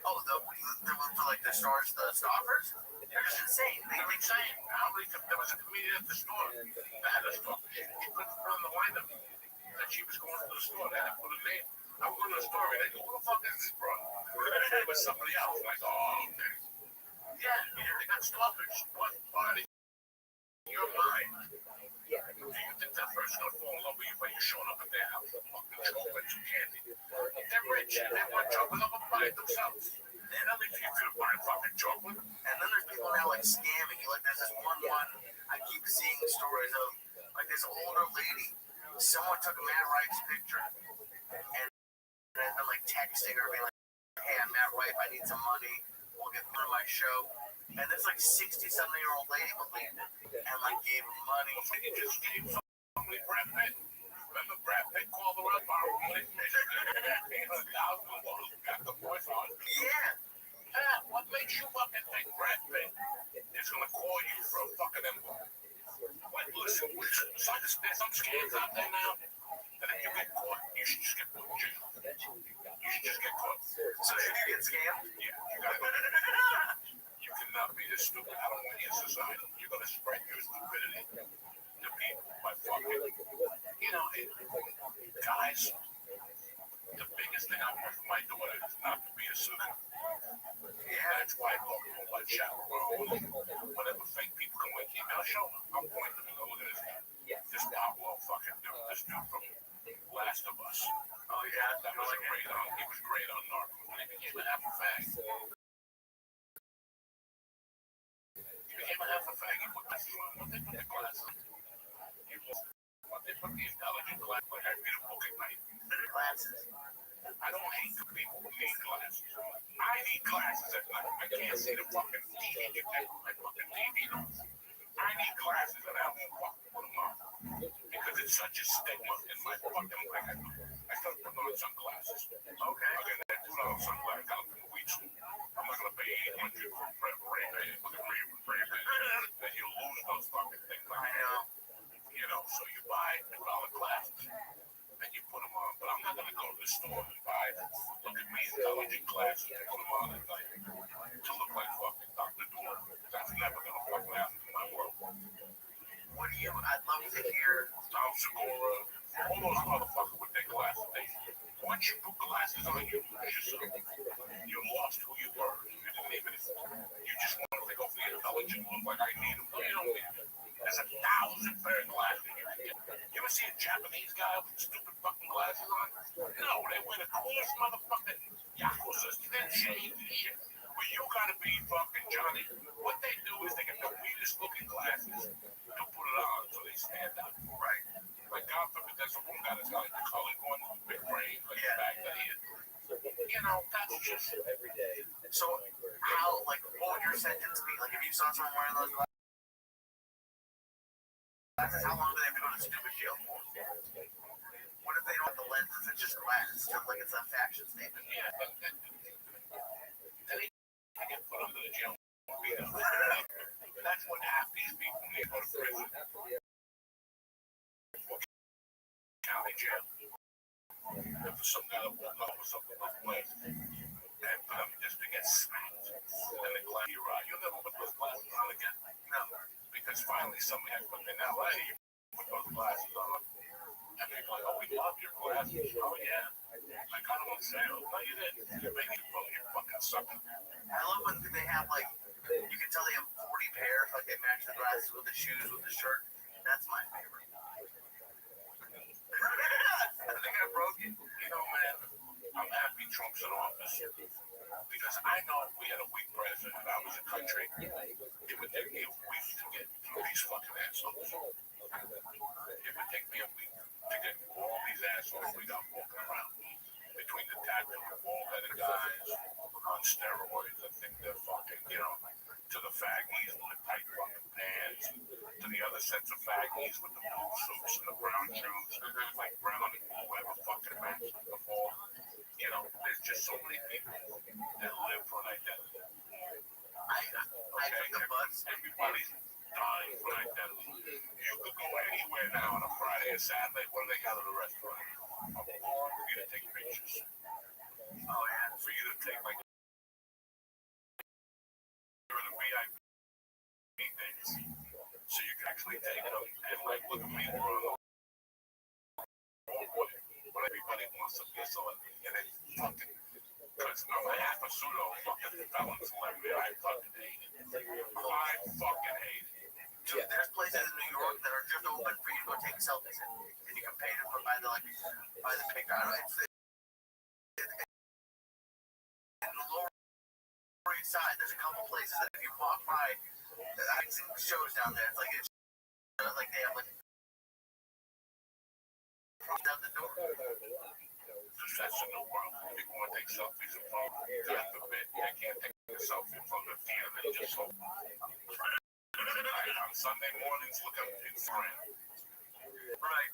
Oh, the stars, the stalkers? They're just insane. They're insane. There was a comedian at the store that had a stalker. She couldn't put on the lineup that she was going to the store. They had to put a name. I was going to the store and they go, who the fuck is this, bro? It was somebody else. Like, oh, okay. Yeah, they got stalkers. What part in your mind? Do you think that person's going to fall in love with you by you showing up at their house with fucking chocolates and candy? They're rich. They want chocolate. They'll go buy it themselves. They're not leaving you to buy fucking chocolate. And then there's people now like scamming you. Like there's this one I keep seeing stories of like this older lady. Someone took Matt Ripe's picture and then like texting her being like, hey, I'm Matt Ripe. I need some money. We'll get put on my show. And this like 60-something-year-old lady believed it and like gave him money. I think you just gave somebody Brad Pitt. Remember Brad Pitt called her up, borrowed money, paid her $1,000, got the voice on. Yeah. What makes you fucking think Brad Pitt is gonna call you for a fucking envelope? Like, listen, there's some scams out there now that if you get caught, you should just get put in jail. You should just get caught. So should you get scammed? Yeah, you gotta go. You cannot be this stupid. I don't want you in society. You're gonna spread your stupidity to people by fucking. You know, guys, the biggest thing I want for my daughter is not to be a sucker. Yeah, that's why I talk to them like chaperone. Whenever fake people come like, I'll show them. I'll point them and go, look at this guy. This Pablo fucking dude. This dude from Last of Us. Oh yeah, that was great on. He was great on Narcos. When he became a half a fag. He became a half a fag. He put glasses on. When they put the glasses on, hate the people who need glasses. I need glasses at night. I can't see the fucking TV connect my fucking TV on. I need glasses and I won't fucking put them on. Because it's such a stigma in my fucking life. I start putting on sunglasses. Okay. I'm gonna do that sunglasses out in the week. I'm not gonna pay $800 for Ray-Ban. Then you lose those fucking things. I know. You know, so you buy $2 glasses and you put them on. But I'm not gonna go to the store and buy, look at me, intelligent glasses and put them on at night to look like fucking Dr. Doom. That's never gonna fucking happen in my world. What do you? I'd love to hear Tom Segura, all those motherfuckers with their glasses. Once you put glasses on, you lose yourself. You lost who you were. You didn't even. You just wanted to go for the intelligent look like I need them. You don't need them. There's 1,000 pair of glasses you can get. You ever see a Japanese guy with stupid fucking glasses on? No, they wear the coolest motherfucking yakuzas. They're shades and shit. But you gotta be fucking Johnny. What they do is they get the weirdest looking glasses and put it on so they stand out. Right. Like God forbid, there's a one guy that's got like the color going on the big brain, like the back that he is. You know, that's just every day. So how, like, what would your sentence be? Like, if you saw someone wearing those glasses, how long do they have to go to stupid jail for? What if they don't have the lenses, it's just glass? Just like it's a fashion statement. Yeah, but then they get put under the jail. That's what half these people when they go to prison. County jail. And for some guy to walk up with something like this and just to get smacked and the glass your eye. You'll never put those glasses on again. No. Because finally somebody has put in LA, you put those glasses on. And people are like, oh, we love your glasses. Oh, yeah. I got them on sale. No, you didn't. You're making fun of your fucking sucker. I love when they have, like, you can tell they have 40 pairs, like they match the glasses with the shoes, with the shirt. That's my favorite. I think I broke it. You know, man, I'm happy Trump's in office. Because I know if we had a weak president and I was a country, it would take me a week to get through these fucking assholes. It would take me a week to get all these assholes we got walking around. Between the tattooed bald-headed guys on steroids, I think they're fucking, you know, to the faggies with the tight fucking pants, to the other sets of faggies with the blue suits and the brown shoes, like brown and blue ever fucking matched before. You know, there's just so many people that live for an identity. I took the bus. Everybody's dying for an identity. You could go anywhere now on a Friday or Saturday. What do they got at a restaurant? A bar for you to take pictures. Oh, yeah. For you to take, like, you're in a VIP things. So you can actually take them and, like, look at me, we're on the but everybody wants to be so, and it's fucking, because I'm a half a pseudo fucking felon celebrity. I fucking hate it. I fucking hate it. Dude, there's places in New York that are just open for you to go take selfies in, and you can pay to buy the, like, buy the picture. I don't know, it's in the Lower East Side, there's a couple places that if you walk by, I've seen shows down there, it's like they have, like, out the door. Because that's a new world. People want to take selfies in front of they can't take a selfie in front of the theater. They just hope. On Sunday mornings, look at Instagram. Right.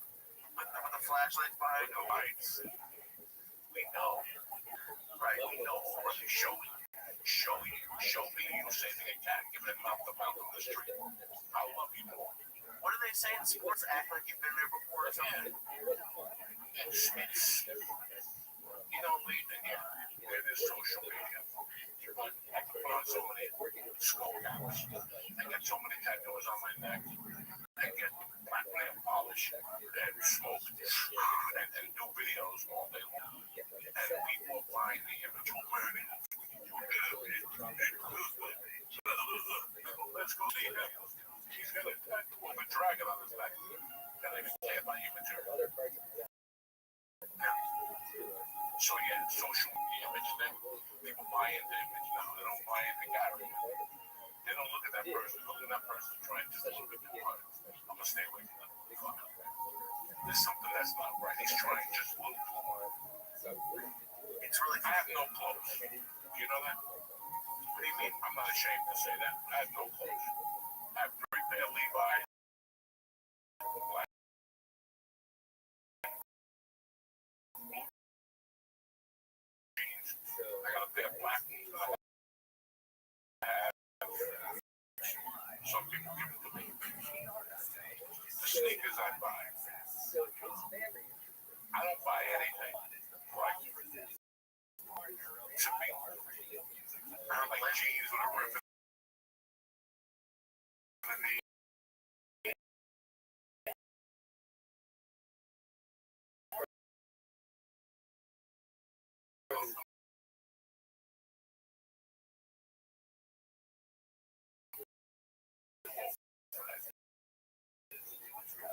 With the flashlights behind the lights. We know. Right. We know. Show me you saving a cat, giving it mouth to mouth on the street. I love you more. What do they say in sports? Act like you've been there before or something? It's you know, it is social media. But I can put on so many skull caps. I get so many tattoos on my neck. I get black nail polish and smoke and do videos all day long. And people find the image of learning. Let's go see him. He's got a tattoo of a dragon on his back. And I say about you material. So yeah, social media image thing. People buy into image now. They don't buy into gallery. They don't look at that person. Look at that person trying just a little bit too hard. I'm gonna stay away from that. There's something that's not right. He's trying just a little too hard. It's no clothes. You know that? What do you mean? I'm not ashamed to say that. I have no clothes. I have 3 pair of Levi's. Black jeans. I got a pair of black ones. I have some people give it to me. The sneakers I buy. I don't buy anything. Like, to me, I don't like jeans with a rip in the knee.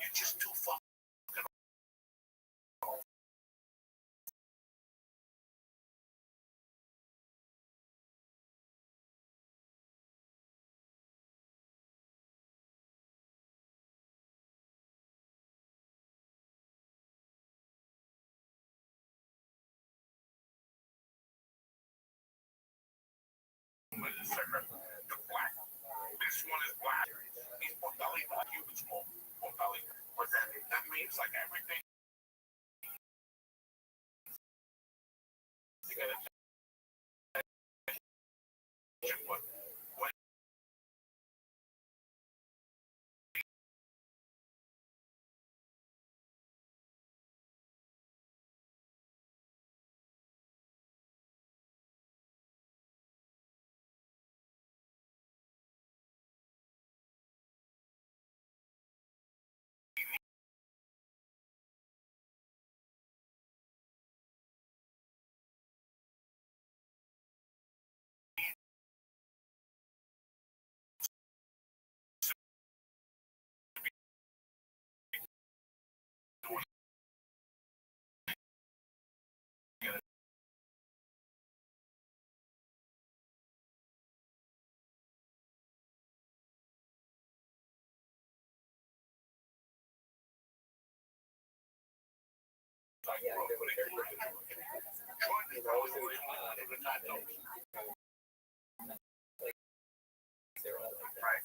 You're just too fucking. The black. This one is black. He's Portali black. You it's small. Portali. What's that mean? That means like everything. You gotta what like Jordan is probably the only one that even not knows. Right.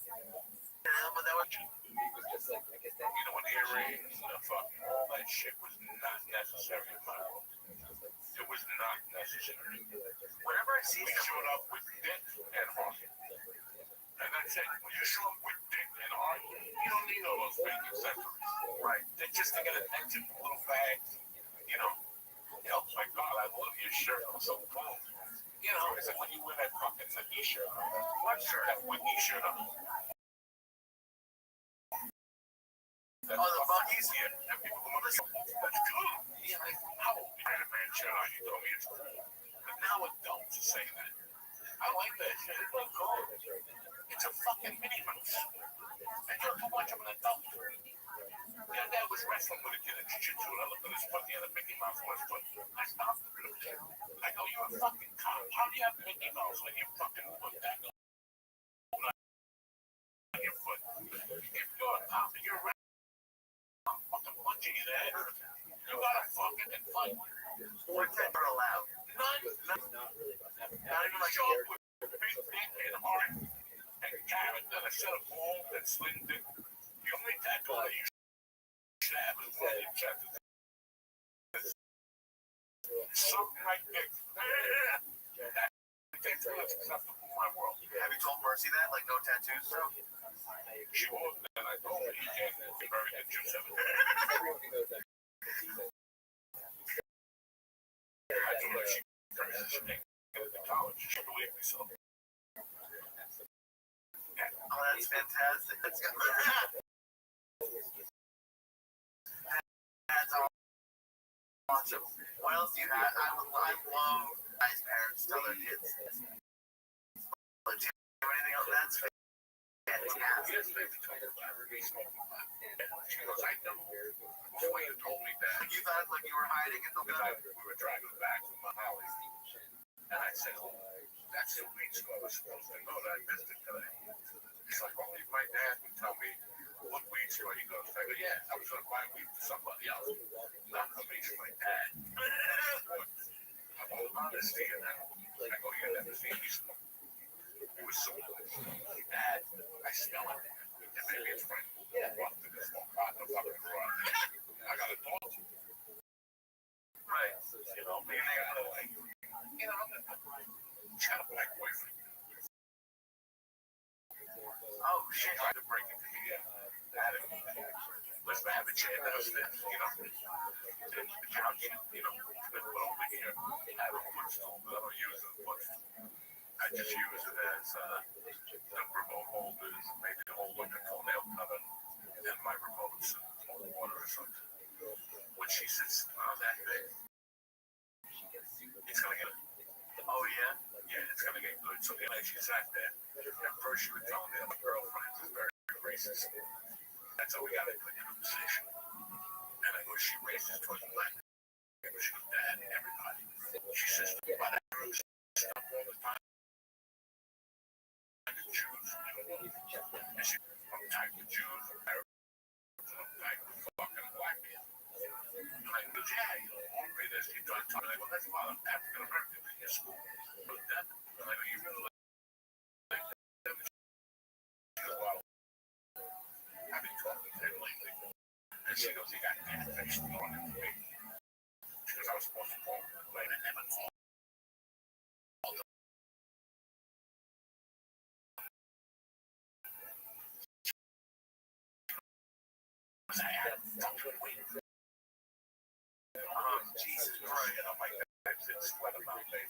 Yeah, but that was you know, an earrings and a fucking all that shit was not necessary in my world. It was not necessary. Whenever I see we showed up with Dick and Harvey. And that's it. When you show up with Dick and Harvey, you don't need all those fake accessories. Right. They're just to get attention from little bags. You know, my God, I love your shirt. I'm so cool. You know, it's like when you wear that fucking Nike shirt. What shirt? That Whitney shirt on. Oh, the buggies? Yeah. And people come up and say, that's cool. Yeah, like, how old Iron Man shirt on? You told me it's cool. But now adults are saying that. I like that shit. It's not cool. It's a fucking Minnie Mouse. And you're too much of an adult. Your dad was wrestling with a kid in jiu-jitsu, and I looked at his foot, he had a Mickey Mouse on his foot. I stopped him. I go, you're a fucking cop. How do you have Mickey Mouse when you fucking put that on your foot? If you're a cop and you're wrestling, I'm fucking punching you in the head. You gotta fucking fight. What's that not allowed? Not even like show up with big dick and heart and carrot and a set of balls and sling dick. The only tattoo that you should have is one of your chest. Something like this. That's acceptable in my world. Have you told Mercy that? Like, no tattoos? So? She won't. And I told her, you can't be buried at June 7th. I told her she transitioning into college. She believed me so. Oh, that's fantastic. That's awesome. What else do you have? I love nice parents tell their kids. But do you have anything else? That's fantastic. She goes, I know. Before you told me that. You thought like you were hiding in the gun. We were driving back from my house. And I said, oh, that's the weed store I was supposed to know that I missed it today. He's like, only if my dad would tell me what weed store he goes. I go, yeah, I was going to buy weed for somebody else. Not for me, for my dad. I'm all honesty in that. the chair downstairs, you know, and the couch, you know, well, over here, I have a footstool, but I don't use it as a footstool. I just use it as the remote holders, maybe to hold like a toenail cutter, and my remotes and water or something. When she sits on that thing, it's gonna get. Oh yeah, yeah, it's gonna get good. So the night she sat there, at first she would tell me that my girlfriend is very racist. That's how we got into the conversation. And I go, she racist towards black. She goes, Dad, everybody. She says, but I do stuff all the time. I'm Jews. And she, I'm tagged with Jews, Arabs, I'm tagged with fucking black people. And I go, yeah, you know, all of this, you don't talk. And I go, that's a lot of African Americans in your school. But that, and I go, you really like them? She goes, well, I've been talking to him lately. And she goes, he got catfished on him. She goes, I was supposed to call him later, and never called. Jesus Christ, and I'm like, that's it, sweat about baby.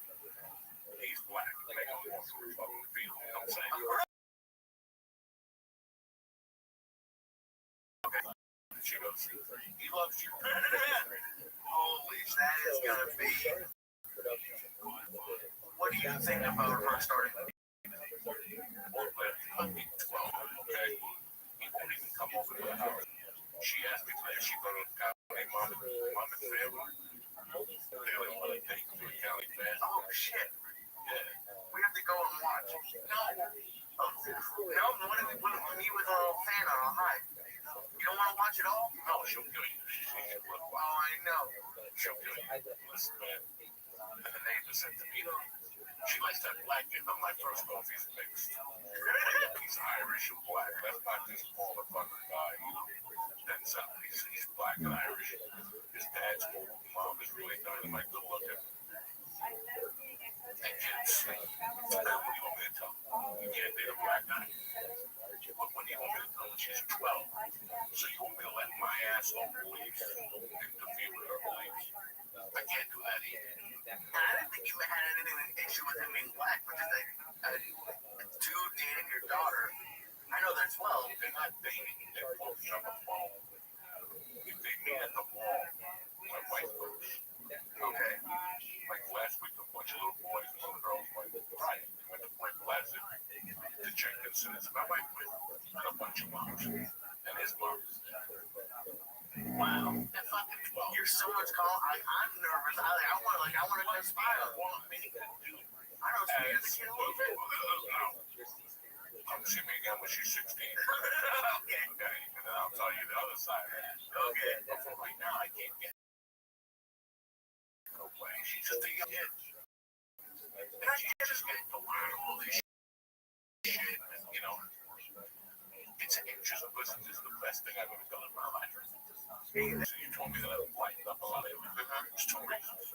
He's black, make him walk through the fucking field, you know what I'm saying? Okay. She goes, he loves you. Holy, that is gonna be. What do you think about her starting? Well, but I'm 12, okay? He won't even come over to the house. She asked me today if she go to the county mom and family. They only want to take to a county fair. Oh shit. Yeah. We have to go and watch. No. No, when me with a little fan on, I'll hide. You don't want to watch it all? No, she'll kill you. Oh, I know. She'll kill you. Listen, man. And the neighbor said to me, she likes that black kid. I'm like, first off, he's mixed. He's Irish and black. That's not just all the fucking guy, you know. Denzel, he's black and Irish. His dad's old. Mom is really dynamite good looking. And kids, what do you want me to tell? You can't date a black guy. But when you want me to tell her she's 12, so you want me to let my asshole beliefs interfere with her beliefs? I can't do that either. I didn't think you had anything an issue with him being black, but just like a dude dating your daughter. I know they're 12. They're not dating. They're both on the phone. If they meet at the mall, my wife goes. Okay. Like last week, a bunch of little boys and little girls went right. They went to Point Pleasant to Jenkinson. It's my wife went, and a bunch of moms. And his mom is there. Wow. They're fucking 12. You're so much calm. I'm nervous. I want to just smile. Want me to do? I don't scare the kid a little bit. No. Come see me again when she's 16. Okay. Okay. And then I'll tell you the other side. Okay. But for right now, I can't get no way. She's just a young kid. And I can't just get to learn all this shit. And, you know, it's just listen, this is the best thing I've ever done in my life. So you told me that I've lightened up a lot of it. There's two reasons.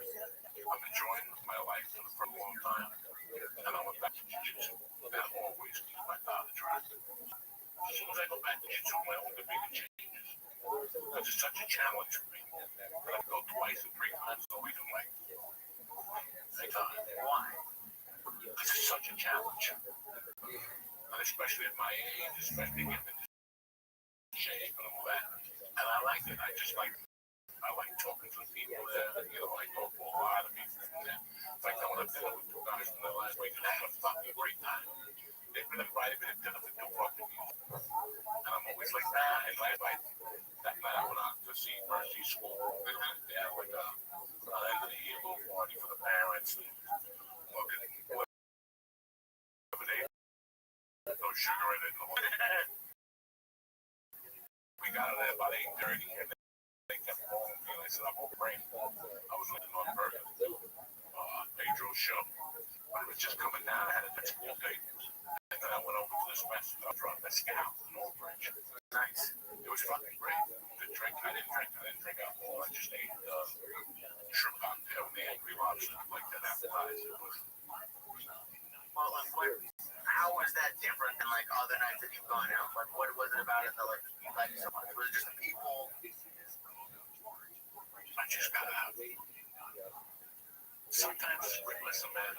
I'm enjoying my life for a long time. And I went back to jiu-jitsu. And I always keep my powder dry. As soon as I go back to jiu-jitsu, my own the bigger changes. Because it's such a challenge for me. But I go twice or 3 times a week. I'm like, thank God. Why? Because it's such a challenge. And especially at my age, especially getting into shape and all that. And I like it. I like talking to the people there. You know, I talk to a lot of people from there. In fact, I went up there with 2 guys from there last week and I had a fucking great time. They've been invited me to dinner for 2 fucking years. And I'm always like, nah. And last night, that night I went out to see Mercy School. They had like a end of the year little party for the parents and fucking whatever they no sugar in it. We got out there about 8:30 and they kept calling me and I said, I'm over brain. I was looking on burger to do Pedro's show. But it was just coming down. I had a next school date. And then I went over to this restaurant from Mescal in Old Bridge. Nice. It was fucking great. The drink, I didn't drink alcohol. I just ate shrimp cocktail and the Angry Lobster, like that appetizer. Well, how was that different than like other nights that you've gone out? Like, what was it about it that like you liked so much? Was it just the people? just gotta. Sometimes, listen, man.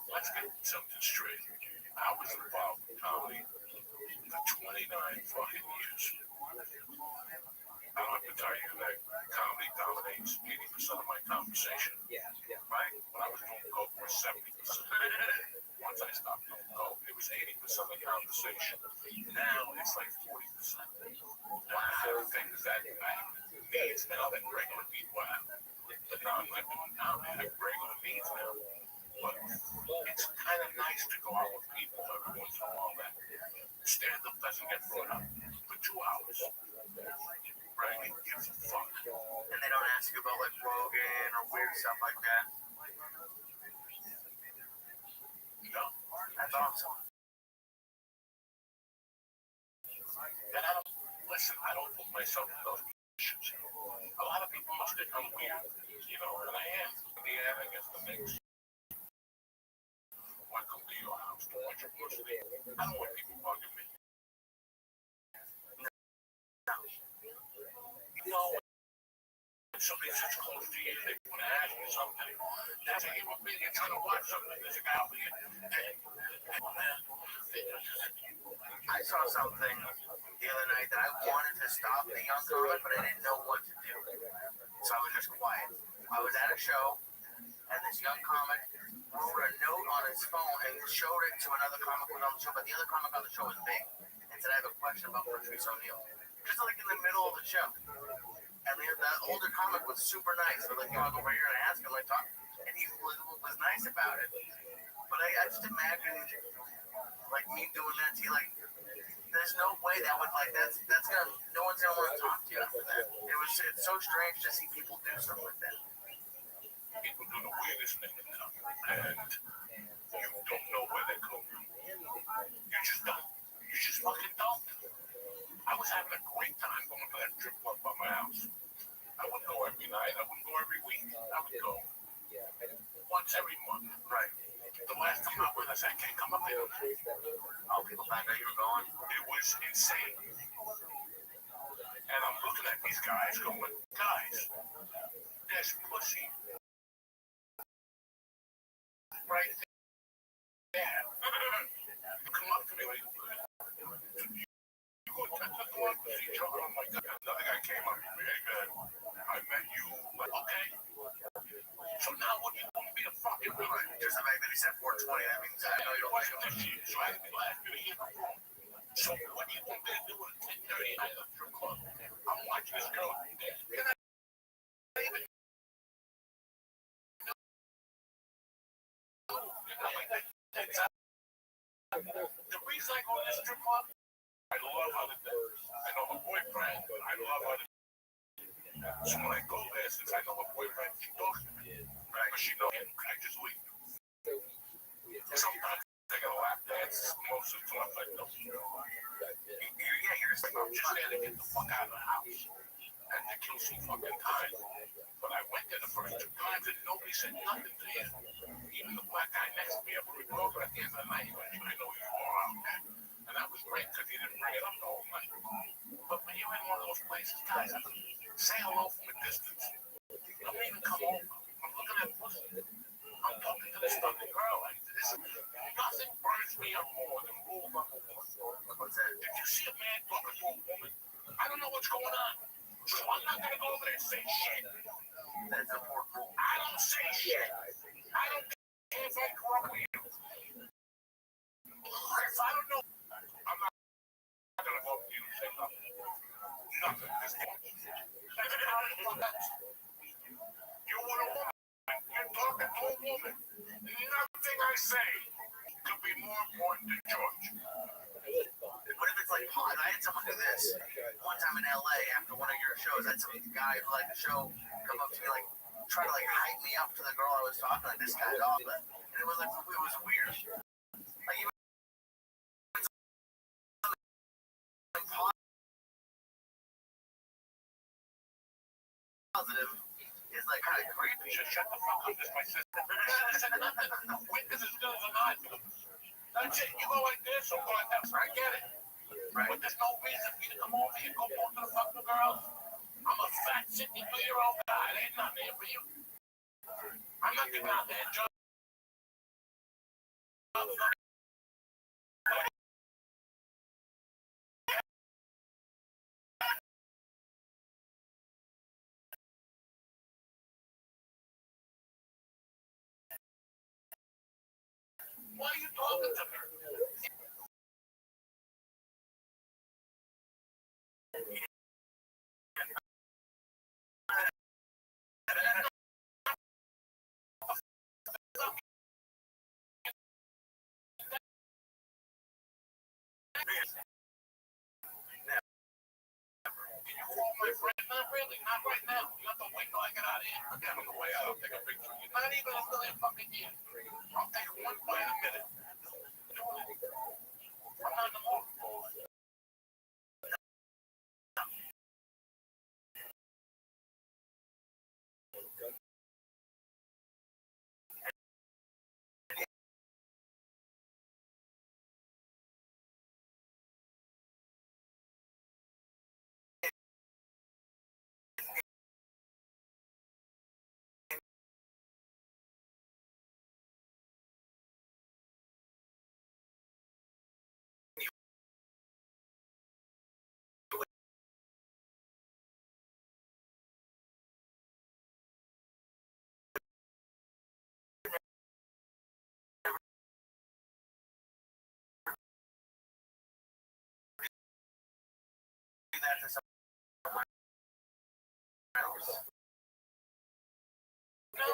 Let's get something straight. I was involved in comedy for 29 fucking years. I don't have to tell you that comedy dominates 80% of my conversation. Right? When I was doing coke, it was 70%. Once I stopped doing coke, it was 80% of the conversation. Now it's like 40%. And I have things that I needs now that regular people have. But now I'm not doing comedy. I have regular needs now. But it's kind of nice to go out with people every once in a while that stand-up doesn't get brought up for 2 hours. Right? Who gives a fuck? And they don't ask you about like Rogan or weird stuff like that. No. That's awesome. And I don't, listen, I don't put myself in those positions. A lot of people must think I'm weird, you know, and I am. In the end, I guess the mix. I come to your house to watch your pussy. I don't want people bugging me. You know, when somebody sits close to you, they want to ask you something. That's a human being. You're trying to watch something. There's a guy over here. Hey, man. I saw something the other night that I wanted to stop the young comic, but I didn't know what to do. So I was just quiet. I was at a show, and this young comic wrote a note on his phone and showed it to another comic who was on the show, but the other comic on the show was big. And said, I have a question about Patrice O'Neal. Just like in the middle of the show. And the older comic was super nice. So like, you want to go over here and ask him, like, talk. And he was nice about it. But I just imagine, like, me doing that to you, like, there's no way that would, like, that's gonna, no one's gonna want to talk to you after that. It's so strange to see people do stuff like that. People do the weirdest things now, and you don't know where they come from. You just don't. You just fucking don't. I was having a great time going to that strip club by my house. I wouldn't go every night. I wouldn't go every week. I would go once every month. Right. The last time I went, I said, I can't come up here. Oh, people found out you were going? It was insane. And I'm looking at these guys going, guys, there's pussy right there. You come up to me like, you go to see each other. I'm like, another guy came up to me, hey man, I met you. Like, okay. So now what do you want me to fucking do? Just the fact that he said 420, that means I know you don't like him. So I had to be last year in the room. So what do you want me to do at 10:30 at the strip club? I'm watching this girl dance. Can I even? The reason I go to the strip club, I love how to dance. I know her boyfriend, but I love how to dance. So when I go there, since I know her boyfriend, she talks to me. Right? But she knows him, I just leave. Sometimes I got a lap dance, most of the time I don't. Yeah, you're just like, I'm just there to get the fuck out of the house and to kill some fucking time. But I went there the first 2 times and nobody said nothing to him. Even the black guy next to me, I would go over at the end of the night, he went, I know you are out there. And that was great because he didn't bring it up the whole night. But when you're in one of those places, guys, say hello from a distance. Don't even come over. I'm looking at pussy. I'm talking to this fucking girl. Nothing burns me up more than rule number 1. What's that? If you see a man talking to a woman, I don't know what's going on. So I'm not going to go over there and say shit. That's important. I don't say shit. I don't care if I grew up with you. If I don't know, I'm not going to go up to you and say nothing. Nothing. You want a woman. You're talking to a woman. Nothing I say could be more important than George. What if it's like, I had someone do this one time in LA after one of your shows. I had some guy who liked the show come up to me, like, try to like hype me up to the girl I was talking to. Like, this guy's awesome. And it was like, it was weird. Like, even positive is like kind of creepy. Just shut the fuck up. This is my sister. Witness is good as a knife. That's it. You go like this or go like that. I get it. Right. But there's no reason for you to come over here and go talk to the fucking girls. I'm a 62-year-old guy. There's nothing here for you. I'm not the goddamn judge. Why are you talking to her? My friend, not really, not right now. You have to wait till I get out of here. I'll get on the way out. I'll take a picture of you. Not even a million fucking years. I'll take one bite a minute. I'm not in the mood. No.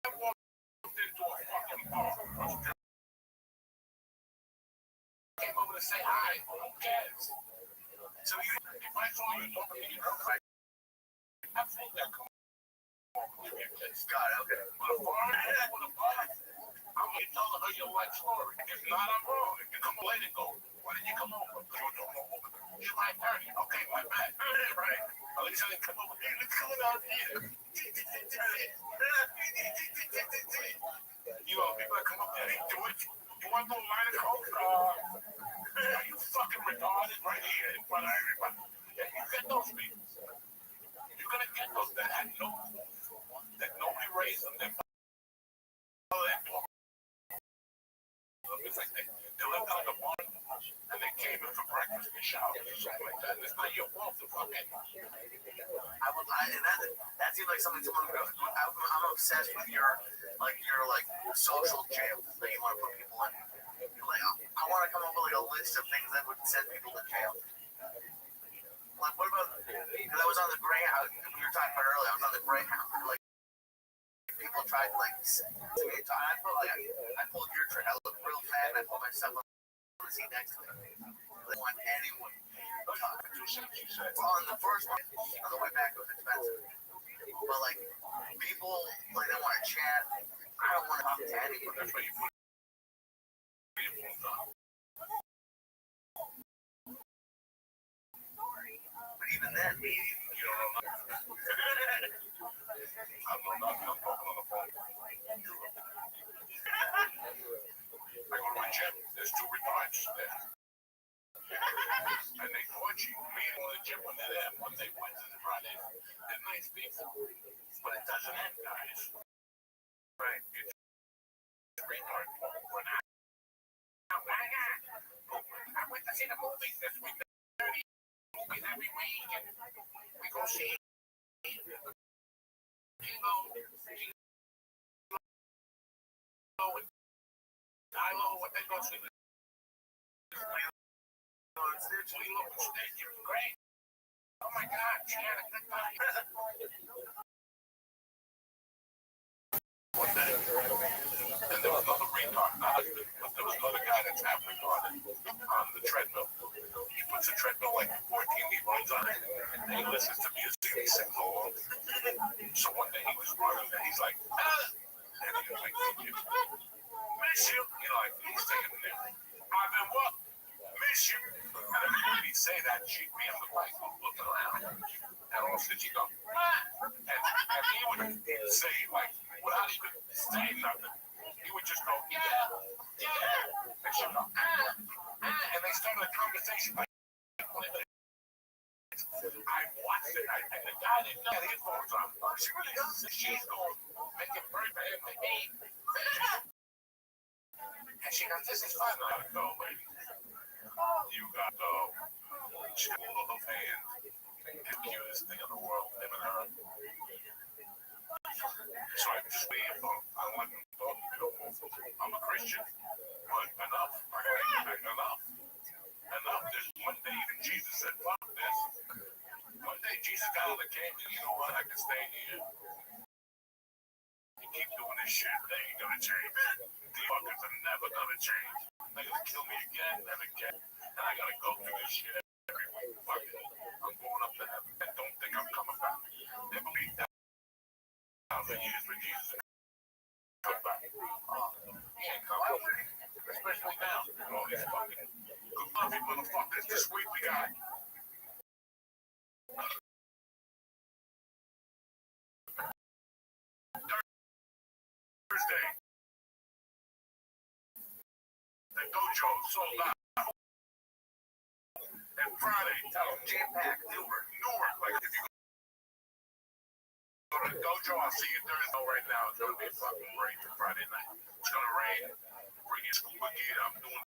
I walked into a fucking bar. Came over to say hi. Who cares? So you, if I saw you talking to your girl, absolutely, I'll come over. God, okay. With a bar, with a bar, I'm going to tell her your life story. If not, I'm wrong. If you come late and go, why didn't you come over? You don't know over. You're my attorney. Okay, my bad. Right. At least I didn't come over. Hey, what's going on here? You know, people that come up there, they do it. You want to go line of coke? Are you fucking retarded right here in front of everybody? Yeah, you get those people. You're going to get those that had no clue, that nobody raised them. They're it's like they lived on the barn and they came in for breakfast and showered or something like that. And it's not your fault to fucking. That seems like something someone goes. I'm obsessed with your social jail that you want to put people in. Like, I want to come up with like a list of things that would send people to jail. Like, what about? Because I was on the Greyhound. We were talking about earlier. I was on the Greyhound. Like, people tried to like. I pulled your trigger. I looked real fat, and I pulled myself up on the seat next to me. I didn't want anyone to talk. On the first one, on the way back, it was expensive. But like, people like they want to chat. I don't want to talk to anyone. That's why you put but even then, you don't know. I'm not talking on the phone. I go to my gym. There's two retards there. And they torch you. Me and the gym when they're there, Monday, Wednesday, and Friday. They're nice people. But it doesn't end, guys. Right? It's retard for an hour. I went to see the movies this week. 30 movies every week. And we go see Kylo, what they go see. Great. Oh my God, she had a good time. One day, and there was another retard, but there was another guy that's half retarded on the treadmill. He puts a treadmill like 14, he runs on it, and he listens to music, he sings along. So one day he was running, and he's like, and he was like, miss you, like, he's taking a nap. I've been what? Miss you. And every time he'd say that, she'd be on the bike looking around. And all of a sudden she'd go, and he would say, like, without even saying nothing, he would just go, yeah. And she'd go, and they started a conversation like 20 minutes. I And the guy didn't know his phone's on. Oh, she really does. She's going to make it very bad for me. And she goes, this is fun. I gotta go, lady. You got to go. She got a little hand. The cutest thing in the world, him and her. So I just leave. I don't like them talking to me. I'm a Christian. But enough. Enough. Enough. There's one day even Jesus said, fuck this. One day Jesus got on the cave and you know what? I can stay here. You keep doing this shit. They ain't gonna change. These fuckers are never gonna change. They're gonna kill me again and again. And I gotta go through this shit every week. Fuck it. I'm going up to heaven. And don't think I'm coming back. There will be 1,000 years for Jesus to come back. He ain't coming. Especially now. All these fucking good luck, you motherfuckers. This week we got Thursday. The dojo sold out. And Friday, jam-packed, Newark. Like if you go to the dojo, I'll see you Thursday right now. It's gonna be fucking great for Friday night. It's gonna rain. Bring your scuba gear. I'm doing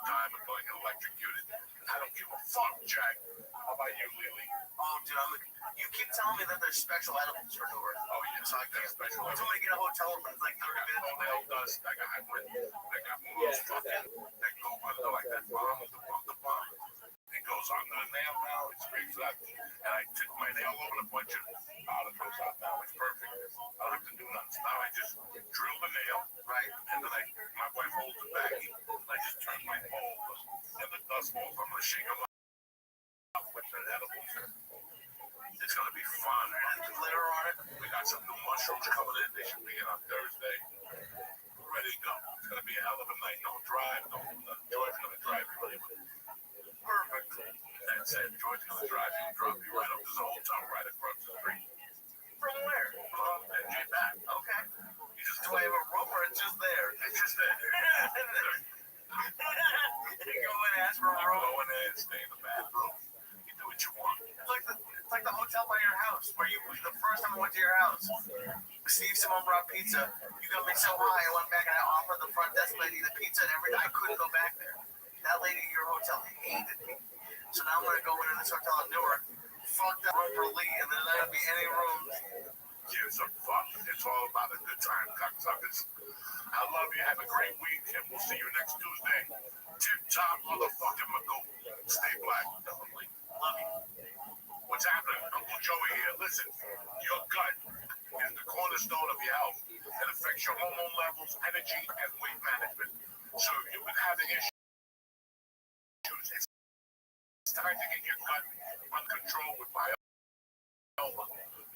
time until I get electrocuted. I don't give a fuck, Jack. How about you, Lily? Oh, dude, you keep telling me that there's special edibles for Newark. Oh, yeah, so I got a special. I told me to get a hotel room, but it's like 30 minutes. Oh, nail dust. I got one of those fucking that go under like that bomb, the bomb. It goes under the nail now. It's reflecting. And I took my nail over a bunch of articles out now. It's perfect. I don't have to do nothing. Now I just drill the nail, right? And then my wife holds it back. I just turn my pole and the dust balls. I'm going to shake them up with the edibles. It's going to be fun. And the glitter on it. We got some new mushrooms coming in. They should be in on Thursday. We're ready to go. It's going to be a hell of a night. No drive. George's going to drive everybody. Perfect. That's it. George's going to drive you and drop you right up. There's a hotel right across the street. From where? And get back. Okay. You just Do I have a room or it's just there? It's just there. You go in and ask for a room. Go in there and stay in the bathroom. You do what you want. It's like the hotel by your house, where the first time I went to your house, Steve Simone brought pizza. You got me so high, I went back and I offered the front desk lady the pizza and everything. I couldn't go back there. That lady at your hotel hated me. So now I'm gonna go into this hotel in Newark, fuck that room for Lee, and there's not gonna be any rooms. Gives a fuck. It's all about a good time, cocksuckers. I love you. Have a great week, and we'll see you next Tuesday. Tip-top motherfucking Magoo. Stay black. Love you. What's happening? Uncle Joey here. Listen, your gut is the cornerstone of your health. It affects your hormone levels, energy, and weight management. So if you've been having issues, it's time to get your gut under control with Bioma.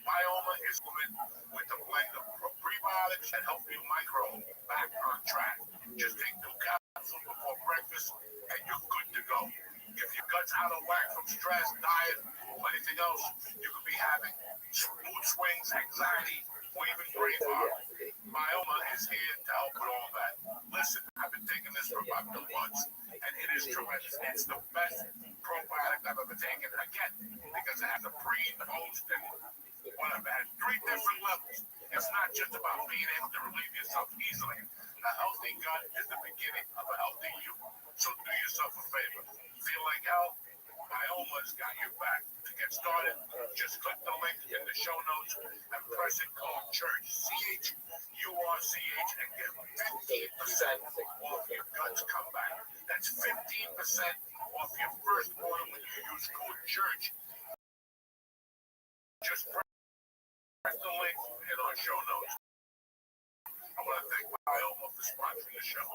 Bioma is women with a blend of prebiotics and healthy microbes back on track. Just take 2 capsules before breakfast and you're good to go. If your gut's out of whack from stress, diet, or anything else, you could be having mood swings, anxiety, or even brain fog. Bioma is here to help with all that. Listen, I've been taking this for about 2 months, and it is tremendous. It's the best probiotic I've ever taken, again, because it has a pre, post, and whatever. It has 3 different levels. It's not just about being able to relieve yourself easily. A healthy gut is the beginning of a healthy you. So do yourself a favor. Feel like hell? Bioma's got your back. To get started, just click the link in the show notes and press it called Church, CHURCH, and get 15% off your guts comeback. That's 15% off your first order when you use code CHURCH. Just press the link in our show notes. I want to thank Bioma for sponsoring the show.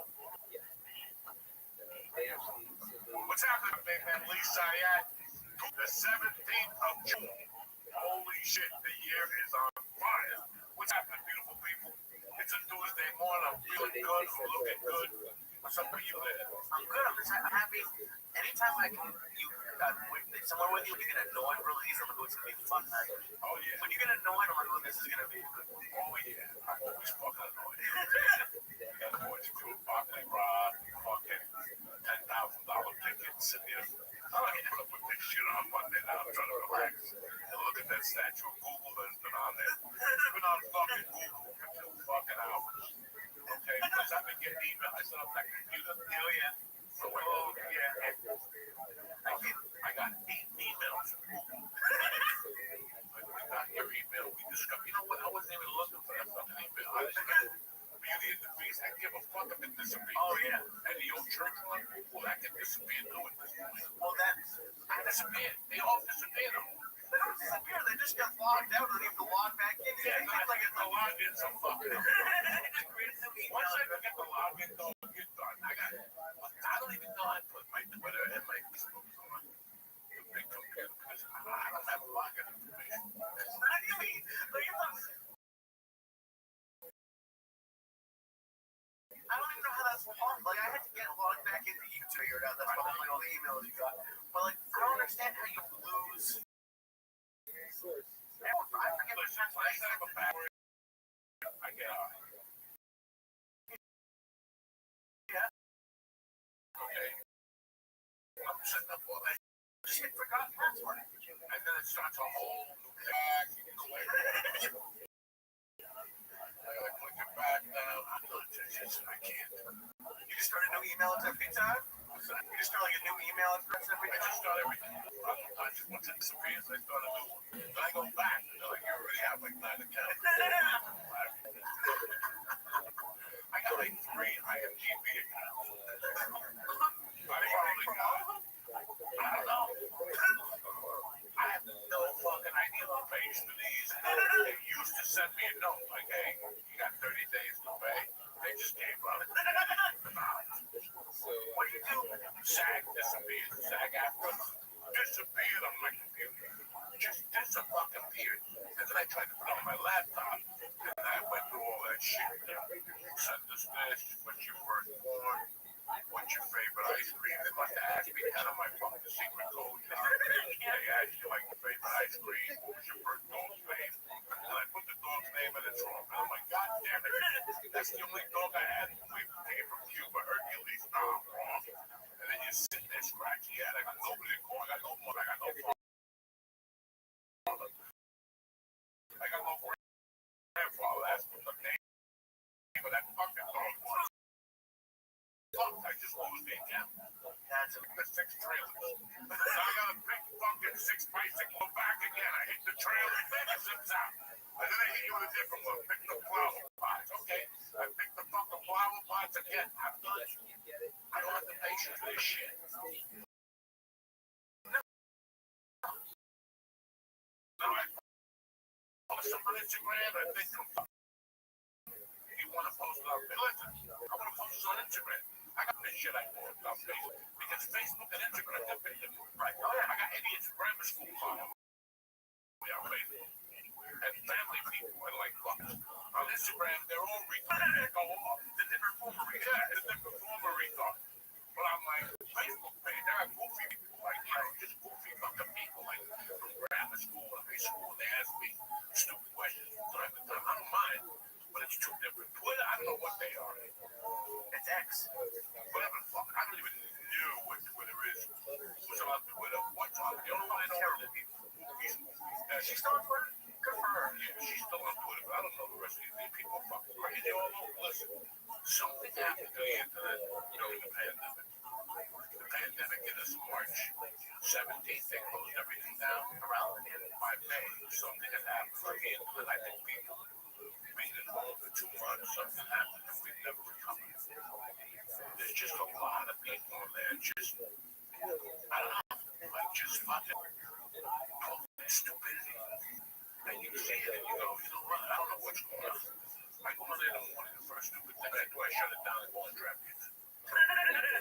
What's happening, big man? Lee Sayat, the 17th of June. Holy shit, the year is on fire. What's happening, beautiful people? It's a Tuesday morning. I'm feeling good. I'm looking good. What's up with you, man? I'm good. I'm happy. Anytime I can, with someone with you, you get annoyed really easily. I'm like, it's gonna be a fun night. Oh yeah. When you get annoyed, I'm like, this is gonna be a good one. Oh yeah. I'm always fucking annoyed. That boy's through Barclay Rod, fucking $10,000 tickets, and you know, I'm gonna put this shit on Monday now. I'm trying to relax. And at that statue of Google that's been on there. It's been on fucking Google for 2 fucking hours. Okay, because I've been getting email. I set up that computer. Oh, yeah. So, I got 8 emails from Google. We got your email. We discussed. You know what? I wasn't even looking for that fucking email. I just got Beauty and the Beast. I give a fuck if it disappears. Oh, yeah. And the old church one, well, that can disappear too at this point. Well, I disappeared. They all disappeared. They don't disappear. They just got logged out. They don't even log back in. Yeah, like it's a login. Some fucking. Once I get the login, though, it's done. I don't even know how to put my Twitter and my Facebook on the big computer because I don't have login information. What do you mean? I don't even know how that's possible. Like, I had to get logged back into you to figure it out. That's probably all the emails you got. But, like, I don't understand how you lose. I forget the sense when I set up a password. I get on. Yeah. Okay. I'm setting up all that shit, forgot password. And then it starts a whole new thing. You can click. I gotta click it back now. I can't. You just start a new email every time? You just start like a new email address every time? I just start everything. Once it disappears, I start a new one. Then I go back. They're like, you already have like 9 accounts. I got like 3 IMDb accounts. I probably got, I don't know. I have no fucking idea what pays for these. They used to send me a note like, hey, you got 30 days to pay. They just gave up. What do you do? SAG disappeared. SAG after disappeared on my computer. Just disappeared. And then I tried to put it on my laptop. And I went through all that shit. Send us this. What's your firstborn? What's your favorite ice cream? They must have asked me kind of my fucking secret code. They asked you like your favorite ice cream. What was your first dog's name? And I put the dog's name and it's wrong. And I'm like, God damn it. That's the only dog I had. We came from Cuba. Hercules. No, I'm wrong. And then you sit there scratching your head. I got nobody to call. I got no mother. I got no father. I got no grandfather. That's what the name of that fucking dog was. I just lost the account. That's the 6 trailers. I got a big fucking 6 bicycle. Go back again. I hit the trailer. Then it zips out. And then I hit you with a different one. Pick the flower pots. Okay. I picked the fucking flower pots again. I'm done. I don't have the patience for this shit. No. Now I post some on Instagram. I think you want to post it on listen. I want to post this on Instagram. I got this shit I want on Facebook. Because Facebook and Instagram have been different. Right. Oh, yeah. I got idiots grammar school following me on Facebook. And family people are like, fuck. On Instagram, they're all retarded. They go off. The different form of retard. Yeah, the different form of retard. But on my Facebook page, there are goofy people. Like, just goofy fucking people. Like, from grammar school and high school, they ask me stupid questions from time to time. I don't mind. But it's 2 different. Twitter, I don't know what they are. It's X. Whatever the fuck. I don't even know what Twitter is. Who's on Twitter? What's on? The only one I know are people. She's still on Twitter? Good for her. Yeah, she's still on Twitter, but I don't know the rest of these people. Fucking crazy all over. Listen, something happened to the internet during the pandemic. The pandemic hit us March 17th. They closed everything down around by May. Something had happened to the internet. I think people being at home for 2 months, something happened and we've never recovered. There's just a lot of people on there just, I don't know, like just fucking stupidity. And you see it and you go, you know what, I don't know what's going on. I go in there in the morning, the first stupid thing I do, I shut it down and go and trap kids.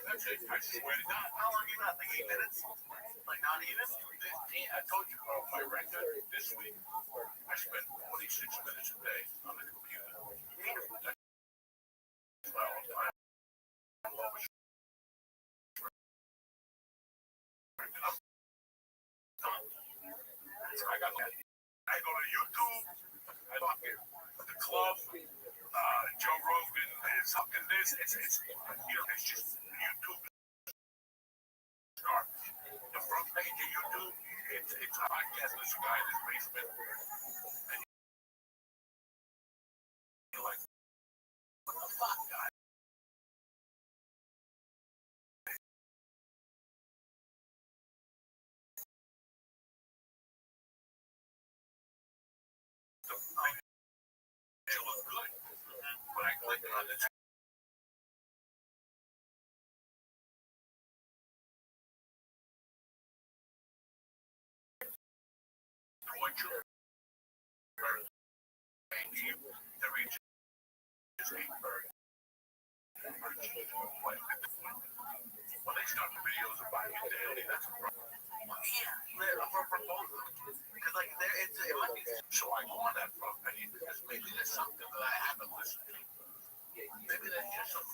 That's it, I swear to God. How long are you not? Like 8 minutes? Like not even? I told you, my record this week, I spent 46 minutes a day on the computer. That's my own time. I'm always I go to YouTube, I look at the club, Joe Rogan is fucking this. It's just YouTube. The front page of YouTube, it's It's a podcast with this guy in his basement. And you're like, what the fuck, guy? It was good. But I clicked on the torture. The region is a bird. When they start the videos about you daily, that's a problem. Yeah, for both of them. Because, like, it might be. So I go on that front page because maybe there's something that I haven't listened to. Maybe there's just some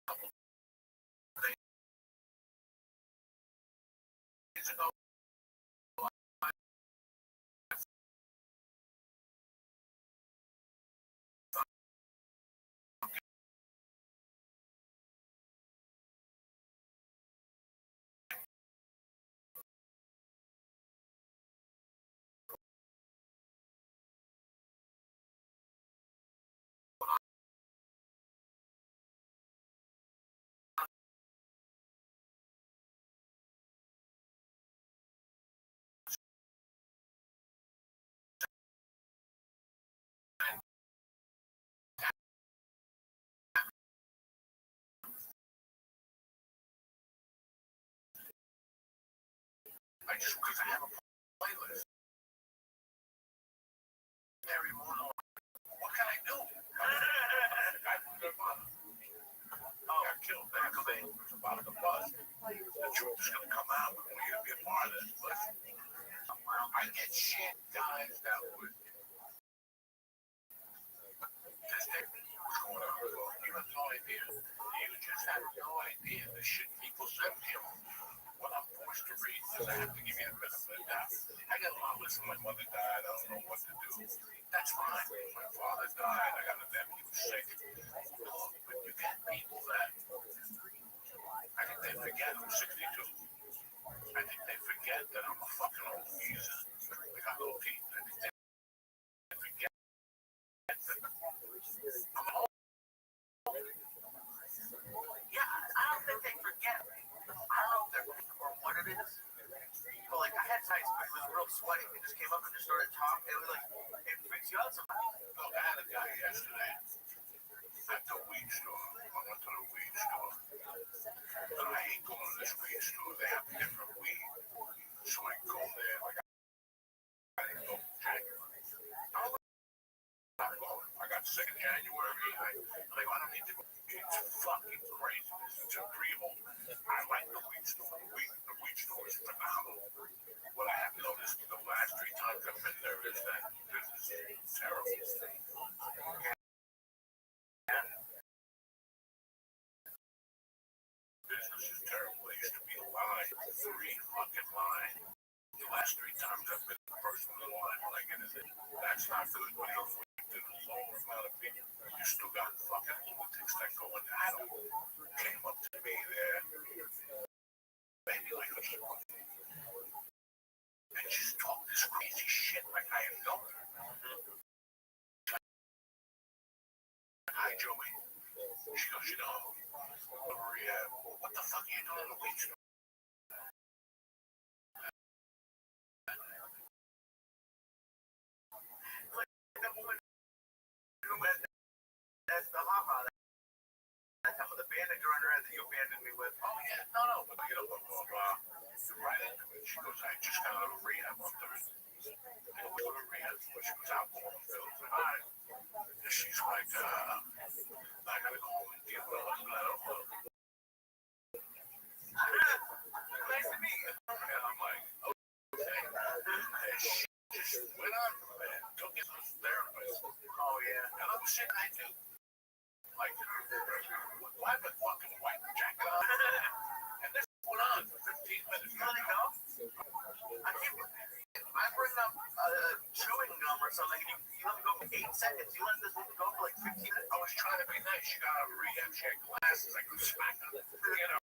couple days ago. Because I have a playlist. Every morning, what can I do? I put them on. Oh, got killed back of it. It's about the bus. The truth is going to come out when we be a part of this. But I get shit, guys, that would. This day, what's going on? You have no idea. You just have no idea the shit people send to you. When I'm forced to read, because I have to give you the benefit of the doubt. I got a lot of listen. My mother died. I don't know what to do. That's fine. My father died. I got a nephew who's sick. But you get people that I think they forget I'm 62. I think they forget that I'm a fucking old geezer. I got little teeth. I think they forget that I'm old. Yeah, I don't think they forget. I don't know if they're or what it is. But like I had tights, but it was real sweaty. It just came up and just started talking. It was like it freaks you out sometimes. Look, I had a guy yesterday at the weed store. I went to the weed store. And I hate going to this weed store. They have different weed. So I go there. Like I didn't go in January. I'm going. I got sick in January. I don't need to go. It's fucking crazy. It's a freehold. I like the weed store. The weed store is phenomenal. What I have noticed the last 3 times I've been there is that business is terrible. Business is terrible. There used to be a line, 3 fucking lines. The last 3 times I've been the first one in line when I get in there. That's not good. When you're with a low amount of people, you still got fucking lunatics that go in there. I don't came up to me there. Maybe like a month. And just talk this crazy shit like I am going. Hi, Joey. She goes, you know, Maria, what the fuck are you doing in the weed store? Like the woman who had that's the hama. That's some of the bandage runner that you abandoned me with. Oh yeah, no, but you know, right into it. She goes, I just got out of rehab on Thursday. I go to rehab before she was alcohol filled. Alright. She's like, I gotta go home and deal with all that. I don't know. Nice to meet you. And I'm like, okay. And she just went on from there. Took his therapist. Oh yeah. And I'm shit I do. Like, why the fucking white jacket on? And this went on for 15 minutes. You let it go? I bring up chewing gum or something, and you let it go for 8 seconds. You let this one go for like 15 minutes. I was trying to be nice. She got out of rehab. She had glasses. I could smack her. You know,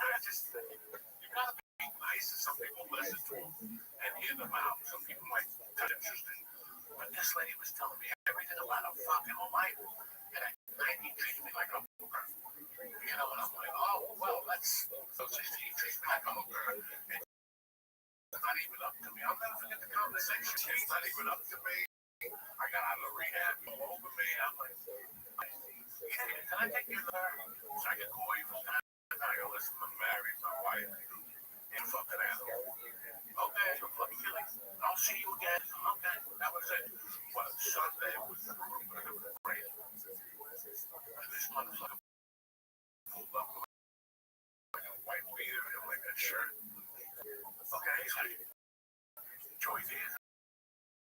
I just, you gotta be cases, some people listen to them and hear them out. Some people might find it interesting. But this lady was telling me everything about her fucking life. And at 90, treated me like a hooker. You know, and I'm like, oh, well, that's... So 60, treats me like a hooker. It's not even up to me. I'll never forget the conversation. It's not even up to me. I got out of rehab, all over me. I'm like, can I take you there? So I can call you from time to time. Yo, listen, I'm married, my wife, and fucking animal. Okay, so fucking killing. I'll see you again. Okay, that was it. Well, Sunday was great. And this motherfucker pulled up like a white beater and like a shirt. Okay, he's like, Joey V,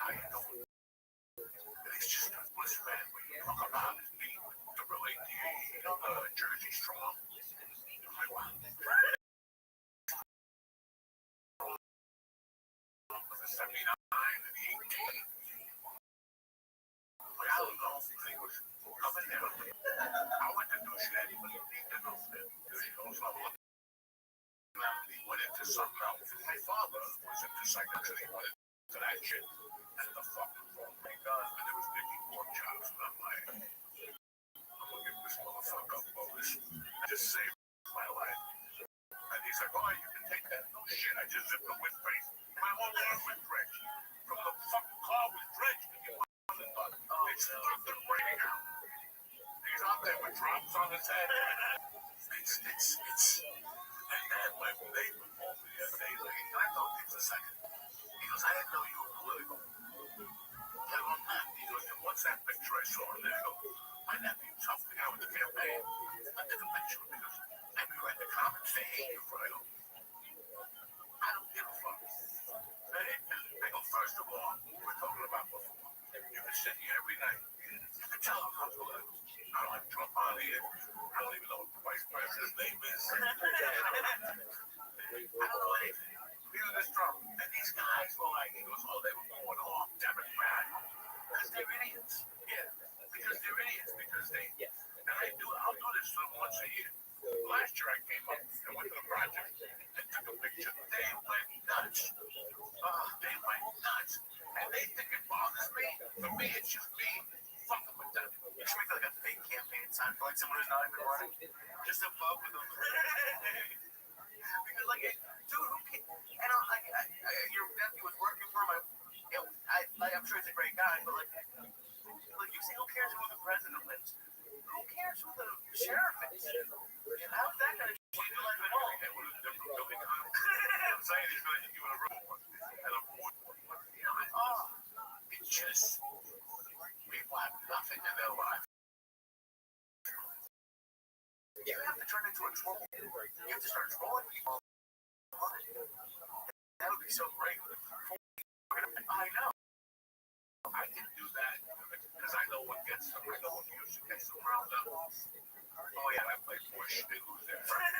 how you doing? And he's just a bliss man when you talk about his beat to relate to you. You know, Jersey Strong. I'm like, wow. The 79 and the 18. Like, I don't know if he was coming down. I went to do shit, but he need to know that. Because he knows I'm looking. He went into something else. My father was into psychiatry. He went into that shit. And the fucking phone rang on, and it was Nicky Pork Chops. And I'm like, I'm gonna give this motherfucker a bonus. I just saved my life. And he's like, oh, you can take that. No shit, I just zipped the windbreak. My whole arm was drenched. From the fucking car was drenched. It's fucking raining out. He's out there with drops on his head. And then my neighbor called me the other day, like, can I talk to you for a second? He goes, I didn't know you were political. Yeah, I'm not. He goes, what's that picture I saw on there? I go, my nephew's helping me out with the campaign. I took a picture because maybe read the comments, they hate you for it. I don't give a fuck. I go, first of all, we're talking about before. You can sit here every night. You can tell I'm political. I don't have Trump on here. I don't even know what the vice president's name is. I don't know anything. Neither does Trump. And these guys were like, he goes, oh, they were going off Democrat. Because they're idiots. Yeah. Because they're idiots. Because they, and I'll do this to them once a year. Last year I came up and went to the project and took a picture. They went nuts. They went nuts. And they think it bothers me. For me, it's just me fucking with them. You should make like a fake campaign sign for like someone who's not even running. Just a fuck with them. Because like, dude, who cares? And your nephew was working for him. I'm sure he's a great guy, but like you say, who cares who the president is? Who cares who the sheriff is? And how's that gonna change your life at all? I'm saying he's gonna hit you with a rubber one and a wood one. You know, it's just people have nothing in their life. You have to turn into a troll. You have to start trolling people. That would be so great. I know. I can do that because I know what gets them. I know what music gets them round up. Oh yeah, I play Bush. They lose their mind.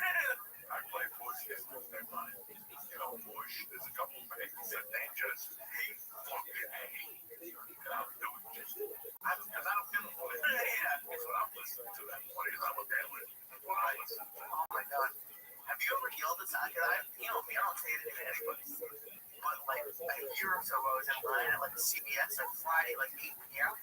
I play Bush. They lose their mind. You know, Bush. There's a couple of things that they just hate. Fucking hate. And I'll do it just because I don't give a fuck. Yeah, that's what I'm listening to. That's what they're listening. That's what I listen to. Oh my god. Have you ever yelled at someone? You know me, I don't say anything to anybody. But like a year or so ago, I was in line at like CVS on Friday, like 8 p.m.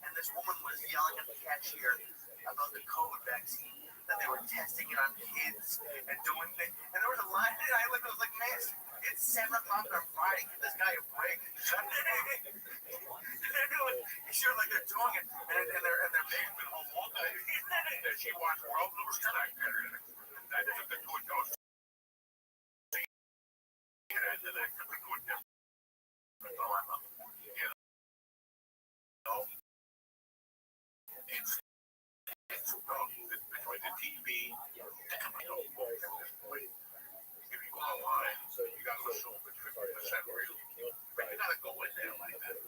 And this woman was yelling at the cashier about the COVID vaccine, that they were testing it on kids and doing things. And there was a line, and I looked, I was like, man, it's 7 o'clock on Friday. Give this guy a break. Sure, like they're doing it, and they're making it home all day. And she watched World News Tonight. I took the good dose. And then I took the good dose. It's between the TV and the if you go online, you got to assume it's 50% real. But you got to go in there like that.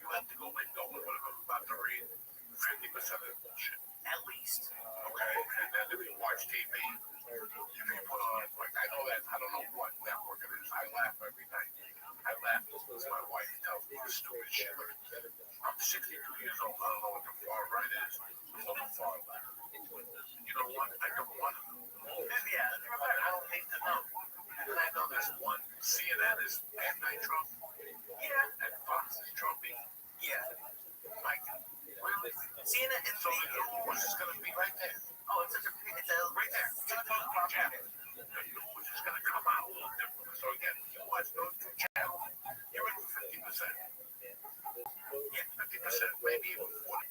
You have to go in knowing what I'm about to read. 50% of the bullshit. At least. Okay? And then if you watch TV, if you put on, like, I know that, I don't know what network it is. I laugh every night. channels, the news is going to come out a little different. So again, when you watch those two channels, you're in for 50%. Yeah, 50%, maybe even 40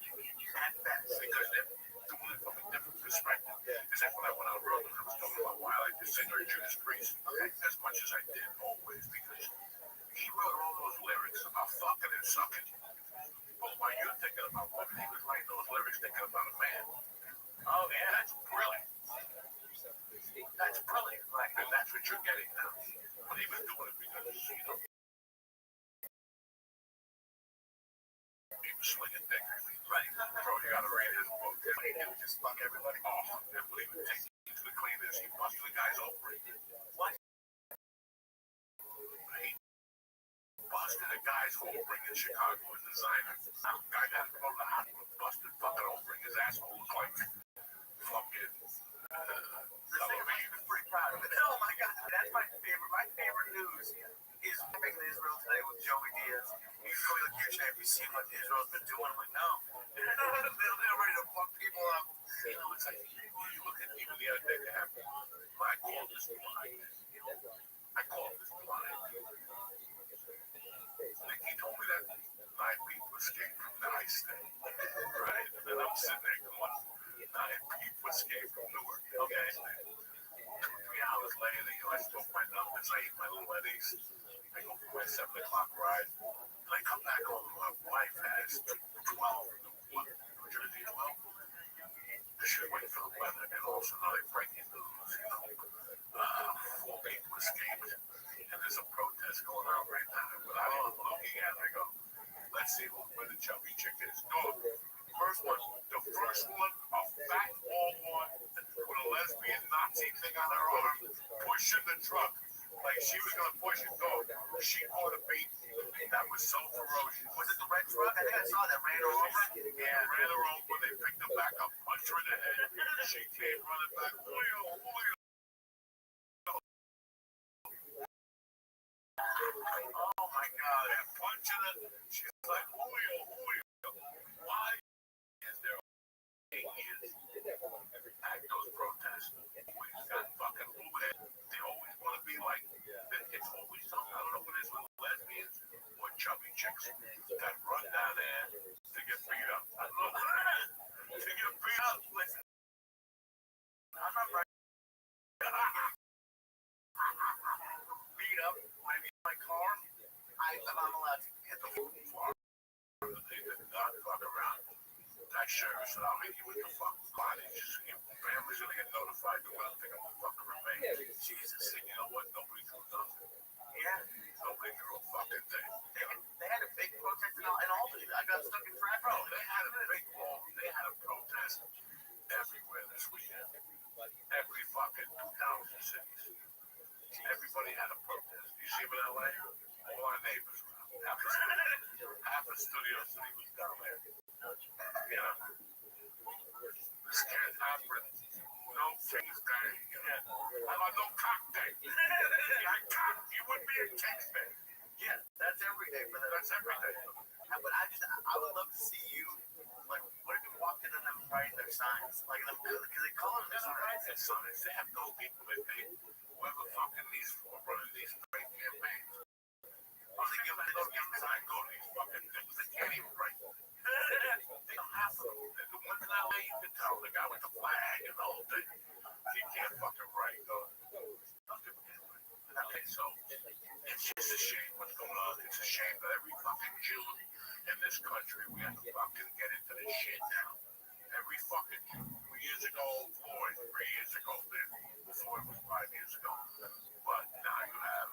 at best, because they're doing it from a different perspective. It's like when I went out road and I was talking about why I like to sing or Judas Priest, okay, as much as I did always, because he wrote all those lyrics about fucking and sucking. But while you're thinking about women, he was writing those lyrics thinking about a man. Oh yeah, that's brilliant. That's brilliant. Like, and that's what you're getting now. But he was doing it because, you know, he was swinging dick. Right. So you gotta read his book. He would just fuck everybody. Oh, and when he would take you to the cleaners, he busted the guy's ovaries. What? He busted a guy's ovary in Chicago as a designer. Some guy got to go to the hospital, busted fucking ovary. His asshole was like fucking. The thing about he was pretty proud of it. Oh my god, that's my favorite. My favorite news is living in Israel today with Joey Diaz. He's going to the have you seen what Israel's been doing? I'm like, no. They're ready to fuck people up. You know, it's like, you look at even the other day they have, I call this blind. I call this blind. Like, he told me that 9 people escaped from the ice thing. Right? And then I'm sitting there going, 9 people escaped from Newark. Okay? 3 hours later, you know, I spoke my numbers, I eat my little Eddies. I go for my 7 o'clock ride. And I come back home, my wife has 12, what, New Jersey 12? She was waiting for the weather, and also another breaking news, you know. 4 people escaped, and there's a protest going on right now. Without even looking at it, I go, let's see where the chubby chick is. No, the first one, a fat bald one with a lesbian Nazi thing on her arm, pushing the truck. Like she was going to push it, go. She caught a beat. That was so ferocious. Was it the red truck? I think I saw that. Ran her over? Yeah, ran her over. They picked her back up, punched her in the head. She came running back. Julio. Oh my God. And punching her. She's like, Julio. Why is there 8 years at those protests? We got fucking blue head. They always want to be like, it's always something. I don't know what it is with lesbians or chubby chicks that run down there to get beat up. I don't know. To get beat up. Listen, I'm not right. Beat up when I'm in my car. I'm allowed to hit the floor. They did not fuck around. That sheriff said, I'll hit you with the fucking body. Your family's gonna get notified. They're gonna think I'm a fucking remain. Jesus, and you know what? Nobody drew nothing. Yeah, nobody drew a fucking thing. They had a big protest in Albany. I got stuck in traffic. Bro, they had a big wall. They had a protest everywhere this weekend. Every fucking 2,000 cities. Everybody had a protest. You see them in LA? All our neighbors were. Half of Studio City was down there. You know, scared happen. No King's Day. How about no cock day? Yeah, cock. You wouldn't be a King's Day. Yeah, that's every day for them. That's every day. But I would love to see you. Like, what if you walked in and them writing their signs? Like, because they call them their signs. They have those people that they, whoever fucking these for running these great campaigns. Or they give them sign, go to these fucking things. They can't even write. They don't have to. The ones in LA, you can tell the guy with the flag and the whole thing. He can't fucking write, though. Okay, so it's just a shame what's going on. It's a shame that every fucking Jew in this country, we have to fucking get into this shit now. Every fucking 2 years ago, Floyd, 3 years ago, before it was 5 years ago. But now you have,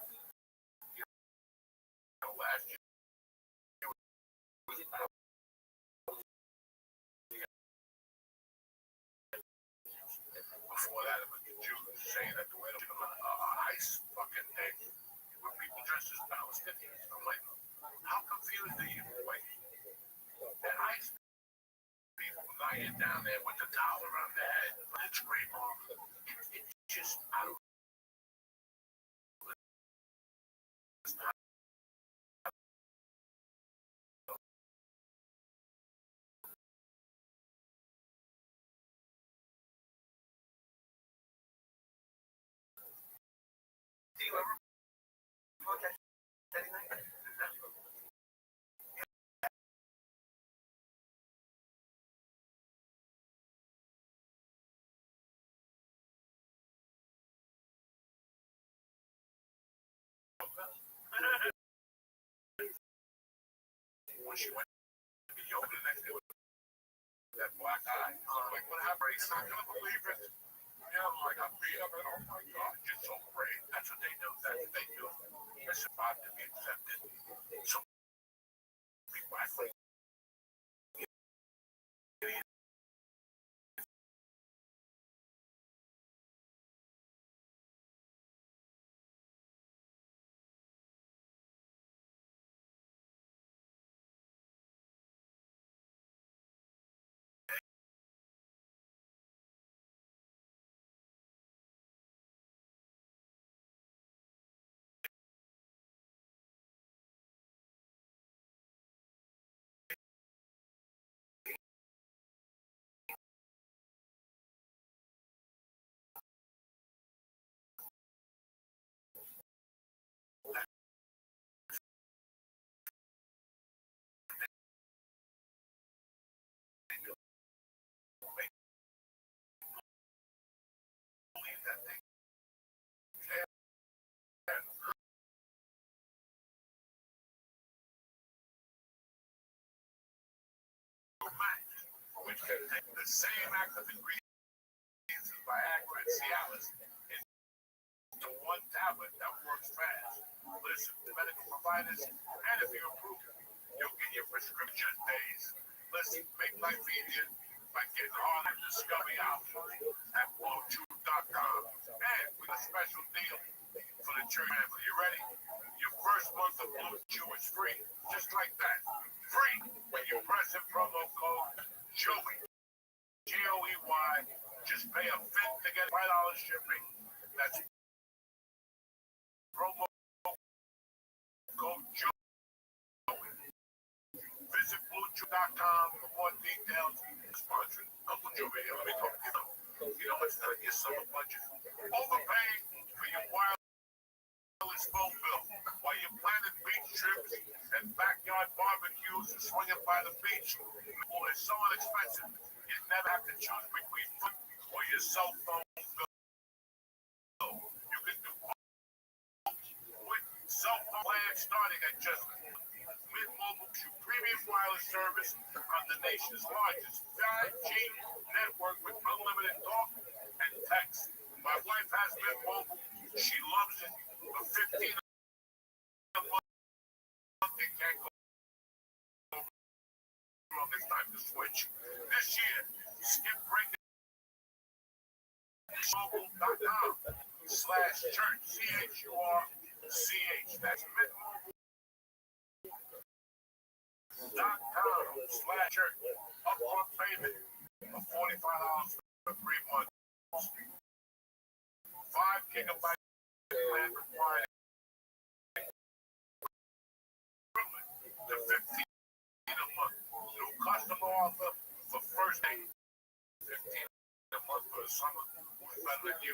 last year, before that, it was the Jews saying that the way to ice fucking day with people dressed as Palestinians. I'm like, how confused are you? Wait, that ice when she went to yoga the next day with that black eye. I'm like, what happened? He's not gonna believe it. You know, like I'm beat up and oh my god, you're so great. That's what they do. That's what they do. It's about to be accepted. So people act like believe that they can. Which can take the same active ingredients as Viagra and Cialis into one tablet that works fast. Listen to medical providers, and if you approve, you'll get your prescription days. Listen, make life easier by getting all the discovery options at BlueChew.com. And with a special deal for the church family. You ready? Your first month of Blue Chew is free, just like that. Free when you press the promo code Joey, Joey. Just pay a fifth to get $5 shipping. That's promo code Joey. Visit BlueChew.com for more details. Sponsored Uncle Joey. Let me talk to you. You know what's not your summer budget? Overpaying for your wireless phone bill while you're planning beach trips and backyard barbecues and swinging by the beach. Well, it's so inexpensive, you never have to choose between food or your cell phone bill. You can do both with cell phone plans starting at just Mint Mobile premium wireless service on the nation's largest 5G network with unlimited talk and text. My wife has Mint Mobile. She loves it. For $15 a month, you can't go wrong. It's time to switch. This year, skip breaking mobile.com/church. CHURCH. That's mint.com/church. Upfront payment of $45 for 3 months. 5 gigabyte plan required. To $15 a month. New customer offer for first day. $15 a month for the summer. Who's better than you?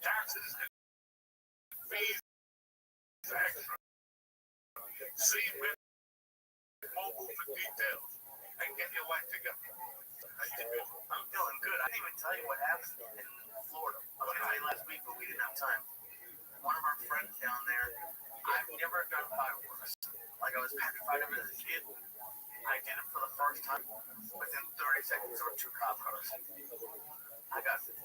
Taxes and fees extra. See Mint Mobile for details and get your life together. How you doing? I'm doing good. I didn't even tell you what happened in Florida. I was going to tell you last week, but we didn't have time. One of our friends down there, I've never done fireworks. Like I was petrified of it as a kid. I did it for the first time. Within 30 seconds, there were 2 cop cars. I got in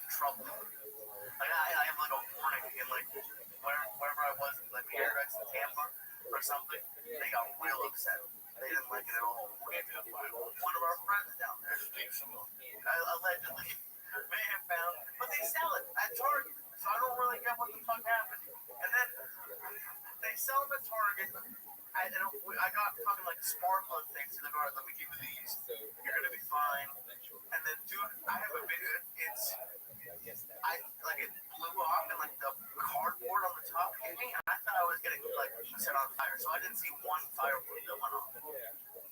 trouble. Like I have like a warning in like wherever I was, like the airbags in Tampa or something. They got real upset. They didn't like it at all. One of our friends down there, allegedly, may have found, but they sell it at Target. So I don't really get what the fuck happened. And then they sell them at Target. I got fucking like sparkler things in the garden. Let me give you these. You're gonna be fine. And then, dude, I have a video. It blew off and like the cardboard on the top hit me. And I thought I was getting like set on fire. So I didn't see one firework that went off.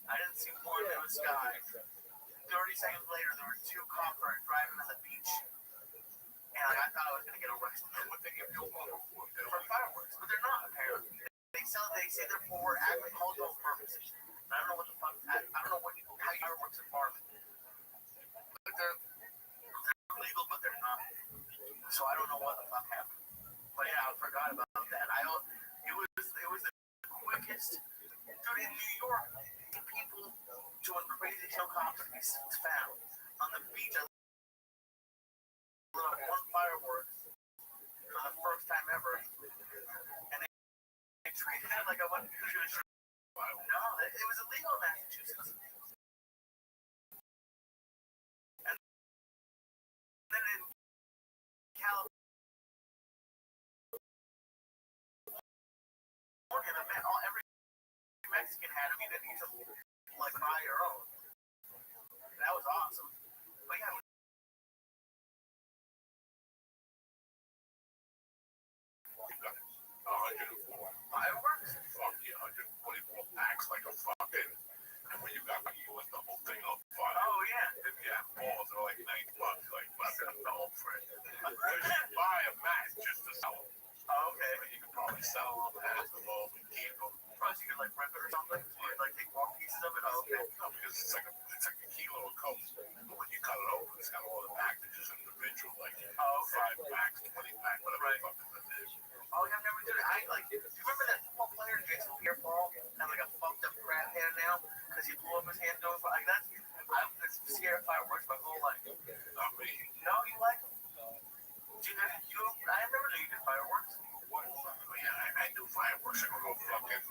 I didn't see one in the sky. 30 seconds later, there were 2 cop cars driving on the beach. And I thought I was gonna get arrested. What they give you a water For fireworks, but they're not apparently. They say they're for agricultural purposes. I don't know what the fuck. I don't know how fireworks are farming. But they're legal, but they're not. So I don't know what the fuck happened. But yeah, I forgot about that. It was the quickest Dude, in New York, people doing crazy helicopters found on the beach. I lit up one firework for the first time ever, and they treated it like I wasn't shooting. No, it was illegal in Massachusetts. And then in California, every Mexican had them. You didn't need to like buy your own. That was awesome. But yeah. Fireworks? Fuck yeah, 124 packs like a fucking. And when you got like you lit the whole thing on fire. Oh yeah. If you have balls, they're like $9, like fucking no for it. You buy a match just to sell them. Oh, okay. But you could probably sell them, pass them all, and keep them. Plus you could like rip it or something. Or like take one pieces of it. Oh, okay. No, because it's like a kilo of coke. But when you cut it open, it's got all the packages individual, like 5 packs, 20 packs, whatever the fuck it is. Oh, yeah, I've never done it. Do you remember that football player, Jason Pierre-Paul, had like a fucked up crab hand now because he blew up his hand doing like that's. I've been scared of fireworks my whole life. Not me. No, you like them? I never knew you did fireworks. What? Yeah, I do fireworks. I go fucking.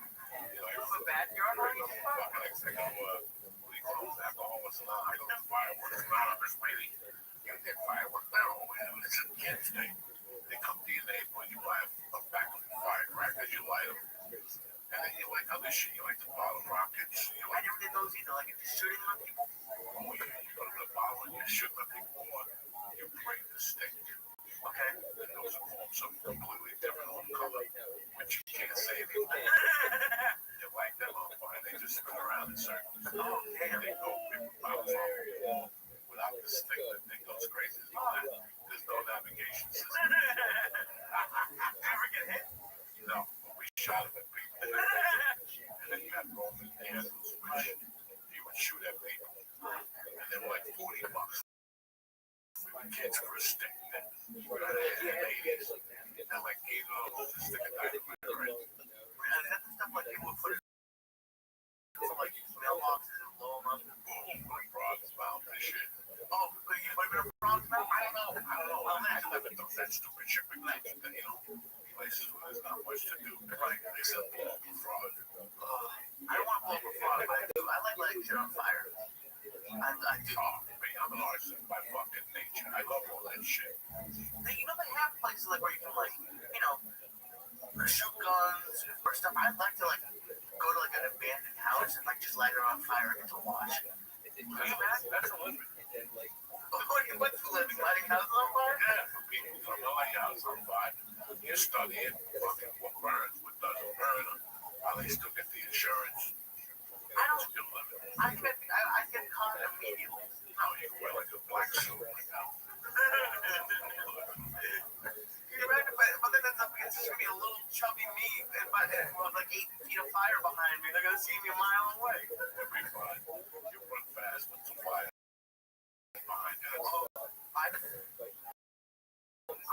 You have a backyard or anything? Fucking, I go, we close alcoholics and I go fireworks. Anonymous, really. You get fireworks. No, it's a kid's thing. They come to your neighborhood, you buy a pack of firecrackers, you light them. And then you like other shit. You like the bottle rockets. I never did those either. Like, just shooting them at people? Oh, yeah. You go to the bottle and you shoot them at people, or you break the stick. Okay. And those are called something completely different on color, which you can't say anything. You light them up, and they just spin around in circles. Oh, damn. And they go bounce off the wall without the stick. The thing goes crazy. There's no navigation system. Ever get hit? No, we shot them at people. And then you had Roman candles, which you would shoot at people. And they were like $40. We were kids for a stick. And ladies. And like 8 of those, a stick of dynamite. Right? And that's the stuff like people would put it in like mailboxes and blow them up. Boom, like frogs, mouth, and shit. Oh, but you might have been a frog's mouth? I don't know. Well, I live in that stupid shit, but you know, places where there's not much to do. Right? They said blow up a frog. I don't want to blow up a frog, but I do. I like lighting shit on fire. I do. Oh, I'm an artist by fucking nature. I love all that shit. You know, they have places like where you can like, you know, shoot guns or stuff. I'd like to like go to like an abandoned house and like just light it on fire and to watch. Can you imagine? That's a living. What's the living? Lighting houses on fire? Yeah, for people who don't know like house on fire, you study it, fucking what burns, what doesn't burn, how they still get the insurance. I don't. Still living. I get caught immediately. No, you wear like a black suit right now. Can you imagine? But then it's just gonna be a little chubby me and with like 8 feet of fire behind me. They're gonna see me a mile away. It'll be fine. You run fast with some fire behind you.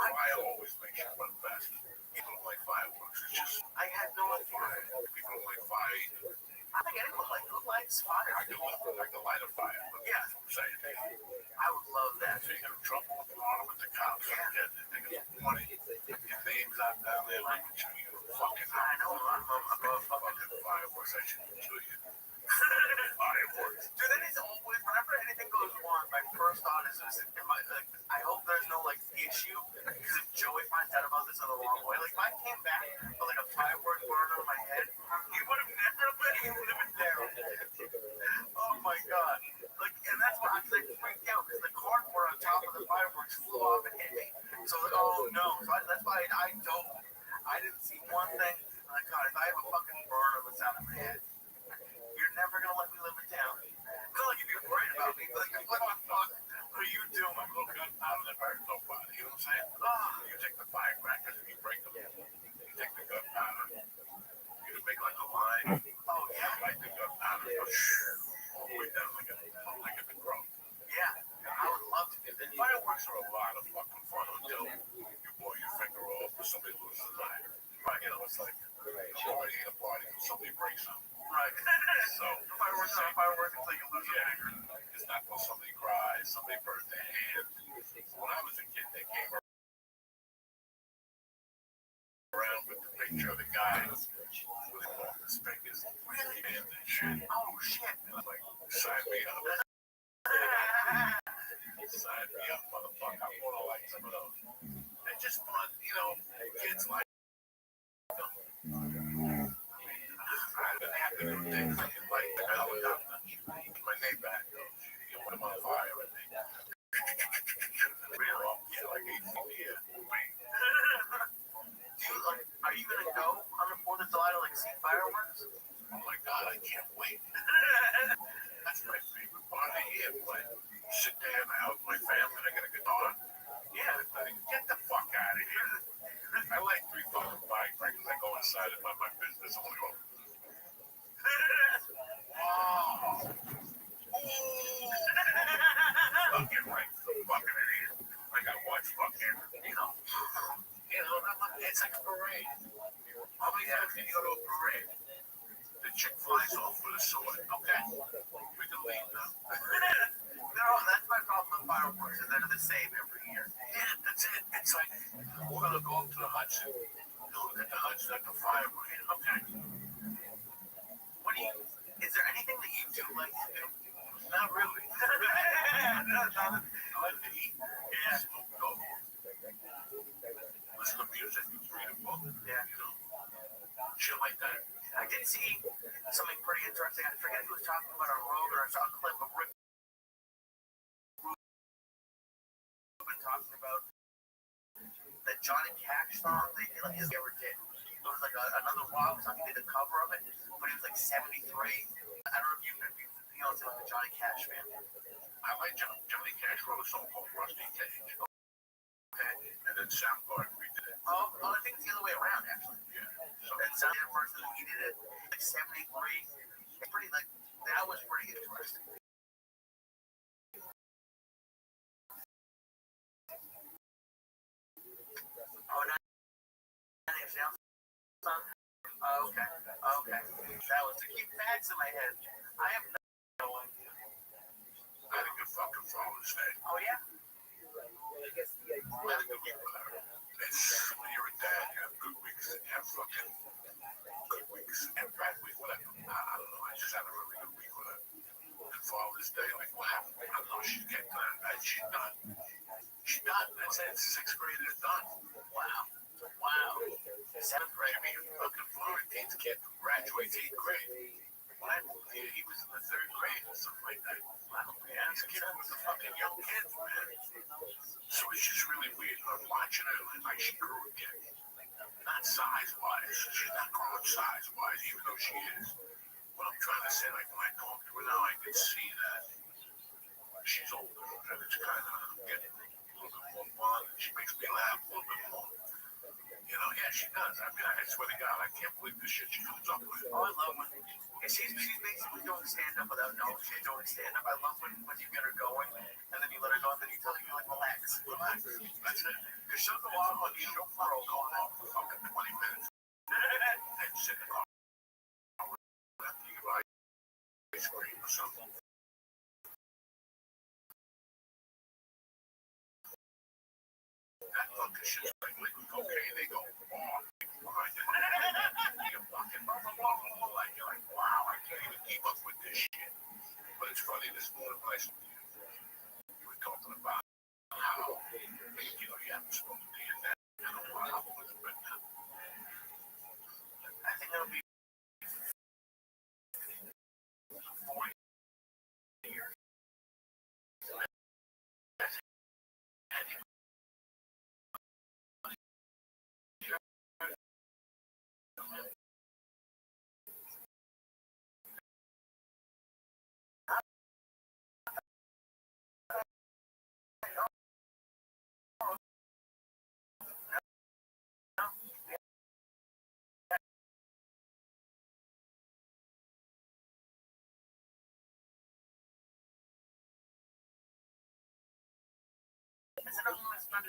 I always make sure run fast. People don't like fireworks. It's just I had no idea. fire. People don't like fire either. I think anyone like who likes fire. I do like the light of fire. But Yeah. that's what I'm saying. I would love that. So you get in trouble with the law with the cops. Yeah. They get money. Your name's not down there. Like, you're fucking I know. I'm a fucking fireworks. I should kill you. Fireworks. Dude, that is always, whenever anything goes wrong, my first thought is, I hope there's no, like, issue, because if Joey finds out about this in the wrong way, like, if I came back with, like, a firework burner on my head, he would have never lived down. Oh, my God. Like, and that's why I freaked out, because the cardboard on top of the fireworks flew off and hit me. So, like, oh, no. So that's why I don't. I didn't see one thing. Like, God, if I have a fucking burner that's out of my head, you're never gonna let me live it down. It's not like you'd be worried about me, but like, what the fuck are you doing? I'm looking out of the bird, nobody. You know what I'm saying? You take the firecrackers and you break them. You take the gunpowder. You make like a line. Oh, yeah. Like the gunpowder goes all the way down like a crow. Yeah, I would love to do that. Fireworks are a lot of fucking fun until you blow your finger off or somebody loses a eye. Right, you know, it's like a party ain't a party until somebody breaks something. Right. picture of the guy with his fingers. Really? And that shit. Oh, shit. And I'm like, sign me up. Sign me up, motherfucker. I want to like some of those. And just fun, kids like them. I've been happy to do things like the helicopter. My neighbor had those. You put them on fire and they really? Yeah, like 8 feet here. Are you gonna go on the 4th of July to like see fireworks? Oh my god, I can't wait. That's my favorite part of the year. But sit there in the house with my family and I got a guitar. Yeah, get the fuck out of here. I like 3 fucking firecrackers. I go inside and mind my business. I'm like, wow. Fucking right, fucking idiot. Like I watch fucking, it's like a parade. How many times can you go to a parade? The chick flies off with a sword. Okay, we can leave now. No, that's my problem with fireworks, is they're the same every year. Yeah, that's it. It's like, we're gonna go up to the Hudson. Look at the Hudson at the fireworks. Okay. Is there anything that you do like to do? Not really. I like to eat. Yeah. Smoke dope. Listen to music. Read a book. Yeah. Shit like that. I did see something pretty interesting. I forget who was talking about on Rogan. I saw a clip of Rick Rubin talking about that Johnny Cash song that he ever did. It was like another rock song. He did a cover of it, but he was like 73. I don't know if you know the Johnny Cash fan. I like Johnny Cash wrote a song called Rusty Cage. Okay, and then Soundgarden redid it. Oh, I think it's the other way around actually. Yeah. So and Soundgarden first, and he did it like 73. It's pretty that was pretty interesting. Oh no. Oh, okay. That was to keep facts in my head. I have no idea. I think a fucking Father's Day. Oh yeah. I think a week with her. When you're a dad, you have good weeks and you have fucking good weeks and bad weeks, whatever. I don't know. I just had a really good week with her. And Father's Day, like what happened? I don't know. She's getting done. She's done. She's done. That's it. 6th grade is done. Wow. 7th grade. I mean, fucking Florentine's kid graduates 8th grade. What? He was in the 3rd grade or something like that. Wow. Yeah, this kid was a fucking young kid, man. So it's just really weird. I'm watching her like she grew again. Not size-wise. She's not growing size-wise, even though she is. What I'm trying to say, like when I talk to her now, I can see that she's older and it's kind of getting a little bit more fun. She makes me laugh a little bit more. Yeah, she does. I mean, I swear to God, I can't believe the shit she comes up with. Oh, I love when she's basically doing stand-up without knowing she's doing stand-up. I love when you get her going, and then you let her go, and then you tell her, you're like, relax. That's it. Because she'll go off on you, she'll throw going off for fucking 20 minutes. And sit in the car after you buy ice cream or something. That fucking shit's like liquid cocaine. They go off behind you. You're fucking blah, blah, blah, blah, blah. And you're like, wow, I can't even keep up with this shit. But it's funny, this morning when you were talking about how, you haven't spoken to your dad in a while. But I think it'll be 40 years. Is it almost not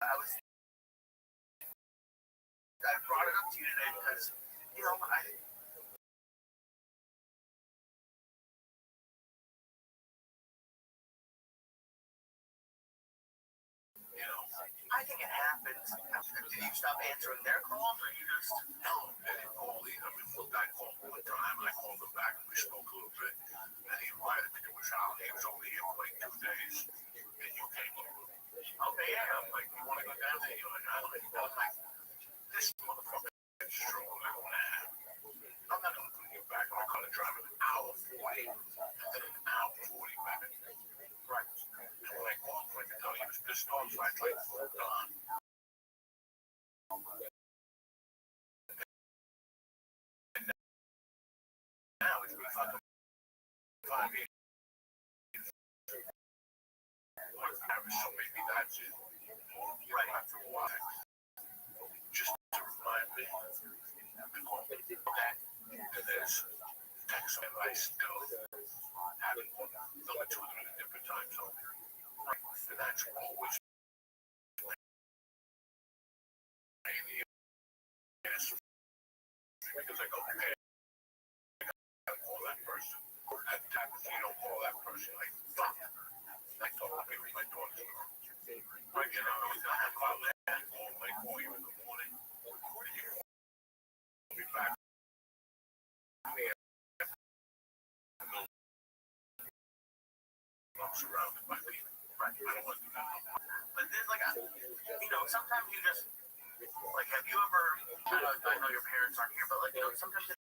I brought it up to you today because, I think it happens. Did you stop answering their calls, or you just? No, they didn't call either. I mean, one guy called one time, and I called him back, and we spoke a little bit, and he invited me to his house. He was only here for like 2 days, and you came over. Okay, yeah. I'm like, you want to go down there? You're like, I don't know. I'm like, this motherfucker is strong. I don't have. I'm not going to bring you back. I'm going to drive an hour 40, and then an hour 40 back. Right. And when I called him, I could tell he was pissed off, so I tried to put it on. Now it's been fucking 5 years. So maybe that's it. Right after a while. Just to remind me. And there's text and I still haven't one number 2 of them in a different time zone. Right. And that's always because I go, okay, I call that person. At the time, if you don't call that person, like, fuck. I thought maybe my daughter's girl. Right, I have called that. I call you in the morning. And you call me back. I'm surrounded by people. Right, I don't want to do that. But there's like sometimes you just, like, have you ever, I know your parents aren't here, but like, sometimes they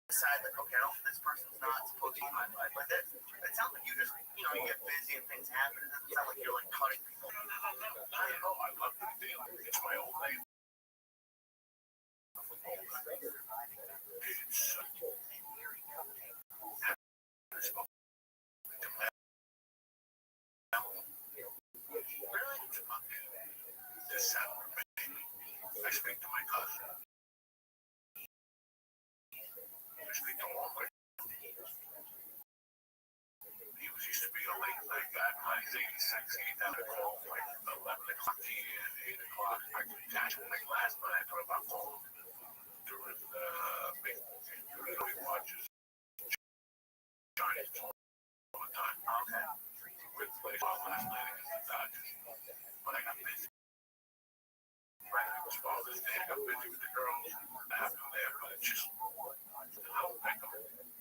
decide like, okay, this person's not supposed to be in my life. Like that, it sounds like you just, you get busy and things happen. It doesn't sound like you're like cutting people. No. I know, I love the deal. It's my old name. I speak to my cousin. I speak to all my. He used to be a late night guy. He's 86. He had a call like 11 o'clock p.m., 8 o'clock. I could catch him like last night. I thought about calling during the baseball game. He watches Giants all the time. Okay. With baseball last night against the Dodgers. But I got busy. Right, it was Father's Day. I got busy with the girls. I have them there, but it's just, I don't think I'm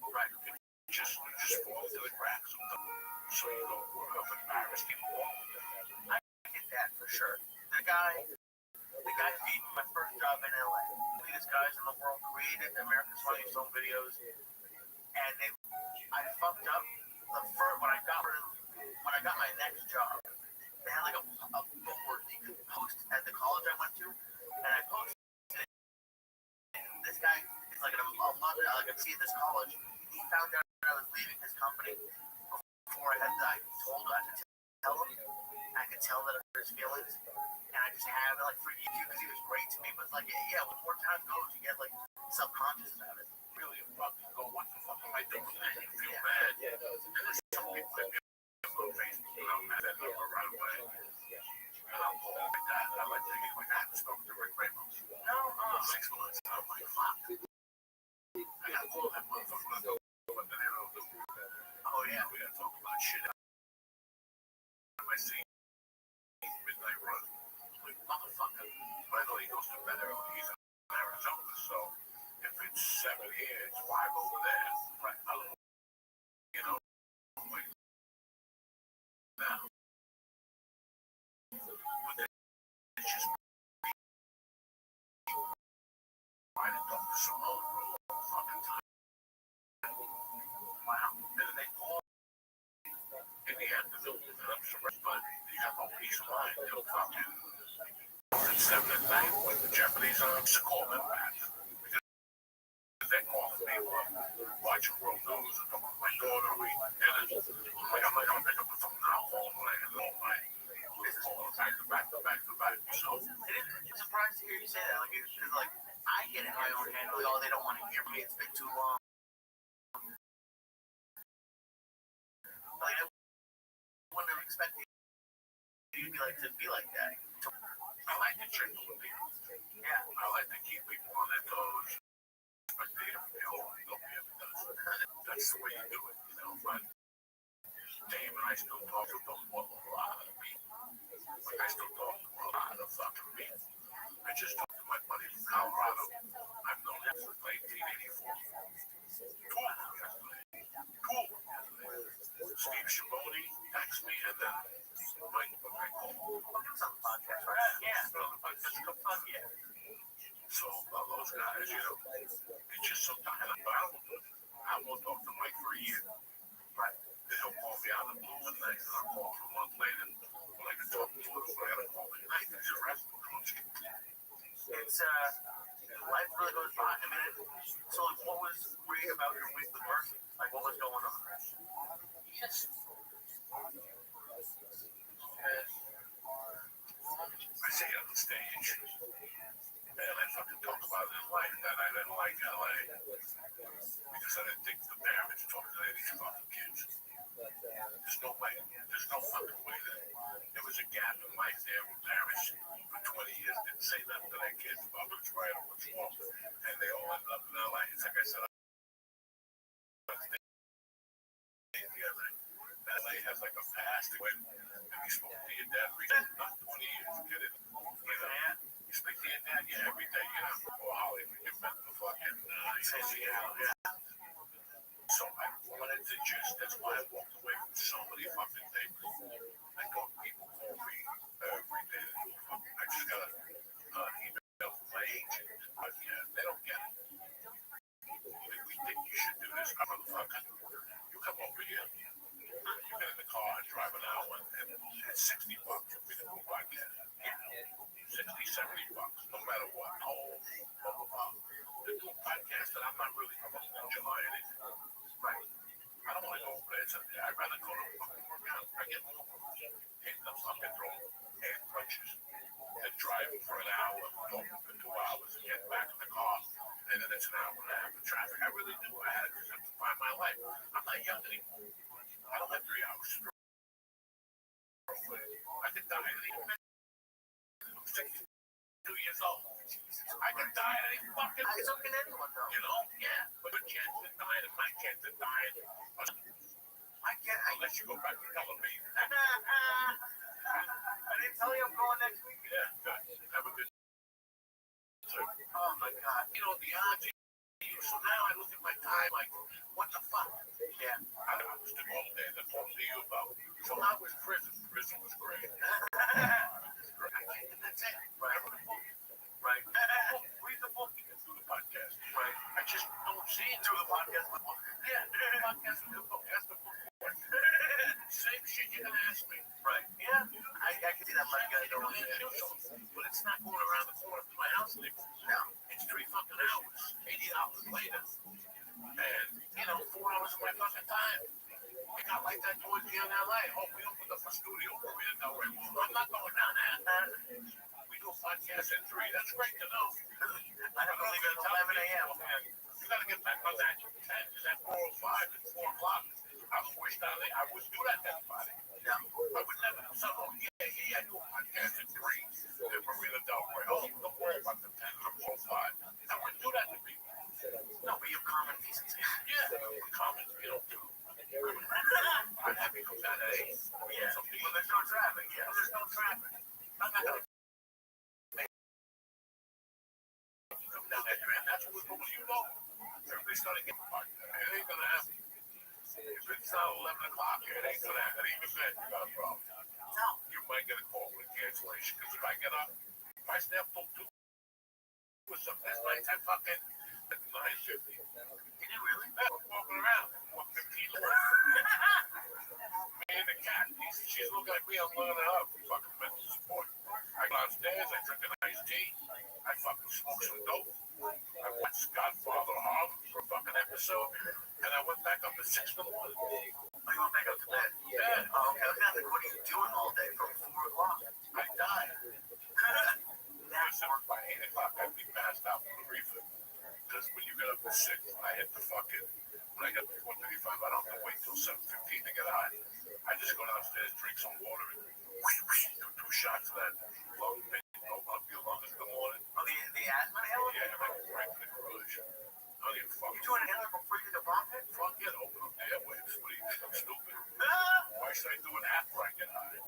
right. You just fall into the cracks. So you go, I'm embarrassed to walk. I get that for sure. The guy who gave me my first job in LA, the biggest guys in the world, created America's Funniest Home Videos, and I fucked up the first when I got my next job. They had like a board you could post at the college I went to, and I posted it. And this guy is like a mother, like I'm seeing this college. He found out I was leaving his company before I told him. I could tell him. I could tell that it hurt his feelings, and I just have it like for you because he was great to me. But it's like, yeah, when more time goes, you get like subconscious about it. Really, fucking go, what the fuck am I doing? And you feel bad. And there's some people that get on Facebook, and I'm mad at them right away. And I'll call my dad. I like to get my dad to spoke to Rick Ramos. No, 6 months. And I'm like, fuck. I gotta call that motherfucker. What the hell do? Oh, yeah, we gotta talk about shit. I see midnight run. Like, motherfucker. I know he goes to bed early. He's in Arizona, so if it's 7 here, it's 5 over there. Right? I don't know. Like, now. But then it's just trying to talk to Simone for a long fucking time. Wow. And then they call in the afternoon, and I'm surprised, but you have no peace of mind. They'll fucking at 7 at night when the Japanese are to call them back. Because they're calling me watching world news and talking to my daughter. I'm like, I'm pick up the phone now, call them when I get home. It's calling back to back. So I'm surprised to hear you say that. Like, because like I get in my own head. Like, oh, they don't want to hear me. It's been too long. Like, I wouldn't have expected you like to be like that? I like to check with people. Yeah. I like to keep people on their toes. But nobody ever does. That's the way you do it, you know. But Dave and I still talk to a lot of people. Like I still talk to a lot of fucking people. I just talked to my buddy from Colorado. I've known him since 1984. Cool. Steve Schiavone texts me, and then Mike called. It's on the podcast, right? Yeah. Yeah. So those guys, you know, it's just sometimes I won't talk to Mike for a year. Right. Then he'll call me out of the blue one night, and I'll call him a month later. When I can talk to him, I gotta call him at night. He's a wrestler. It's life really goes by. I mean, so like, what was great about your week with Mercy? Like, what was going on? Yes. I say it on the stage, and I fucking talk about it in life that I didn't like LA because I didn't think the damage talking to these fucking kids. There's no way. There's no fucking way that there was a gap in life there with damage for 20 years. Didn't say nothing to their kids about what's right or what's wrong, and they all ended up in LA. It's like I said. LA has like a past when you spoke to your dad not 20 years, get it? You know, you speak to your dad, yeah, every day, you know, or Hollywood, you met the fucking So I wanted to just, that's why I walked away from so many fucking things. I thought people call me every day to do fucking, I just got an email from my agent, but yeah, they don't get it. We think you should do this, motherfucker. You come over here. You get in the car and drive an hour, and it's $60 for me to do a podcast. Yeah. $60, $70, no matter what. To do a podcast that I'm not really supposed to enjoy anything. Right. I don't want to go over there. I'd rather go to a fucking workout. I get more hit the fucking road, air punches, and driving for an hour, talking for 2 hours, and get back in the car, and then it's an hour and a half of traffic. I really do. I had to find my life. I'm not young anymore. I don't have 3 hours. I could die at any minute. I'm 62 years old. I could die at any fucking minute. So can anyone, though. You know? Yeah. But the kids are dying, and my kids are dying. I can't, unless you go back to Tel Aviv. I didn't tell you I'm going next week. Yeah, good. Have a good trip. Oh, my God. You know, the odds. So now I look at my time like, what the fuck? Yeah. I was the wrong day to talk to you about. So how was prison? Prison was great. That's it. Right. Right. Read the book. You can do the podcast. Right. I just don't see it. Do the podcast with one. Yeah, do the podcast with the book. That's the book. Same shit you're going to ask me. Right. Yeah. I can see that my guy going there. But it's not going around the corner from my house anymore. No. It's 3 fucking hours. $80 later. And, you know, 4 hours of my fucking time. It got like that towards the end of LA. Oh, we opened up a studio. We didn't know where. I'm not going down there. We do a podcast at 3. That's great to know. I have to leave at 11 a.m. You got to get back on that. Is that 4:05 and 4 o'clock? I was wish down there. I wouldn't do that to anybody. No. I would never do something. Yeah, I do a podcast at 3. In Marina Del Rey. Oh, don't worry about the 10 or 4:05. I wouldn't do that to people. No, but you have common decency. Yeah, common, you don't do. I'm happy to come down at 8. Yeah. When there's no traffic. Yeah. When there's no traffic. I'm not going to come down that grand. That's what you know. Everybody's going to get parked. It ain't going to happen. If it's not 11 o'clock here, it ain't going to happen. Even then, you got a problem. No. You might get a call with a cancellation. Because if I get up, if I stay up till 2 or something, that's like 10 fucking 9:50. Did you really? Yeah, walking around. 1:15. Me and the cat, she's looking at me, I'm looking at her for fucking mental support. I go downstairs, I drink a nice tea, I fucking smoke some dope. I watched Godfather Harlem for a fucking episode, and I went back up at 6 in the morning. Oh, you went back up to bed? Yeah. Oh, okay. I was like, what are you doing all day from 4 o'clock? I died. By 8 o'clock, I'd be passed out from the reefer. Because when you get up at 6, I hit the fucking, when I get to 4:35, I don't have to wait till 7:15 to get high. I just go downstairs, drink some water, and do 2 shots of that lung thing, open up your lungs in the morning. Oh, the asthma inhaler? Yeah, right to the garage. Oh, you fucking. You doing an inhaler before you get the bomb hit? Fuck it, open up the airwaves. What are you think I'm stupid? Why should I do an after I get high?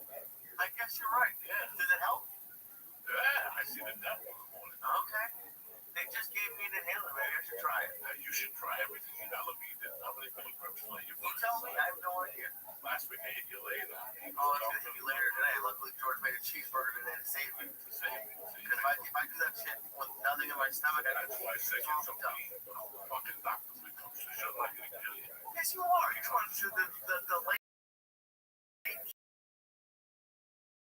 I guess you're right. Yeah. Does it help? Yeah, I see the devil in the morning. Okay. They just gave me an inhaler. Maybe I should try it. You should try everything. You know, look, how many milligrams lay you You tell me. I have no idea. Last week I hit you later. Oh, it's gonna hit me later today. Luckily, George made a cheeseburger today to save me. Because if I do that shit with nothing in my stomach, That's why I say get some fucking doctor when it comes to shit like it kill you. Yes, you are. You're trying to do the late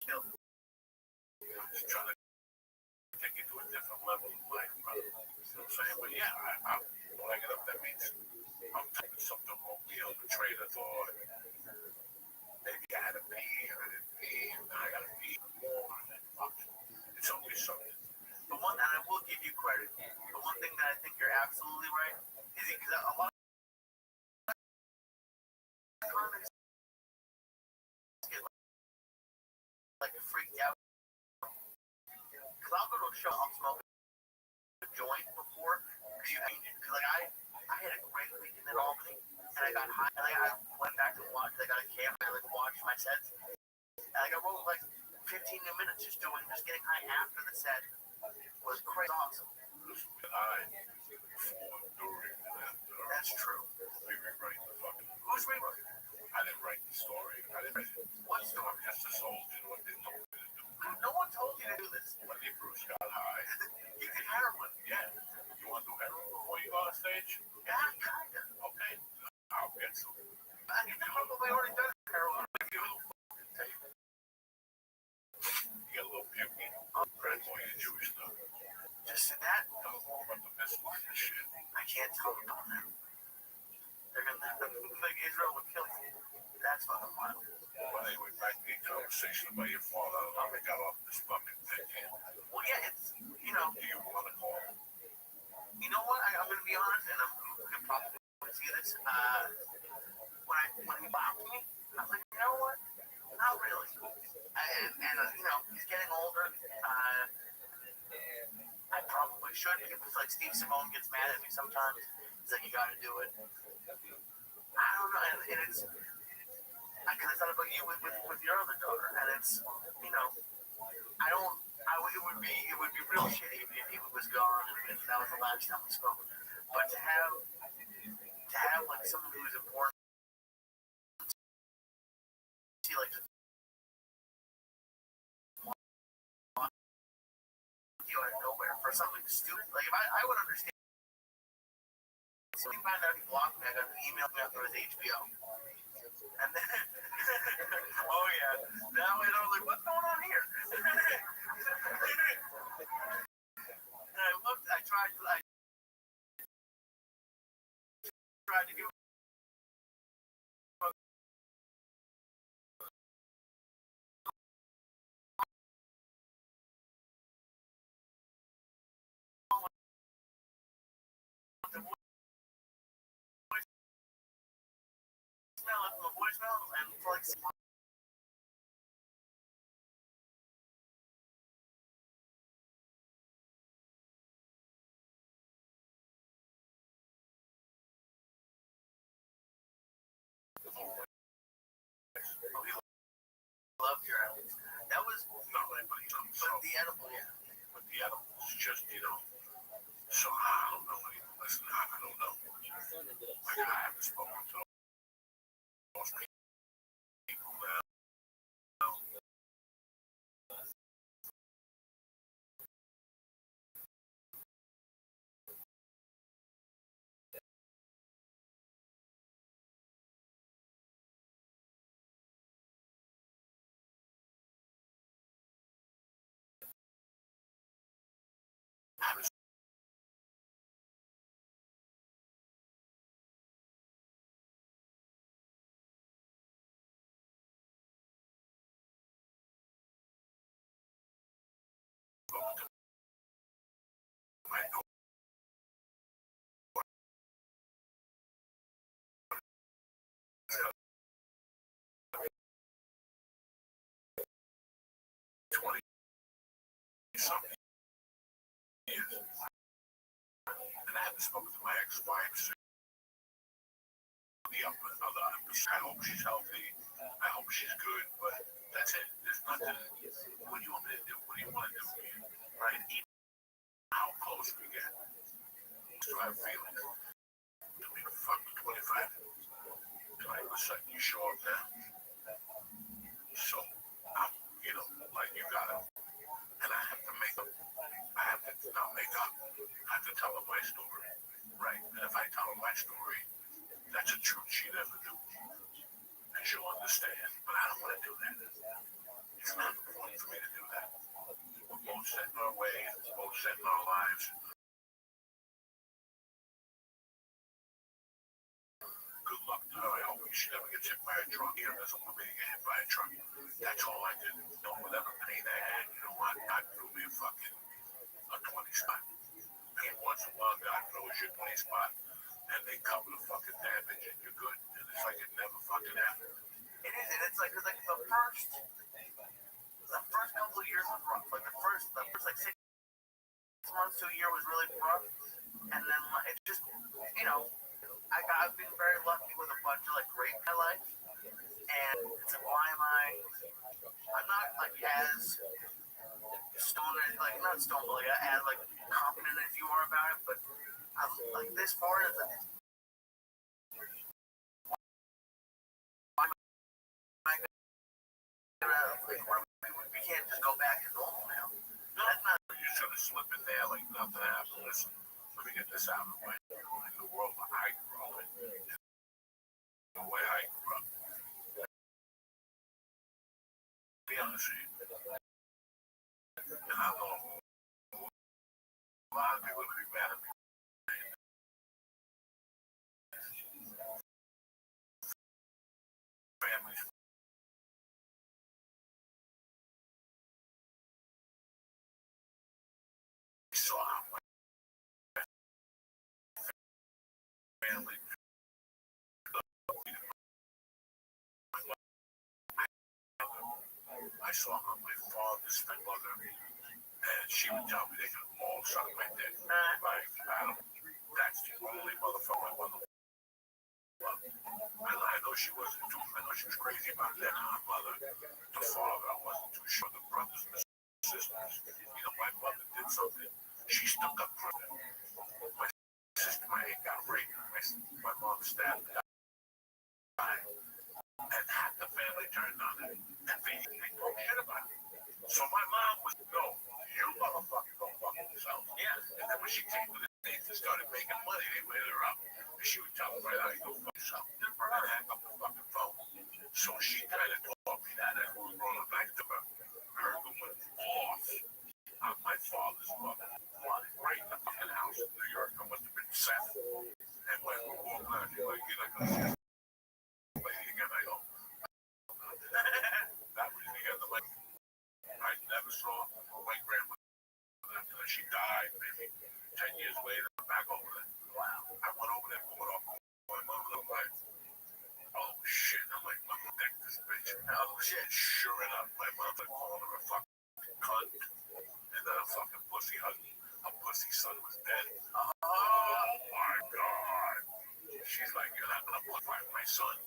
kill. I'm just trying to take you to a different level of life, brother. You know what I'm saying? But yeah, when I get up, that means I'm taking something won't be able to trade a thought. Maybe I had to pee, and I didn't pee, and then I got to pee more, and then fuck it. It's always something. But one, and I will give you credit, but one thing that I think you're absolutely right is because a lot of comics get like freaked out. Because I'll go to a show, I'll smoke a joint before, because like I had a great weekend in Albany, and I got high, and I went back to watch, I got a camera, and I like watched my sets, and I got rolled like 15 new minutes just getting high after the set was crazy awesome. Before, during, and after. That's true. We rewrite the fucking. Who's rewriting? I didn't write the story. I didn't write it. What story? Just the soldier, what they told me to do. No one told you to do this. When the Bruce got high. You did heroin. Yeah. You want to do heroin before you go on stage? Yeah, kinda. Okay. I'll get some. I think you probably already done heroin. Give you a little fucking tape. You get a little puke. Grandma, you're Jewish stuff. Just said that. Tell them all about the best line and shit. I can't tell them about that. They're gonna think Israel would kill you. That's fucking wild. Well, anyway, back to the conversation about your father. How they got off this fucking thing here. Well, yeah, it's, you know. Do you want to call him? You know what? I'm gonna be honest, and I'm gonna probably see this. When he blocked me, I was like, you know what? Not really. And you know, he's getting older. I probably should. It's like Steve Simone gets mad at me sometimes. He's like, you gotta do it. I don't know, and it's. Because I thought about you with your other daughter, and it's, you know, it would be real shitty if he was gone and that was the last time we spoke. But to have like someone who's important, see like you out of nowhere for something stupid. Like if I would understand. Something found out he blocked me. I got an email after his HBO. And then, oh yeah, now I was like, what's going on here? And I looked, I tried to give the voicemail, and for like love your animals. That was Not anybody comes but up. the animal, yeah. But the animals just, you know. So I don't know anymore. Listen, I don't know. Like I haven't spoken to those people now. I haven't some years. And I haven't spoken to my ex-wife since the other. I hope she's healthy. I hope she's good, but that's it. There's nothing. What do you want me to do? What do you want to do? Right? Even how close we get. Still have feelings. Do we fuck 25? All of a sudden you show up now. So, you know, like you gotta, and I have to make up. I have to not make up. I have to tell her my story, right? And if I tell her my story, that's a truth she never knew, and she'll understand. But I don't want to do that. It's not important for me to do that. We're both set in our ways. We're both set in our lives. Good luck to her. I hope she never gets hit by a truck. He doesn't want me to get hit by a truck. That's all I did. No, whatever pain I had, you know what? God threw me a 20 spot. And once in a while, God throws you a 20 spot, and they cover the fucking damage, and you're good. And it's like it never fucking happened. It is, and it's like the first couple of years was rough. Like the first like 6 months to a year was really rough, and then it's just, you know, I've been very lucky with a bunch of like great in my life, and it's like, why am I'm not like as not stone, but like as like confident as you are about it, but I'm like this far is like, why am I we can't just go back to normal now. No, that's not. You should have slipped in there like nothing happened. Listen, let me get this out of the way. In the world that I grew up in, the way I grew up, be honest with you, and I know a lot of people would be mad at me. Families. Saw how my family. I saw how my father's mother, and she would tell me they could all suck my dick. Like, that's the only motherfucker my mother loved. I know she wasn't too, I know she was crazy about that. Her mother, the father, I wasn't too sure. The brothers and the sisters, you know, my mother did something. She stuck up for them. My sister, my aunt got raped. My mom stabbed her. And half the family turned on her. And they broke shit about it. So my mom was, no, you motherfucker go fuck yourself. Yeah. And then when she came to the States and started making money, they lit her up. And she would tell them right out, you go fuck yourself. And hang up the fucking phone. So she kind of taught me that as we were growing up next to her. Her going off on my father's mother. Right in the fucking house in New York. I must have been 7. And when we walked out, she's like, you're not going to see this lady again. I go, that was the end of my life. I never saw my grandmother after she died, maybe 10 years later. I'm back over there. Wow. I went over there, pulled off my mom. I'm like, oh shit. I'm like, I'm gonna take this bitch. Oh shit. Sure enough, my mother called her a fucking cunt. And then a fucking pussy husband. A pussy son was dead. Oh my God. She's like, you're not gonna put my son.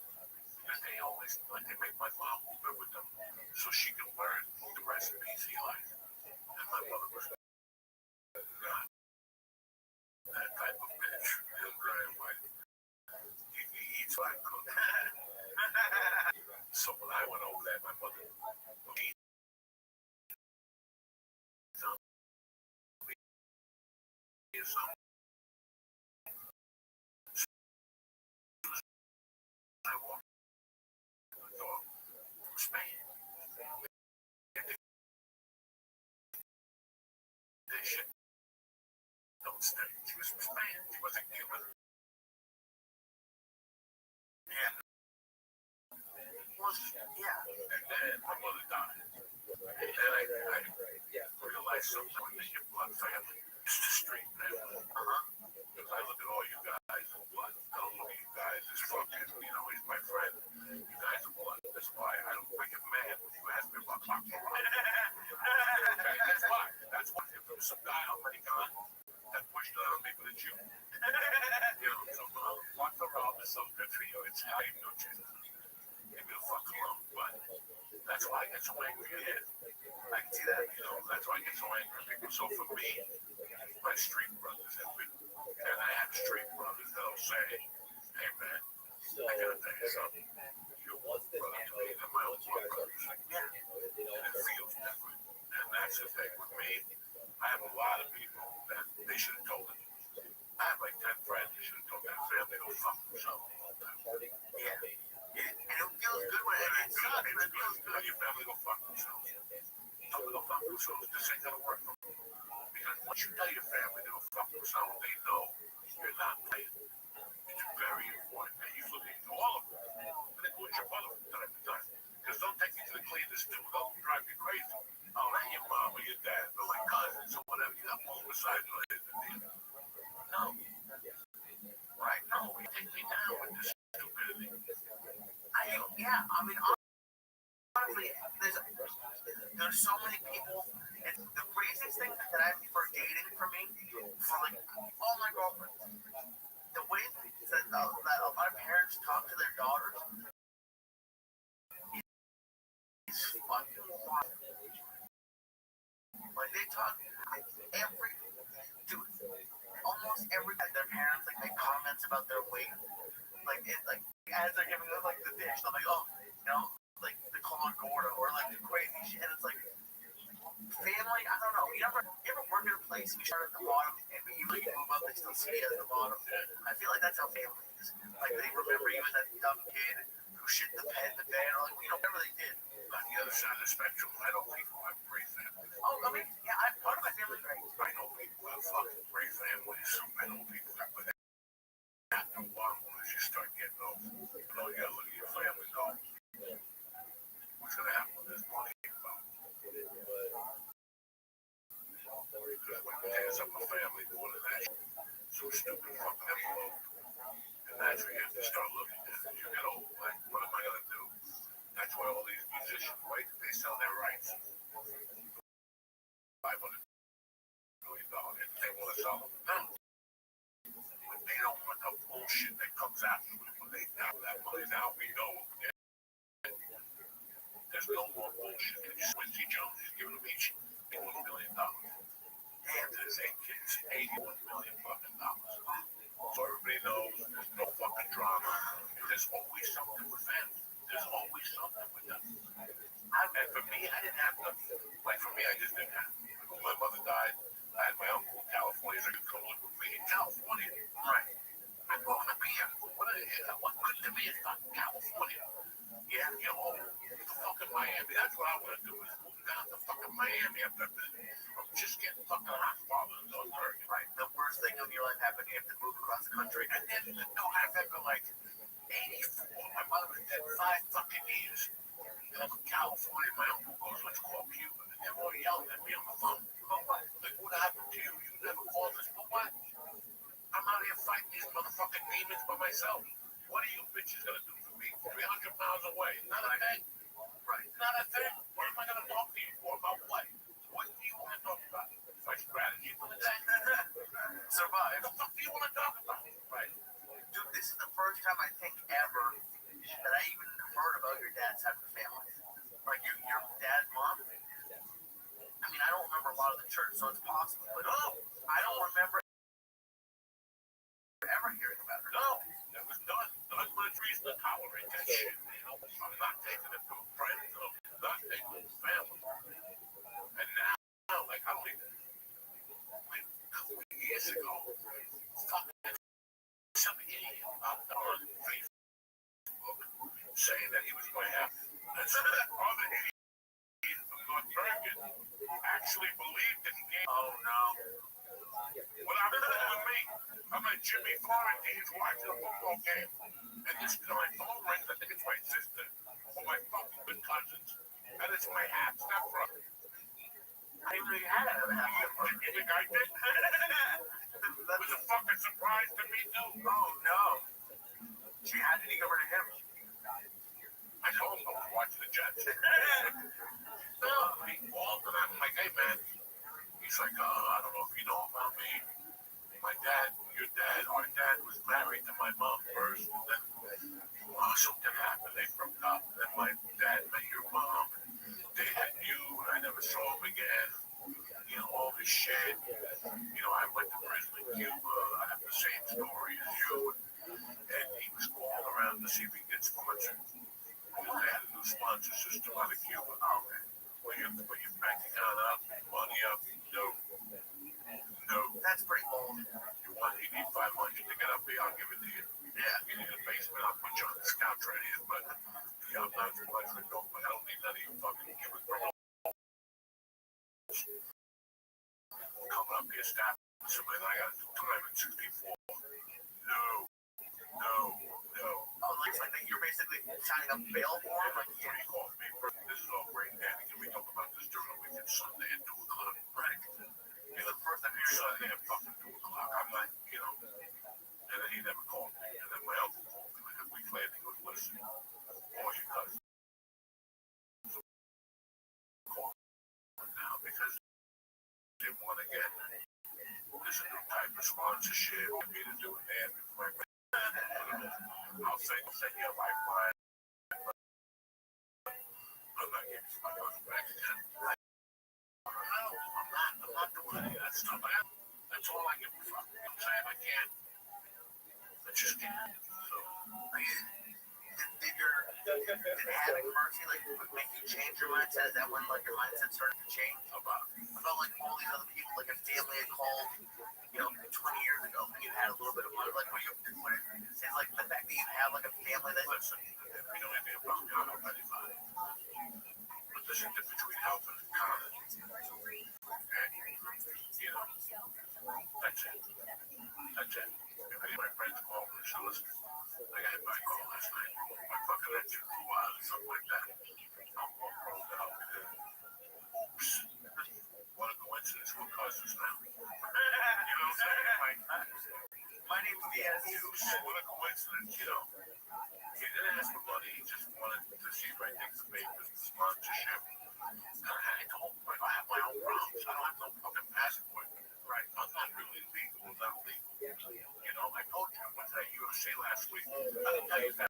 And they always, like, they make my mom live with them so she can learn the recipes he likes. And my mother was not that type of bitch. He'll dry and white. He eats what I cook. So when I went over there, my mother I walked the door from Spain. They shit don't stay. She was from Spain. She wasn't Cuban. Yeah. Yeah. And then my mother died. And then I realized something when your blood family. It's the street family. Because I look at all you guys as blood. I don't look at you guys as fucking, you know, he's my friend. You guys are blood. That's why I get mad when you ask me about Pac. That's why. That's some guy already gone that pushed it on me, but it's you. So walk around is so good for you. It's how you do it. Leave me the fuck alone. But that's why I get so angry at it. I can see that, that's why I get so angry at people. So for me, my street brothers have been, and I have street brothers that'll say, hey man, I gotta tell you something. You're one brother to me, and my own blood brothers. And it feels different. And that's the thing with me. I have a lot of people that they should have told me. I have like 10 friends that should have told their family to go fuck themselves all the time. Yeah. And it feels good when it sucks, but it feels good. Tell your family to go fuck themselves. Tell them to go fuck themselves. This ain't gonna work for me. Because once you tell your family to go fuck themselves, they know you're not playing. It's very important that you look into all of them. And include your mother from time to time. Because they'll take you to the cleaners too. They'll drive you crazy. Oh, not your mom or your dad, but my cousins or whatever. You got more side noise than me. No. Right? No, you take me down with this stupidity. I mean, honestly, there's so many people. It's the craziest thing that I've for dating for me, for like all my girlfriends, the way that a lot of parents talk to their daughters is fucking wild. Like they talk almost every time their parents like make comments about their weight, like as they're giving them like the dish, they're like, oh, like they call it Gordo or like the crazy shit, and it's like family. I don't know. You ever work in a place and you start at the bottom, and when you move up, they still see you at the bottom. I feel like that's how family is. Like they remember you as that dumb kid who shit the bed in the bed, or like whatever they did. On the other side of the spectrum, I know people have great families. Oh, I mean, yeah, part of my family's great. I know people have fucking great families. I know people that, but after a while, once you start getting old, you gotta look at your family, go, what's gonna happen with this money? Because when it ends up a family more than that, so stupid fucking envelope. And that's where you have to start looking at it. You get old, like, what am I gonna do? That's why all these musicians, right? They sell their rights. $500 million. And they want to sell them. No. But they don't want the bullshit that comes after it. When they have that money now, we know there's no more bullshit. Quincy Jones is giving them each $1 million. And to his 8 kids, $81 million fucking dollars. So everybody knows there's no fucking drama. There's always something with family. There's always something with them. And for me, I didn't have nothing. Like for me, I just didn't have. When my mother died, I had my uncle in California that could come live with me in California. Right. I'm going up here. What good to me is not California. Yeah, the fucking Miami. That's what I want to do is move down to fucking Miami after I'm just getting fucking hot fathers on earth. Right. The worst thing in your life happened, you have to move across the country. And then, I remember like 84. My mother was dead 5 fucking years. And I'm in California. My uncle goes, let's call Cuba. And they're all yelling at me on the phone. But what? Like, what happened to you? You never called us. But what? I'm out here fighting these motherfucking demons by myself. What are you bitches gonna do for me? 300 miles away. Not a thing. Right. Not a thing. What am I gonna talk to you for? About what? What do you want to talk about? My strategy for the day. Survive. What the fuck do you want to talk about? Right. Dude, this is the first time I think ever that I even heard about your dad's side of the family. Like your dad's mom. I mean, I don't remember a lot of the church, so it's possible. But I don't remember ever hearing about her. No, it was done. None was reason to tolerate that shit. I'm not taking it from friends. I'm not taking it from family. And now, like, I don't even. Like, a couple of years ago, fucking some idiot on Facebook saying that he was going to have. And so that other idiot from North Bergen actually believed in game. Oh, no. Well, I'm with me. I'm at Jimmy Florentine's watching a football game. And this is my phone rings. I think it's my sister or my fucking good cousins. And it's my half stepbrother. I didn't know you had a half stepbrother. You think I did? That was a fucking surprise to me, too. Oh, no. Gee, how did he get rid of him? I told him I was watching the Jets. No, he called and I'm like, hey, man. He's like, oh, I don't Cuba, I have the same story as you. And he was calling around to see if he could get sponsored. Because they had a new sponsor system out of Cuba. Okay. Well, you have to put your bank account up, money up. No. No. That's pretty bold. You need 500 to get up here, I'll give it to you. Yeah. You need a basement, I'll put you on this couch right here. But yeah, I'm not too much for no, but I don't need none of you fucking giving coming up here, staffing somebody, I got to do time in 64. No. Oh, like that you're basically signing up bail for him? Like, yeah, he called me. This is all great, Danny. Can we talk about this during the weekend? Sunday at 2 o'clock. Right. The first time here, Sunday at fucking 2 o'clock. I'm like, and then he never called me. And then my uncle called me like a week later. He goes, listen, all your cousins call now because they want to get this new type of sponsorship and me to do an ad before I'll send you a lifeline. I'm not giving you my cousin back again. No, I'm not doing any of that stuff. That's all I give a fuck. You know what I'm saying? I can't. I just can't. So, did having mercy make you change your mindset? Is that when your mindset started to change? About like all these other people, like a family had called, 20 years ago, and you had a little bit of money. Like what it is like the fact that you have like a family that listen. You know anything about me? I don't know anybody. But there's a difference between health and economy. And that's it. That's it. If any of my friends call me and say, listen, I got hit by a call last night. My fucking engine flew out or something like that. I'm all rolled out. Oops. What a coincidence. We're cousins now. You know what I'm saying? My name is B.S. What a coincidence, He didn't ask for money. He just wanted to see if I think the big business sponsorship. And I told him, I have my own problems. I don't have no fucking passport. Right. I'm not really legal. I'm not legal. I told you I went to that UFC last week. I didn't tell you that.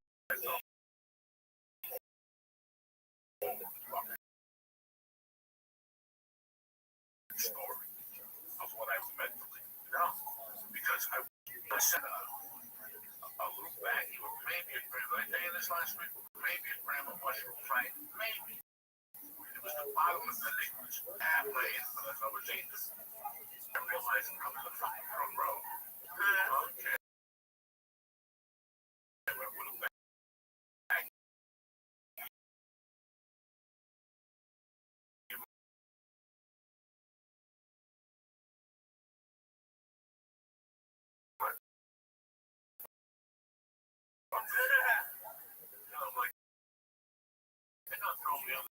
Story of what I was mentally. No. Because I said a little baggie with maybe a gram. Did I tell you this last week? Maybe a gram of mushrooms. Right. Maybe. It was the bottom of the thing. It was halfway in, but as I was eating this, I realized I was on the fucking wrong road. Okay. I'm like, they're not throwing me on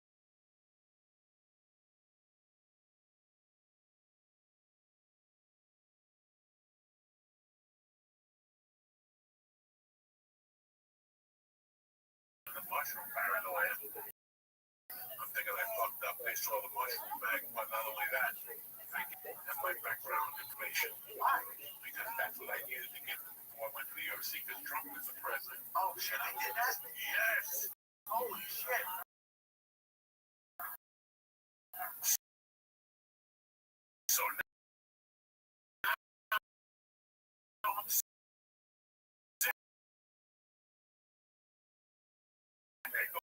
the mushroom paranoia. I'm thinking I fucked up. They saw the mushroom bag, but not only that, I have my background information. Why? Because that's what I needed to get before I went to the UFC, because Trump was the president. Oh shit, I did that? Yes. Holy shit. So now I'm sick. They go.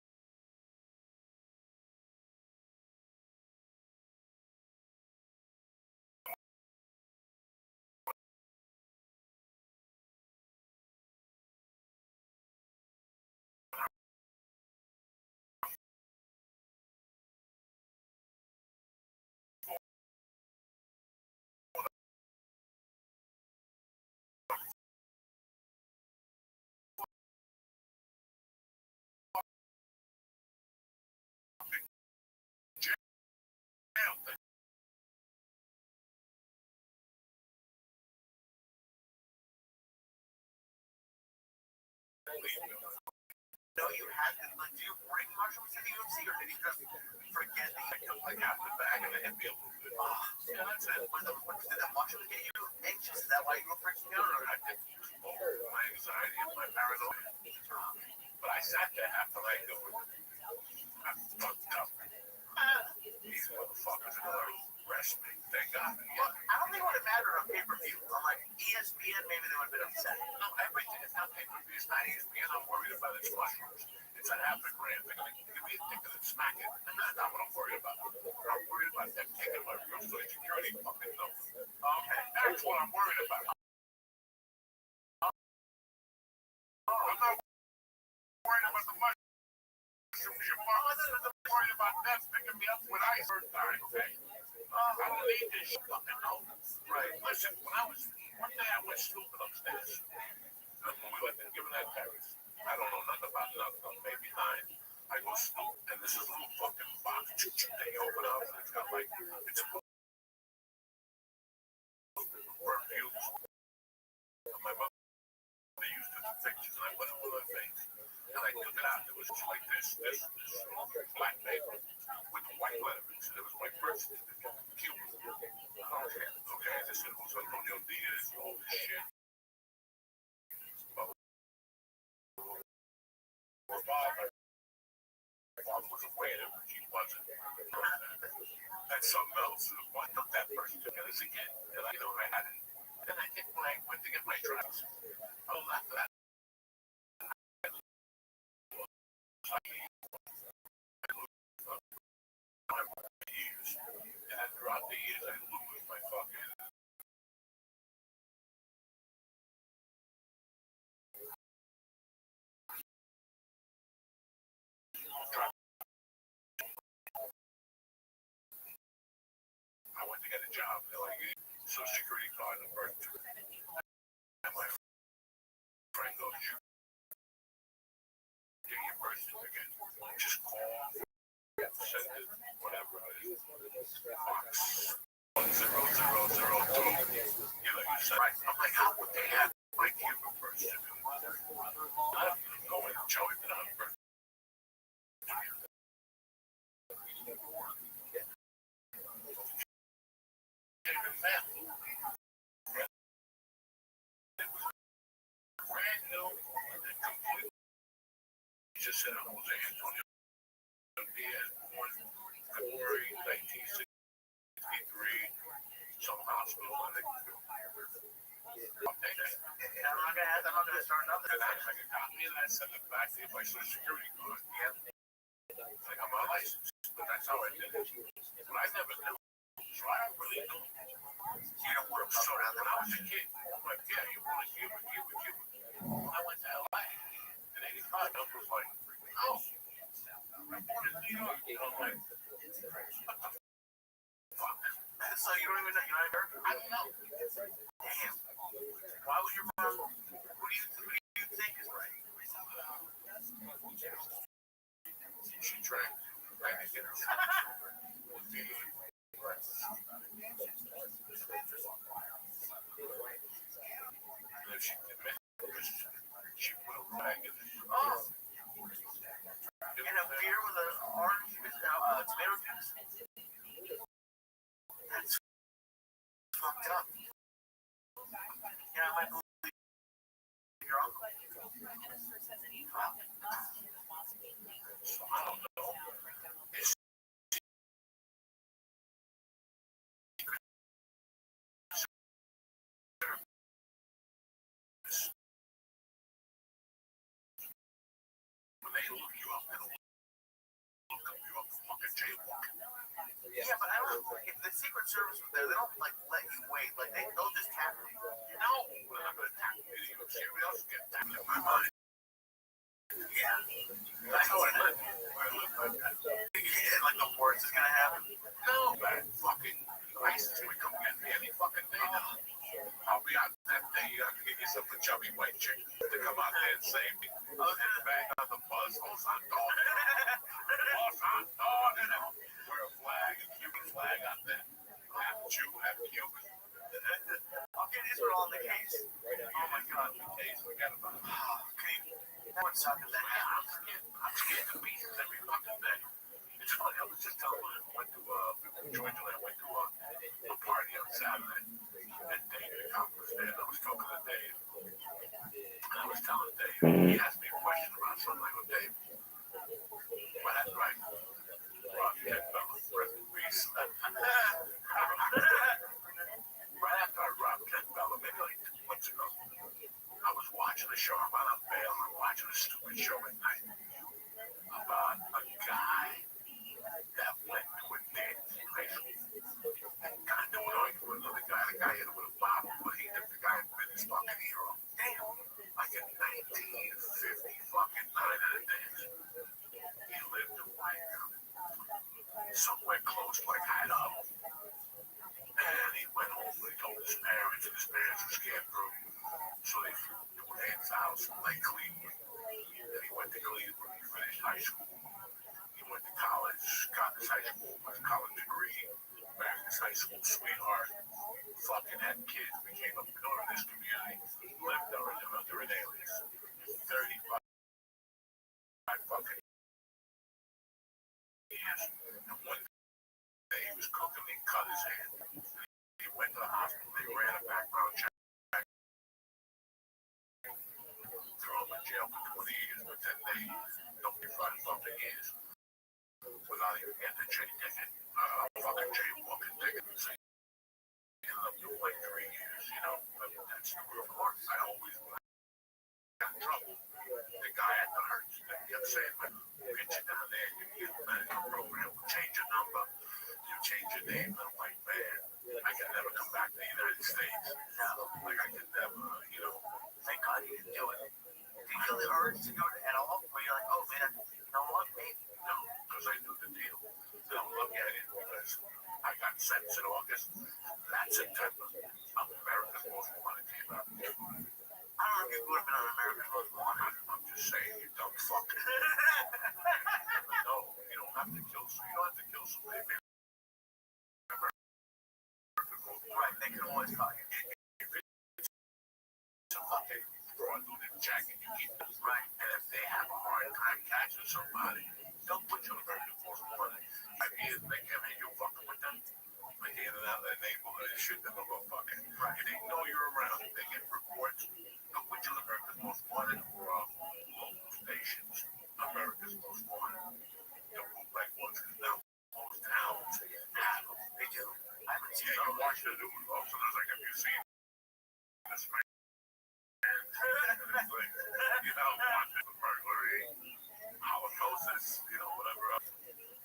No, you had to. Do you bring mushrooms to the UFC, or did he just forget the half the bag and then be able to do it? Yeah, that's it. Did the mushrooms get you anxious? Is that why you were freaking out? Or I did my anxiety and my paranoia. But I sat there after I go, I'm fucked up. These motherfuckers are going to arrest me. They got me. Look, I don't think it would have mattered on pay-per-view. I'm like, ESPN, maybe they would have been upset. No, everything is not pay-per-view. It's not ESPN. I'm worried about its mushrooms. It's an epigram. They're going to give me a ticket and smack it. And that's not what I'm worried about. I'm worried about them taking my real social security fucking number. Okay, that's what I'm worried about. I'm not worried about the mushrooms. I'm worried about them picking me up when I first died, okay? I don't need this shit fucking no. Right. Listen, one day I went stupid upstairs. When we lived in Given that Terrace. I don't know nothing about nothing. I'm maybe 9. I go snoop, and this is a little fucking box. They open up, and it's got like, it's a perfumes. My mother used to take pictures, and I put it on my face. And I took it out, and it was just like this black paper with white letters. And it was my birth certificate. Cuba. Okay, this is Jose Antonio Diaz, all this shit. My father was a waiter, but she wasn't. That's something else. I took that birth certificate as a kid, and I know I had it. Then I think when I went to get my drugs, I left that. Years. And throughout the years, I lose my fucking. I went to get a job. They're like, Social Security card and birth certificate. And my friend goes, you get your birth certificate. Just call, send it, whatever it is. Fox 10002. You know, you said, right. I'm like, how would they have my Cuban birth certificate? I don't even go in and show it on birth certificate. Brand new and complete. He just said it was Antonio Diaz, born February 1963, some hospital. I think. I'm not gonna start nothing. And I got a copy of that, send it back to you by Social Security card. Yep. I got my license, but that's how I did it. But I never knew. So I don't really know. You don't want to So fuck around when I was a kid, I'm like, yeah, you want to Cuba. When I went to LA in 85, I was like, oh, I'm born in New York. You know, like, what the fuck? So you don't even know, you know, I don't know. damn. Why would your mom, who do you think is right? She drank. I didn't get and if she admitted she put a rag in it. Oh. In a beer with an orange tomato juice? That's fucked up. Yeah, I might believe your uncle. So I don't know. It's when they look you up, they don't look you up for fucking jaywalking. Yeah, but I don't know. If the Secret Service was there, they don't like let you wait. Like they'll just tap you. No, we're not going to tackle me. Everybody else get tackled in my mind. Yeah. That's how I live. I live like that. Yeah, like the worst is gonna happen. No, man, fucking ISIS would come get me any fucking day now. I'll be out that day. You have to get yourself a chubby white chick to come out there and save me. And bang on the buzz. Hosan dog. Hosan dog. And wear a flag, a Cuban flag out there. Half Jew, half Cuban. Okay, these are all in the case. Oh my God, the case. Forget about it. Okay. That would suck if that happened. I'm scared to pieces every fucking day. It's funny. I was just telling you, I went to Georgia and I went to a party on Saturday. And David was there. And I was talking to Dave. And I was telling Dave. He asked me a question about something. I go, Dave, well, that's right. Rob, rest in peace. Right after I robbed his parents, and his parents were scared through. So they flew to an aunt's house in Lake Cleveland. And he went to Cleveland. He finished high school. He went to college, got his high school, his college degree, married his high school sweetheart, fucking had kids, became a pillar in this community, lived under an alias. 35 fucking years. And one day he was cooking, he cut his hand. He went to the hospital, they ran a background check. Threw him in jail for 20 years, but then they don't be fined fucking years. Without even getting a J ticket, fucking jaywalking ticket. So he ended up doing like 3 years, you know. I mean, that's the real course. I always got in trouble. The guy at the Hertz, they kept saying, we'll get you down there, you get a medical program, we'll change your number, you change your name. And I'm like, man, I can never come back to the United States. No, like I can never, you know. Thank God you didn't do it. Did you feel the urge to do it at all? Where you're like, oh man, you know what, maybe. No, because I knew the deal. Don't look at it because I got sentenced in August. That September, America's Most Wanted came out. I don't know if you would have been on America's Most Wanted. I'm just saying, you dumb fuck. No, you don't have to kill somebody. You don't have to kill somebody. Right, they can always call you. If it's a fucking fraudulent jacket, you keep it. Right. And if they have a hard time catching somebody, they'll put you on America's Most Wanted. I mean, they can't make you fucking with them. Like, in and out of their neighborhood and shit, they'll go fucking. Right. And they know you're around. They get reports. They'll put you on America's Most Wanted or local stations. America's Most Wanted. The bootleg ones, because now most towns have them. They do. I haven't seen Yeah, you those. watch the news. Also, there's like, have you seen this man? You know, watch it for burglary, Holocaust, you know, whatever else.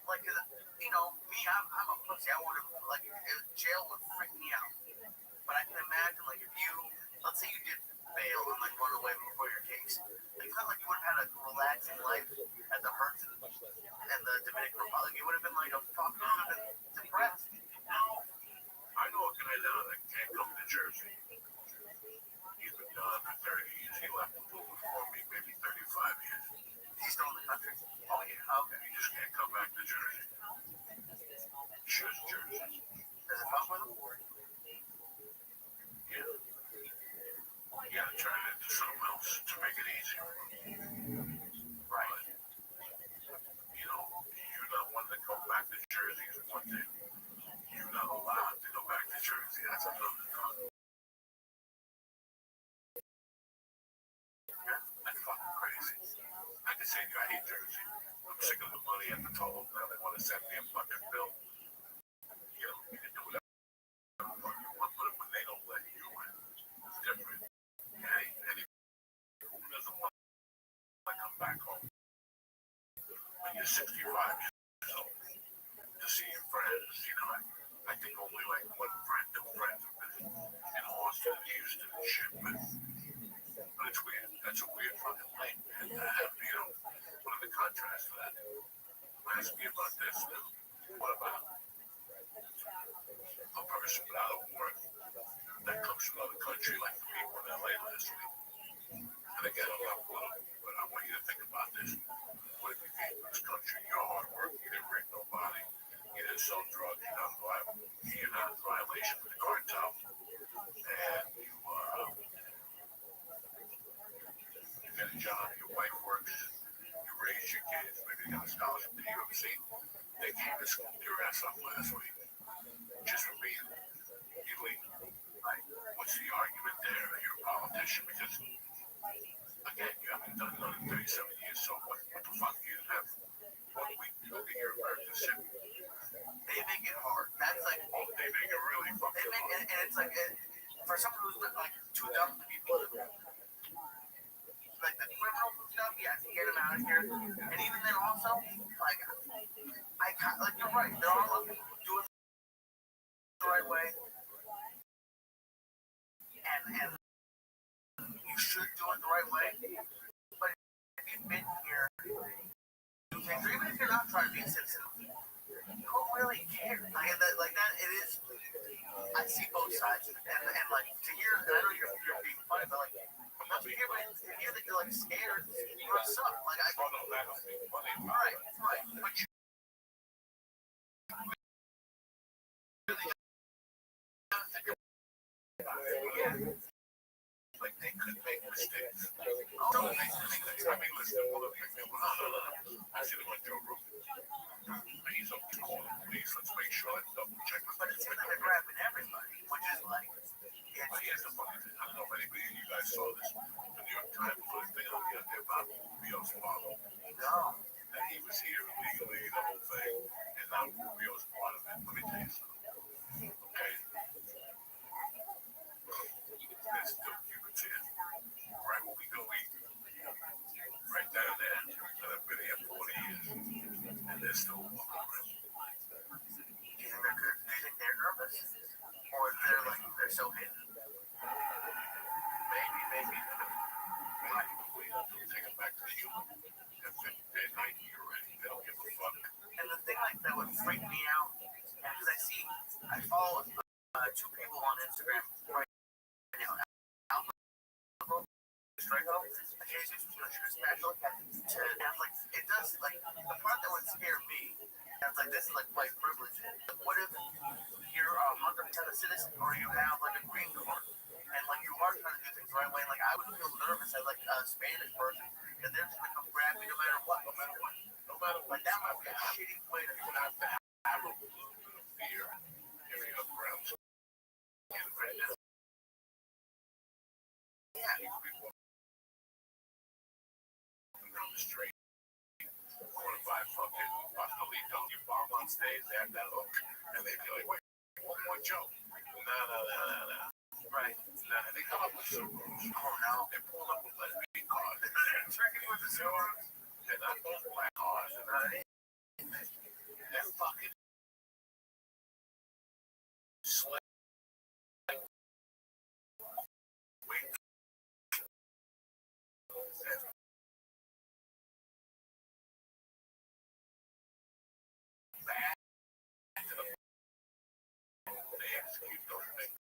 Like, you know, me, I'm a pussy. I would have, like, jail would freak me out. But I can imagine, like, if you, let's say you did bail and, like, run away before your case. It's not like you would have had a relaxing life at the Hertz and the Dominican Republic. You would have been, like, you would have been depressed. I know a guy now that can't come to Jersey. He's been gone for 30 years. He left before me, maybe 35 years. He's still in the country. Oh, yeah. Okay. He just can't come back to Jersey. Just Jersey. Does it fuck with him? Yeah. You gotta turn it into something else to make it easier. Right. But, you know, you're not one to go back to Jersey is one thing. You're not allowed to go back to Jersey. That's another thing. That's fucking crazy. I can say to you, I hate Jersey. I'm sick of the money at the toll. Now they want to send me a fucking bill. You know, you can do whatever you want, but when they don't let you in, it's different. Who doesn't want to come back home when you're 65 years old to see your friends? You know, I think only like one friend, two friends have been in Austin, Houston, and shit, but it's weird. That's a weird fucking thing, man. You know, what are the contrasts to that? Ask me about this now. What about a person without a work that comes from another country like the people in LA last week? And again, I'm not political, but I want you to think about this. What if you came to this country, you're hard work, you didn't rape nobody, you didn't sell drugs, you're not in violation with the cartel, and you get a job, your wife works, you raise your kids, maybe they got a scholarship to UMC. They came to school your ass up last week just for being illegal. Right? What's the argument there that you're a politician? Because, again, you haven't done another 37 years, so what the fuck do you have 1 week to get your American citizen? They make it hard. That's like, Oh, they make it really fucking hard. and it's like, for someone who's like too dumb to be political, like the criminals and stuff, yeah, to get them out of here. And even then, also, like, like you're right. There are a lot of people who do it the right way, and you should do it the right way. But if you've been here, do things, or even if you're not trying to be a citizen, you don't really care. Like that, it is. I see both sides, and like to hear, and I know you're being funny, but like, to hear that you're like scared, what's up? Like I Oh no, that don't make money. right, but you really gotta think about it. Like they could make mistakes. Oh, Don't make mistakes. I mean, listen, one of you I should have went Joe Rogan. He's up to call the police. Let's make sure let's double check. but it seems like they're grabbing everybody, which is like, But here's the funny thing. I don't know if anybody of you guys saw this. The New York Times put a thing out the other day about Rubio's father. no. That he was here illegally, the whole thing. And now Rubio's part of it. Let me tell you something. Okay? There's still Cubans here. Right where we go eat. Right down there. That have been here 40 years. And they're still walking around. Do you think they're nervous, or they're like they're so hidden? Maybe. Right. They'll take them back to the human. They're 90 already. They don't give a fuck. And the thing like that would freak me out, because I follow two people on Instagram right now. Alvaro Strego, Jesus, shoot a special and like it does like the part that would scare me. And like this is like white privilege. What if you're 100% a citizen, or you have like a green card, and like you are trying to do things the right way? Like I would feel nervous as like a Spanish person that they're just gonna come grab me no matter what. Like that might be a shitty way to have to have a little bit of fear if you have ground. yeah. People down the street, going to buy fucking pastelito. You bomb on stage, they have that look, and they be like, wait, one more joke. No. Right. Now they come up with Subarus. Oh no. They pull up with lesbian cars. Tricking with the Subarus. They're not those black cars. They're fucking slick. Wait. Bad to the they execute those things.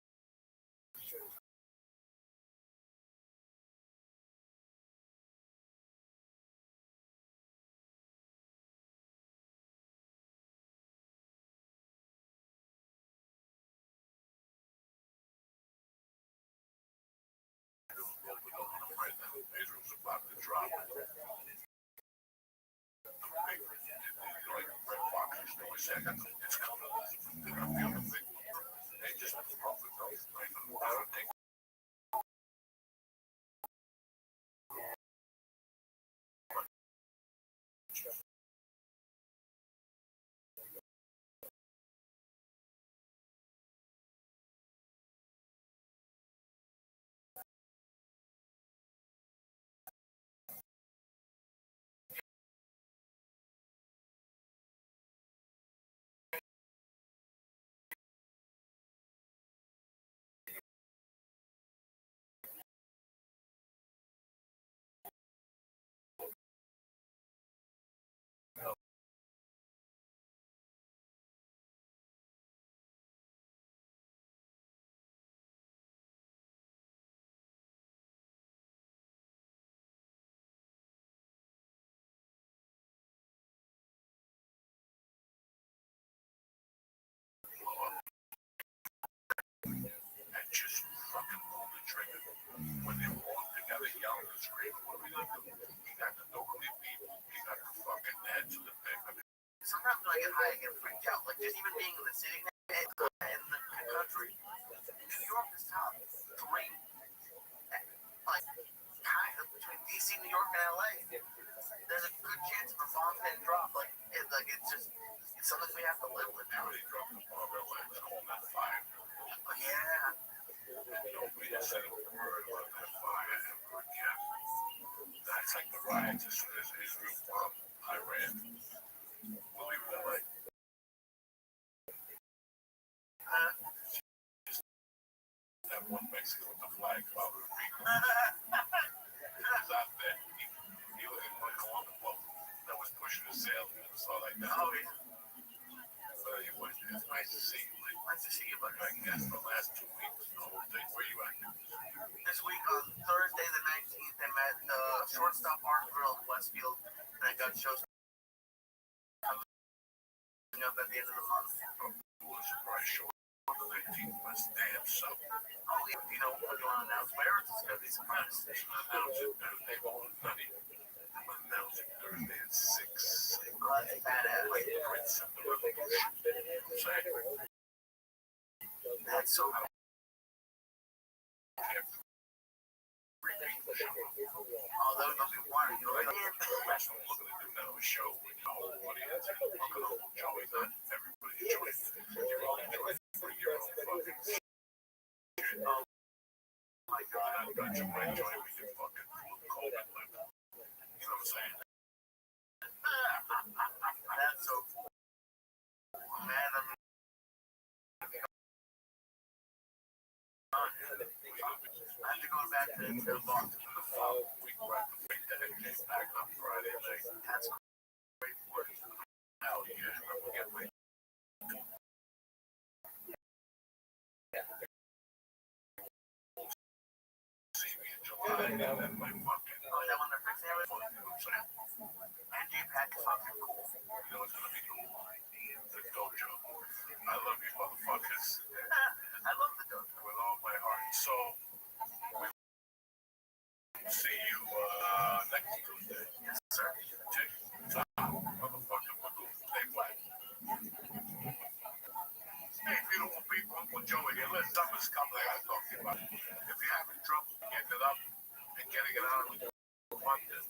Israel's about to drop. Like Red Fox is doing second. It's coming. They're gonna feel the big one. They just broke with those. I don't think. And just fucking pull the trigger. When they're all together yelling and screaming, what are we gonna do? You got the nuclear people, you got the fucking heads of the thing. I mean, Sometimes when I get high, I get freaked out. Like just even being in the city and in the country, New York is top three. Like kind of between DC, New York, and LA. There's a good chance of a bomb getting dropped. It's just it's something we have to live with now. they dropped the bomb in Atlantis, called that fire. But yeah, And nobody said a word about that fire ever again. That's like the riots as soon as Israel bombed Iran. We'll leave it like that one Mexican with the flag about the Rico. He was out there. He was in one Columbus boat that was pushing the sail. It was all like that. oh yeah. But anyway, it's nice to see you. Like, Nice to see you, buddy. I guess the last 2 weeks, the whole thing. Where you at? This week on Thursday the 19th, I'm at the Shortstop Bar and Grill in Westfield, and I got shows coming up at the end of the month. Was surprise show on the 19th. Let's damn so. Oh, yeah, you know, what do you want to announce where? It's going to be surprised. Announce it Thursday morning. I'm announcing Thursday at 6. Oh, that's badass. Like Prince of the Revolution. That's so cool. Oh, those will be one. You know, That's what we're looking to do now, a show with the whole audience. Uncle Joey, not everybody enjoys it. You're all enjoying it. Bring your own fucking shit. oh my God. I got you right, Joey. We can fucking cold and live. You know what I'm saying? That's so cool. Man, I mean, I have to go back to Boston. We grabbed the big day and came back on Friday night. That's Great work. Hell yeah. We'll get my see me in July and then my fucking oh, that one they're fixing everything. you know what I'm saying? Andy Pack is fucking cool. You know what's gonna be cool? The dojo. I love you motherfuckers I love the dojo. with all my heart and soul. See you next Tuesday. Yes, sir. Motherfucker, stay black. Hey, beautiful people, Uncle Joey here. Let's summer's coming. I gotta talk to you about it. If you're having trouble getting it up and getting it out of London,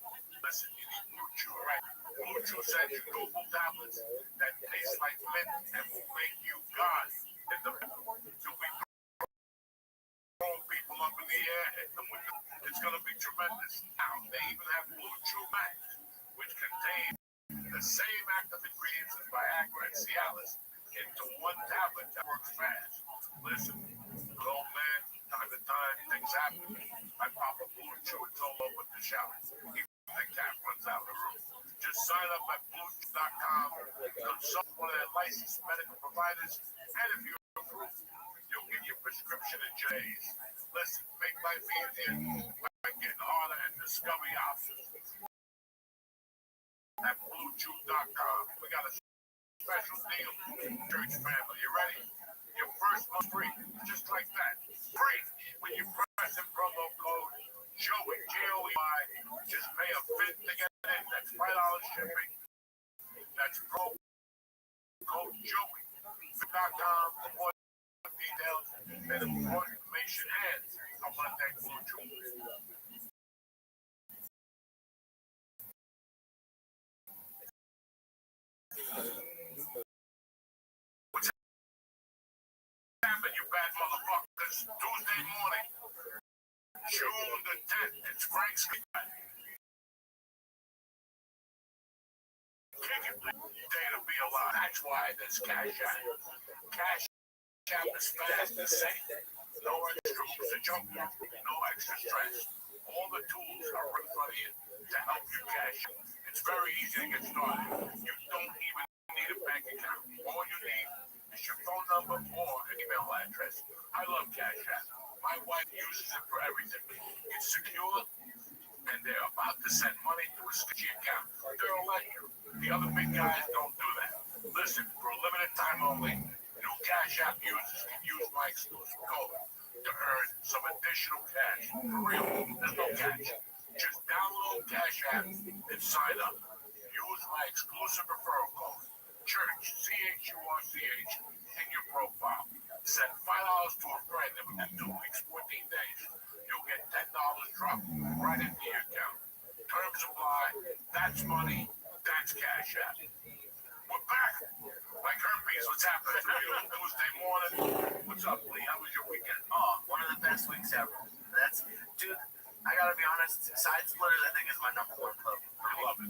listen, you need Blue Chew, all right? Blue Chew sends you global tablets that taste like mint and will make you God. And the you'll be throwing people up in the air and them with it's gonna be tremendous. Now they even have Blue Chew Max, which contain the same active ingredients as Viagra and Cialis into one tablet that works fast. Listen, old man, time to time, things happen. I pop a Blue Chew, it's all over the shower. Even the cat runs out of the room. Just sign up at bluechew.com, consult one of their licensed medical providers, and if you're approved, you'll get your prescription in days. Listen, make life easier by getting harder and discover your options. At bluechew.com, we got a special deal, church family. You ready? Your first month free, just like that. Free when you press the promo code Joey, Joey. Just pay a $1 to get in. That's $5 shipping. That's promo code Joey. .com for more details and more information. And I want to thank Blue Chew. What's happening, you bad motherfuckers? Tuesday morning, June the 10th, it's Frank's Kick it, day to be alive. That's why there's Cash App. Cash App is fast and safe. No extra hoops to jump through. No extra stress. All the tools are right in front of you to help you cash out. It's very easy to get started. You don't even need a bank account. All you need is your phone number or an email address. I love Cash App. My wife uses it for everything. It's secure, and they're about to send money to a sketchy account. They'll let you. The other big guys don't do that. Listen, for a limited time only, new Cash App users can use my exclusive code to earn some additional cash. For real, there's no catch. Just download Cash App and sign up. Use my exclusive referral code, Church, CHURCH, in your profile. Send $5 to a friend, and within 2 weeks, 14 days, you'll get $10 dropped right into your account. Terms apply. That's money. That's Cash App. We're back. Like herpes, what's happening? Tuesday morning. What's up, Lee? How was your weekend? Oh, one of the best weeks ever. That's, dude, I gotta be honest, Side Splitters, I think, is my number one club. I love it.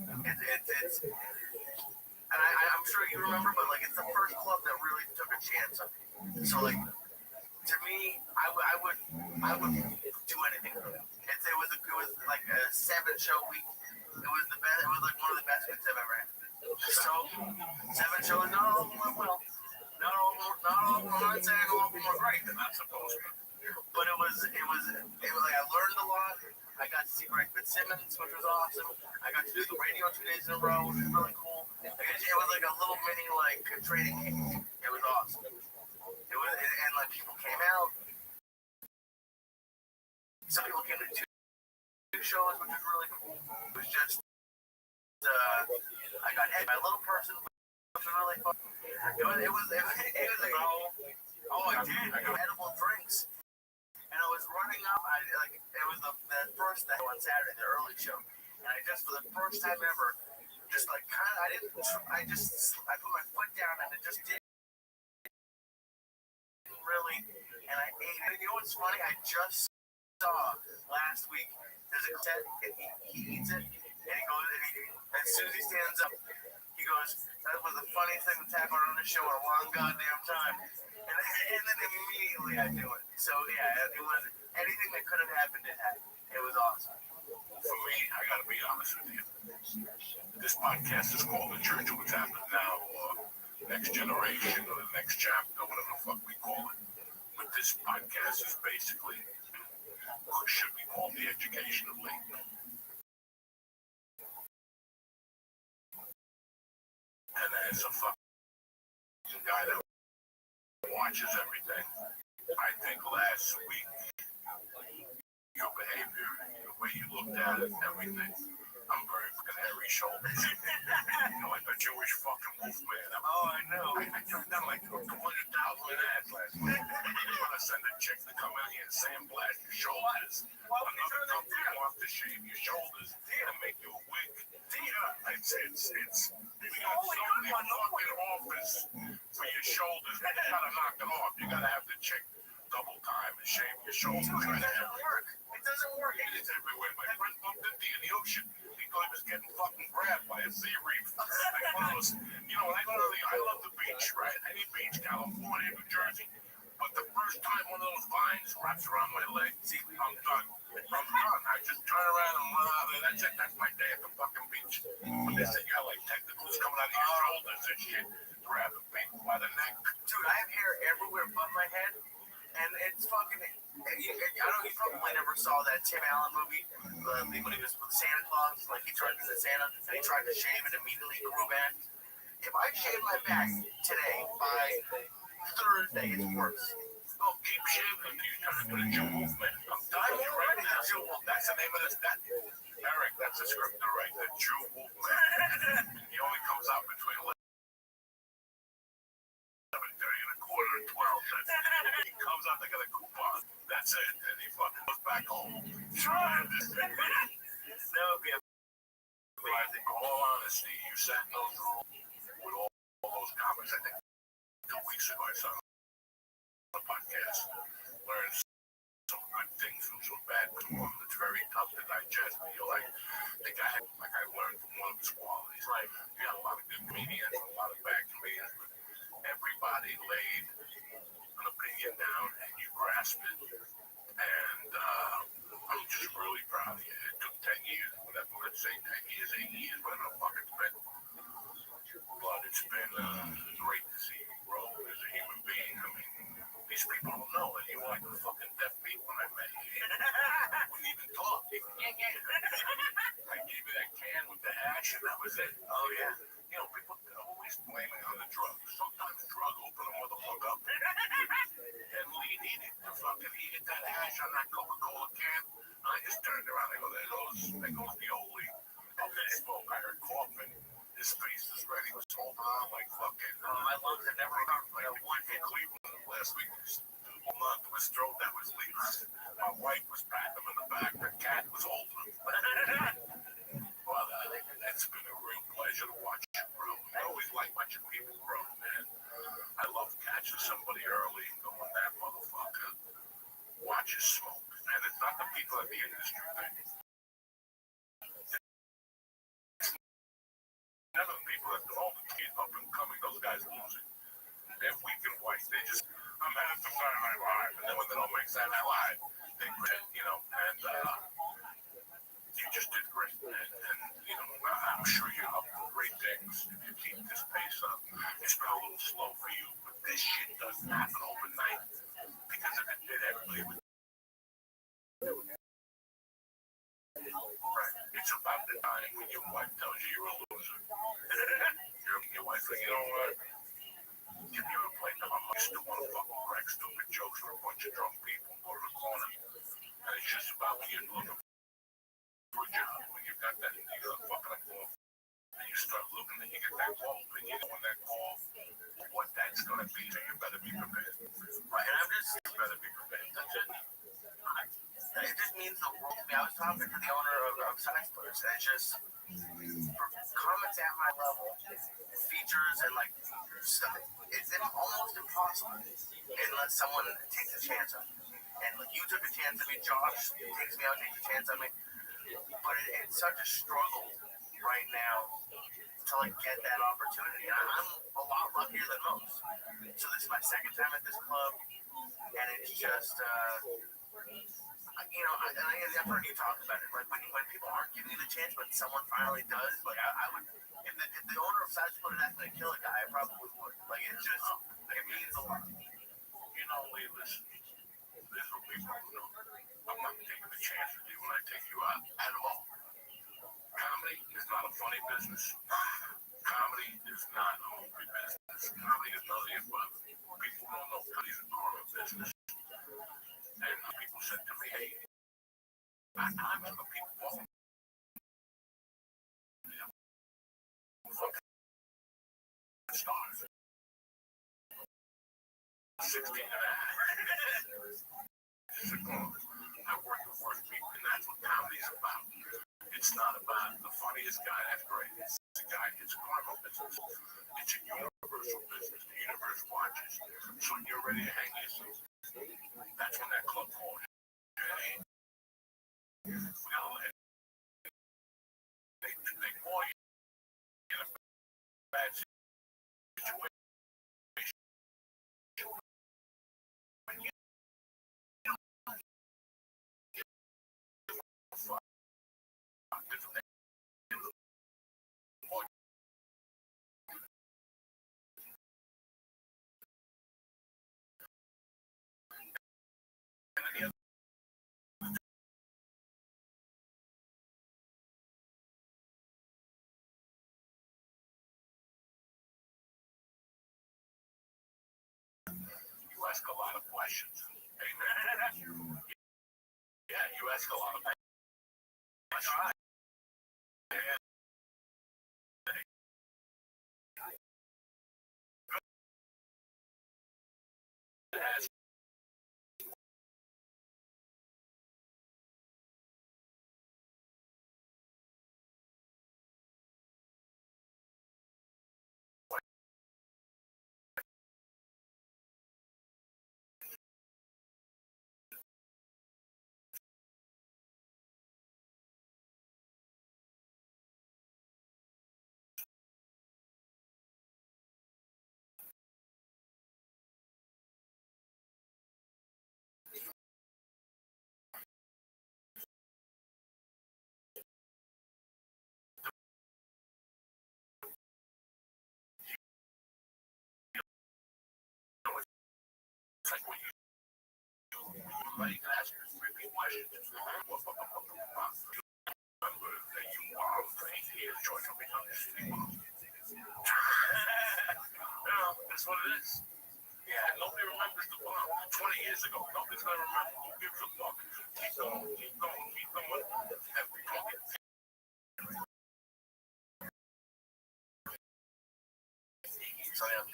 It's and I'm sure you remember, but like, it's the first club that really took a chance on me. So, like, to me, I would do anything for them. It was like a 7-show week. It was the best. It was like one of the best weeks I've ever had. So 7 shows. No, I'm not saying all of them were great. They're not supposed to. But it was like I learned a lot. I got to see Greg Fitzsimmons, which was awesome. I got to do the radio 2 days in a row, which was really cool. It was like a little mini training camp. It was awesome. It was, and like people came out. Some people came to two shows, which was really cool. It was just I got hit by a little person, which was really fun. It was like I did. I got edible drinks. And I was running up. It was the first day on Saturday, the early show, and I just for the first time ever, just like kind of, I put my foot down and it just didn't really, and I ate it. You know what's funny? I just saw last week. There's a set, and he eats it, and he goes, as soon as he stands up, he goes, "That was the funniest thing that's happened on the show in a long goddamn time." And then immediately I do it. So yeah, it was anything that could have happened, it happened. It was awesome. For me, I gotta be honest with you. This podcast is called The Church of What's Happening Now, or Next Generation, or the Next Chapter, whatever the fuck we call it. But this podcast is basically, should be called The Education of Layton. And as a fucking guy that watches everything, I think last week your behavior, the way you looked at it, everything, I'm very fucking hairy shoulders. Like a Jewish fucking wolf man. I know. I turned down like 200,000 ads last week. You want to send a chick to come in here and sandblast your shoulders. Another company wants to shave your shoulders and make you a wig. It's we got so many fucking offers for your shoulders. You gotta knock it off. You gotta have the chick double time and shave your shoulders. Dude, it doesn't work. It doesn't work. It is everywhere. My friend bumped into you in the ocean. He thought he was getting fucking grabbed by a sea reef. Like one of those, when I go to I love the beach, right? Any beach, California, New Jersey. But the first time one of those vines wraps around my leg, see, I'm done. I just turn around and run out of there. That's it. That's my day at the fucking beach. But they said you got like tentacles coming out of your shoulders and shit. Grabbing people by the neck. Dude, I have hair everywhere but my head. And it's fucking. You probably never saw that Tim Allen movie when he was with Santa Claus. Like he turned into Santa and he tried to shave and immediately grew back. If I shave my back today, by Thursday, it's worse. Oh, keep shaving until you turn into the Jew movement. I'm telling you right now. That's the name of this. Eric, that's the script to write. The Jew movement. He only comes out between 11:30 and a quarter and 12. He comes out, they got a coupon. That's it. And he fucking goes back home. That would be a. I think, in all honesty, you sat in those rooms with all those comics. I think 2 weeks ago I saw on the podcast. Learned some good things from some bad ones. It's very tough to digest. But you're like, I learned from one of his qualities. Like, you got a lot of good comedians, a lot of bad comedians, but everybody laid an opinion down and you grasped it. And I'm just really proud of you. It took 10 years, whatever, let's say 10 years, 8 years, whatever the fuck it's been. But it's been great to see you grow as a human being. I mean, these people don't know that you were like a fucking deaf beat when I met you. We didn't even talk. I gave you that can with the hash and that was it. Oh yeah. People are always blaming on the drugs. Sometimes drug open a motherfucker up. And Lee needed to fucking eat that hash on that Coca-Cola can. I just turned around and go, there goes the old Lee. Okay, smoke. I heard coughing. His face was ready. He was holding on like fucking. My lungs had never hurt like one hit Cleveland last week. Holding on to his throat. That was Lee's. My wife was patting him in the back. The cat was holding him. But it's been a real pleasure to watch you grow. I always like watching people grow, man. I love catching somebody early and going, that motherfucker watches smoke. And it's not the people at the industry thing. Never the people that all the kids up and coming, those guys losing. They're weak and white. They just, I'm at the Saturday Night Live. And then when they don't make Saturday Night Live, they quit, and you just did great. And I'm sure you're up for great things if you keep this pace up. It's been a little slow for you, but this shit doesn't happen overnight. Because if it did, everybody would do it. Right. It's about the time when your wife tells you you're a loser. your wife says, you know what? If you ever played them, I still want to fucking crack stupid jokes for a bunch of drunk people and go to the corner. And it's just about when you're looking for a job. When you got that, you got a fucking call. And you start looking and you get that call. And you know when that call, what that's going to be. So you better be prepared. Right. And you better be prepared. That's it. It just means the world to me. I was talking to the owner of Side Splitters, and it's just for comments at my level, features and like stuff. It's almost impossible unless someone takes a chance on me. And like you took a chance on me, Josh takes me out, takes a chance on me. But it's such a struggle right now to like get that opportunity. I'm a lot luckier than most. So this is my second time at this club, and it's just. I've heard you talk about it. Like when people aren't giving you the chance, but someone finally does. Like I would, if the owner of Side Splitter asked me to kill a guy, I probably would. Like it's just, it means a lot. You know, Lee, listen. This will be from you. I'm not taking a chance with you when I take you out at all. Comedy is not a funny business. Comedy is not a movie business. Comedy is none of the above. People don't know comedy is a horror business. And people said to me, hey, I remember people falling. Fucking stars. 16 and a half. I work with worst people, and that's what comedy's about. It's not about the funniest guy, that's great. It's the guy, it's a karma business. It's a universal business. The universe watches. So when you're ready to hang yourself, that's when that club falls. They call you in a bad situation. When you ask a lot of questions. Yeah, you ask a lot of questions. That's right. Like when you ask repeat questions. Remember that you are for 8 years, George will become your city mom. That's what it is. Yeah, nobody remembers the bomb 20 years ago. Nobody's gonna remember. Who gives a fuck? Keep going, keep going, keep going. And we don't get so it's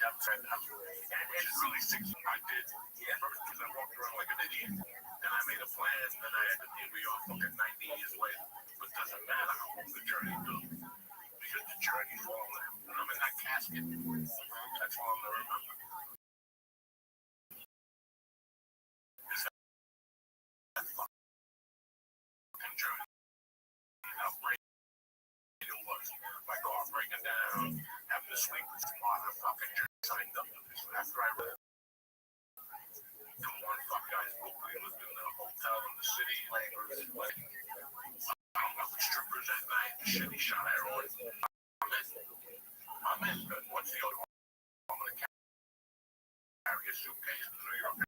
really 6 I did. Yeah, first because I walked around like an idiot. And I made a plan, and I had to deal with y'all fucking 90 years later. But it doesn't matter how long the journey goes. Because the journey's long now. And I'm in that casket. That's all I'm gonna remember. Is that fucking journey. How great it was. My car breaking down, having to sleep with part of the fucking journey signed up to this. After I read the one fuck guys locally lived in a hotel in the city, like I don't know, strippers at night, shit, he shot heroin. I'm in. What's the other one? I'm gonna suitcase to New York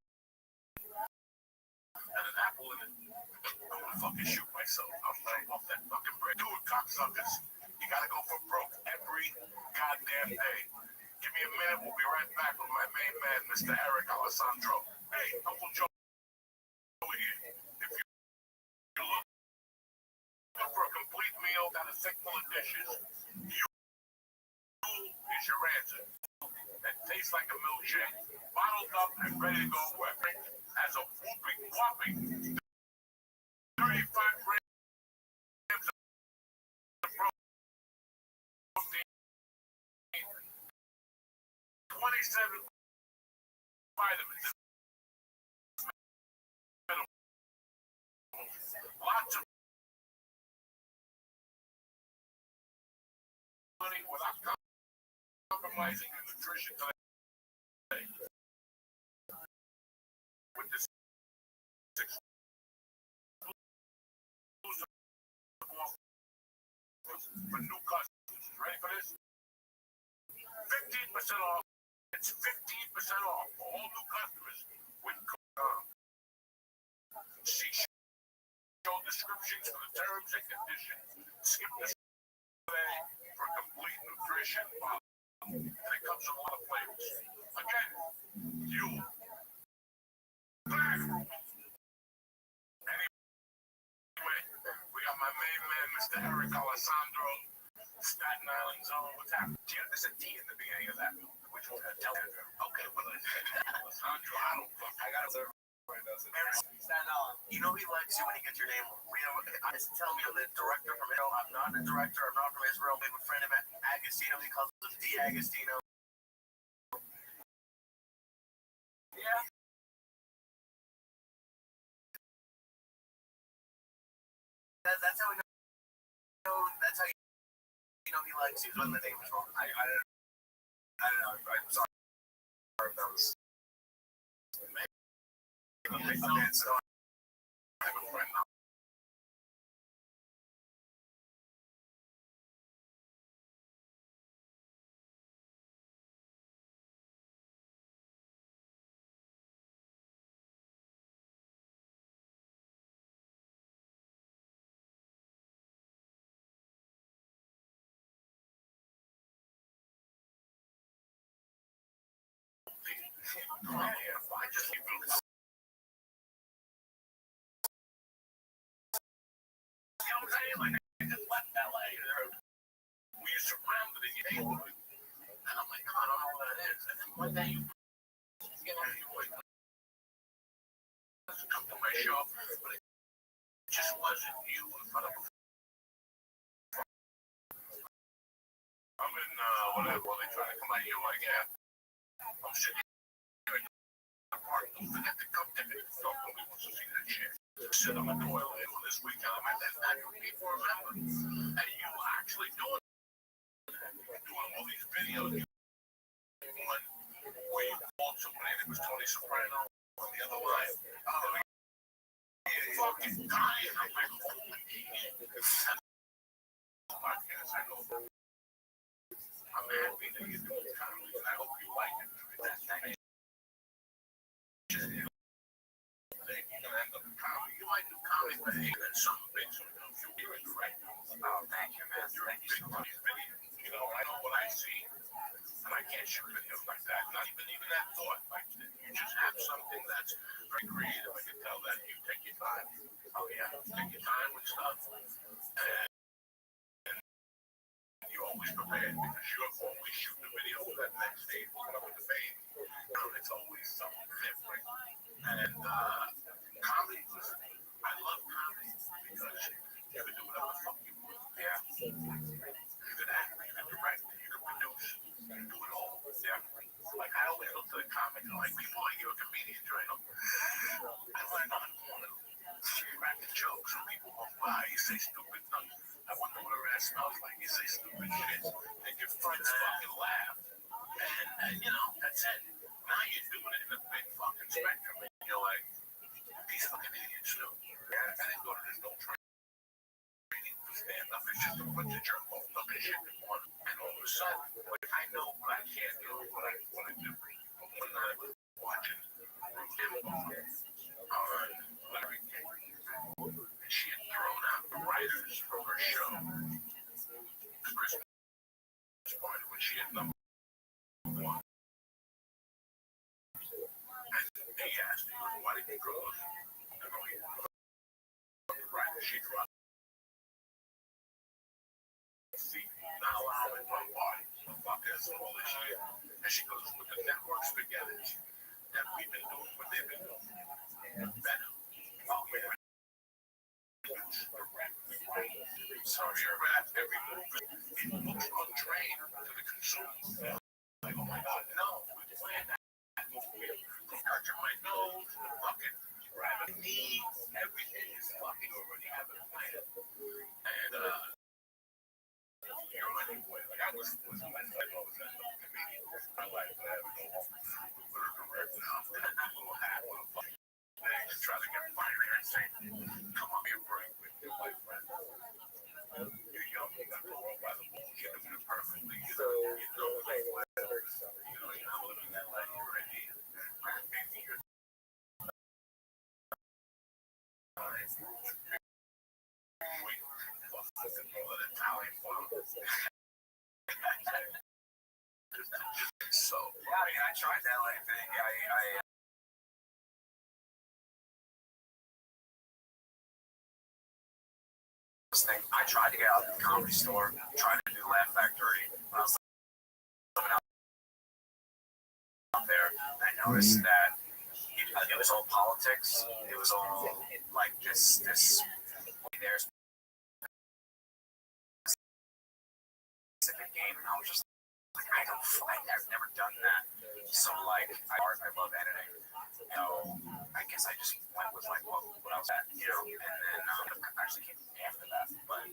and an apple in it. I'm gonna fucking shoot myself. I'll jump off that fucking bridge. Do it, cocksuckers. You gotta go for broke every goddamn day. Give me a minute. We'll be right back with my main man, Mr. Eric Alessandro. Hey, Uncle Joe over here. If you're looking for a complete meal and a sink full of dishes, you is your answer. That tastes like a milkshake, bottled up and ready to go where it has a whopping 35 grams of protein, 27 vitamins, lots of money without compromising your nutrition today. With this exclusive offer for new customers. Ready for this? 15% off. It's 15% off for all new customers with see show descriptions for the terms and conditions. Skip this today for complete nutrition. And it comes in a lot of flavors. Again, you back. Anyway, we got my main man, Mr. Eric Alessandro, Staten Island zone. What's happening? There's a D in the beginning of that. Which one? Tell Andrew. Okay, well, Alessandro, I got to learn. You know he likes you when he gets your name. I just tell me I'm the director from Israel. I'm not a director. I'm not from Israel. We have a friend of Agostino. He calls us D. Agostino. Yeah. That's how we know. That's how you know he likes you. When the name is wrong. I don't know. I'm sorry. That was. So I have a friend now. I just leave it. Like I just left LA. We are surrounded in your neighborhood. And I'm like, I don't know what that is. And then one day you know, you like, come to my show, but it just wasn't you in front of a I'm in, whatever, they trying to come at you like, yeah. I'm sitting here in the park. Don't forget to come to me. Nobody wants to see that shit. Sit on the toilet this weekend. I'm at that back of people remember. And you actually doing all these videos. One where you called somebody that was Tony Soprano on the other line. Fucking dying. I'm like, holy shit. Podcast, I know. I'm happy that you're doing comedy, and I hope you like it. You're gonna end up in comedy. You might do comedy, but hey, that's something big. So you're in the right. Oh, thank you, man. You're in big money videos. You know, I know what I see, and I can't shoot videos like that. Not even that thought. Like you just have something that's very creative. I can tell that you take your time. Oh yeah, take your time with stuff, and you're always prepared because you're always shooting a video for that next day. Coming up with the baby. It's always something different. And comedy, I love comedy because you can do whatever the fuck you want. Yeah. You can act, you can direct, you can produce, you can do it all. Yeah. Like I always look to the comics and like people like you're a comedian, right? I learned on the corner, cracking jokes, and people walk by, you say stupid things. I wonder what her ass smells like. You say stupid shit, and your friends fucking laugh. And you know, that's it. Now you're doing it in a big fucking spectrum, and you're like, these fucking idiots do. Yeah, I didn't go to this no training to stand up. It's just a bunch of jerk off fucking shit in one. And all of a sudden, like, I know what I can't do, what I do. But one night I was watching Larry King, and she had thrown out the writers from her show, the Christmas party, when she had number one. And he asked me, why did you throw those? I go, the writers, she dropped see, not allowed in my body. Fuck this all this year. And she goes, with the network spaghetti that we've been doing, what they've been doing, better. Oh, yeah. So you're at every movement. It looks untrained to the consumer. Like, oh my God, no, we planned that movie. Touching my nose, fucking grabbing me, everything is fucking already having a plan. And, you know, anyway, like I was like, I was at a comedian. I like to have it all. Put a direct now, and a little hat with a fucking thing to try to get fire and say, come on, be a break with your white friend. You're young, you got to roll by the bullshit, doing it perfectly. You know, like, whatever. You know, you're not living that life already. Maybe you're so yeah, I mean, I tried that like thing. I tried to get out of the comedy store, tried to do Laugh Factory when I was living out there. And I noticed that it was all politics. It was all like this. There's specific game, and I was just like, I've never done that. So like, I love editing. You know, I guess I just went with like what I was at, you know, and then actually came after that. But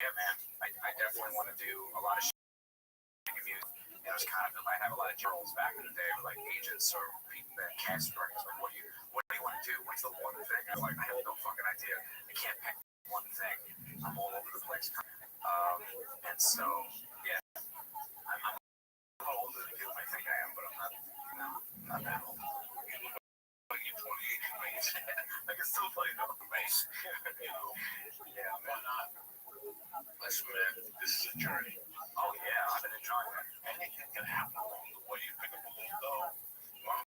yeah, man, I definitely want to do a lot of shit music. It was kind of, I have a lot of girls back in the day, like agents or people that cast directors, like, what do you want to do? What's the one thing? I'm like, I have no fucking idea. I can't pick one thing. I'm all over the place. And so, yeah, I'm older than you might think I am, but I'm not, not that old. Like you're 28, I can still play the bass. You know, yeah, why not? Listen, man, this is a journey. Oh yeah, I've been enjoying it. Anything can happen along the way. You pick up a little dough. Mom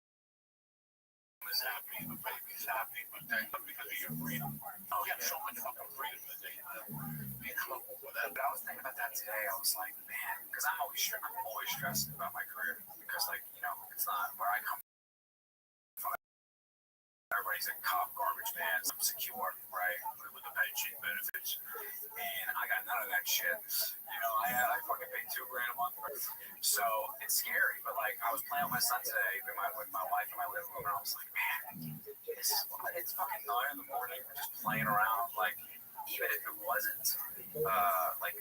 is happy, the baby's happy, but then because of your freedom. Oh, you have so much fucking freedom that they come up with whatever. But I was thinking about that today. I was like, man, because I'm always stressed about my career because, like, you know, it's not where I come from. Everybody's a cop garbage man. I'm secure, right, with the pension benefits, and I got none of that shit. You know, I fucking pay $2,000 a month. So it's scary, but like I was playing with my son today with my wife in my living room, and I was like, man, it's fucking 9 in the morning. We're just playing around. Like, even if it wasn't like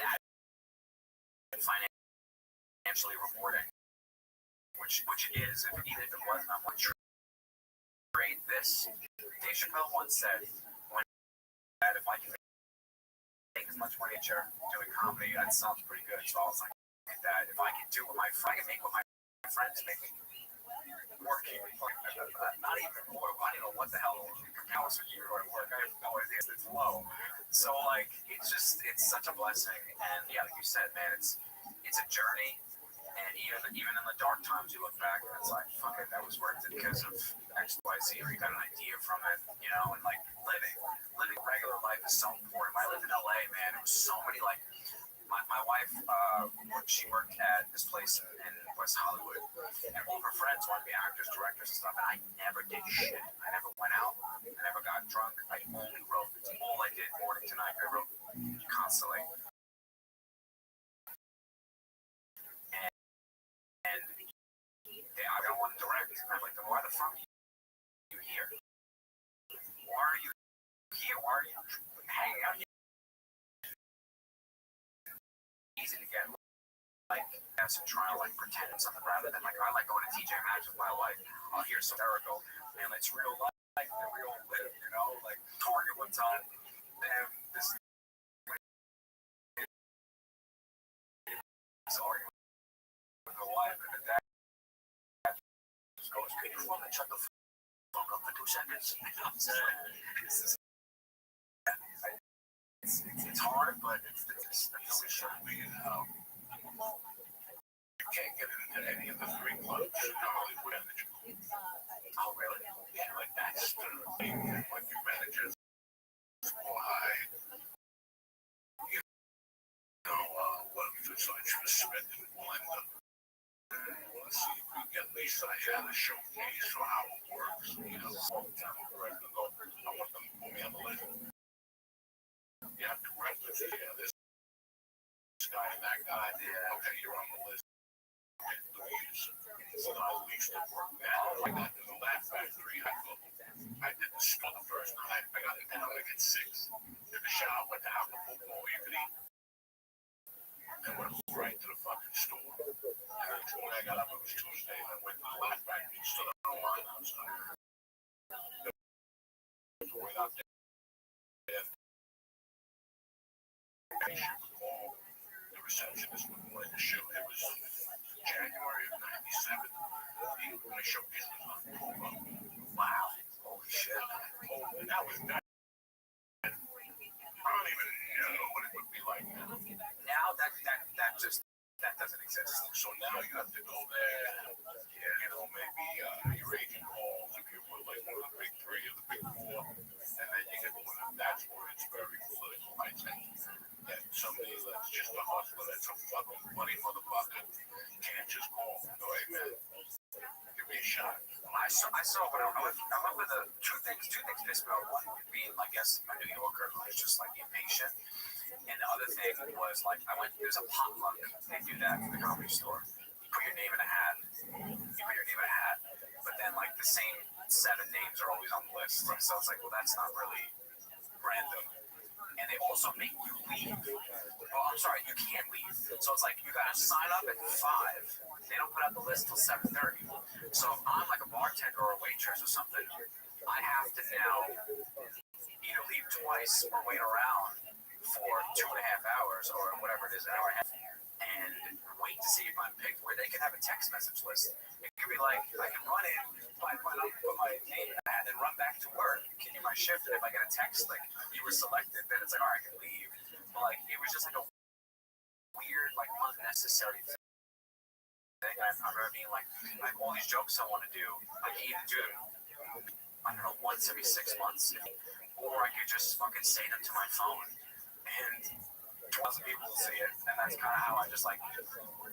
that financially rewarding, which it is, even if it wasn't, I'm like, trade this. Dave Chappelle once said, that if I can make as much money doing comedy, that sounds pretty good. So I was like, that if I can do what I can make what my friends make, working, not even more. I don't know what the hell hours a year I work. I have no idea. It's low. So like, it's such a blessing. And yeah, like you said, man, it's a journey. And even in the dark times, you look back and it's like, fuck it, that was worth it because of X, Y, Z, or you got an idea from it, you know. And like living regular life is so important. I lived in LA, man. It was so many like. My wife, she worked at this place in West Hollywood, and all of her friends wanted to be actors, directors, and stuff, and I never did shit. I never went out. I never got drunk. I only wrote. It's all I did, morning to night. I wrote constantly. And I don't want to direct. I'm like, why the fuck are you here? Why are you here? Why are you hanging out here? Easy to get. Like, as in trying to like pretend something rather than like I like going to TJ Maxx with my wife. I'll hear some hysterical, and it's real life, like the real live, you know, like Target one time, and this you from and shut the fuck up for 2 seconds. It's hard, but it's it should be. You can't get into any of the 3 clubs in Hollywood. Oh, really? Yeah, like that's the thing. Like your managers or high. You know, what we just like spend and blend them. Let's see if we can at least had a showcase for how it works. You know, all the time I'm ready to go. I want them to put me on the list. You have to reference it. Yeah, this guy and that guy. Yeah. Okay, you're on the list. So I at least it worked out. I got to the Laugh Factory. I did the school the first night. I got it down like at 6. Took a shower, went to have the football, you could eat. And went right to the fucking store. And then when I got up, it was Tuesday, and I went to the Laugh Factory and stood up in a line outside. Went out there. The receptionist wouldn't let the show. It was January of '97. My showcase was on October. Wow. Holy shit. Oh, that was that. I don't even know what it would be like now. Now that doesn't exist. So now you have to go there. Yeah. You know, maybe your agent calls if you're with like one of the big 3 or the big 4, and then you get one of them. That's where it's very political, I think. And somebody that's just a hustler, that's a fucking money motherfucker, can't just call. Go, hey man, give me a shot. I saw what I went with two things pissed me off. One being, I guess, a New Yorker who was just like impatient. And the other thing was like there's a potluck. They do that in the comedy store. You put your name in a hat. But then like the same 7 names are always on the list. So it's like, well, that's not really random. And they also make you leave. Oh, I'm sorry, you can't leave. So it's like you gotta sign up at 5. They don't put out the list till 7:30. So if I'm like a bartender or a waitress or something, I have to now either leave twice or wait around for 2.5 hours or whatever it is, an hour and a half, and wait to see if I'm picked. Where they can have a text message list. It could be like I can run in, put my name in that, and then run back to work, continue my shift, and if I get a text like you were selected, then it's like, all right, I can leave. But like it was just like a weird, like unnecessary thing. I remember being like, I have all these jokes I want to do. I can either do them, I don't know, once every 6 months, or I could just fucking say them to my phone, and 1,000 people will see it, and that's kind of how I just like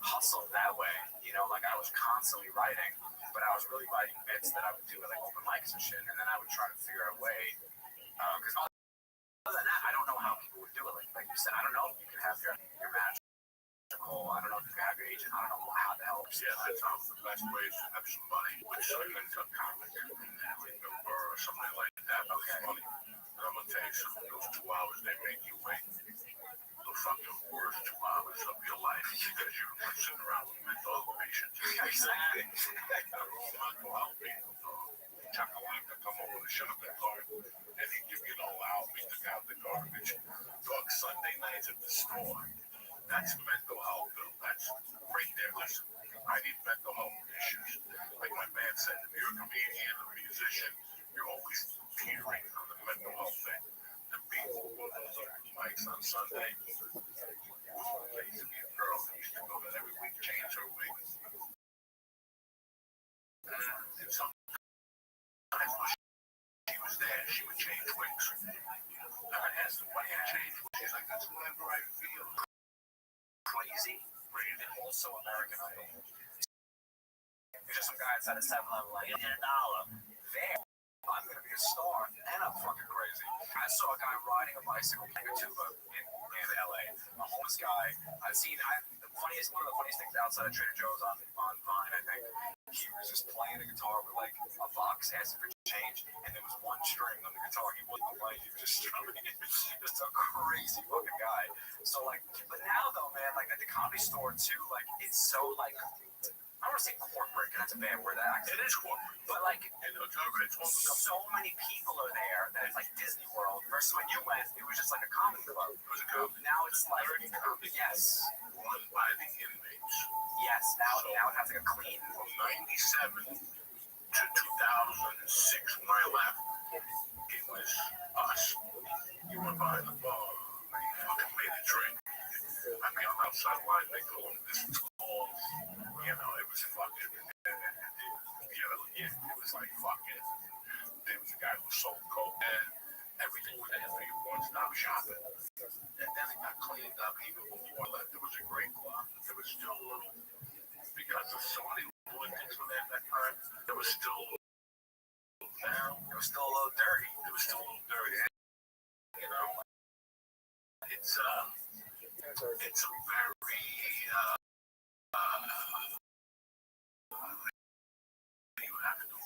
hustled that way. You know, like I was constantly writing, but I was really writing bits that I would do at like open mics and shit, and then I would try to figure out a way. Because other than that, I don't know how people would do it. Like you said, I don't know if you can have your manager call. I don't know if you can have your agent. I don't know how the hell. Yeah, that's how the best way is to have somebody with segments of comic or something like that. Okay. Funny. And I'm gonna tell you something. Those 2 hours they make you wait. The fucking worst 2 hours of your life because you're sitting around with mental health patients. Exactly. Mental health people. Chakalaka come over to shop at cart and he give you the allowance to take out the garbage. Dog Sunday nights at the store. That's mental health, though. That's right there. Listen, I need mental health issues. Like my man said, if you're a comedian or a musician, you're always teetering on the mental health thing. The people who go to those open mics on Sunday, there used to be a girl who used to go to every week, change her wig. And sometimes when she was there, she would change wigs. And I asked her, why do you change wigs? She's like, that's whatever I feel. Crazy, and also American Idol. There's just some guy outside of 7-Eleven like, $1 there. I'm gonna be a star, and I'm fucking crazy. I saw a guy riding a bicycle playing a tuba in LA. A homeless guy. One of the funniest things outside of Trader Joe's on Vine, I think. He was just playing the guitar with like a box, asking for change, and there was one string on the guitar. He wasn't playing, he was just strumming it. Just a crazy fucking guy. So like, but now though, man, like at the Comedy Store too, like it's so like, I don't want to say corporate, because that's a bad word. It is corporate, but like, so many people are there that it's like Disney World. Versus when you went, it was just like a comedy club. It was a comedy. Now it's like, yes, run by the inmates. Yes, now it has like a clean. From '97 to 2006 when I left, it was us. You went by the bar, you fucking made a drink. I mean, I'm outside line, they go, this is cold. You know, it was fucking, it was like fucking. There was a guy who sold coke, and everything was there for you, one-stop shopping. And then it got cleaned up. Even before that, there was a great club. There was still a little, because of so many little things from that time, there was still a little down. It was still a little dirty. It was still a little dirty. And, you know, it's a very, you have to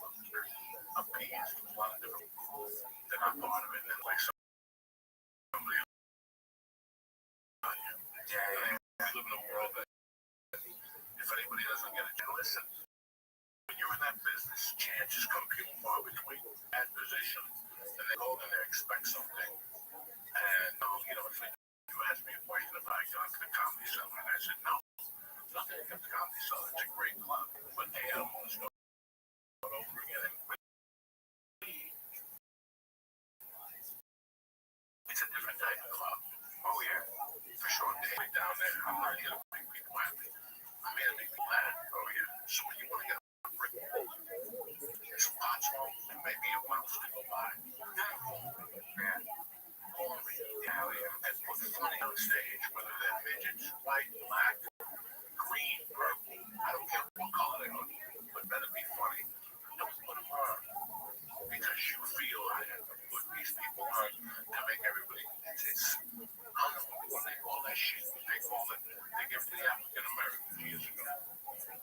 appease a lot of different people that are part of it. And like somebody, we live in a world that if anybody doesn't get it, listen. When you're in that business, chances come few and far between at position, and they go and they expect something. And you know, if you asked me a question if I got to the Comedy Cellar, and I said no, nothing against the Comedy Cellar. It's a great club, but they almost go over again. It's a different type of club. Oh yeah, for sure. Way down there, I'm not here to make people happy. I'm here to make people mad. Oh yeah. So when you want to get a brick, some pot smoke, and maybe a mouse to go by. Yeah. Hell yeah. And put funny on stage, whether they're midgets, white, black, green, purple. I don't care what color they are, but better be funny. Don't put them on. Because you feel I have to put these people on to make everybody. It's I don't know what they call that shit. They call it, they give it to the African Americans years ago.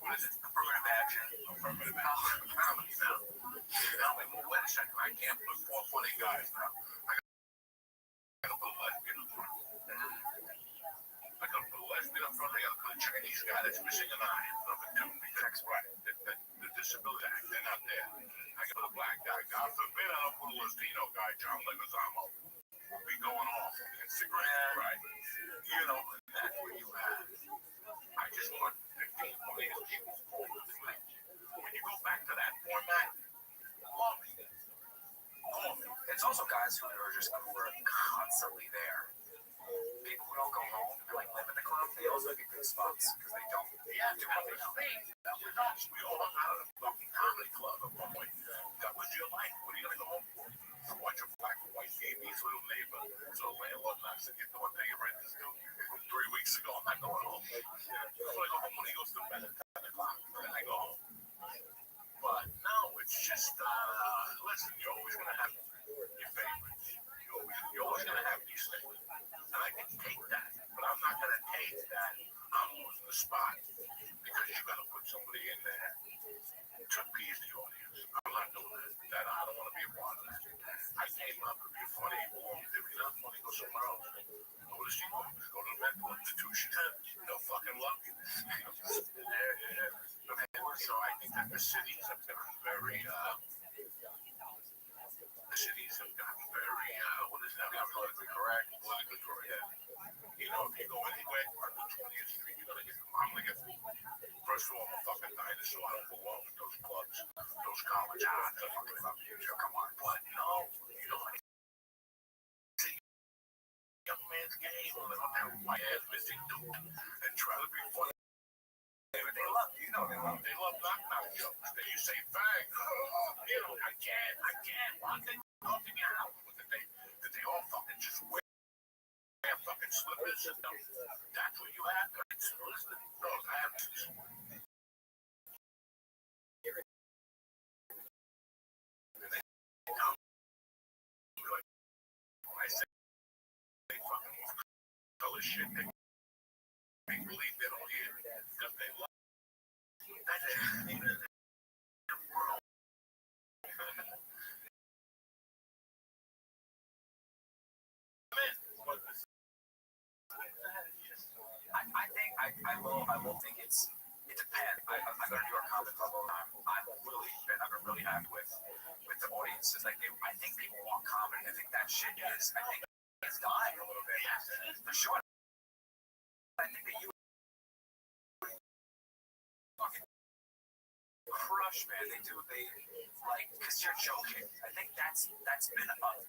What is it? Affirmative action. Affirmative action. Comedy now. Now, wait a second. I can't put four funny guys now. I gotta put a lesbian up front. I gotta put a lesbian up front. I gotta put a Chinese guy that's missing an eye. Number two, because that's right. The disability act, they're not there. I got a black guy. God forbid I don't put a Latino guy, John Leguizamo. We'll be going off on Instagram, right? You know, that's what you have. I just want 15 million people forward tonight. When you go back to that format, call me. It's also guys who are constantly there. People who don't go home and like live in the club, they also get good spots because they don't. Yeah, do anything else. We all hung out at a fucking comedy club at one point. That was your life. What are you gonna go home for? To watch a black and white baby's little neighbor. So the landlord knocks at your door, pay your rent is due. 3 weeks ago, I'm not going home. So I go home when he goes to bed at 10 o'clock. Then I go home. But no, it's just, listen, you're always gonna have your favorites. You're always gonna have these things. And I can take that. But I'm not gonna take that. I'm losing the spot. Because you gotta put somebody in there to appease the audience. I'm not doing that. I don't want to be a part of that. I came up to be funny. Or if you're not funny, go somewhere else. Go to see movies. Go to a mental institution. They'll fucking love you. So I think that the cities have gotten very, what is that? Politically correct. Politically correct. Yeah. You know, if you go anywhere on the 20th Street, you're gonna get. I'm gonna get. First of all, I'm a fucking dinosaur. I don't belong in those clubs, those college hats. I fucking love you. Come on, but no, you know, it's a young man's game. Live on that white ass missing dude and try to be funny. They love you know. They love knock jokes. Then you say bang. You know, I can't. Why did they come to your house? Did they all fucking just wear fucking slippers? No, that's what you have. Listen, no, I have to. When I say they fucking color shit, they make believe they don't hear because they love. That's even in their world. I will think it depends. I go to New York Comic Club all the time. I've been really happy with the audiences. Like I think people want comedy. I think that shit is. I think it's dying a little bit. Yes, for sure. I think that you fucking rush, man. They do. They like because you're joking. I think that's been up.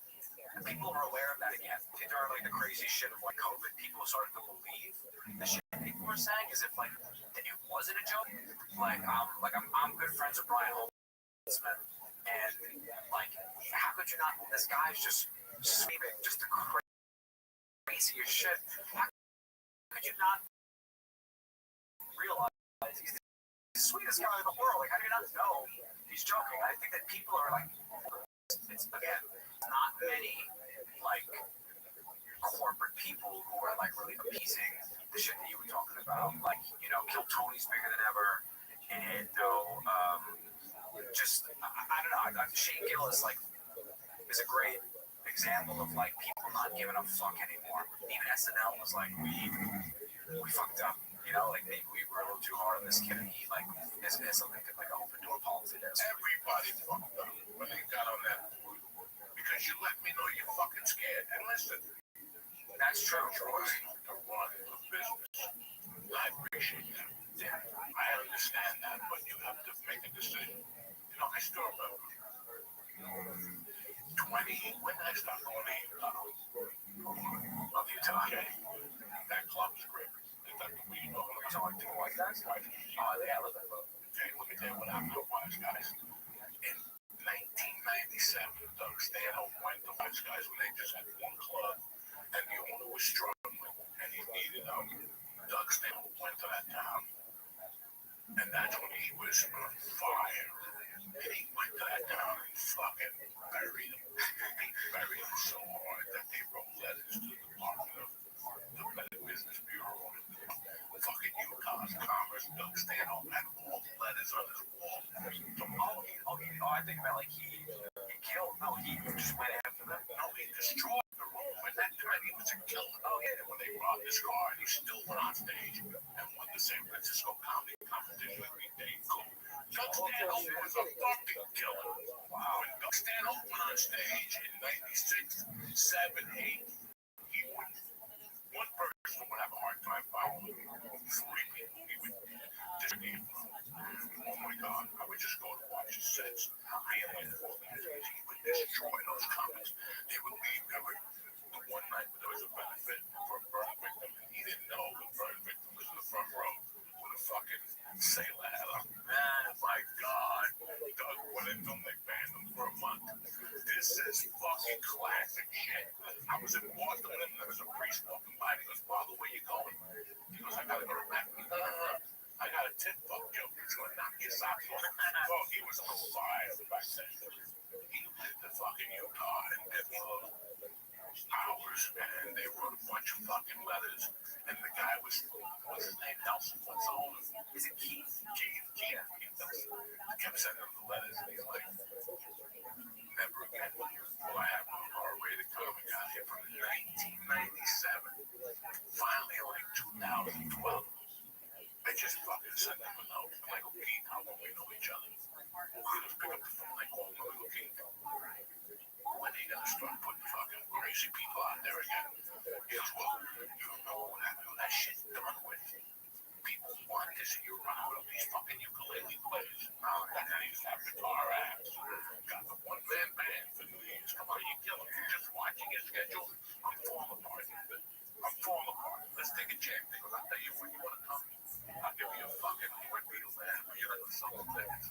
People are aware of that again. During like the crazy shit of like COVID, people started to believe the shit people were saying as if like it wasn't a joke. I'm good friends with Brian Holtzman, and like how could you not? This guy's just screaming just the craziest shit. How could you not realize he's the sweetest guy in the world? Like how do you not know he's joking? I think that people are like, it's again, not many like corporate people who are like really appeasing the shit that you were talking about. Like, you know, Kill Tony's bigger than ever, and just I don't know. Shane Gillis like is a great example of like people not giving a fuck anymore. Even SNL was like we fucked up. You know, like maybe we were a little too hard on this kid, and he like is something like an open door policy there. Everybody fucked up when they got on that board because you let me know you're fucking scared. And listen, that's true. Trying to run a business. I appreciate that. Yeah. I understand that, but you have to make a decision. You know, I still remember 20. When did I start going to Utah? Love Utah. Okay. That club is great. Is that the way you know? We're talking to white guys? Oh, yeah, I love that book. Okay, let me tell you what happened to Wise Guys. In 1997, Doug Stanhope went to Wise Guys when they just had one club, and the owner was struggling, and he needed out. Doug Stanhope went to that town, and that's when he was on fire. And he went to that town and fucking buried him. He buried him so hard that they wrote letters to the Department of the Better Business Bureau. Fucking Utah's Commerce, Doug Stanhope had all the letters on his wall. I think about like he killed. No, he just went after them. No, he destroyed the room. At that time, he was a killer. Oh, yeah. And when they robbed his car, he still went on stage and won the San Francisco comedy competition every day. Doug Stanhope was a fucking killer. Wow. When Doug Stanhope went on stage in 96, 7, 8, he would, one person would have a hard time following him. 3 people he would disappear from. Oh my God, I would just go and watch his sets. Really, he would destroy those comics. They would leave. The one night there was a benefit for a burn victim, and he didn't know the burn victim was in the front row with a fucking sailor hat on. Oh my God, Doug went into him, they banned him for a month. This is fucking classic shit. I was in Boston, and there was a priest walking by, and he goes, Father, where you going? He goes, I gotta go to Rabbbi. I got a tit fuck joke. He's gonna knock your socks off. Oh, he was on fire back then. He went to fucking Utah and did hours, and they wrote a bunch of fucking letters. And the guy was, what's his name? Nelson. What's the owner? Is it Keith? Keith Nelson. I kept sending him the letters, and he's like, never again. Well, I have one R-rated comic out here from 1997. Finally, like 2012. I just fucking sent him a note. I'm like, okay, how long we know each other? He just pick up the phone, like, oh, okay. When are you gonna start putting fucking crazy people out there again? He goes, well, you don't know what happened when that shit's done with. People want to see you run out of these fucking ukulele players. And then he's have guitar apps. Got the one-man band for New Year's. Come on, you kill him. Just watching his schedule. I'm falling apart. Let's take a chance. He goes, I'll tell you when you want to come. I'll give you a fucking Beatles man, but you're not gonna sell them tickets.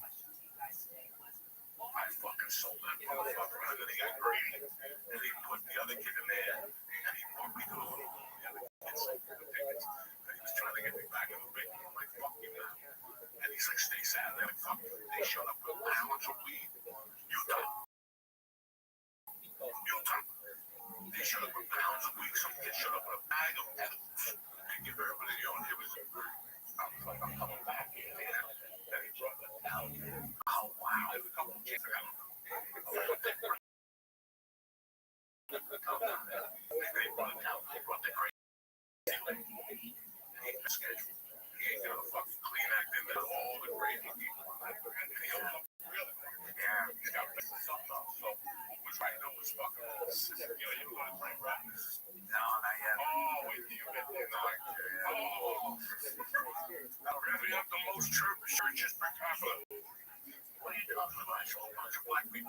I fucking sold that motherfucker, and then he got greedy, and he put the other kid in there, and he put me to the other kid sold the tickets, and he was trying to get me back in the big one. I'm like, fuck you now. And he's like, stay sad. They're like, fuck you. They showed up with pounds of weed. Utah. They showed up with pounds of weed. Some kid showed up with a bag of edibles. They give everybody, it was I was like, I'm coming back here. Then he brought them down. Oh, wow. There's a couple of kids that got them. They brought it down. They brought the crazy lady. And he had a schedule. He ain't got a fucking clean act in there. All the crazy people. And he goes, really? Yeah. He's got something else. So what was right now was fucking, you were going to play Rabbis. No, not yet. Oh, you've been there. Oh. We have the most churches per capita.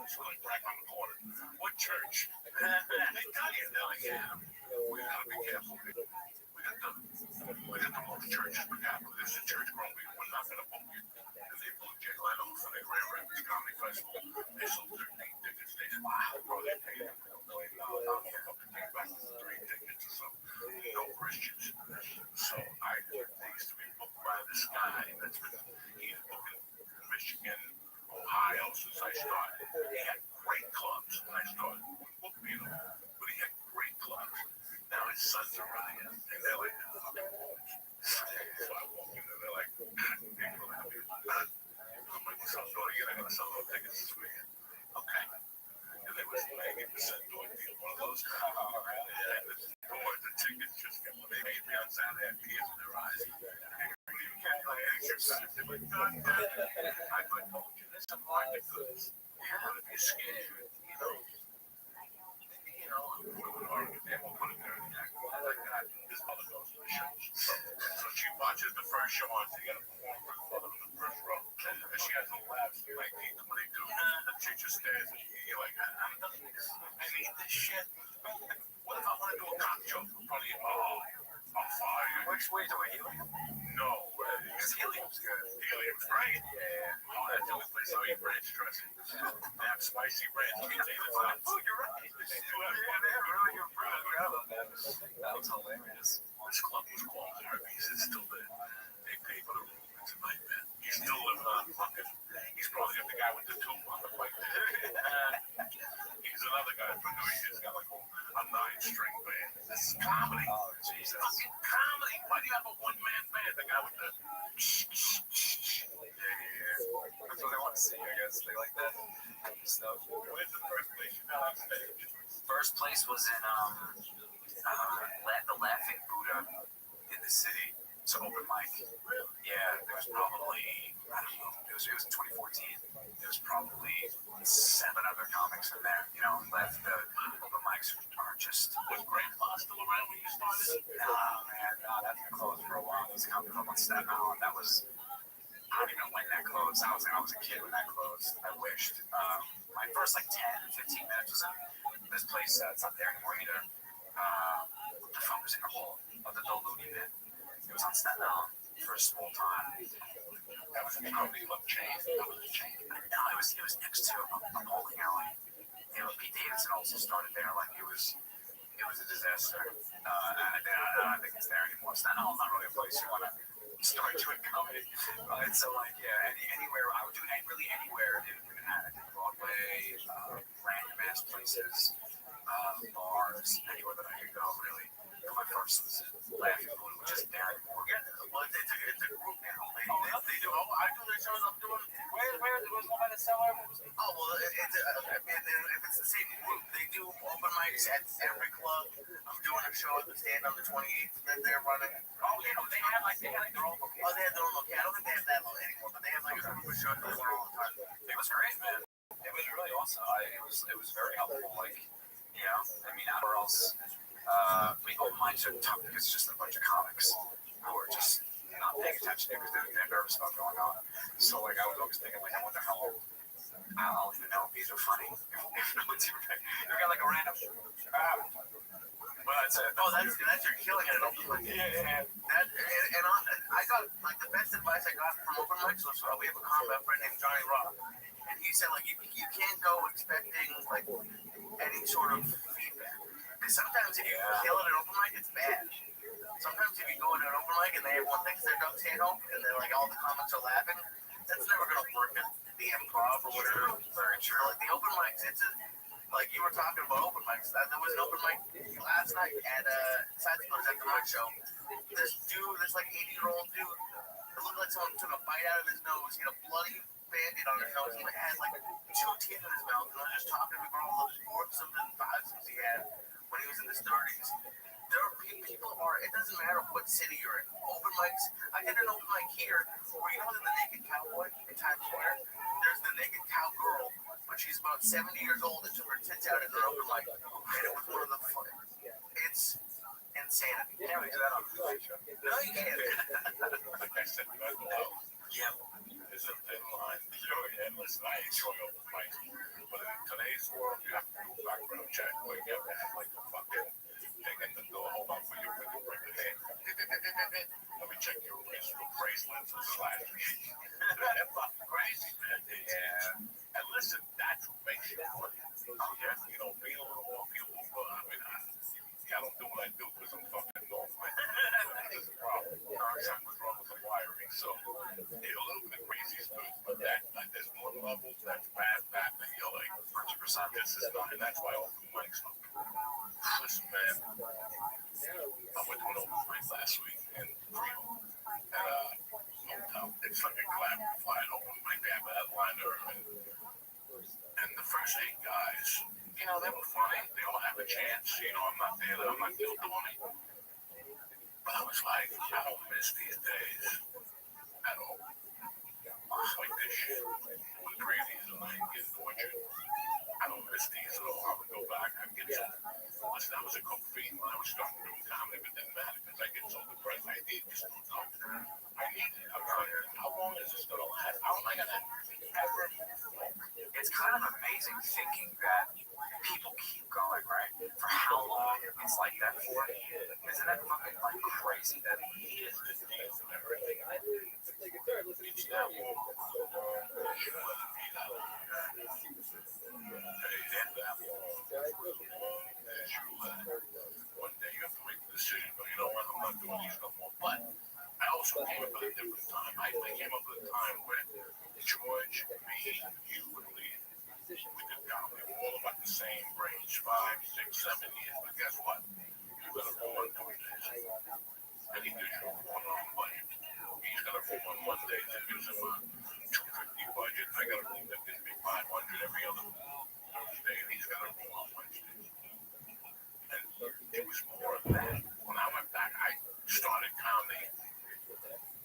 So like right on the corner. What church? They tell you, they're like, yeah, we gotta be careful. We got the most churches we got. This is a church where we're not gonna book you. And they booked Jay Leno for the Grand Rapids Comedy Festival. They sold 13 tickets. They said, wow, bro, they paid them $1 million. Came back with 3 tickets or something. No Christians. So they used to be booked by this guy that's been, he's booking Michigan, Ohio since I started. He had great clubs when I started. Booked me, but he had great clubs. Now his sons are running it, and they're like, fucking boys. So I walk in and they're like, people are happy. I'm like, what's up, Dory? You're not going to sell no tickets this weekend. Okay. And there was 90% doing deal, one of those. And the tickets just kept, they made me on Saturday, had tears in their eyes. You can't like exercise. They're like, God damn it. I told you, this is like the goods. You gotta be scared, you know. They won't put it there like that. This mother goes to the shows. So she watches the first show on, so you gotta perform for the mother in the first row. And she has no laughs, 19, 22. She just stares at you. You're like, I need this shit. What if I want to do a cock joke in front of you? Oh, I'm fine. Which way do I heal you? No. Because helium's good. Helium's great. Yeah. Oh, that's the only place I eat ranch dressing. They have spicy ranch. You can take the time. Oh, you're right. They do have Really good food. That was hilarious. This club was called Rabbis. It's still there. They pay for the room. It's a nightmare. He's still living on fucking. He's probably got the guy with the tube on the bike there. He's another guy from New York. He's got like a 9-string band. This is comedy. Oh, Jesus. Fucking comedy. Why do you have a one-man band? The guy with the. That's what they want to see, I guess. They like that stuff. Where's the first place you got on stage? First place was in the Laughing Buddha in the city. It's an open mic. Yeah, there was probably, I don't know, it was in 2014. There was probably 7 other comics in there. You know, the open mics are just. Was Grandpa still around when you started? Nah, man, that's been closed for a while. There's a comedy club on Staten Island. That was, I don't even know when that closed. I was a kid when that closed. I wished. My first like 10, 15 minutes was in this place. It's not there anymore either. What the fuck was in the hall? Oh, the Looney Bin. It was on Staten Island for a small time. That was a comedy club chain. That was a chain. No, it was next to a bowling alley. You know, Pete Davidson also started there. Like it was a disaster. I don't think it's there anymore. Staten Island's not really a place you want to start doing comedy. So like anywhere I would do really anywhere in Manhattan, Broadway, random ass places, bars, anywhere that I could go really. My first was Laughing Buddha, which isn't there anymore. Yeah, well, it's a group now. They do. Oh, I do the shows I'm doing. Where there was one by the cellar? Oh, well, if it's the same group, they do open mics at every club. I'm doing a show at the Stand on the 28th that they're running. Oh, you know, they had their own location. Oh, they have their own location. I don't think they have that one anymore, but they have like a group of shows that they run all the time. It was great, man. It was really awesome. It was very helpful. Like, you know, I mean, where else? Open mics are tough because it's just a bunch of comics who are just not paying attention because they're nervous about going on. So, like, I was always thinking, like, I wonder how long. I don't even know if these are funny. If no one's even you got like a random. Well, that's it. Oh, that's you're killing it at open mic. Yeah. I got like the best advice I got from open mics was we have a combat friend named Johnny Rock, and he said like you can't go expecting like any sort of feedback because sometimes if you kill it at open mic, it's bad. Sometimes if you go to an open mic and everyone thinks they're ducks handle and they're like all the comics are laughing, that's never gonna work at the improv or whatever. Very true. Like the open mics, like you were talking about open mics. There was an open mic last night at Side Splitters at the Night Show. This like 80-year-old dude, it looked like someone took a bite out of his nose. He had a bloody bandage on his nose. He had like 2 teeth in his mouth. And I was just talking about all the foursomes and fivesomes he had when he was in his 30s. It doesn't matter what city you're in. Open mics. I did an open mic here where you know the Naked Cowboy in Times Square? There's the Naked Cowgirl, but she's about 70 years old and took her tits out in an open mic. And it was one of the fun. It's insanity. You can't really do that on a movie show. No, you can't. Like I said, Yeah. there's a thin line. Listen, I enjoy open mics, but today's world, you have to do a background check. Like, you have to have like a fucking thing at the door. Hold on for your fingerprint. Let me check your wrist for bracelets and slashes. That's fucking crazy, man. Yeah. And listen, that's what makes you funny. Yeah, you know, being a little off your Uber, I mean, I don't do what I do because I'm fucking off, man. That's the problem. Something's wrong with the wiring. So, a little bit crazy is good, but there's more levels that's bad, that you're like, 100%, this is not, and that's why all the mics look. Listen, man, I went to an open mic last week in Rio, and it's like a clap flying open mic. They have a headliner, and the first 8 guys, you know, they were funny. They all have a chance. You know, I'm not there, I'm not still doing it. But I was like, I don't miss these days at all. Like this shit with Grady's and I get tortured. I don't miss these at all. I would go back and get some. Listen, I was a coke fiend when I was starting doing comedy, but it didn't matter because I get so depressed. I need this new coke. I need it. I'm out here. How long is this going to last? How am I going to ever? It's kind of amazing thinking that people keep going, right? For how long it's like that for? Isn't that fucking like crazy that He is the deal and everything. It's that warm. One day you have to make the decision, but you know what? I'm not doing these no more. But I also came up at a different time. I came up at a time when George, me, you, and Lee, we did comedy. We're all about the same range, 5, 6, 7 years. But guess what? You got to go on Tuesdays. And he gives you a $4 budget. He's got to go on Mondays and gives him a $250 budget. I got a room that gives me $500 every other Thursday, and he's got a room on Wednesday. And it was more of that. When I went back, I started comedy.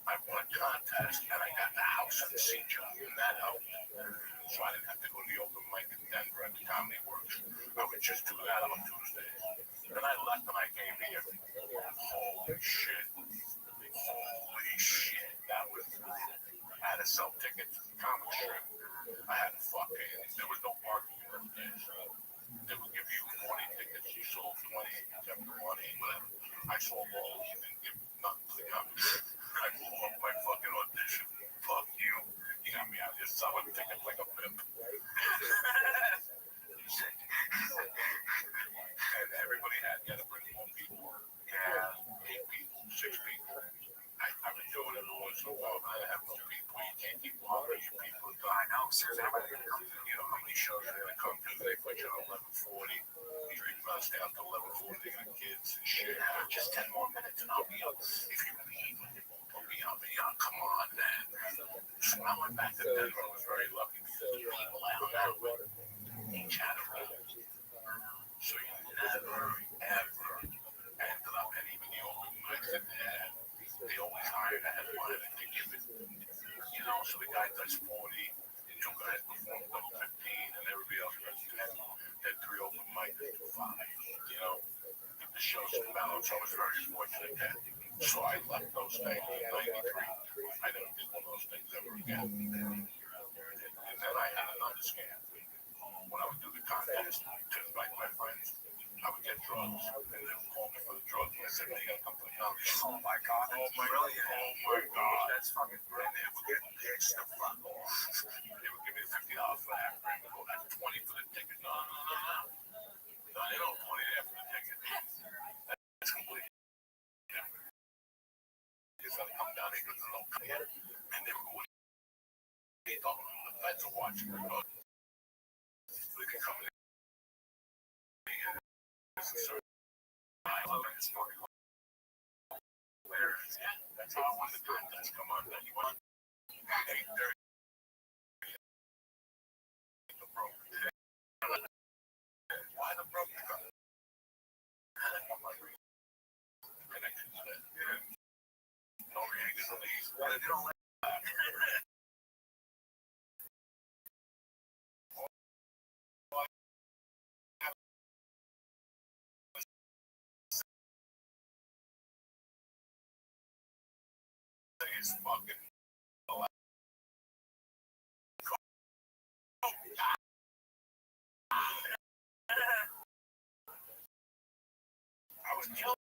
I won a contest, and I got the house and the seat job, and that helped. So I didn't have to go to the open mic in Denver at the Comedy Works. I would just do that on Tuesdays. Then I left and I came here. Holy shit. Holy shit. That was, I had to sell tickets to the comic strip. I had to there was no parking in those days. They would give you 40 tickets, you sold 20, you kept the money, whatever. I sold all, you didn't give nothing to the comic strip. I blew up my fucking audition. Fuck you. You got me out here selling tickets like a pimp. And everybody had to bring more people. Yeah, 8 people, 6 people. I've been doing it once in a while. I have no people. You can't keep bothering your people. I know, seriously. How many come to? You know, how many shows are going to come to? They put you on 11:40. You drink us down to 11:40. They got kids and shit. Just 10 more minutes and I'll be up. If you leave, I'll be up. Come on, man. So when I went back to Denver, I was very lucky because the people I hung out with, each had a role. So you never, ever ended up, and even the open mics that they always hired a headliner to give it. You know, so the guy does 40, 2 guys perform double 15, and everybody else does 10. Then 3 open mics do 5. You know, the show's balance. I was very fortunate that. So I left those things in 93. I never did one of those things ever again. And then I had another scam. When I would do the contest to invite my friends, I would get drugs, and they would call me for the drugs. And I said, "Hey, you gotta come to the comedy show." Oh my God, that's brilliant. Oh my God, that's fucking brilliant. And they would get pissed the fuck off. They would give me $50 for that, and go, "That's 20 for the ticket." No, they don't 20 there for the ticket. That's completely different. You just gotta come down here because there's no clear, and they would go, "They thought the feds are watching the road. They can come in here. This is I love it. It's fucking hilarious. Yeah, that's how I won the contest. Come on, then you won 8:30. The broke. Why the broke? I'm like, connections there. No reaction to these. They don't let it's fucking was killed.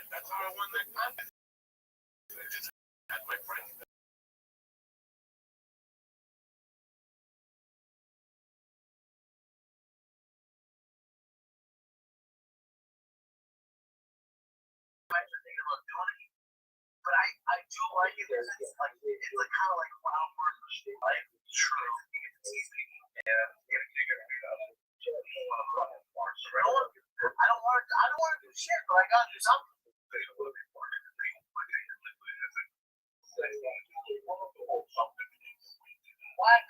That's how I won that contest. I just had my friends. But I do like it because it's like kind of like clown work, like true. You get to tease people. Yeah, you gotta do that. I don't want to do shit, but I gotta do something. What?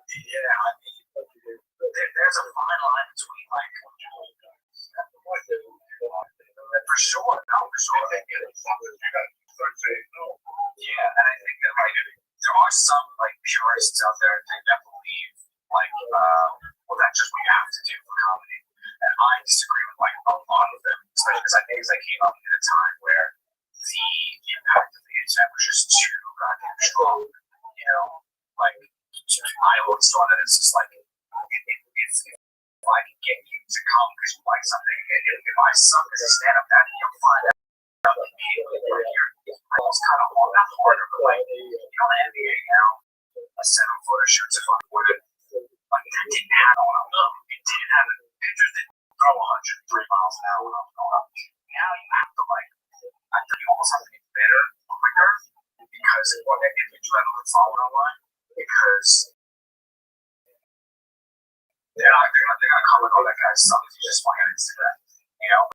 Yeah, I mean, there's a fine line between like, for sure, no, for sure. Yeah, and I think that like there are some like purists out there that believe like, well, that's just what you have to do for comedy, and I disagree with like a lot of them, especially because I think I came up in a time where the impact of the internet was just too goddamn strong, you know, like. I always thought that it's just like if I can get you to come because you like something, and if I suck as a stand-up actor, you'll find out immediately. Like I was kind of hard, not harder, but like the NBA now, a 7-footer shoots a fucking wood. Like that didn't happen. It didn't happen. Pitchers didn't throw 103 miles an hour when I was going up. Now you have to like, I think you almost have to get better quicker because if you do have a good follower online. Because they're gonna come and oh that guy sucks. You just want on Instagram, you know.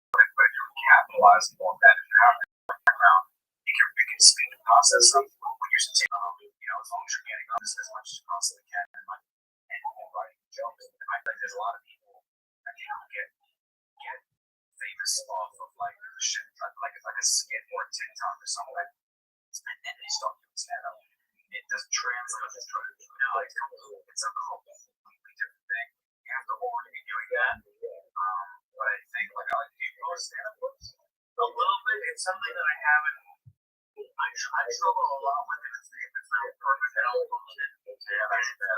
But if you capitalize on that and have it in the background, you can speed the process up. When you're saying, you know, as long as you're getting up as much as you possibly can, and like and writing jokes. I think there's a lot of people that get famous off of like shit, like it's like a skit or a TikTok or something, and then they start doing stand up. It doesn't translate. It's a completely different thing. You have to already be doing that. But I think like I like to do stand up a little bit. It's something that I haven't. I struggle a lot with it. It's not perfect. I don't love it. Yeah, that's bad.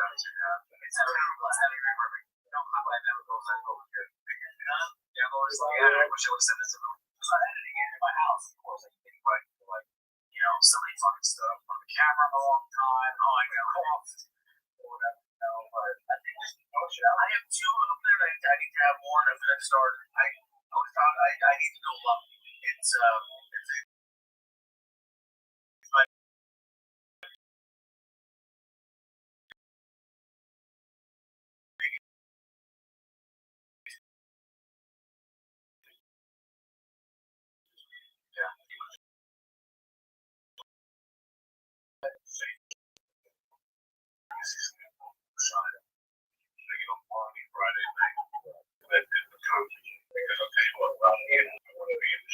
It's terrible. It's not even perfect. You know how I never goes that over good. Yeah, I'm always like, yeah, I wish I would have said this because I'm editing it in my house. Of course, I can like you know, so many fucking stuff on the camera a long time. Oh, I got off or whatever. You know, but I think just I have 2 up there. I need to have one. I'm gonna start. I always thought I need to go up. It's like yeah. Friday night. That did the coach because I'll tell you what, I want to be in the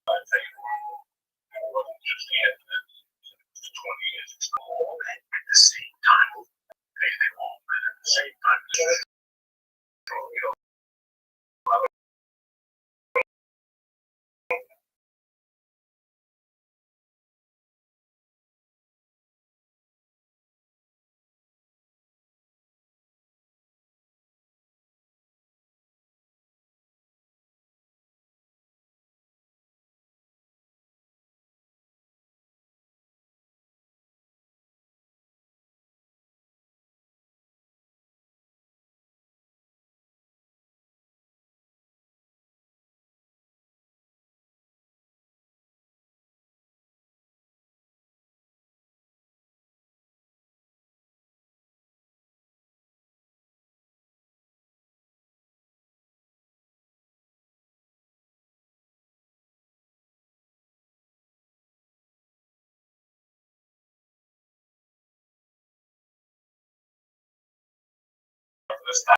I tell you what, it wasn't just the evidence. It's 20 years. It's all at the same time. They all met at the same time. You know, this time.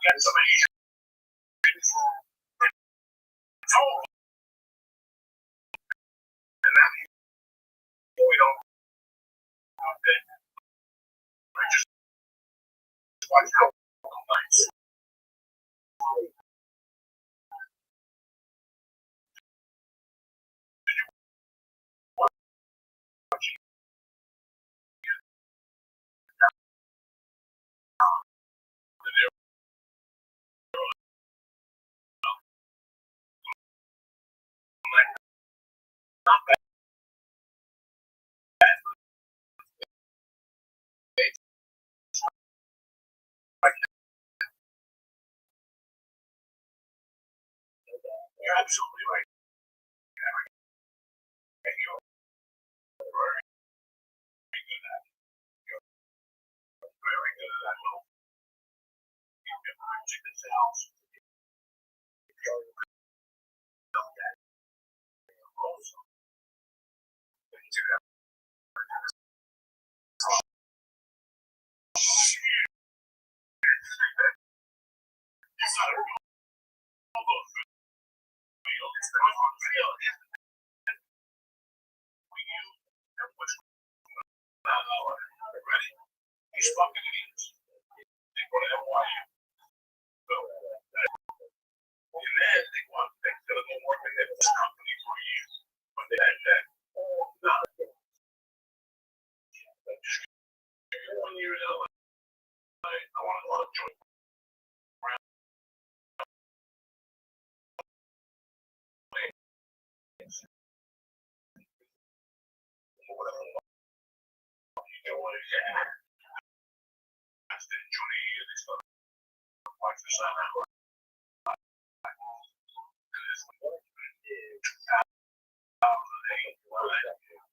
get some Asian. It's all. And then we don't. I just watch how nice. Not bad. You're absolutely right. And you're very good at it. You're very good at that. Well, you can mention the sales. You're good at that. Also, to that. It's not a real feel. It's the wrong feel. We knew and what's ready. He's fucking idiots. They go to NYU. So, and then they want they're gonna go work in this company for years. But they had that. Just 1 year in LA. I want to join.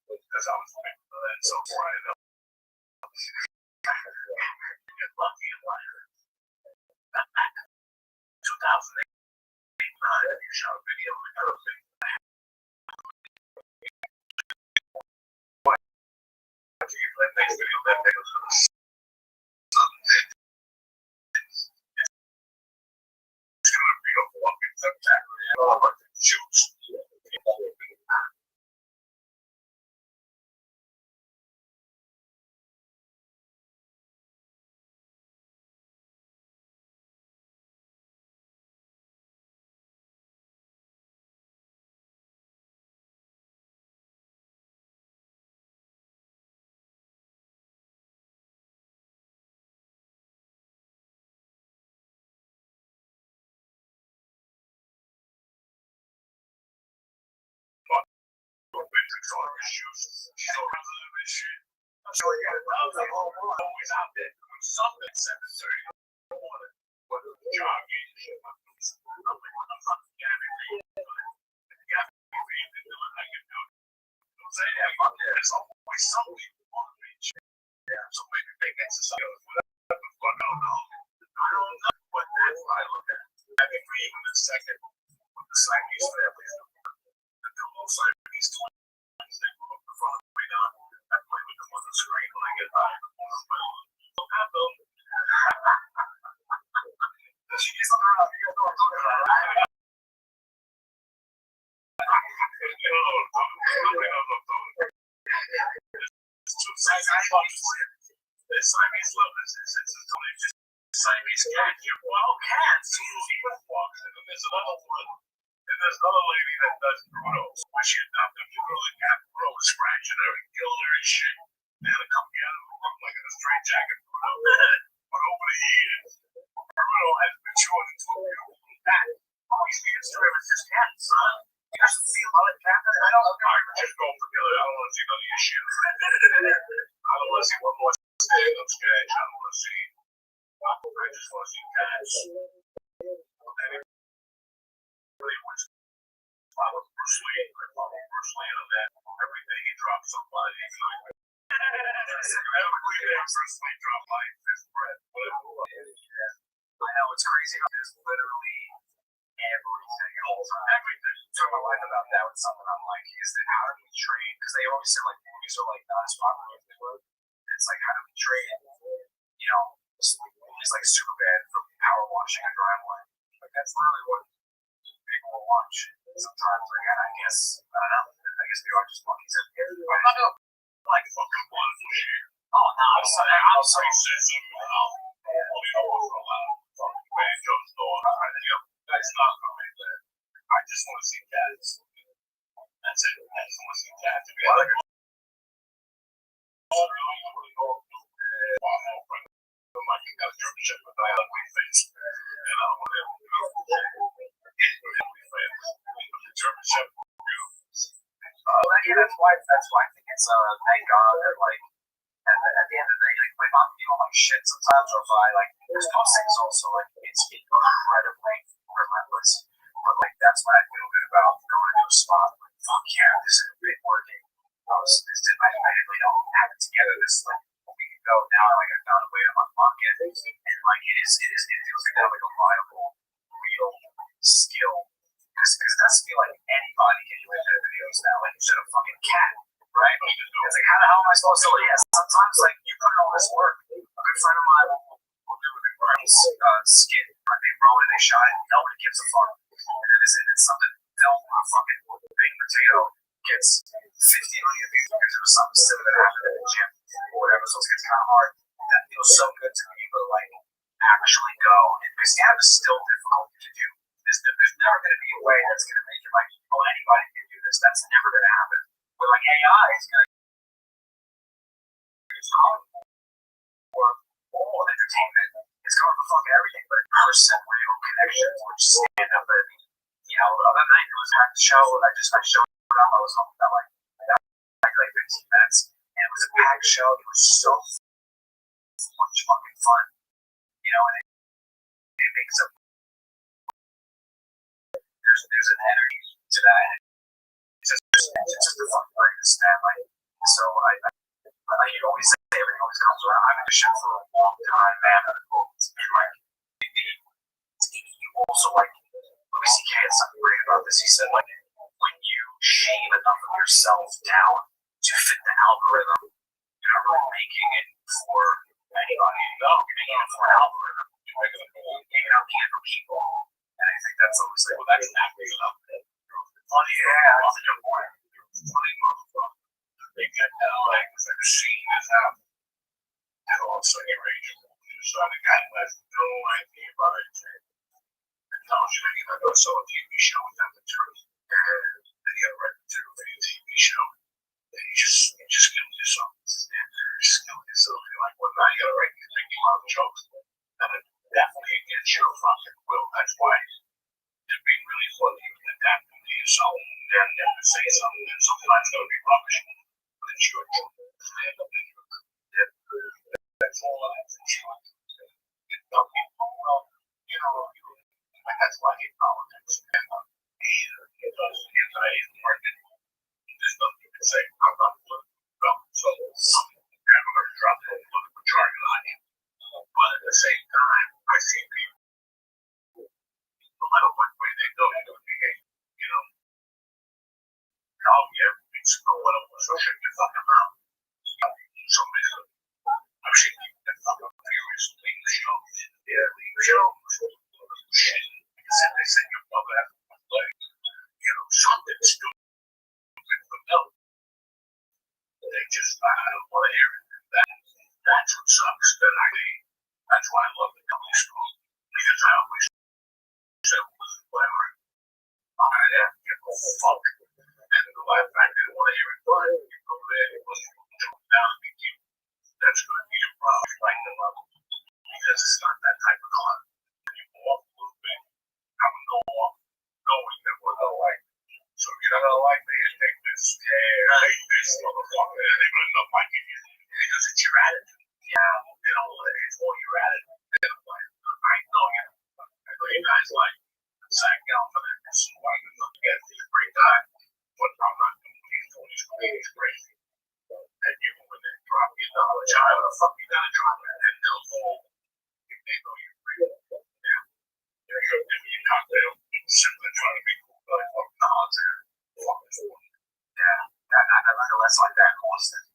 Because I was looking for that so far, I know. Get lucky in life. 2008, 2009, you shot a video of the thing. That next video, that video was it's gonna be a fucking spectacular. Shoots. She's over the shit. I'm sure you got always out there doing something 7:30. What a job getting shit. I'm like, what the fuck? Gabby Reed can do it. I can do it. I'm saying, yeah, fuck that. There's always something on the beach. Yeah, so maybe make exercise. Whatever the fuck, I don't know. But that's what I look at. Gabby Reed in the second with the Siamese families. The two little Siamese twins. They grew up in front of me now. I play with them on the screen when I get high. She gets on the road. You guys know what I'm talking about. Siamese love is it's only just Siamese cat. Well, cats. Even walks, and then there's another one. And there's another lady that does Bruno's. When she adopted Bruno, the cat Bruno was scratching her and killing her and shit. They had to come get him, look like in a straight jacket. Bruno. But over the years, Bruno has matured into a beautiful little cat. Oh, he's the instrument, it's just cat, son. You guys see a lot of cat. I don't know. I just go for the other. I don't want to see none of your shit. I don't want to see one more stand up sketch. I don't want to see. I just want to see cats. Really was follow Bruce Lee. I follow Bruce Lee on that. Every day he drops somebody. Every day Bruce Lee drops like his breath. I know it's crazy. There's literally everything all the time. Everything. So my wife about that with something I'm like, is that how do we train? Because they always say like movies are like not as popular as they were. It's like how do we train? You know, movies like Superman from power washing a driveway. Like that's literally what people will watch. Sometimes, like, and I guess I don't know. I guess they are just monkeys. I'm not doing like fucking political shit. Oh no, I'm sorry. Racism. That's not coming. I just want to see cats. That's it. I just want to see cats. That's why I think it's thank God that like at the end of the day, like if I'm feeling like shit sometimes, or if I like there's those things also like it's incredibly relentless. But like that's why I feel good about going to a spot. Like fuck yeah, this is big working. I really don't have it together. This like a week ago now, like I found a way to unlock it, and like it feels like that like a viable, real skill. Because that's feel like anybody can do internet videos now. Like you said, a fucking cat, right? It's like how the hell am I supposed to? Yeah, sometimes like you put in all this work. A good friend of mine will do a skit. Like they roll it, they shot it, nobody gives a fuck. And then it's something film on a fucking baked potato gets 50 million views because it was something silly that happened in the gym or whatever. So it gets kind of hard. That feels so good to be able to like actually go. Because stand is still difficult to do. There's never going to be a way that's going to make it like, oh, anybody can do this. That's never going to happen. But like AI is going to use for all entertainment. It's going to fuck everything, but in person, real connections, which stand up. And you know, other night it was at the show, and I showed up. I was home about like 15 minutes, and it was a packed show. It was so much fucking fun, you know, and it makes up. There's an energy to that. It's just a fun place, man. Like, so like you always say, everything always comes around. I've been doing shit for a long time, man. And like, you also like, Louis C.K. had something great about this. He said, like, when you shave enough of yourself down to fit the algorithm, you're not really making it for anybody. No, you're making it for an algorithm. You're making it for people. And I think that's always like, well, that's not big enough. Funny, yeah, that's a good point. Funny motherfucker. They get that, like, the machine is out. And all of a sudden, you're ready to decide a guy who has no idea about it. And tells you that you're not going to sell a TV show without the truth. And then you have a record to for your TV show. And you just can't do something. And you're just killing yourself. You're like, well, now you got to write these big lot of jokes. And it definitely against your fucking will. That's why it'd be really funny to adapt to yourself and to say something. And sometimes it's going to be rubbish. But it's your truth. That's all it is. It's your truth. And some people, well, you know, like that's why I hate politics. And anti-is the market. There's nothing you can say. I'm not political. So I'm going to drop the political jargon on you. But at the same time, I see people, no matter what way they go, they're going to behave, you know? Oh, yeah, it's what I'm so shut your fucking mouth. Somebody's going to, I've seen people that fucking furious leave the show. Yeah, leave the show. Shit. Because they said your mother has to play. You know, something stupid for them. They just, I don't want to hear it. That's what sucks. That's why I love the company school. Because I always said, whatever. I have to give a fuck. And the last time I didn't want to hear it, but you go there, you want to jump down and be cute. That's going to be a problem right the level. Because it's not that type of club. When you go off a little bit, I would go off knowing that we're going to like. So if you're not going to like me, and take this. Yeah, I hate this motherfucker. And they're going to end up liking you. Because it's your attitude. Yeah, you know, it's all your attitude. I know you. I know you guys like sat down for that. So I can look at it. It's a great time. But I'm not doing these 20s. It's crazy. And you when they drop you knowledge, how the fuck you gotta drop it? And they'll fall if they know you're real. Yeah. You're giving you cocktail. Simply trying to be cool. But fuck knowledge and fucking fool. Yeah. I learned a lesson like that in Austin.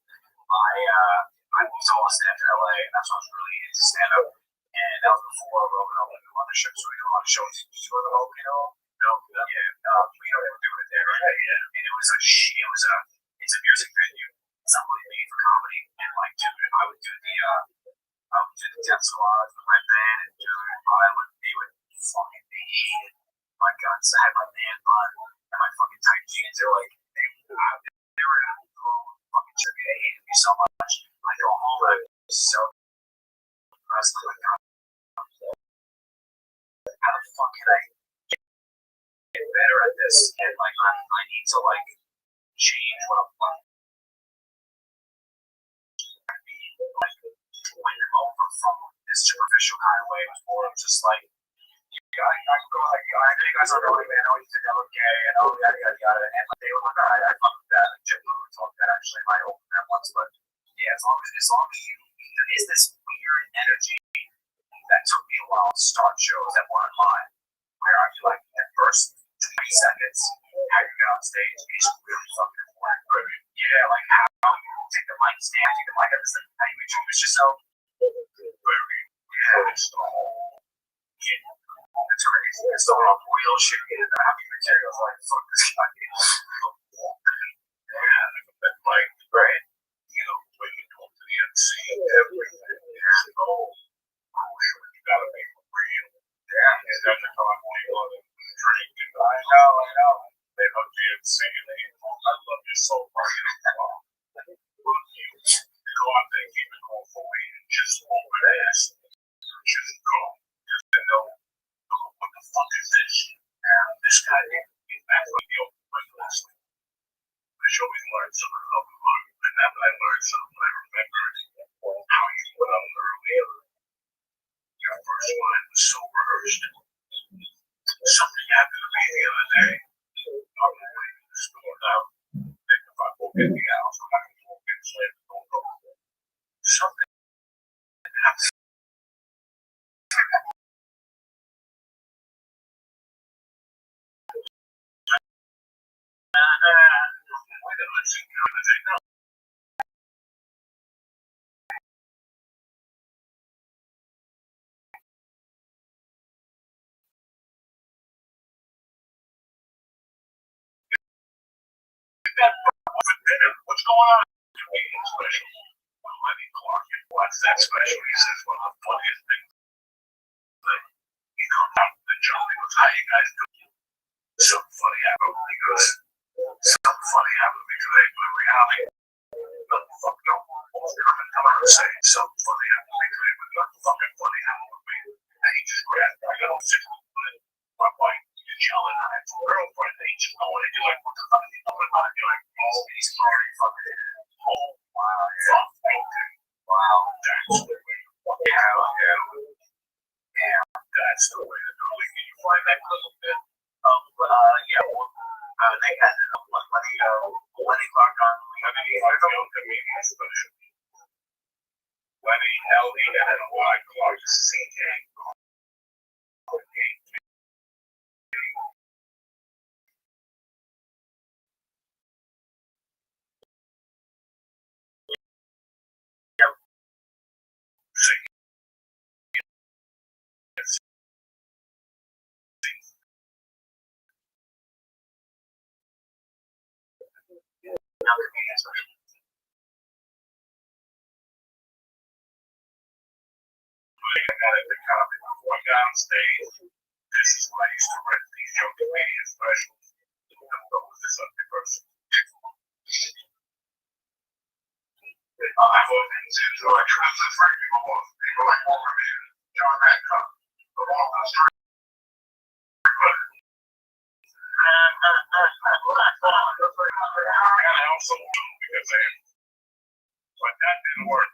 I moved to Austin after LA, and that's when I was really into stand up. And that was before Rogan opened. membership, so we do a lot of shows. Did you go to the volcano? No. Yeah. We don't ever do it there, right? Yeah. And it was it's a music venue. It's not really made for comedy. And like, dude, I would do the Death Squad with my band, and dude, they hated my guts. I had my man bun and my fucking tight jeans. They were in a fucking tribute. They hated me so much. I go home and I'm so depressed. I'm like, God, how the fuck can I get better at this? And like, I need to like change what I'm like. Like, win them over from this superficial kind of way. It was more of just like, I can go like, I know you guys are really, man. Oh, you think I look gay, and oh, yada yada yada. And like, they were like, alright, I fuck with that. Like, Jim Lou talked that actually in my open that once, but yeah, as long as there is this weird energy that took me a while to start shows that weren't mine, where I feel like the first 20 seconds, how you get on stage is really fucking important. Yeah, like how you take the mic stand, take the mic up, how you introduce yourself. Yeah, it's all. It's crazy. It's all real shit. Happy materials like fuck this guy. Yeah, like right. When you go to the MC, everything. Yeah. Oh, shit, you gotta make it real. Yeah, and that's a time when you go to drink. I know. They love the MC and I love you so much. You go out there and keep it going for me and just open ass. Just go. Just know. What the fuck is this? And this guy is back from the open mic last week. I showed me learned some of the love of life. And after I learned something, I remembered how you put up earlier. Your first line was so rehearsed. Something happened to me the other day. I'm going to the store now. Think if I walk in the house, I'm not going to walk in and slam the door open. Something happened. What's going on? Special. Lenny Clark watched that special. He says one of the funniest things that he comes out with the joke. He goes, "How you guys doing?" Something funny happened. He goes, "Something funny happened to me today." But in reality, nothing fucking no. I'm gonna say something funny happened to me today, but nothing fucking funny happened with me. And he just grabbed me. I got all sick of it. My wife is yelling at his girlfriend. They just going and you're like, "What the fuck are you doing about it?" You're like, "Oh, he's already fucking." Oh, wow. Fuck. Okay. Wow. That's the way to fucking yeah. That's the way to do it. Can you find that little bit? They had Lenny Clark on. Comedian special. Lenny L-E-N-N-Y Clark C-A. Before I got on stage, this is what I used to rent these young comedian specials. Don't go with this ugly person. I've opened into like three people like Wolverine, John Hancock, the one that's trying and I also because but that didn't work.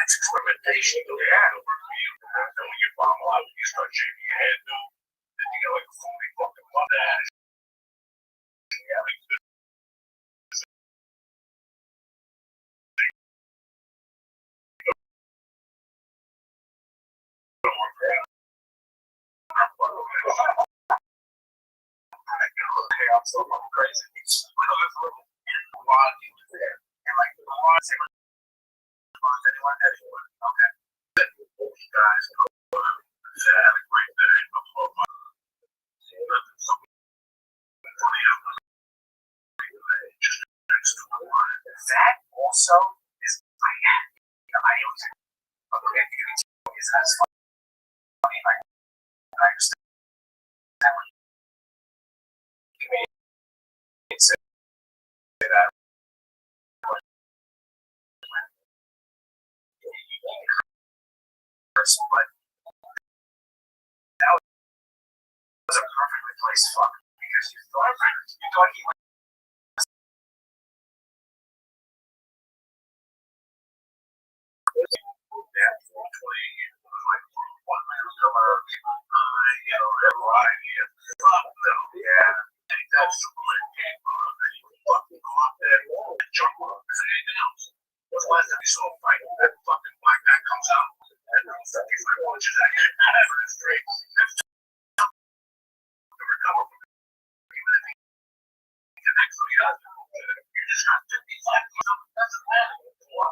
Experimentation, yeah. And when you bomb a lot, you start shaking your head, dude. Then you get like a phony fucking mustache. Yeah, like I'm so fucking crazy. While he was there, and like the law said, anyone, okay. Then you guys go have a great day. That also is like, you know, I always okay, community is as funny. I understand that when community say that person, but that was a perfectly placed fuck because you thought he was there for 20 years. Like one man you know, that idea. Fuck no, yeah. Take that Superman game on and you fucking go out there and jump on it. Anything else? What's the last time you saw a fight? That fucking black guy comes out and fucking punches that guy out of his straight. That's to recover from it. Even if he connects with the other, you just got 55 doesn't matter. Well,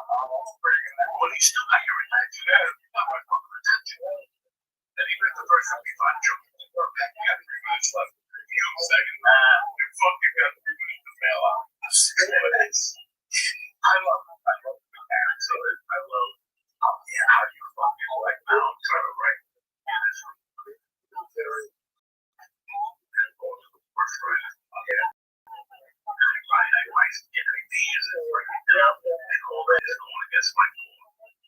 he's still got your attention. You got my fucking attention. And even if the first 55 jumps, you got 3 minutes left. You know, second, you fucking got 3 minutes to bail out. I love the parents of it. I love, how you fucking like now I'm trying to write. And go to the first friend. Yeah. I might get ideas and break it down and all that. I don't want to get my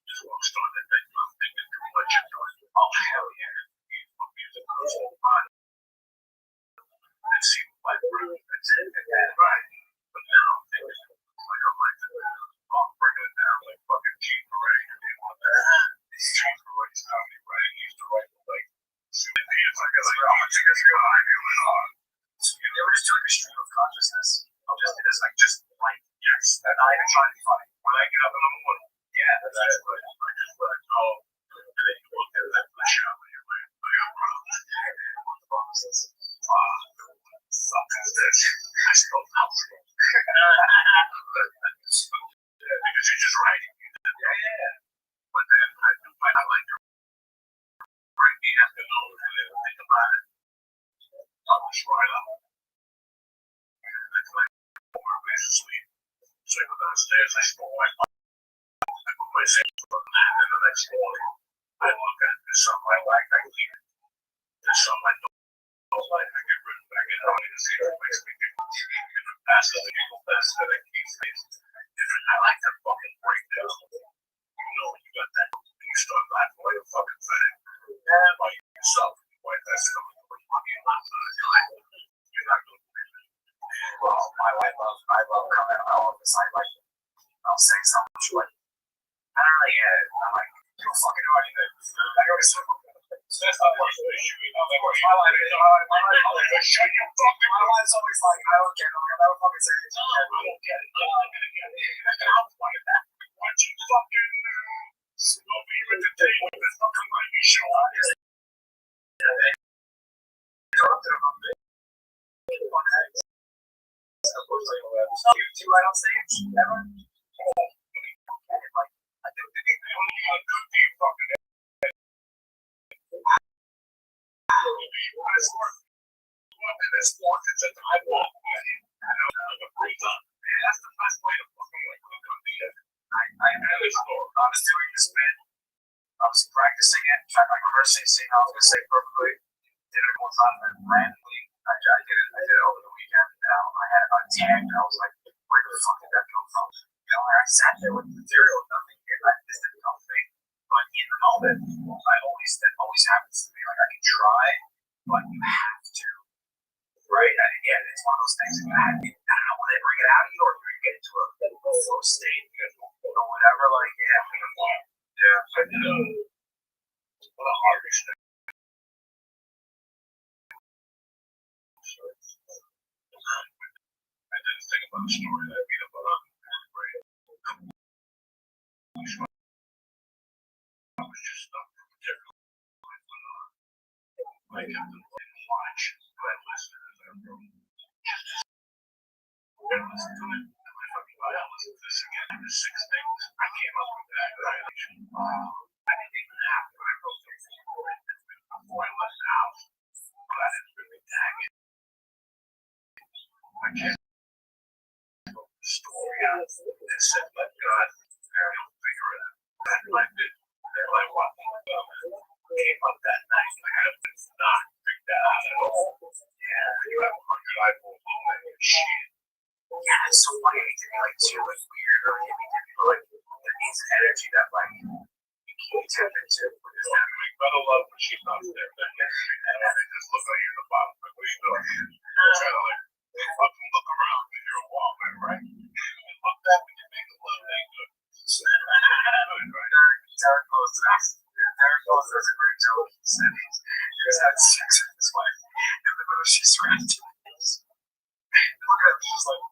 just want to start that thing. I'm thinking too much of doing. Oh, hell yeah. Music goes all on. And see what that's it. And right. But now I'm thinking, like, I'm like, I'm bringing it down like fucking Gene Parade. Gene Parade's comedy, right? He used to write like, it's like, I'm a chicken guy. They were just doing a stream of consciousness. Just like, yes, and not even trying to be funny. When I get up in the morning, yeah, that's right. I just let it go. And then you look at that show and you're like, I got problems. What the fuck is this? Fuck is this? I still house. Because you're just writing. Yeah. But then I like to write the afternoon and then think about it. I'll just write up. Sleep. So I go downstairs, I smoke my pipe, I put my sandwich on that, and the next morning, I look at there's something I like, I leave it. There's something I don't like, I get rid of it. I get out and see if it makes me different passes, the people pass that I keep facing. Different. I like that fucking breakdown. You know, you got that, and you start laughing like a fucking fag. And by yourself, you wipe that stuff with the fucking left side. You're like, you're not going to believe it. Well, I love coming to my office. I'll say something short. I don't really get it. I'm like, you don't fucking know anything. I go to school. That's not what you shoot. My life's always like, I don't get it. I don't fucking say anything. I don't get it. I'll point it back. Why don't you fucking over here at the day when there's nothing like you show up? You right on stage? Ever? Like, I think the only good thing fucking this sports, it's just I walk. I know how to breathe up. Man, that's the best way to fucking like look on the I was doing this bit. I was practicing it, trying like rehearsing, seeing how I was gonna say it perfectly. Did it one time and randomly I did it over the weekend. I had it on tagged and I was like, where the fuck did that come from? And I sat there with the material, nothing here, like this didn't come to me. But in the moment, that always happens to me. Like I can try, but you have to, right? And again, it's one of those things that I don't know when they bring it out of you or you get into a flow state or whatever, like yeah, I did what a hard thing. I didn't think about the story that I beat up on I was just stuck from a different life went on. I kept them playing watch, but I listened as I wrote. I listened to it, and I fucking I listened to this again. There's 6 things. I came up with that violation. I didn't even have to. I wrote them before I left the house. But I didn't really tag it. I just wrote the story out and said, let God figure it out. That's what I did. Then I walked came up that night. I had to not figure that out at all. Yeah, you have 100 eyeballs on that shit. Yeah, it's so funny. It can be like too like weird or maybe like there needs an energy that like you can't tap into. Like better love when she's not there. And it just looks like you're in the bottom. Like what are you doing? You're trying to like fucking look around and you're a wallman, right? And look back when you make a love thing good. Derek goes does a great job. He said he's had sex with his wife in the middle she's around. Look at him, he's just like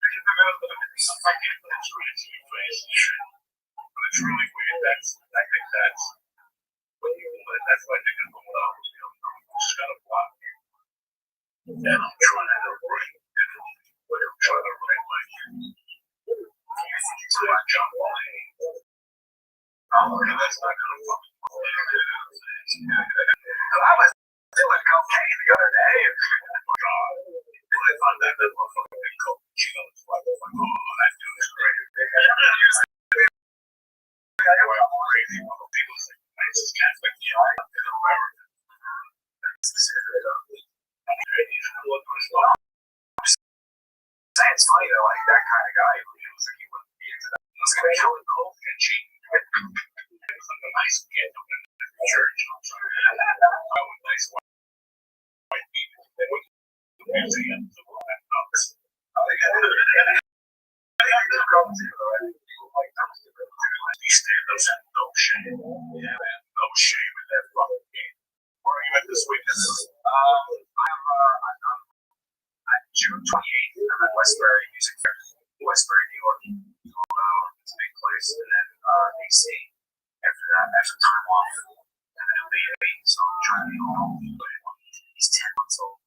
I get that screens in your face and shit. But it's really weird. I think that's what that's why I think it's going on. I'm just kind of blocking. And I'm trying to write what I'm trying to write like it's like John Wayne. That's not gonna fucking work. I was doing cocaine the other day and oh god. I found that motherfucker did cocaine. She was like, oh, that dude is great. I went crazy. People say, this is Catholic. Yeah, I did America. It's funny though, like that kind of guy who feels like he wouldn't be into that. He was gonna kill him cold and cheat. It was like a nice kid up in the church. Nice white people. They went to the museum to all that nuts. These stand-ups have no shame. Yeah, man, no shame in that fucking game. Where are you at this weekend? I'm June 28th. I'm at Westbury Music Fair, Westbury, New York. It's a big place. And then DC. After that, after time off, I have a new baby, so I'm trying to be home. He's 10 months old.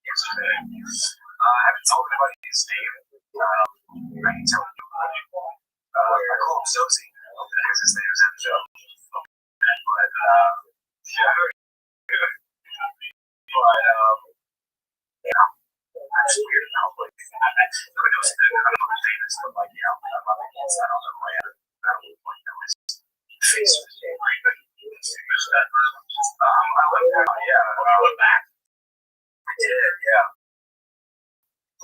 Yesterday. I haven't told anybody his name. I can tell you. I call him Sosie because his name is in the show. But yeah, that's weird how like nobody knows that I don't know the famous, but like I'm not the inside on the brand. I don't like know his face was great. I went back. Yeah, I went back. I did. Yeah.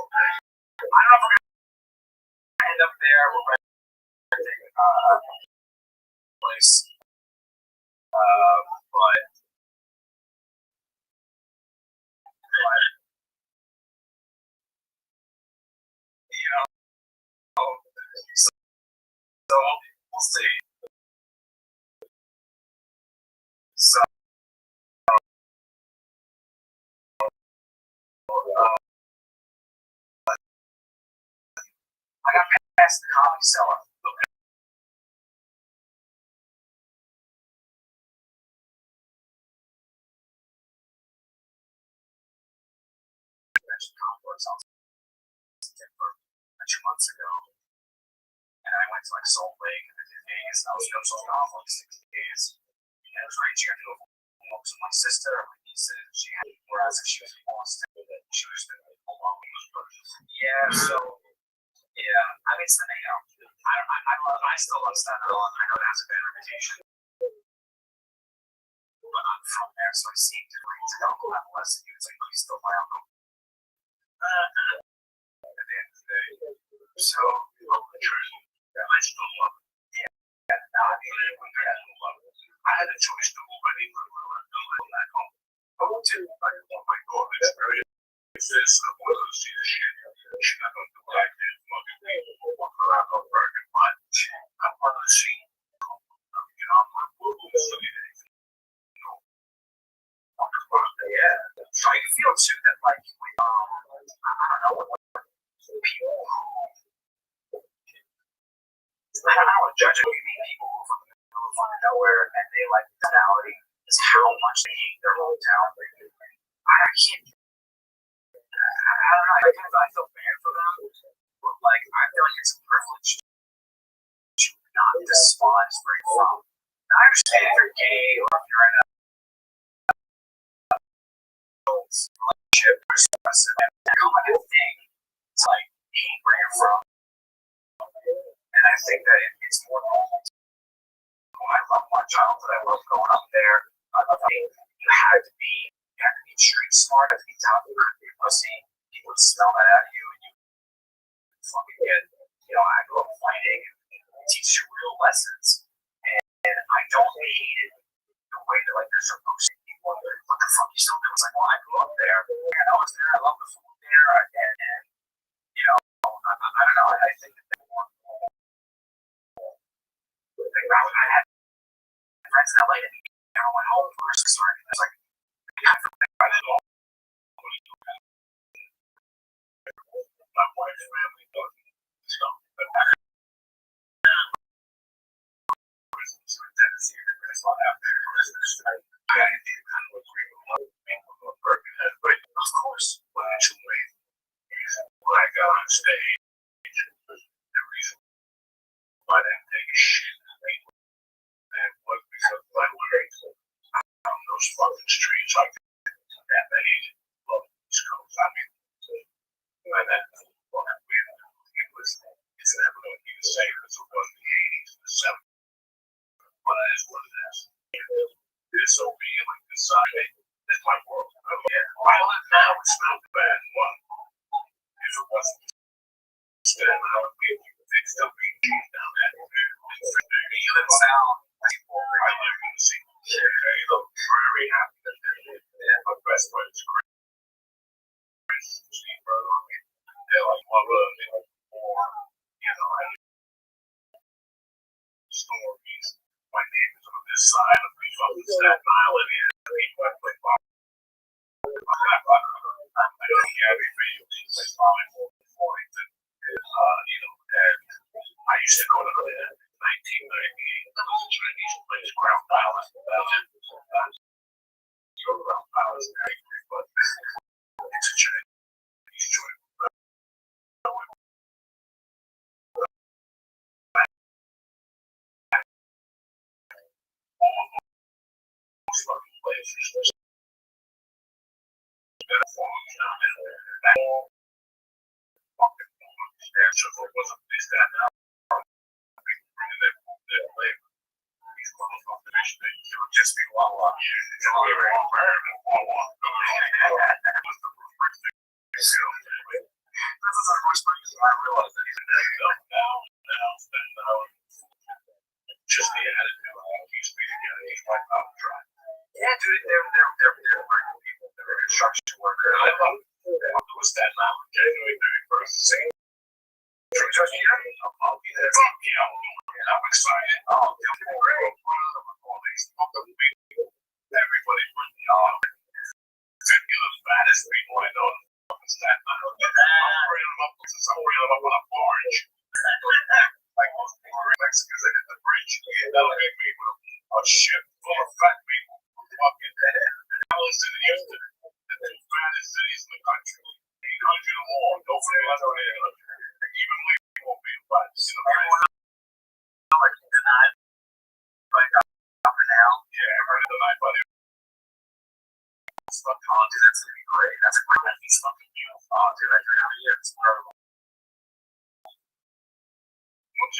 I don't know if we're gonna end up there. We're renting place. But you know, so we'll see. So I got past the comedy cellar. Okay. Complex out in Denver 2 months ago, and I went to like Salt Lake and I did Vegas. And I was going to off like 60 days. And it was great. She got to go home to my sister, my nieces. She had, whereas if she was in Boston, she was alone. Yeah, so Yeah, I mean, I still love Staten Island. I know it has a bad reputation, but I'm from there, so I see different uncle have less than you. It's like, oh, he's still my uncle. At the end of the day, so love the truth. I still love it. Yeah, no, I mean, I had a choice to move anywhere back home. I went to, oh my God, it's very. It's this, I want to see the shit. She's not going to do what I did. Fucking people walk around on Bergen, but I want to see. You know, I'm going to see it. Yeah. So I feel too that like I don't know what people I don't know what judge it. You meet people who are from the middle of fucking nowhere and they like personality is how much they hate their hometown. I can't. I don't know. I feel bad for them, but like I feel like it's a privilege to not despise where you're from. Now, I understand if you're gay or if you're in a relationship or expressive, and become like a thing. It's like hate where you're from, and I think that it's more normal. I love my childhood. I love going up there. I love you had to be street smart, you had to be down to earth, be pussy. People would smell that out of you, and you fucking get. I grew up fighting, and it teaches you real lessons. And I don't hate it the way that like they're supposed to. People are like, what the fuck you still doing? It's like, well, I grew up there. And I was there. I love the food there. And I don't know. I think that they want more. I had friends in LA that never went home for Christmas or anything. It's like, I didn't know. My wife's family doesn't. So, but Christmas or Tennessee or Christmas after Christmas. I didn't kind of agree with what people were working at. But of course, eventually, when I got on stage, the reason why I didn't take a shit and was because I learned on those fucking streets I could that many love East Coast. I mean, and then it's never going to be the same as it was in the 80s and the 70s. But it is what it is. It's so being like this side. It's my world. I live now. It's not bad. One, if it wasn't Staten Island, they'd still be cheating down there. You live south. I live in the city. They look very happy that they're there. My best friends are great. They're like, mother, they're like, stories. My neighbors on this side of me from Staten Island, and people I play ball. I don't have any videos. I probably and I used to go to the 1998. There was a Chinese place, Ground Palace. Ground Palace, but it's a Chinese joint. Places. So it wasn't this that now. These motherfuckers, they would just be Wawa. This is the first reason I realized that even now, just the attitude he's speaking at, he's like out of try. Yeah, dude, they're very good people. They're construction workers. I love it. It was that now, January 31st, same. I'll be there. Yeah, I'm excited. Oh, great. Everybody really are. You're the fattest people I know. Staten Island. I'm bringing them up on a barge. Like most Mexicans, they hit the bridge. That'll make me with a ship full of fat people. Fucking Dallas and Houston, the two fattest cities in the country. 800 or more. Don't forget that's what it is. Even we won't be invited. Everyone like denied. Like up and down. Yeah, everyone denied by the oh, dude, that's gonna be great. That's a great movie. Fucking beautiful. Oh, dude, I it's incredible. I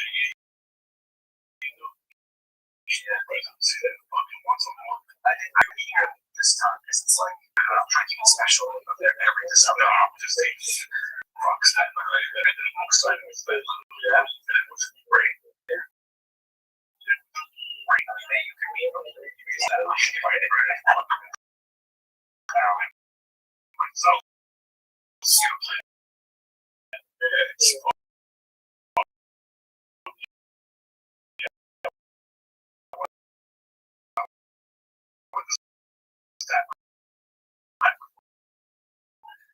would hear this time because it's like I'm trying to keep it special. Every December, I'm just taking rocks that and then I'm excited with it. Yeah, and it was great. Yeah. Right. I mean, you can be because that right. Now, myself, it's that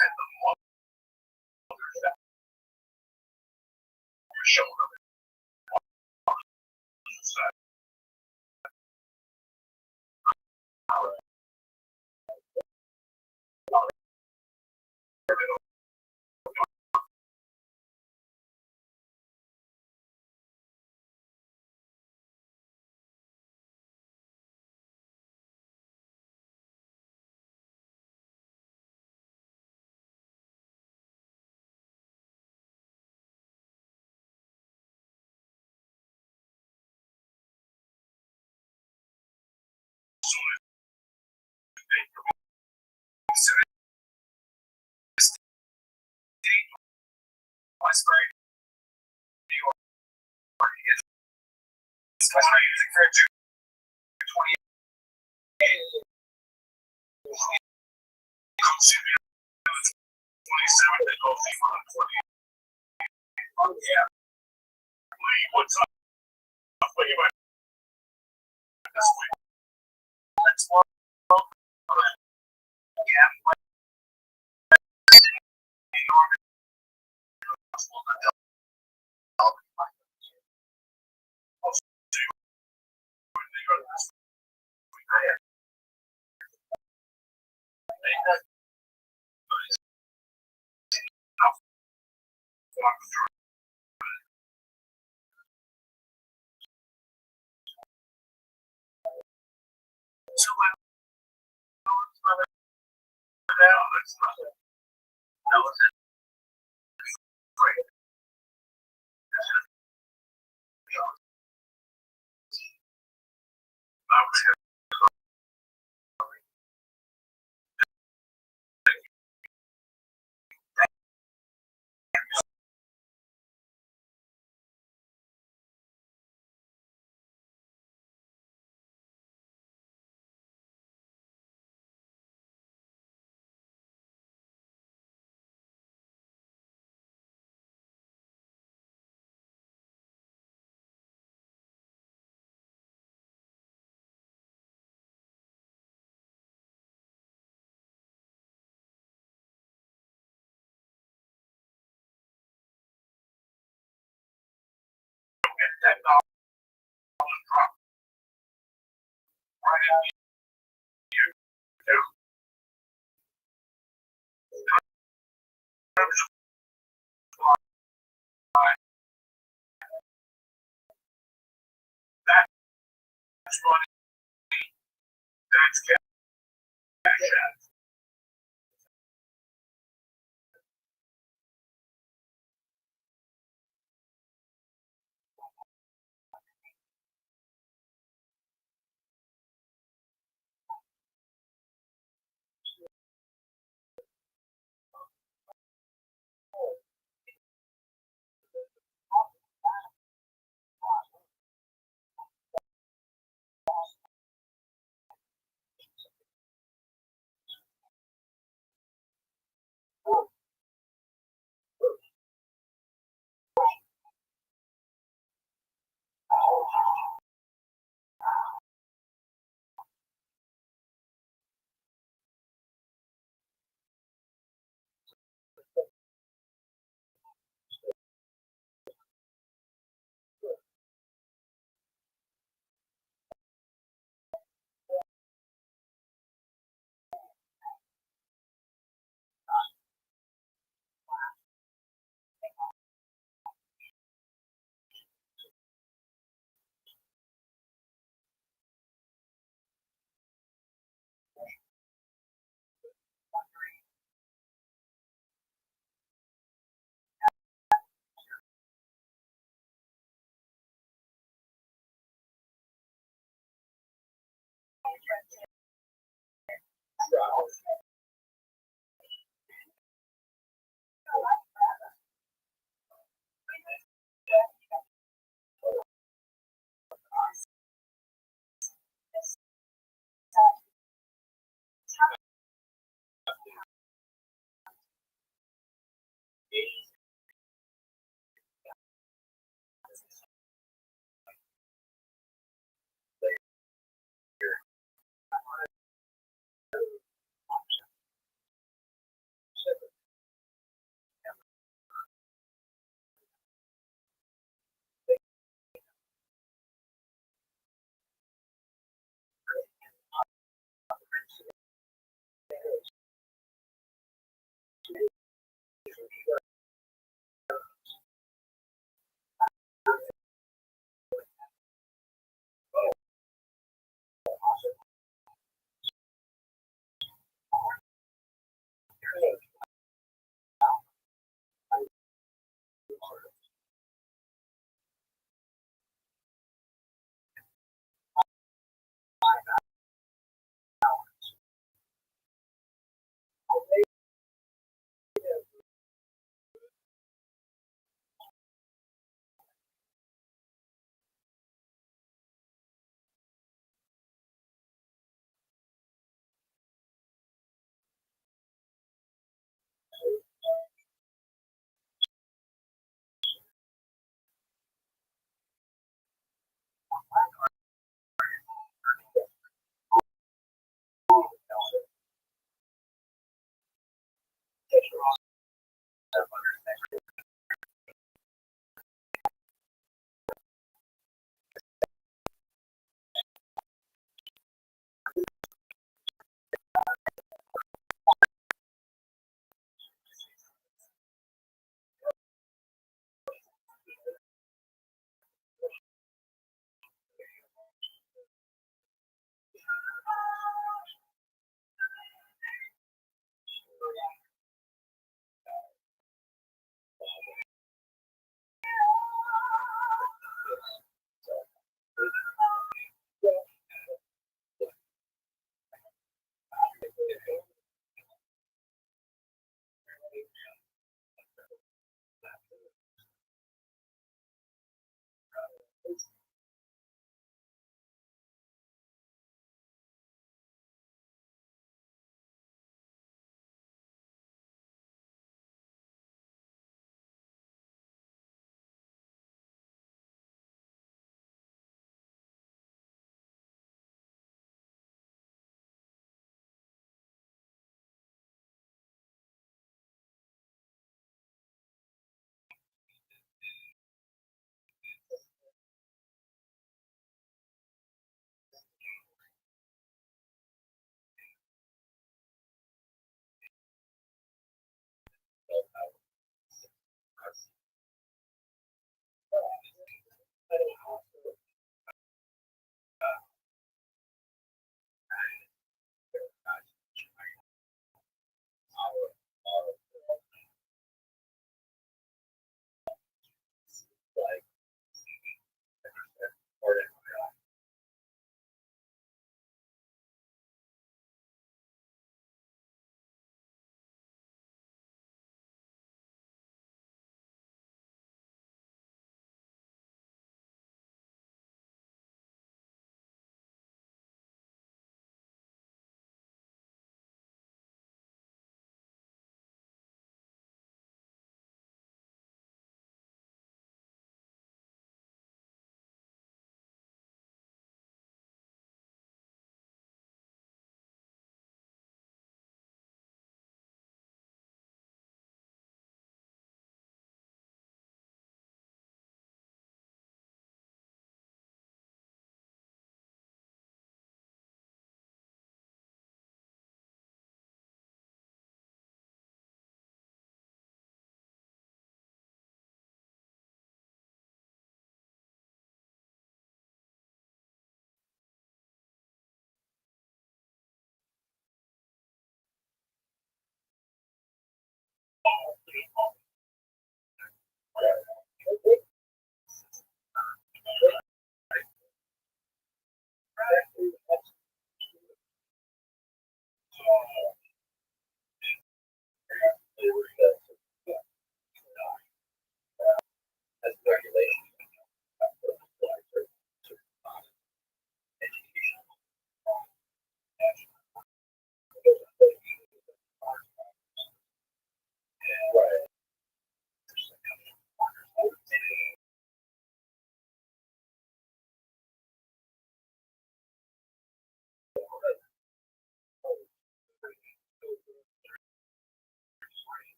and the mother that you're showing up. Westbury, New York, is using for June 28th. Comes to the 27th and goes on 28th. Yeah. What's up? What you might this week? Let's walk. Yeah. New York.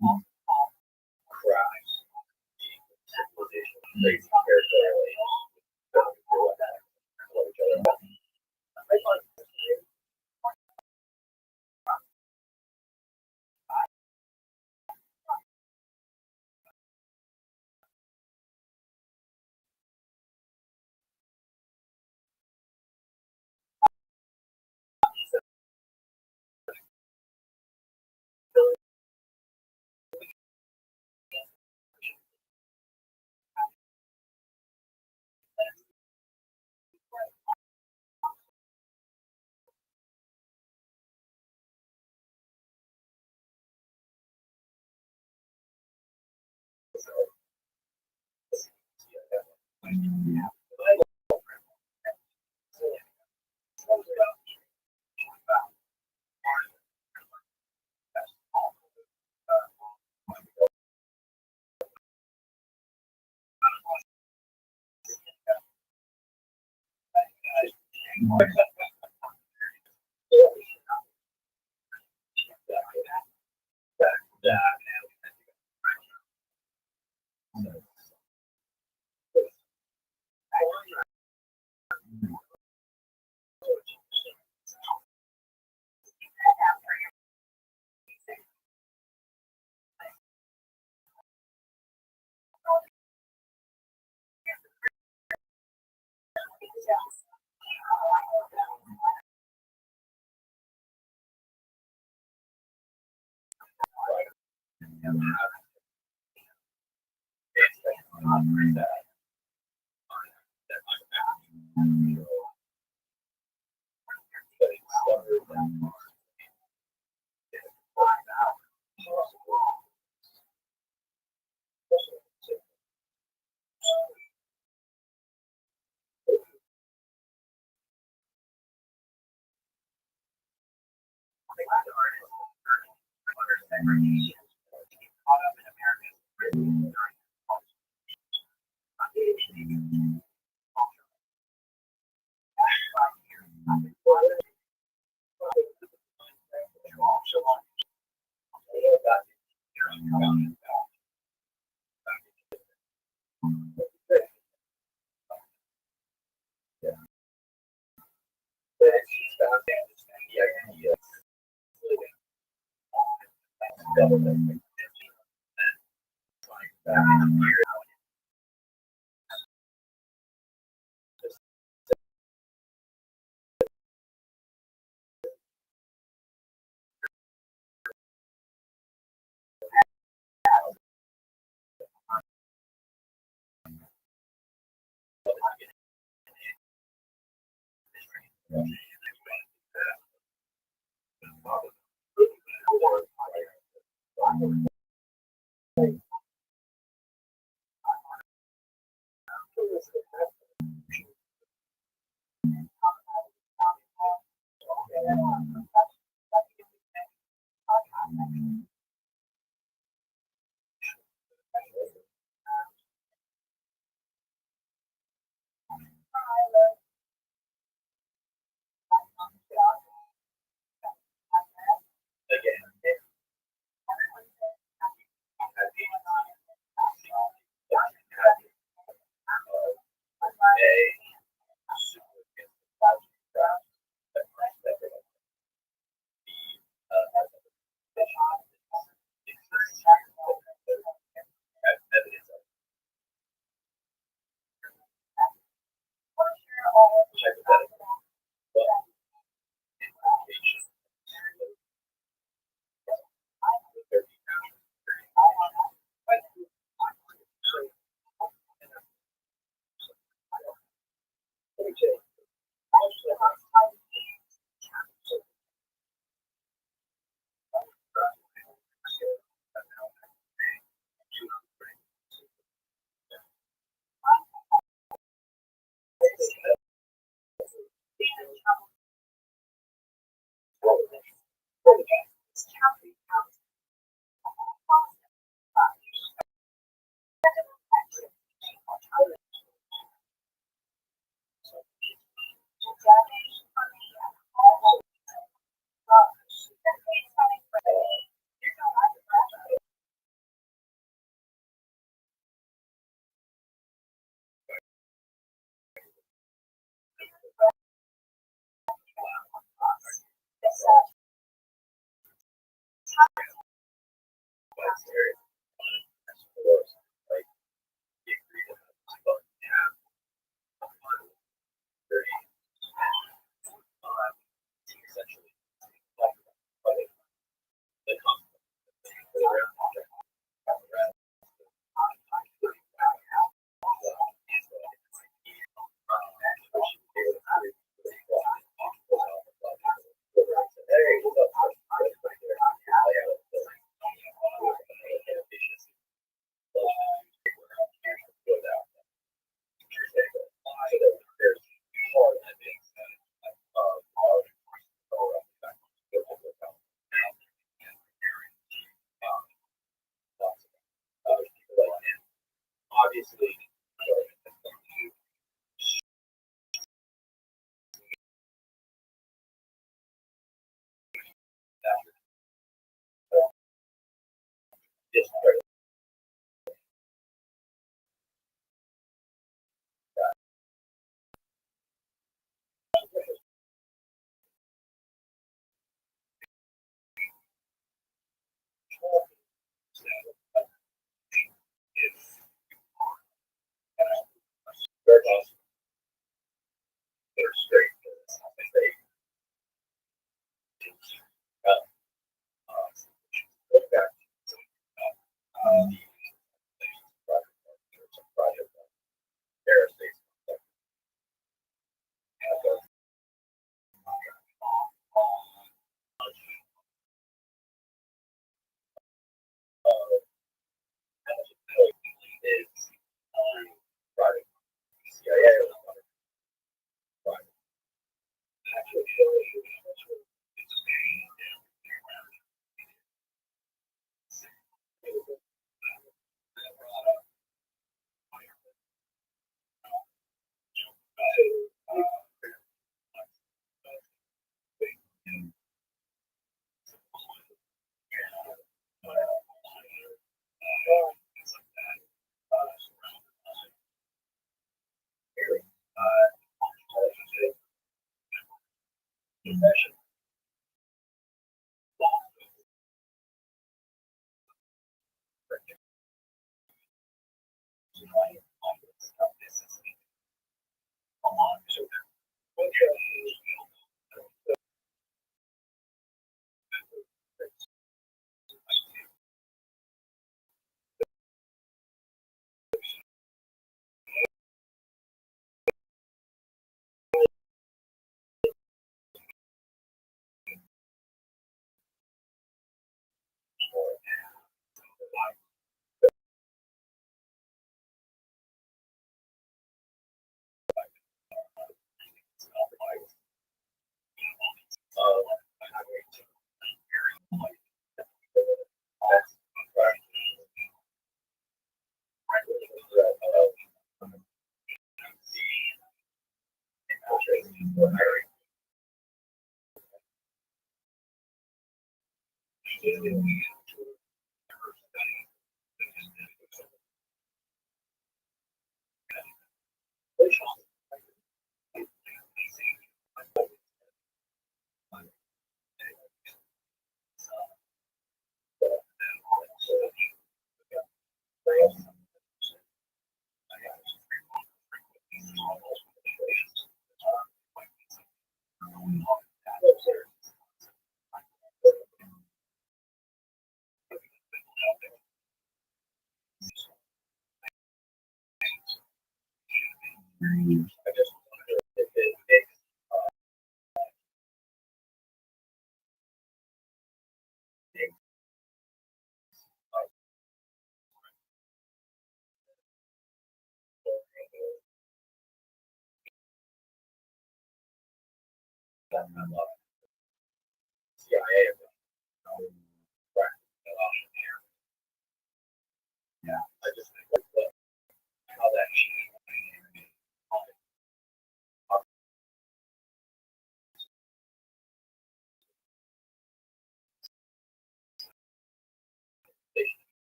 cracks, civilization, crazy territory, love each other.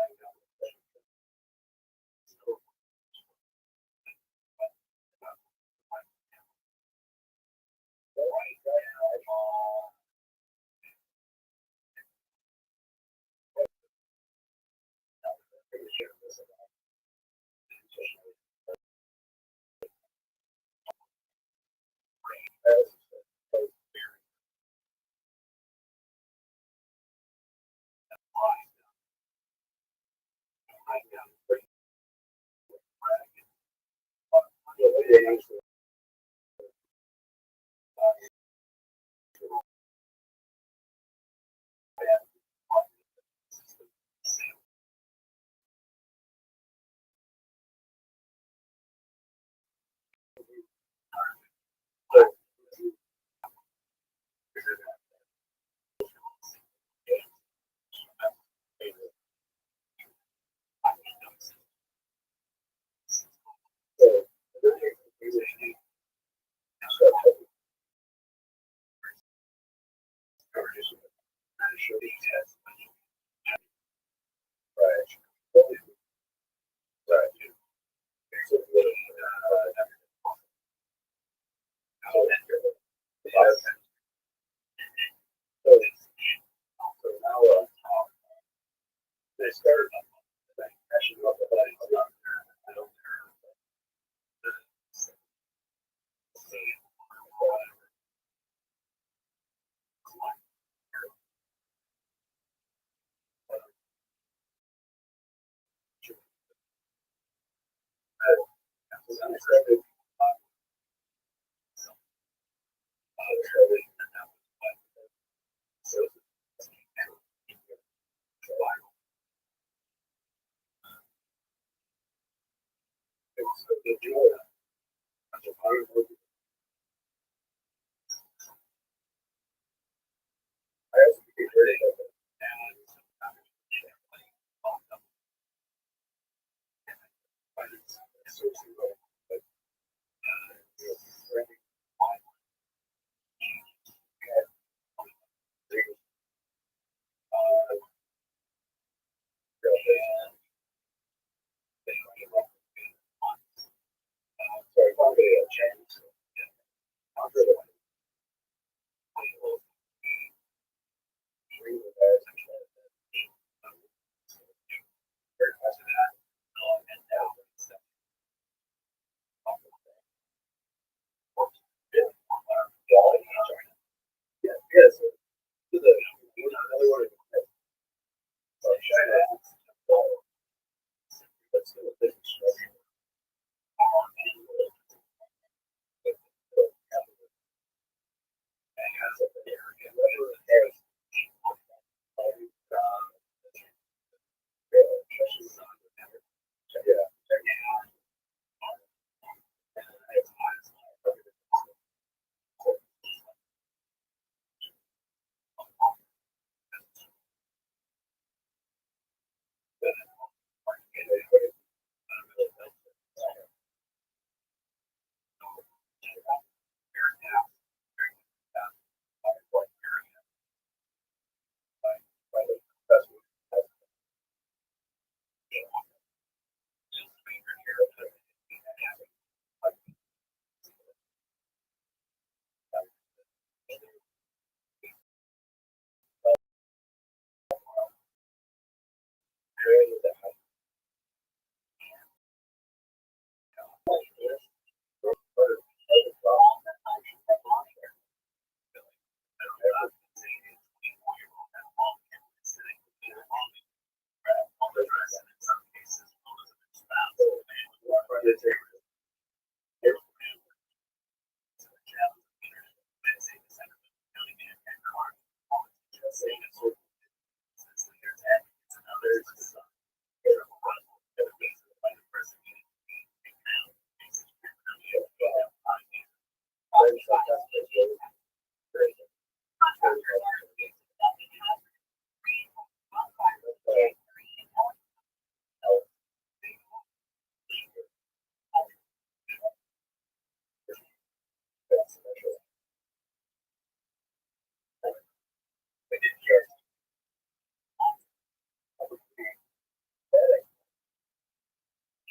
Sorry, I'll get a chance.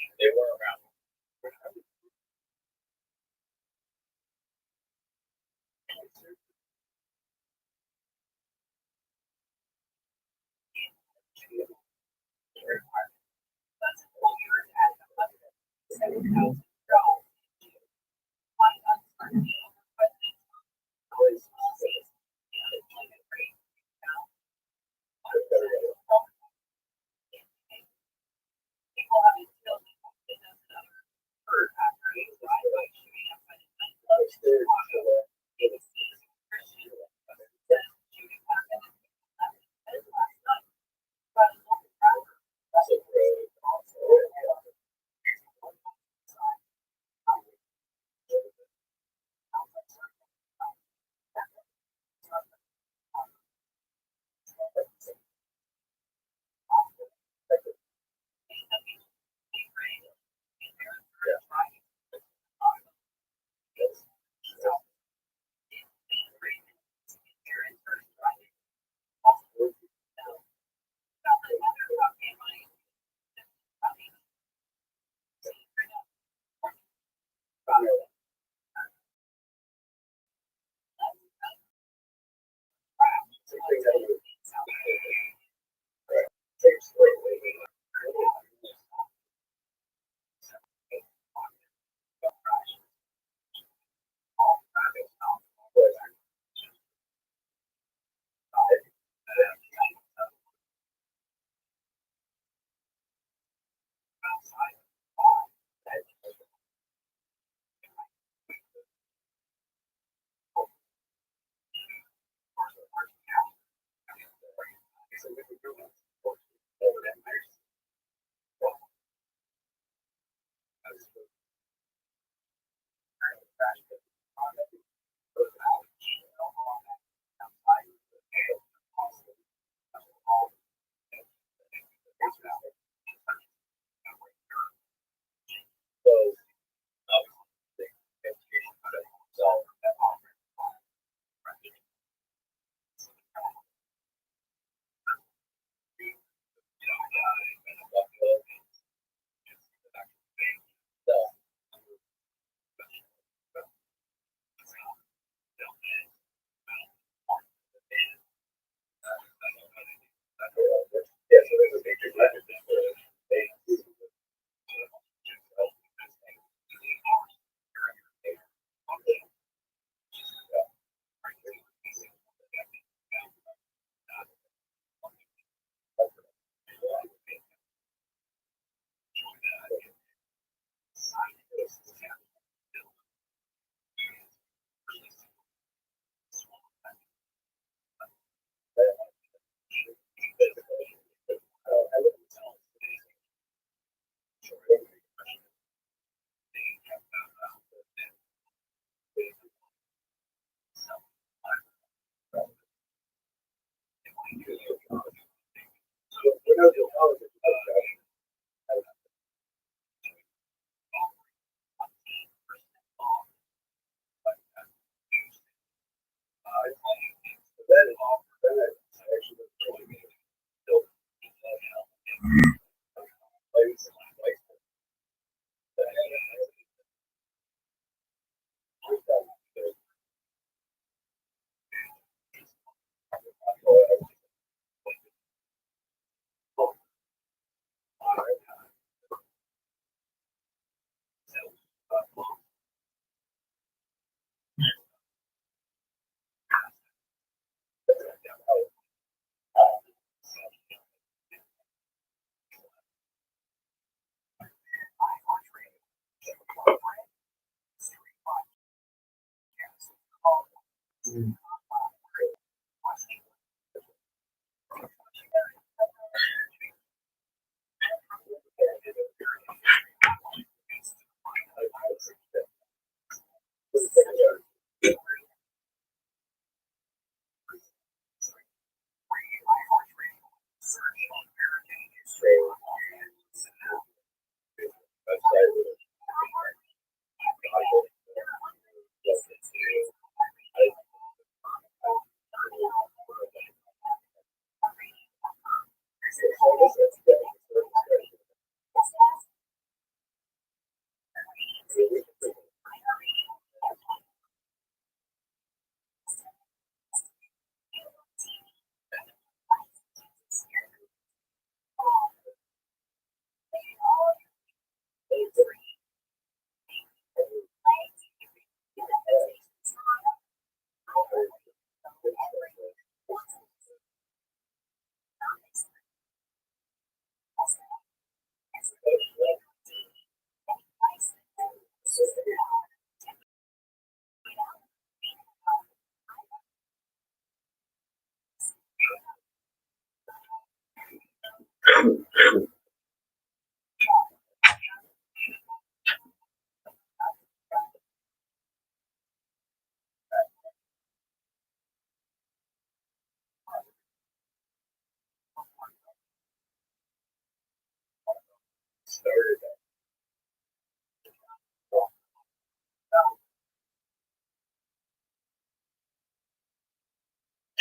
They were around.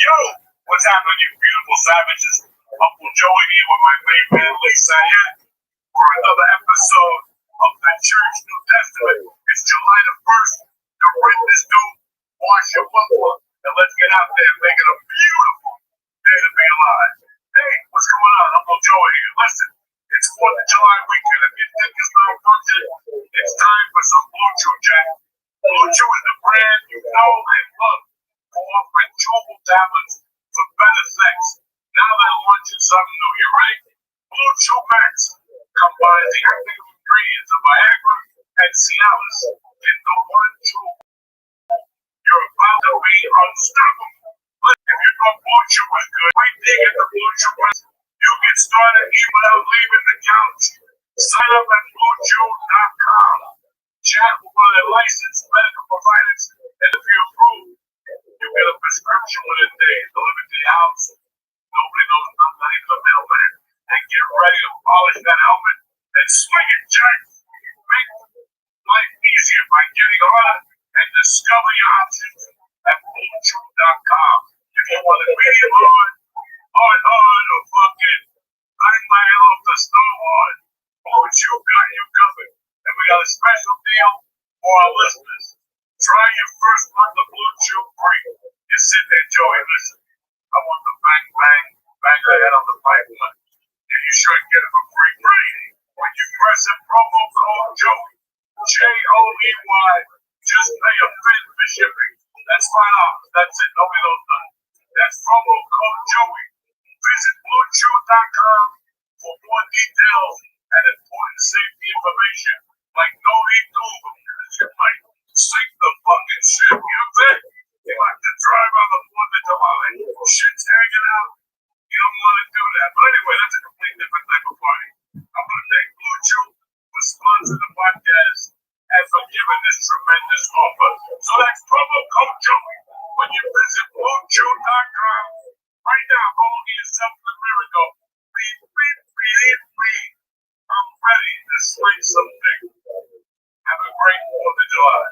Yo, what's happening, you beautiful savages? Uncle Joey here with my main man, Lisa Yat, for another episode of the Church New Testament. It's July the 1st. The rent is due. Wash your buffalo, and let's get out there and make it a beautiful day to be alive. Hey, what's going on? Uncle Joey here. Listen, it's 4th of July weekend. If you think it's not function, it's time for some Blue Chew, Jack. Blue Chew is the brand you know and love for offering chewable tablets for better sex. Now they're launching something new. You ready? Blue Chew Max combines the active ingredients of Viagra and Cialis into one chew. You're about to be unstoppable. If you thought Blue Chew was good, wait till you get the Blue Chew Max. You get started even without leaving the couch. Sign up at BlueChew.com. Chat with one of their licensed medical providers, and if you're approved, you get a prescription within days, delivered to your house. Nobody knows, not even the mailman. And get ready to polish that helmet and swing it, Jack. Make life easier by getting on it and discover your options at BlueChew.com. If you want a medium hard, or fucking bang off the stove hard, Blue Chew got you covered. And we got a special deal for our listeners. Try your first month of Blue Chew free. You sit there, Joey, listen. I want the bang the head on the pipe one. Yeah, you sure can get it for free. When you press in promo code Joey, Joey, just pay a fee for shipping. That's $5. That's it. Nobody knows nothing. That's promo code Joey. Visit BlueChew.com for more details and important safety information, like no need to, because you might sink the fucking ship. You know what I'm saying? You like to drive on the 4th of July, shit's hanging out. You don't want to do that. But anyway, that's a complete different type of party. I want to thank Blue Chew for sponsoring the podcast and for giving this tremendous offer. So that's promo code Joey when you visit BlueChew.com. Right now, go look at yourself in the mirror and go, beep, beep, beep, beep. I'm ready to sling something. Have a great 4th of July.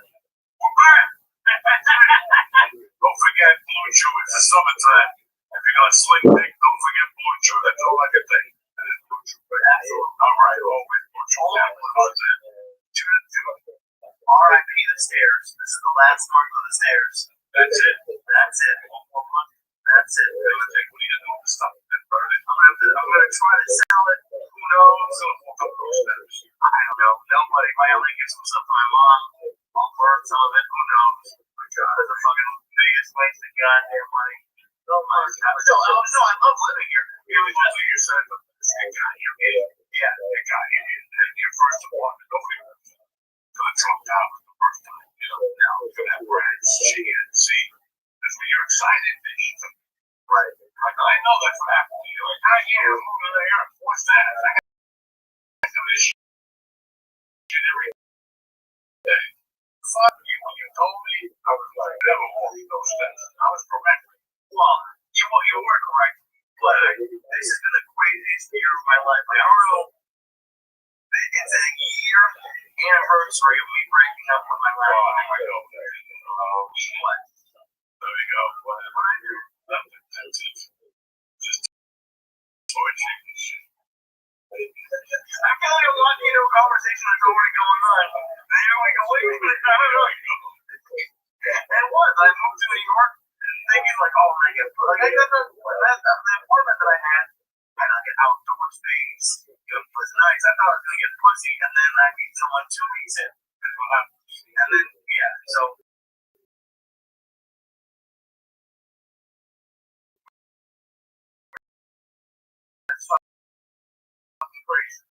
We're back. Don't forget Blue Chew. It's the summertime. If you're going to sling things, don't forget Blue Chew. That's all I can think. That is Blue Chew. All right, always Blue Chew. R.I.P. the stairs. This is the last month of the stairs. That's it. One more month. That's it. What do you do with the stuff that burned it? I'm gonna try to sell it. Who knows? I don't know. Nobody. I only give some stuff to my mom. I'll burn some of it. Who knows? Because the fucking biggest waste of goddamn money. No, I love living here. You said it got you. Yeah, it got you. And your first apartment, nobody was going to Trump down the first time. You know, now it's going to have brands, G and C. That's when you're excited. Right. Like, I know that's what happened. You're like, I'm moving there. What's that? I got to do this shit every day. Fuck you. When you told me, I was like, never walking those steps. I was correct. Well, you were correct. But this has been the craziest year of my life. Like, I don't know. It's a year anniversary of me breaking up with my wife. What? There we go. What did I do? Nothing. That's it. Just torching and shit. I feel like I'm walking into a conversation that's already going on. Then you're like, wait a minute, I don't know. And it was. I moved to New York thinking like, oh, I get like I got the apartment that I had like an outdoor space. It was nice. I thought I was gonna get pussy, and then I meet someone 2 weeks in. That's what happened. And then so. That's fucking crazy.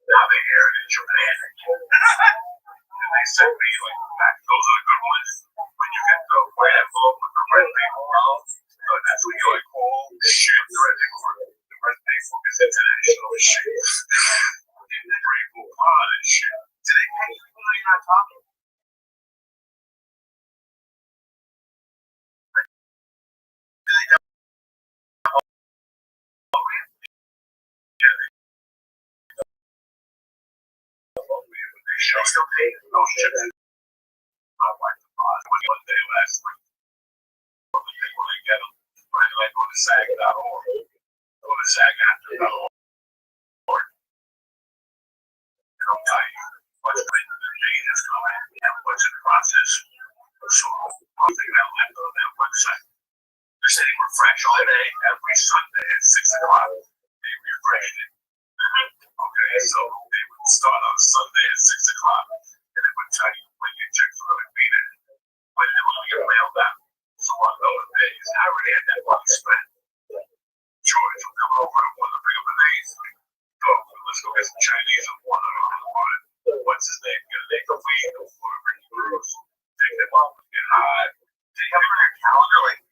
Now they air it in Japan. They still pay those checks. My wife deposited one day last week. When they get them, right? Like on the SAG.org. Go to SAG.org. And I'll tell you what's later than the date is coming and what's in the process. So one thing that left on that website. They're sitting refresh all day, every Sunday at 6 o'clock. They refresh it. Okay, so they would start on Sunday at 6 o'clock, and it would tell you when your checks were going to be there, when they were going to get mailed out. So on those days, I already had that money spent. George was coming over and wanted to bring up an ace. So let's go get some Chinese and one on it. What's his name? Get a name of weed or bring Bruce. Take them up and get high. Did you have it on your calendar?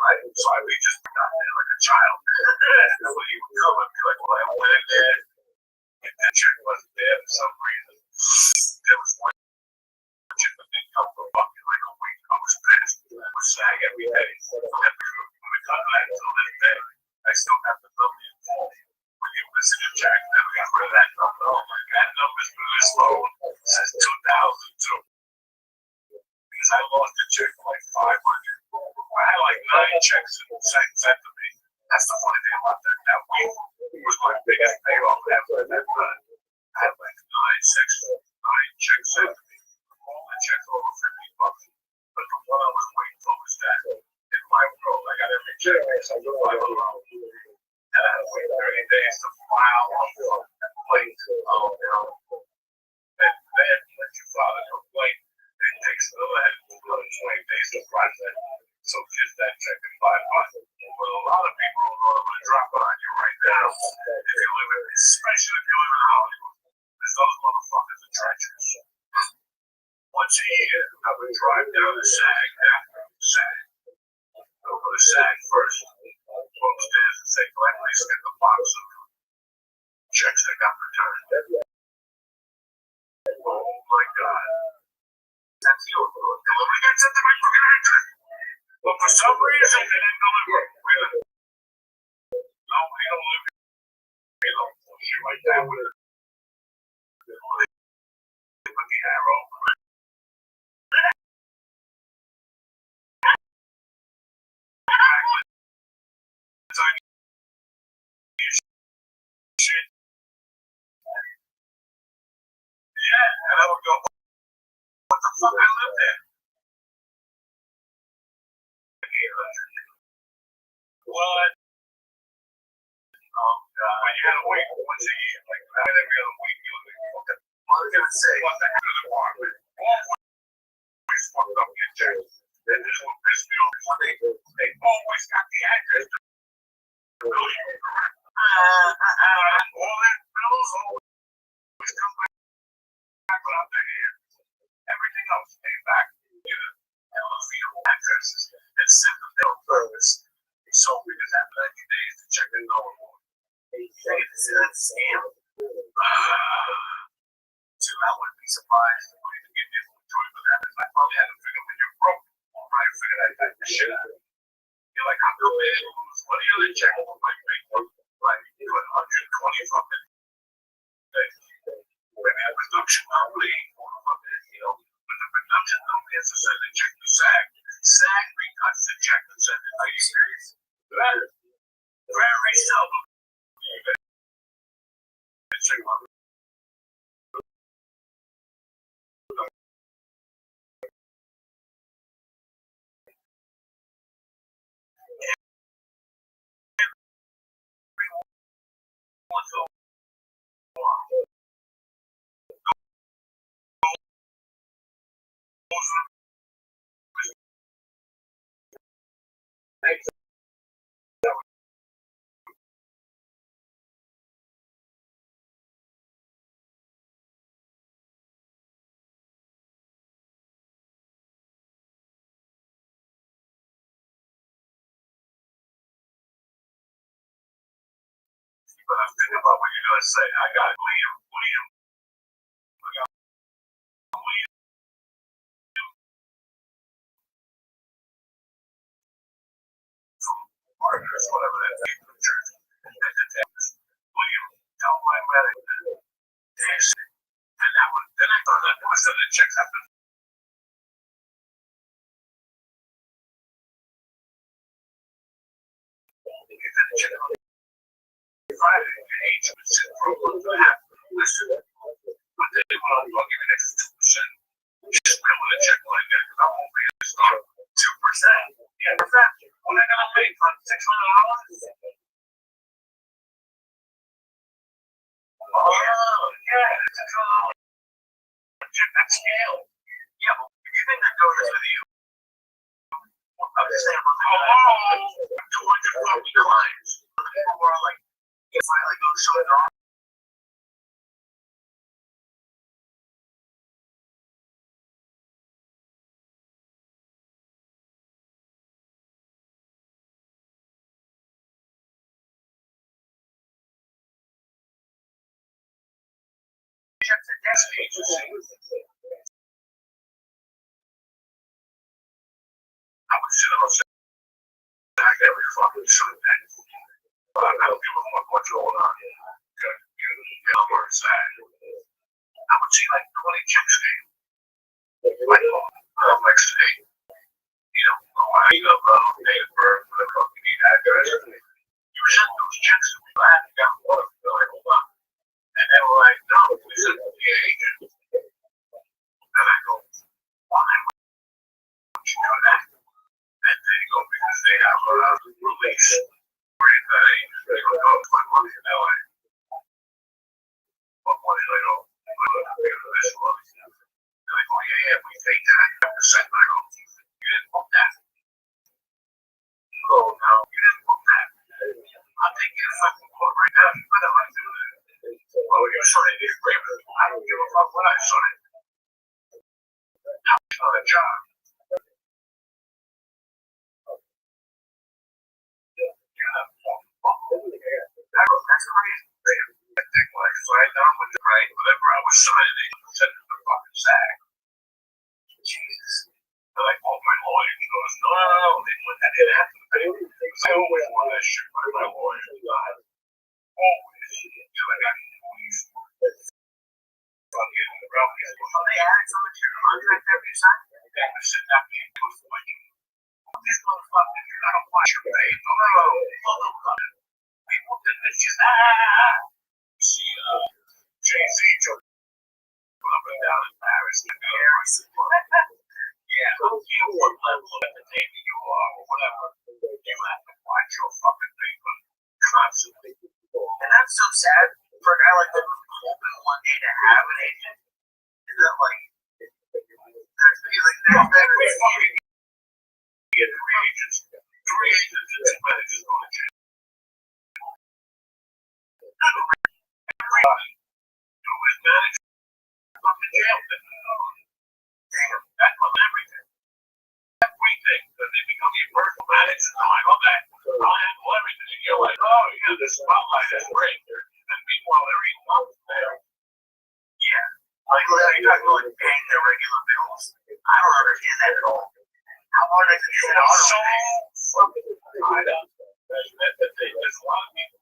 Like, so I would just got there like a child. And when he would come, I'd be like, well, I went in there, and that check wasn't there for some reason. There was one check that didn't come for fucking like a week. I was pissed. I was SAG every day. When we cut that until this day, I still have the number in full. When you listen to Jack, never got rid of that number. Oh my God, that number's been this low since 2002. Because I lost a check for like 500. I had like 9 checks sent to me. That's the funny thing about that week. It was my biggest payoff after that time. I had like 9 checks sent to me. All the checks over $50. But the one I was waiting for was that in my world, I got every check. So I file alone. And I had to wait 30 days to file a complaint. And then once you file a complaint, it takes another 20 days to process. So just that check in 5 months. Well, a lot of people don't know I'm going to drop it on you right now. If you live in, especially if you live in Hollywood, because those motherfuckers are treacherous. Once a year, I would drive down to SAG after SAG. Go to SAG first, go upstairs and say, "Glenn, please get the box of checks that got returned." Oh my God. That's you. Delivery got sent to my fucking address. But for some reason, they didn't deliver it. Really? No, we don't live here. You know, shit like that with it. They put the arrow. Shit. Yeah, and I would go, what the fuck? I live there. What? When you gotta wait once a year, like every other week, you look at what I was gonna say, what the heck of the department? Always fucked up your checks. Then this one pissed me off when they always got the address. All that bills always come back without their hands. Everything else came back to the addresses and sent them their purpose. So we just have 90 days to check it out. Is that a scam? So I wouldn't be surprised if we could get different choice for that. I probably had to figure when you're broke. I'll probably figure that type of shit out. You're like, I'm going to lose. What are you going to check? Like, you put 120 fucking things. Maybe a production company, but the production company has to send a check to SAG. SAG recuts the check and sends it. Are you serious? Very seldom. But I'm thinking about what you're going to say. I got Liam. partners, whatever that is, from the church. Will you tell my medic this? And that one, then I thought that most of the checks happened. You could check on Friday, your age was set for a month and a half. Listen, but they will give you an extra 2%. Just be able to check like that because I won't be able to start 2%. Yeah, in fact, what am I gonna pay for $600? Oh, yeah, $600. Check that scale. Yeah, but if you think they're doing this with you, I'm just saying, 250 clients. People were like, you finally go show it off. Check the next agency. I would sit on back every fucking Sunday. But I don't give a fuck what's going on. I'm where it's at. I would see like 20 checks a day. Like, like today. You know, I got date of birth, whatever fuck you need address. You sent those checks to me. I had to get one. They're like, hold on. And they were like, no, we sent them to the agent. And I go, why would you do that? And they go, because they have a release. They go, no, it's my money in LA. What money do I know? This money. And they go, yeah, we take that 5%. And I go, you didn't book that. Oh, no, you didn't book that. I'll take you to fucking court right now. You better not do that. Well, you signed the agreement. I don't give a fuck what I signed. Now it's not a job. That's crazy. They think like signed on with the right, whatever I was signing, they sent it to the fucking sack. Jesus. They're like, oh, my lawyer. He goes, no, they put that in after the thing. I always want that shit by my lawyer. Always. You know, I got police. Fucking Rabbis. So they added something to your contract after you signed? Yeah, I said that being good for you. These motherfuckers, you gotta watch your pay. Motherfucker. People did this shit. See, Jay-Z jumped up and down in Paris. Yeah, I don't care what level of entertainment you are or whatever. You have to watch your fucking paper constantly. And that's so sad for a guy like that who's hoping one day to have an agent. Is that like, there's fucking get three agents and two managers going to jail. Everybody who is managed fucking jail. Damn, that's on everything. Everything. Because they become your personal manager. I'm like, okay, I'll handle everything. And you're like, oh, yeah, this spotlight is great. And meanwhile, they're eating lunch there. Yeah. Like, you're talking about like paying their regular bills. I don't understand that at all. How hard is it to get auto? So fucking tied up. There's a lot of people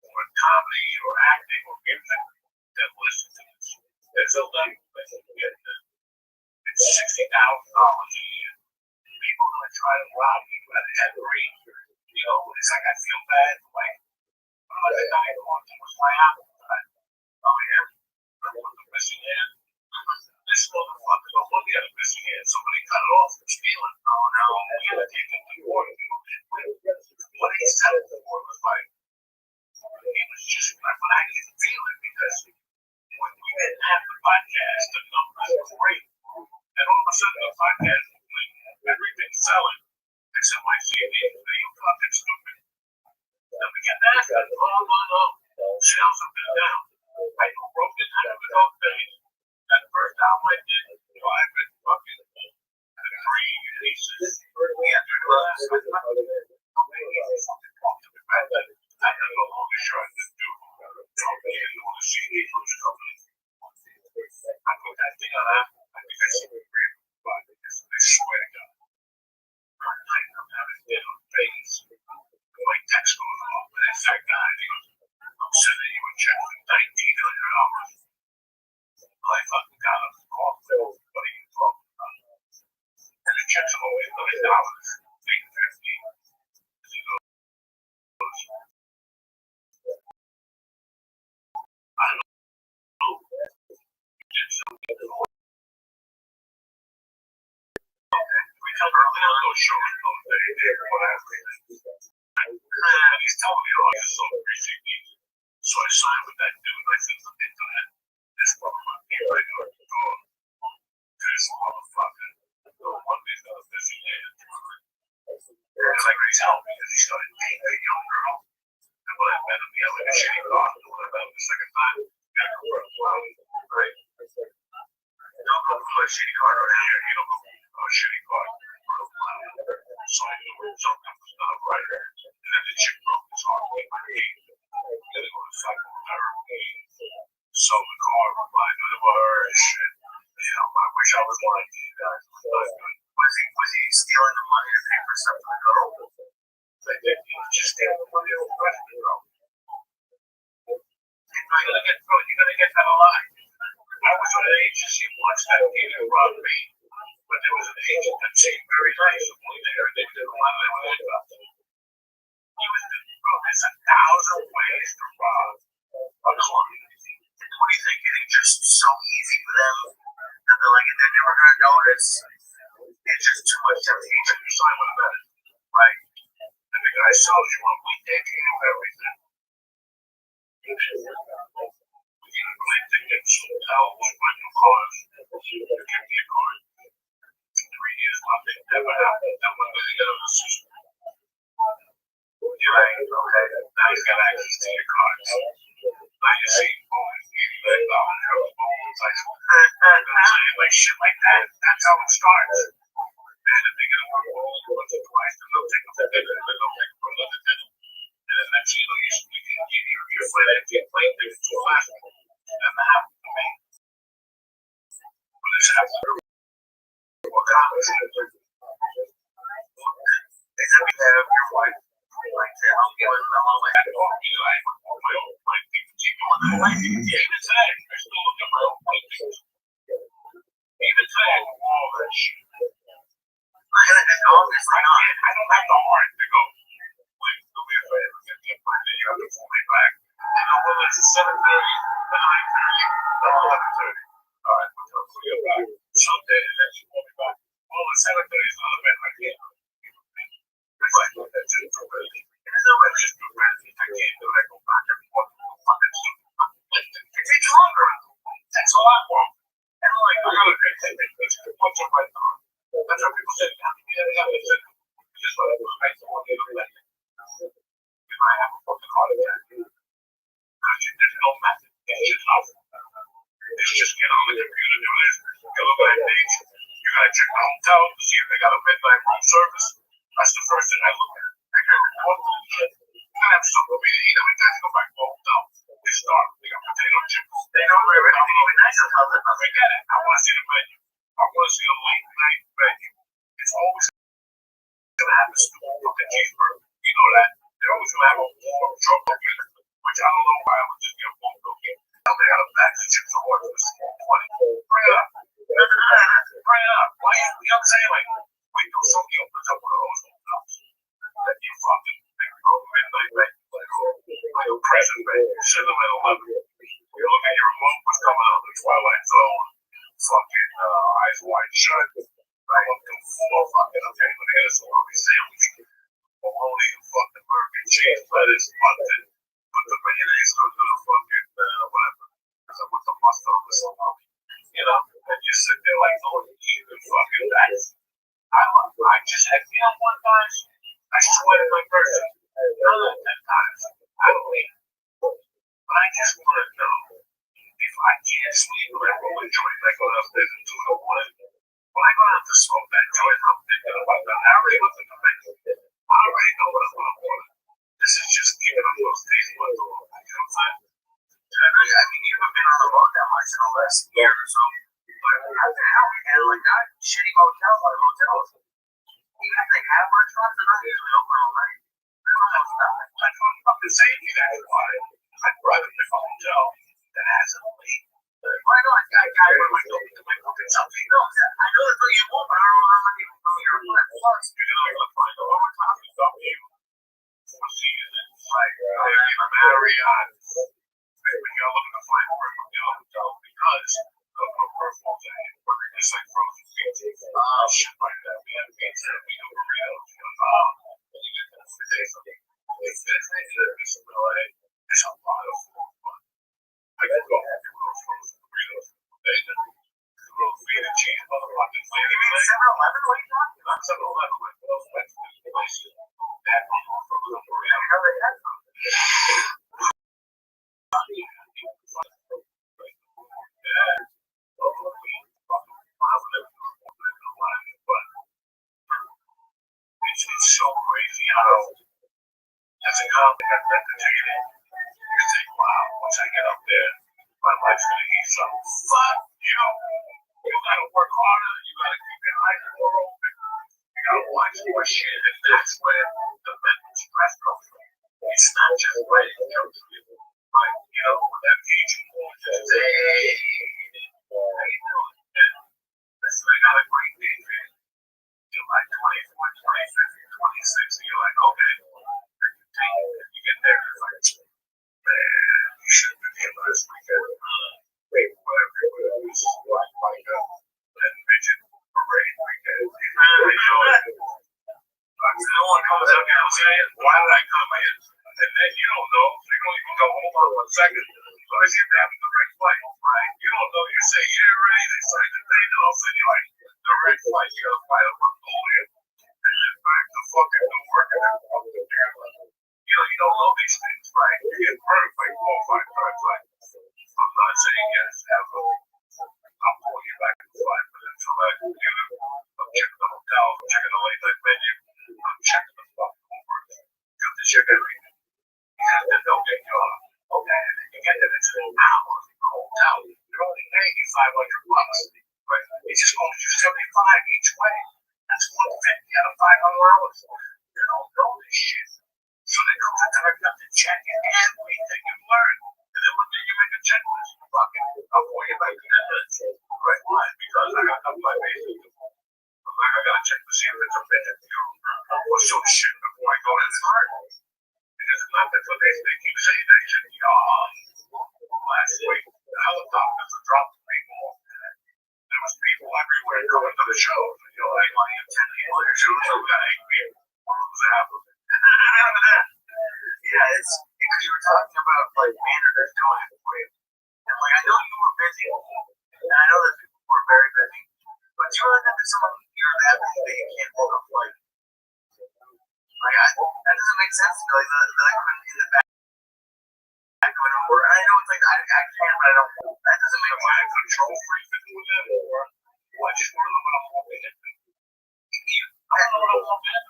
with comedy or acting or music that listen to this. There's a lot of people that get it's $60,000 a year. People are gonna try to rob you at every, you know, it's like I feel bad, like I'm like the guy who wants to was my apple. Oh yeah, I want the missing hand. This motherfucker don't look at a missing hand. Somebody cut it off for stealing. Oh no, we gotta take it to court. What he said before was like, it was just, but I didn't feel it because when we didn't have the podcast, the numbers were great. And all of a sudden, the podcast was like, everything's selling except my CD. Are you fucking stupid? Then we get back. No. Sales have been down. I broke it out of it all day. That first album I did, I've been fucking 3 releases. We had to do that. I had no longer trying to do it on the CD from the company. I put that thing on that. I think I see the great but I swear to God. I'm having dinner on face. shows those days. They want everything. And he's telling me, oh, I just saw the precinct meeting. So I signed with that dude. I said, look into that. This motherfucker came right out the door. This motherfucker. One day got a busy hand. It's like he's helping me because he started dating a young girl. And when I met him, he had like a shitty car. And when I met him the second time, we got to work. Right? Don't go for a shitty car right here. You don't go for a shitty car. So I knew something was not right. And then the chick broke his heart with my knee. Then they go to psychotherapy. Sold the car, replied to her and shit. You know, I wish I was one of you guys. Was he stealing the money to pay for stuff for the girl? Like, he was just stealing the money for the girl. You're gonna get that a lot. I was with an agency once that needed Robbie, but there was an agent that seemed very nice. Only there, they did a lot of that. He was bro, there's 1,000 ways to rob a client. What do you think? It's just so easy for them that they're like, they're never gonna notice. It's just too much temptation. You sign with them, right? And the guy sells you on weekday, you know everything. Hotel, rental cars, you give me a car. 3 years, nothing ever happened. Then when they get on the system, you're like, okay, now he's got access to your cards. Now you see, oh, $80 like shit like that. That's how it starts. And if they get a phone call once or twice, then they'll take them for dinner, then they'll take them for another dinner. And then next thing you know, you're financing plane tickets to Alaska. Never happened to me. But it's happened to what happens is they have your wife. Like, say, I'm giving them all my head off. You know, I want my own plane tickets. Even when the plane tickets, even today, I still look at my own plane tickets. Even today, I do all that shit. And obviously, I don't have the heart to go. Like, do me a favor, get me a plane, then you have to pull me back. And I'm willing to 7:30, to 9:30, to 11:30. All right, we'll pull you back. Someday, and then you pull me back. Well, at 7:30 is not a bad idea. It's like, that's just too early. There's no way it's too early. I can't do it. I go back and forth. It takes longer. It takes a lot more. And I'm like, I gotta take it. It's a bunch of my car. That's what people say. Just let it go. I don't want to get a you might have a fucking heart attack. There's no method. It's just nothing. It's just get on the computer, do this. You look at that page. You gotta check the hotel to see if they got a midnight room service. That's the first thing I look at. I got report to the shit. You gotta have something for me to eat. Every time you go back to the hotel, they start. They got potato chips. They don't really even nice hotels. Forget it. I want to see the menu. I want to see a late night menu. It's always gonna have a stupid fucking cheeseburger. You know that. They're always gonna have a warm chocolate dinner, which I don't know why I would just get warm cookie. Now they got a bag of chips or what? It's $20. Bring it up. Bring it up. Why you know what I'm saying? Like, wait till somebody opens up one of those hotels. That you fucking think, oh, midnight menu. Like a present menu. You send them at 11. You look at your remote, what's coming out of the Twilight Zone. Fucking Eyes Wide Shut. Right up to 4 fucking, okay, look at this salami sandwich. Bologna and fucking burger, cheese, lettuce, mustard. Put the mayonnaise under the fucking, whatever. Because I put the mustard on the salami. You know, and you sit there like, oh, you can fucking that. I just had, you know what, guys? I sweated my person. Not like 10 times. I don't eat. But I just want to know if I can't sleep or I roll a joint, I go downstairs and do it at 1. When I go out to smoke that joint, I'm thinking about that. I already looked at the menu. I already know what I'm going to order. This is just giving them those taste buds all. You know what I'm saying? I mean, you haven't been on the road that much in the last year or so. But how the hell, man? Like, not shitty motels or hotels. Even if they have restaurants, they're not usually open all night. There's almost nothing. I don't fucking say you guys why. I'd rather pick a hotel that has a late. Why not? I really don't think fucking something. No, I know that's what you want, but I don't know how many from your left. Plus, you're going to find the overtime and stuff you. Four Seasons, like, Marriott. When you're looking to find a hotel because of her personal day, where they just like frozen pizza. Shit like that. We have pizza. We do always more shit, and that's where the mental stress comes from. It's not just writing it comes from you, but you know, when that page just say, hey, how you doing? And listen, I got a great day for you. You're like 24th, 25th, 26th, and you're like, okay. And you take it, and you get there, you're like, man, you should have been here last weekend. Wait, whatever it was, like that midget parade weekend. No one comes up here and says, why did I come in? And then you don't know, so you don't even go, hold on 1 second. Let me see if they have the right flight, right? You don't know, you say, yeah, ready, they sign the thing, and all of a sudden you're like, the right flight, you gotta fly over Mongolia, and then back to fucking Newark, and then you know, you don't know these things, right? You get burned like 4 or 5 times, like, I'm not saying yes, ever. I'll pull you back in 5 minutes from that computer. I'm checking the hotel, I'm checking the late night menu, I'm checking the fucking Uber. You have to check everything. And then they'll get you on. Okay, and then you get there, it's an hour from the hotel. They're only paying you $500. Right? It's just going to do 75 each way. That's 150 out of $500. You don't know this shit. So they come to direct up to check everything you've learned. And then when you make a checklist, fuck it, I'll pull you back to that list. Right? Why? Because I got to come by basic. I'm like, I got to check to see if it's a minute view or some shit before I go to the hard. Because it's not that they keep saying that shit. Last week, the helicopters are dropping people. There was people everywhere coming to the show. You know, like 10 people at your show, so we got 8 people. What was happening? Yeah, it's because you were talking about like managers doing it for you. And like I know you were busy, and I know that people were very busy, but you really think that someone you're that busy that you can't hold a flight. Like that doesn't make sense to me. Like that I couldn't in the back going over. I know it's like I can, but I don't. That doesn't make sense. Am I a control freak to do that, or what? Just one of them I'm hoping it. I don't know what I'm hoping.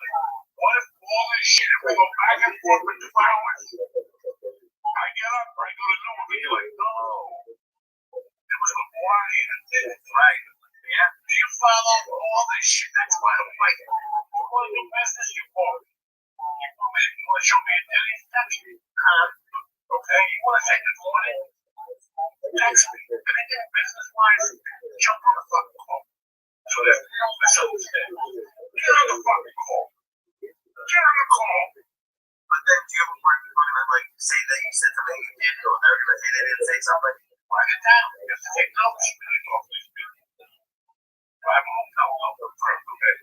What if all this shit, if we go back and forth for 2 hours, I get up, I go to Newark, and you're like, no, it was Hawaii and did it, right? Yeah? Do you follow all this shit? That's why I'm like, you want to do business, you want. You want to show me a daily statue? Okay, you want to take this money? Text me. Anything business-wise, jump on the fucking call. So that you don't misunderstand. Get on the fucking call. Get on the call. But then do you ever work with them and like say that you said something you did, or they're gonna say they didn't say something? Write it down. You have to take notes. You really talk to these people. Drive home, tell them confirmed, okay?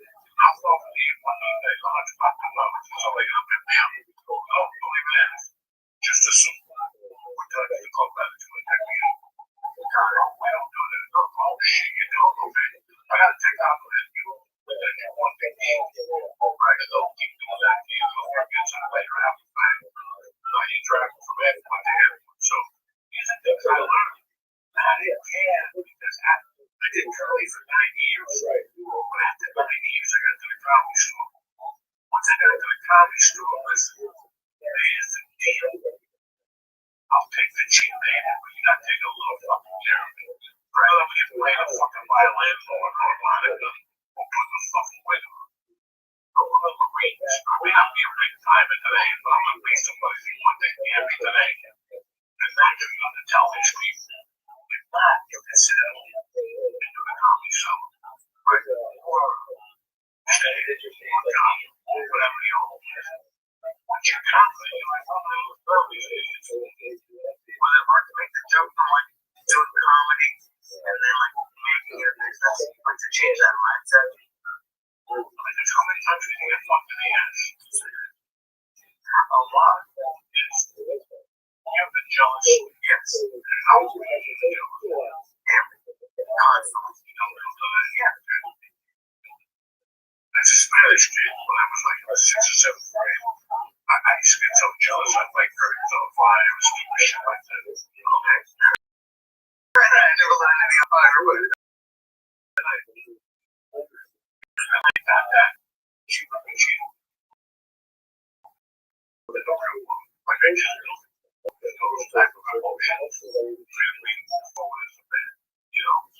I'll fall for you one of these $100. So they up and down. No, don't even ask. Just assume. We're telling you to call back to a technique. We don't do that. Oh shit, you don't, okay? I gotta take off of that. But then you want to eat. Right, don't keep doing that. You don't forget some later after fact. Now you drag from everyone to everyone. So these are things I learned. I didn't care because I did curly for 9 years. But after 9 years, I got to the comedy store. Once I got to the comedy store, listen, here's the deal. I'll take the cheap man, but you gotta take a little fucking care of me. Rather than get playing a fucking violin or a harmonica or put the fucking weight on. I'm one of the Marines. I may not be a big diamond today, but I'm gonna be somebody who one day can be today. And that's what you have to tell these people. If not, you can sit at home and do the comedy show. Right? Or stay at your job or whatever you know. Once you're confident, you're like, oh, those movies, was it hard to make the jump from like doing comedy and then like making it a business, like to change that mindset? I mean, there's how many times you can get fucked in the ass? A lot. Yes. You've been jealous. Yes. And how are you jealous? Constantly. You don't know that. Yeah. As a Spanish kid, when I was like in the 6th or 7th grade, I used to get so jealous. I'd like curtains on fire and stupid shit like that. Okay. I never let any on fire, but I got that. She would be cheating. But no real woman. Like I just know. There's no type of emotions. Really moving forward as a man. You know?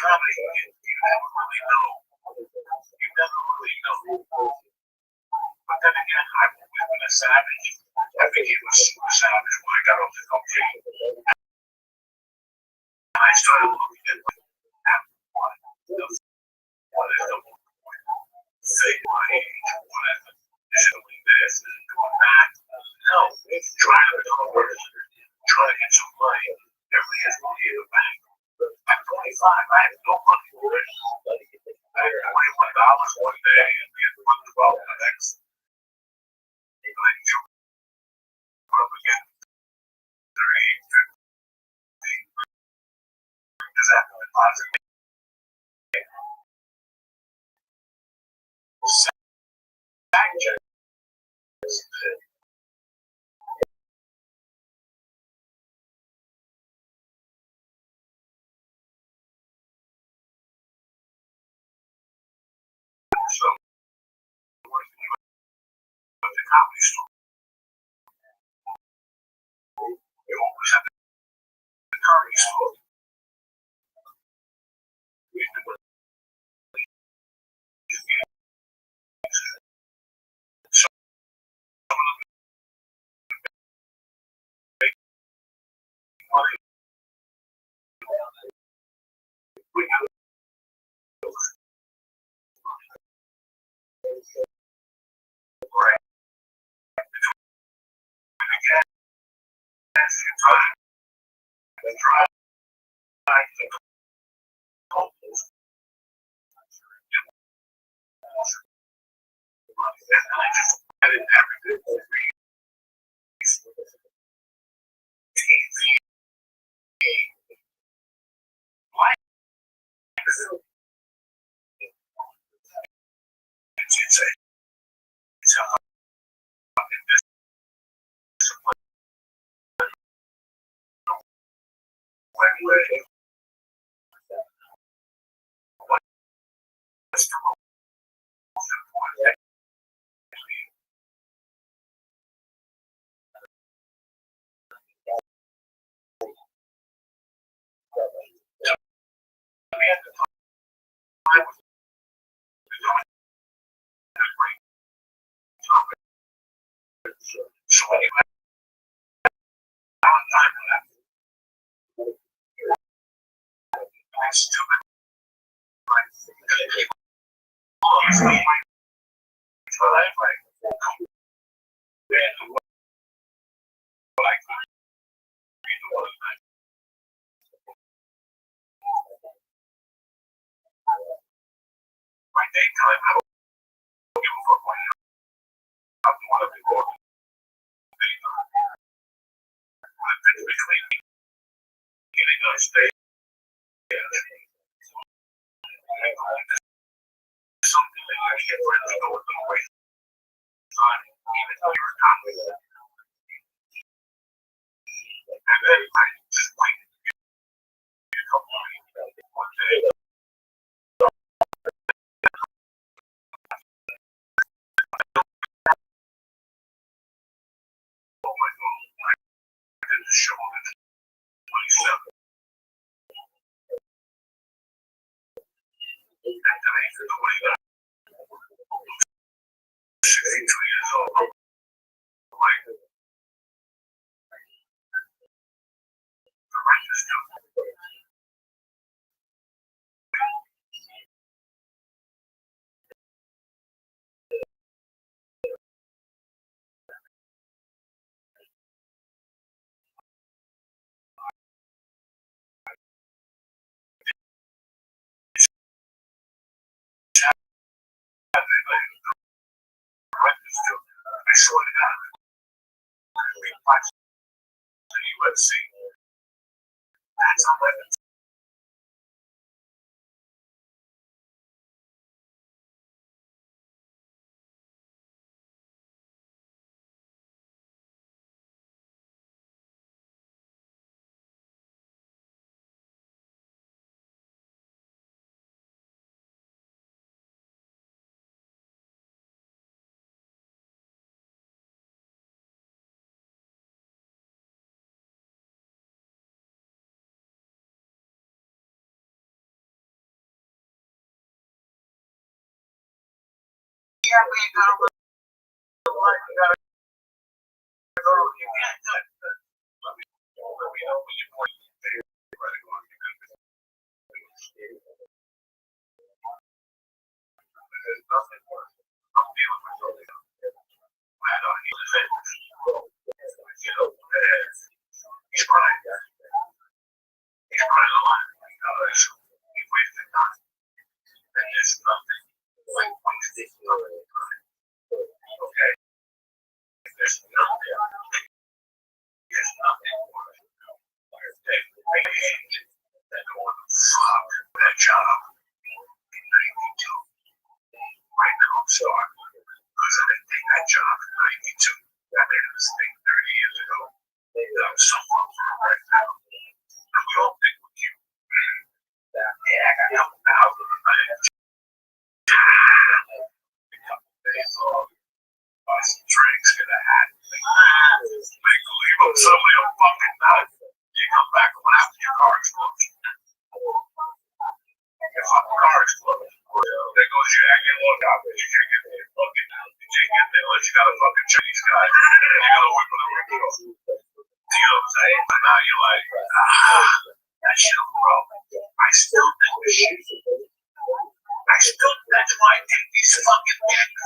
Comedy, you never really know. You never really know. got off the cocaine. And I started looking at what is the say my age, what is it? Doing this and doing that. No, it's trying to become a person, trying to get some money. Everybody has money in the bank. I'm 25, I have no money for it. I had $21 one day and we had $12 the next. And I jump up again, 38, 50. Does that deposit? So, working at the comedy store, you always have the comedy store. We do it. So, money, we have right. Again, as you time and drive the couples, and I just added everything over TV, life. It's a fucking discipline when what's the most important thing? We have to time with a great topic. So anyway, I don't have time for that. It's stupid. Right? Because people see my life, like, and what I could be the one that my daytime, I don't give a fuck what I'm the one of the board. But it's between getting on stage and something that I can't really go with no way. Time, even though you're confident. And then I just wait a couple of weeks, one day. Oh my God, I did the show on the 27th. And today's the 29th. 62 years old. Like, the rent is due. I swear to God, we watched the UFC. That's 11. Yeah, we gotta go. You gotta go. You can't do it. He's crying. He's crying a lot because he wasted time. And there's nothing like wasting time. Okay? There's nothing. There's nothing worse than patient that going fuck that job in 92. Right now I'm sorry. Because I didn't take that job in 92. I made a mistake 30 years ago. I'm so far for it right now. And we all think we're cute. Yeah, I got help out. Days off. Buy some drinks, get a hat. Make believe I'm somebody a fucking nut. You come back home after your car explodes. Your fucking car explodes. There goes your acting look out there. You can't get there. Fucking out. You can't get there unless you got a fucking Chinese guy. And you got a whip with a window. You know what I'm saying? But now you're like, that shit, bro. I still think this shit. I still, that's why I take these fucking things.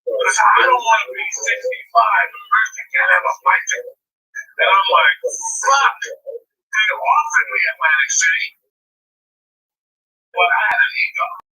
Because I don't want to be 65 and person can't have a bicycle. And I'm like, fuck. They offered me Atlantic City. But I had an ego.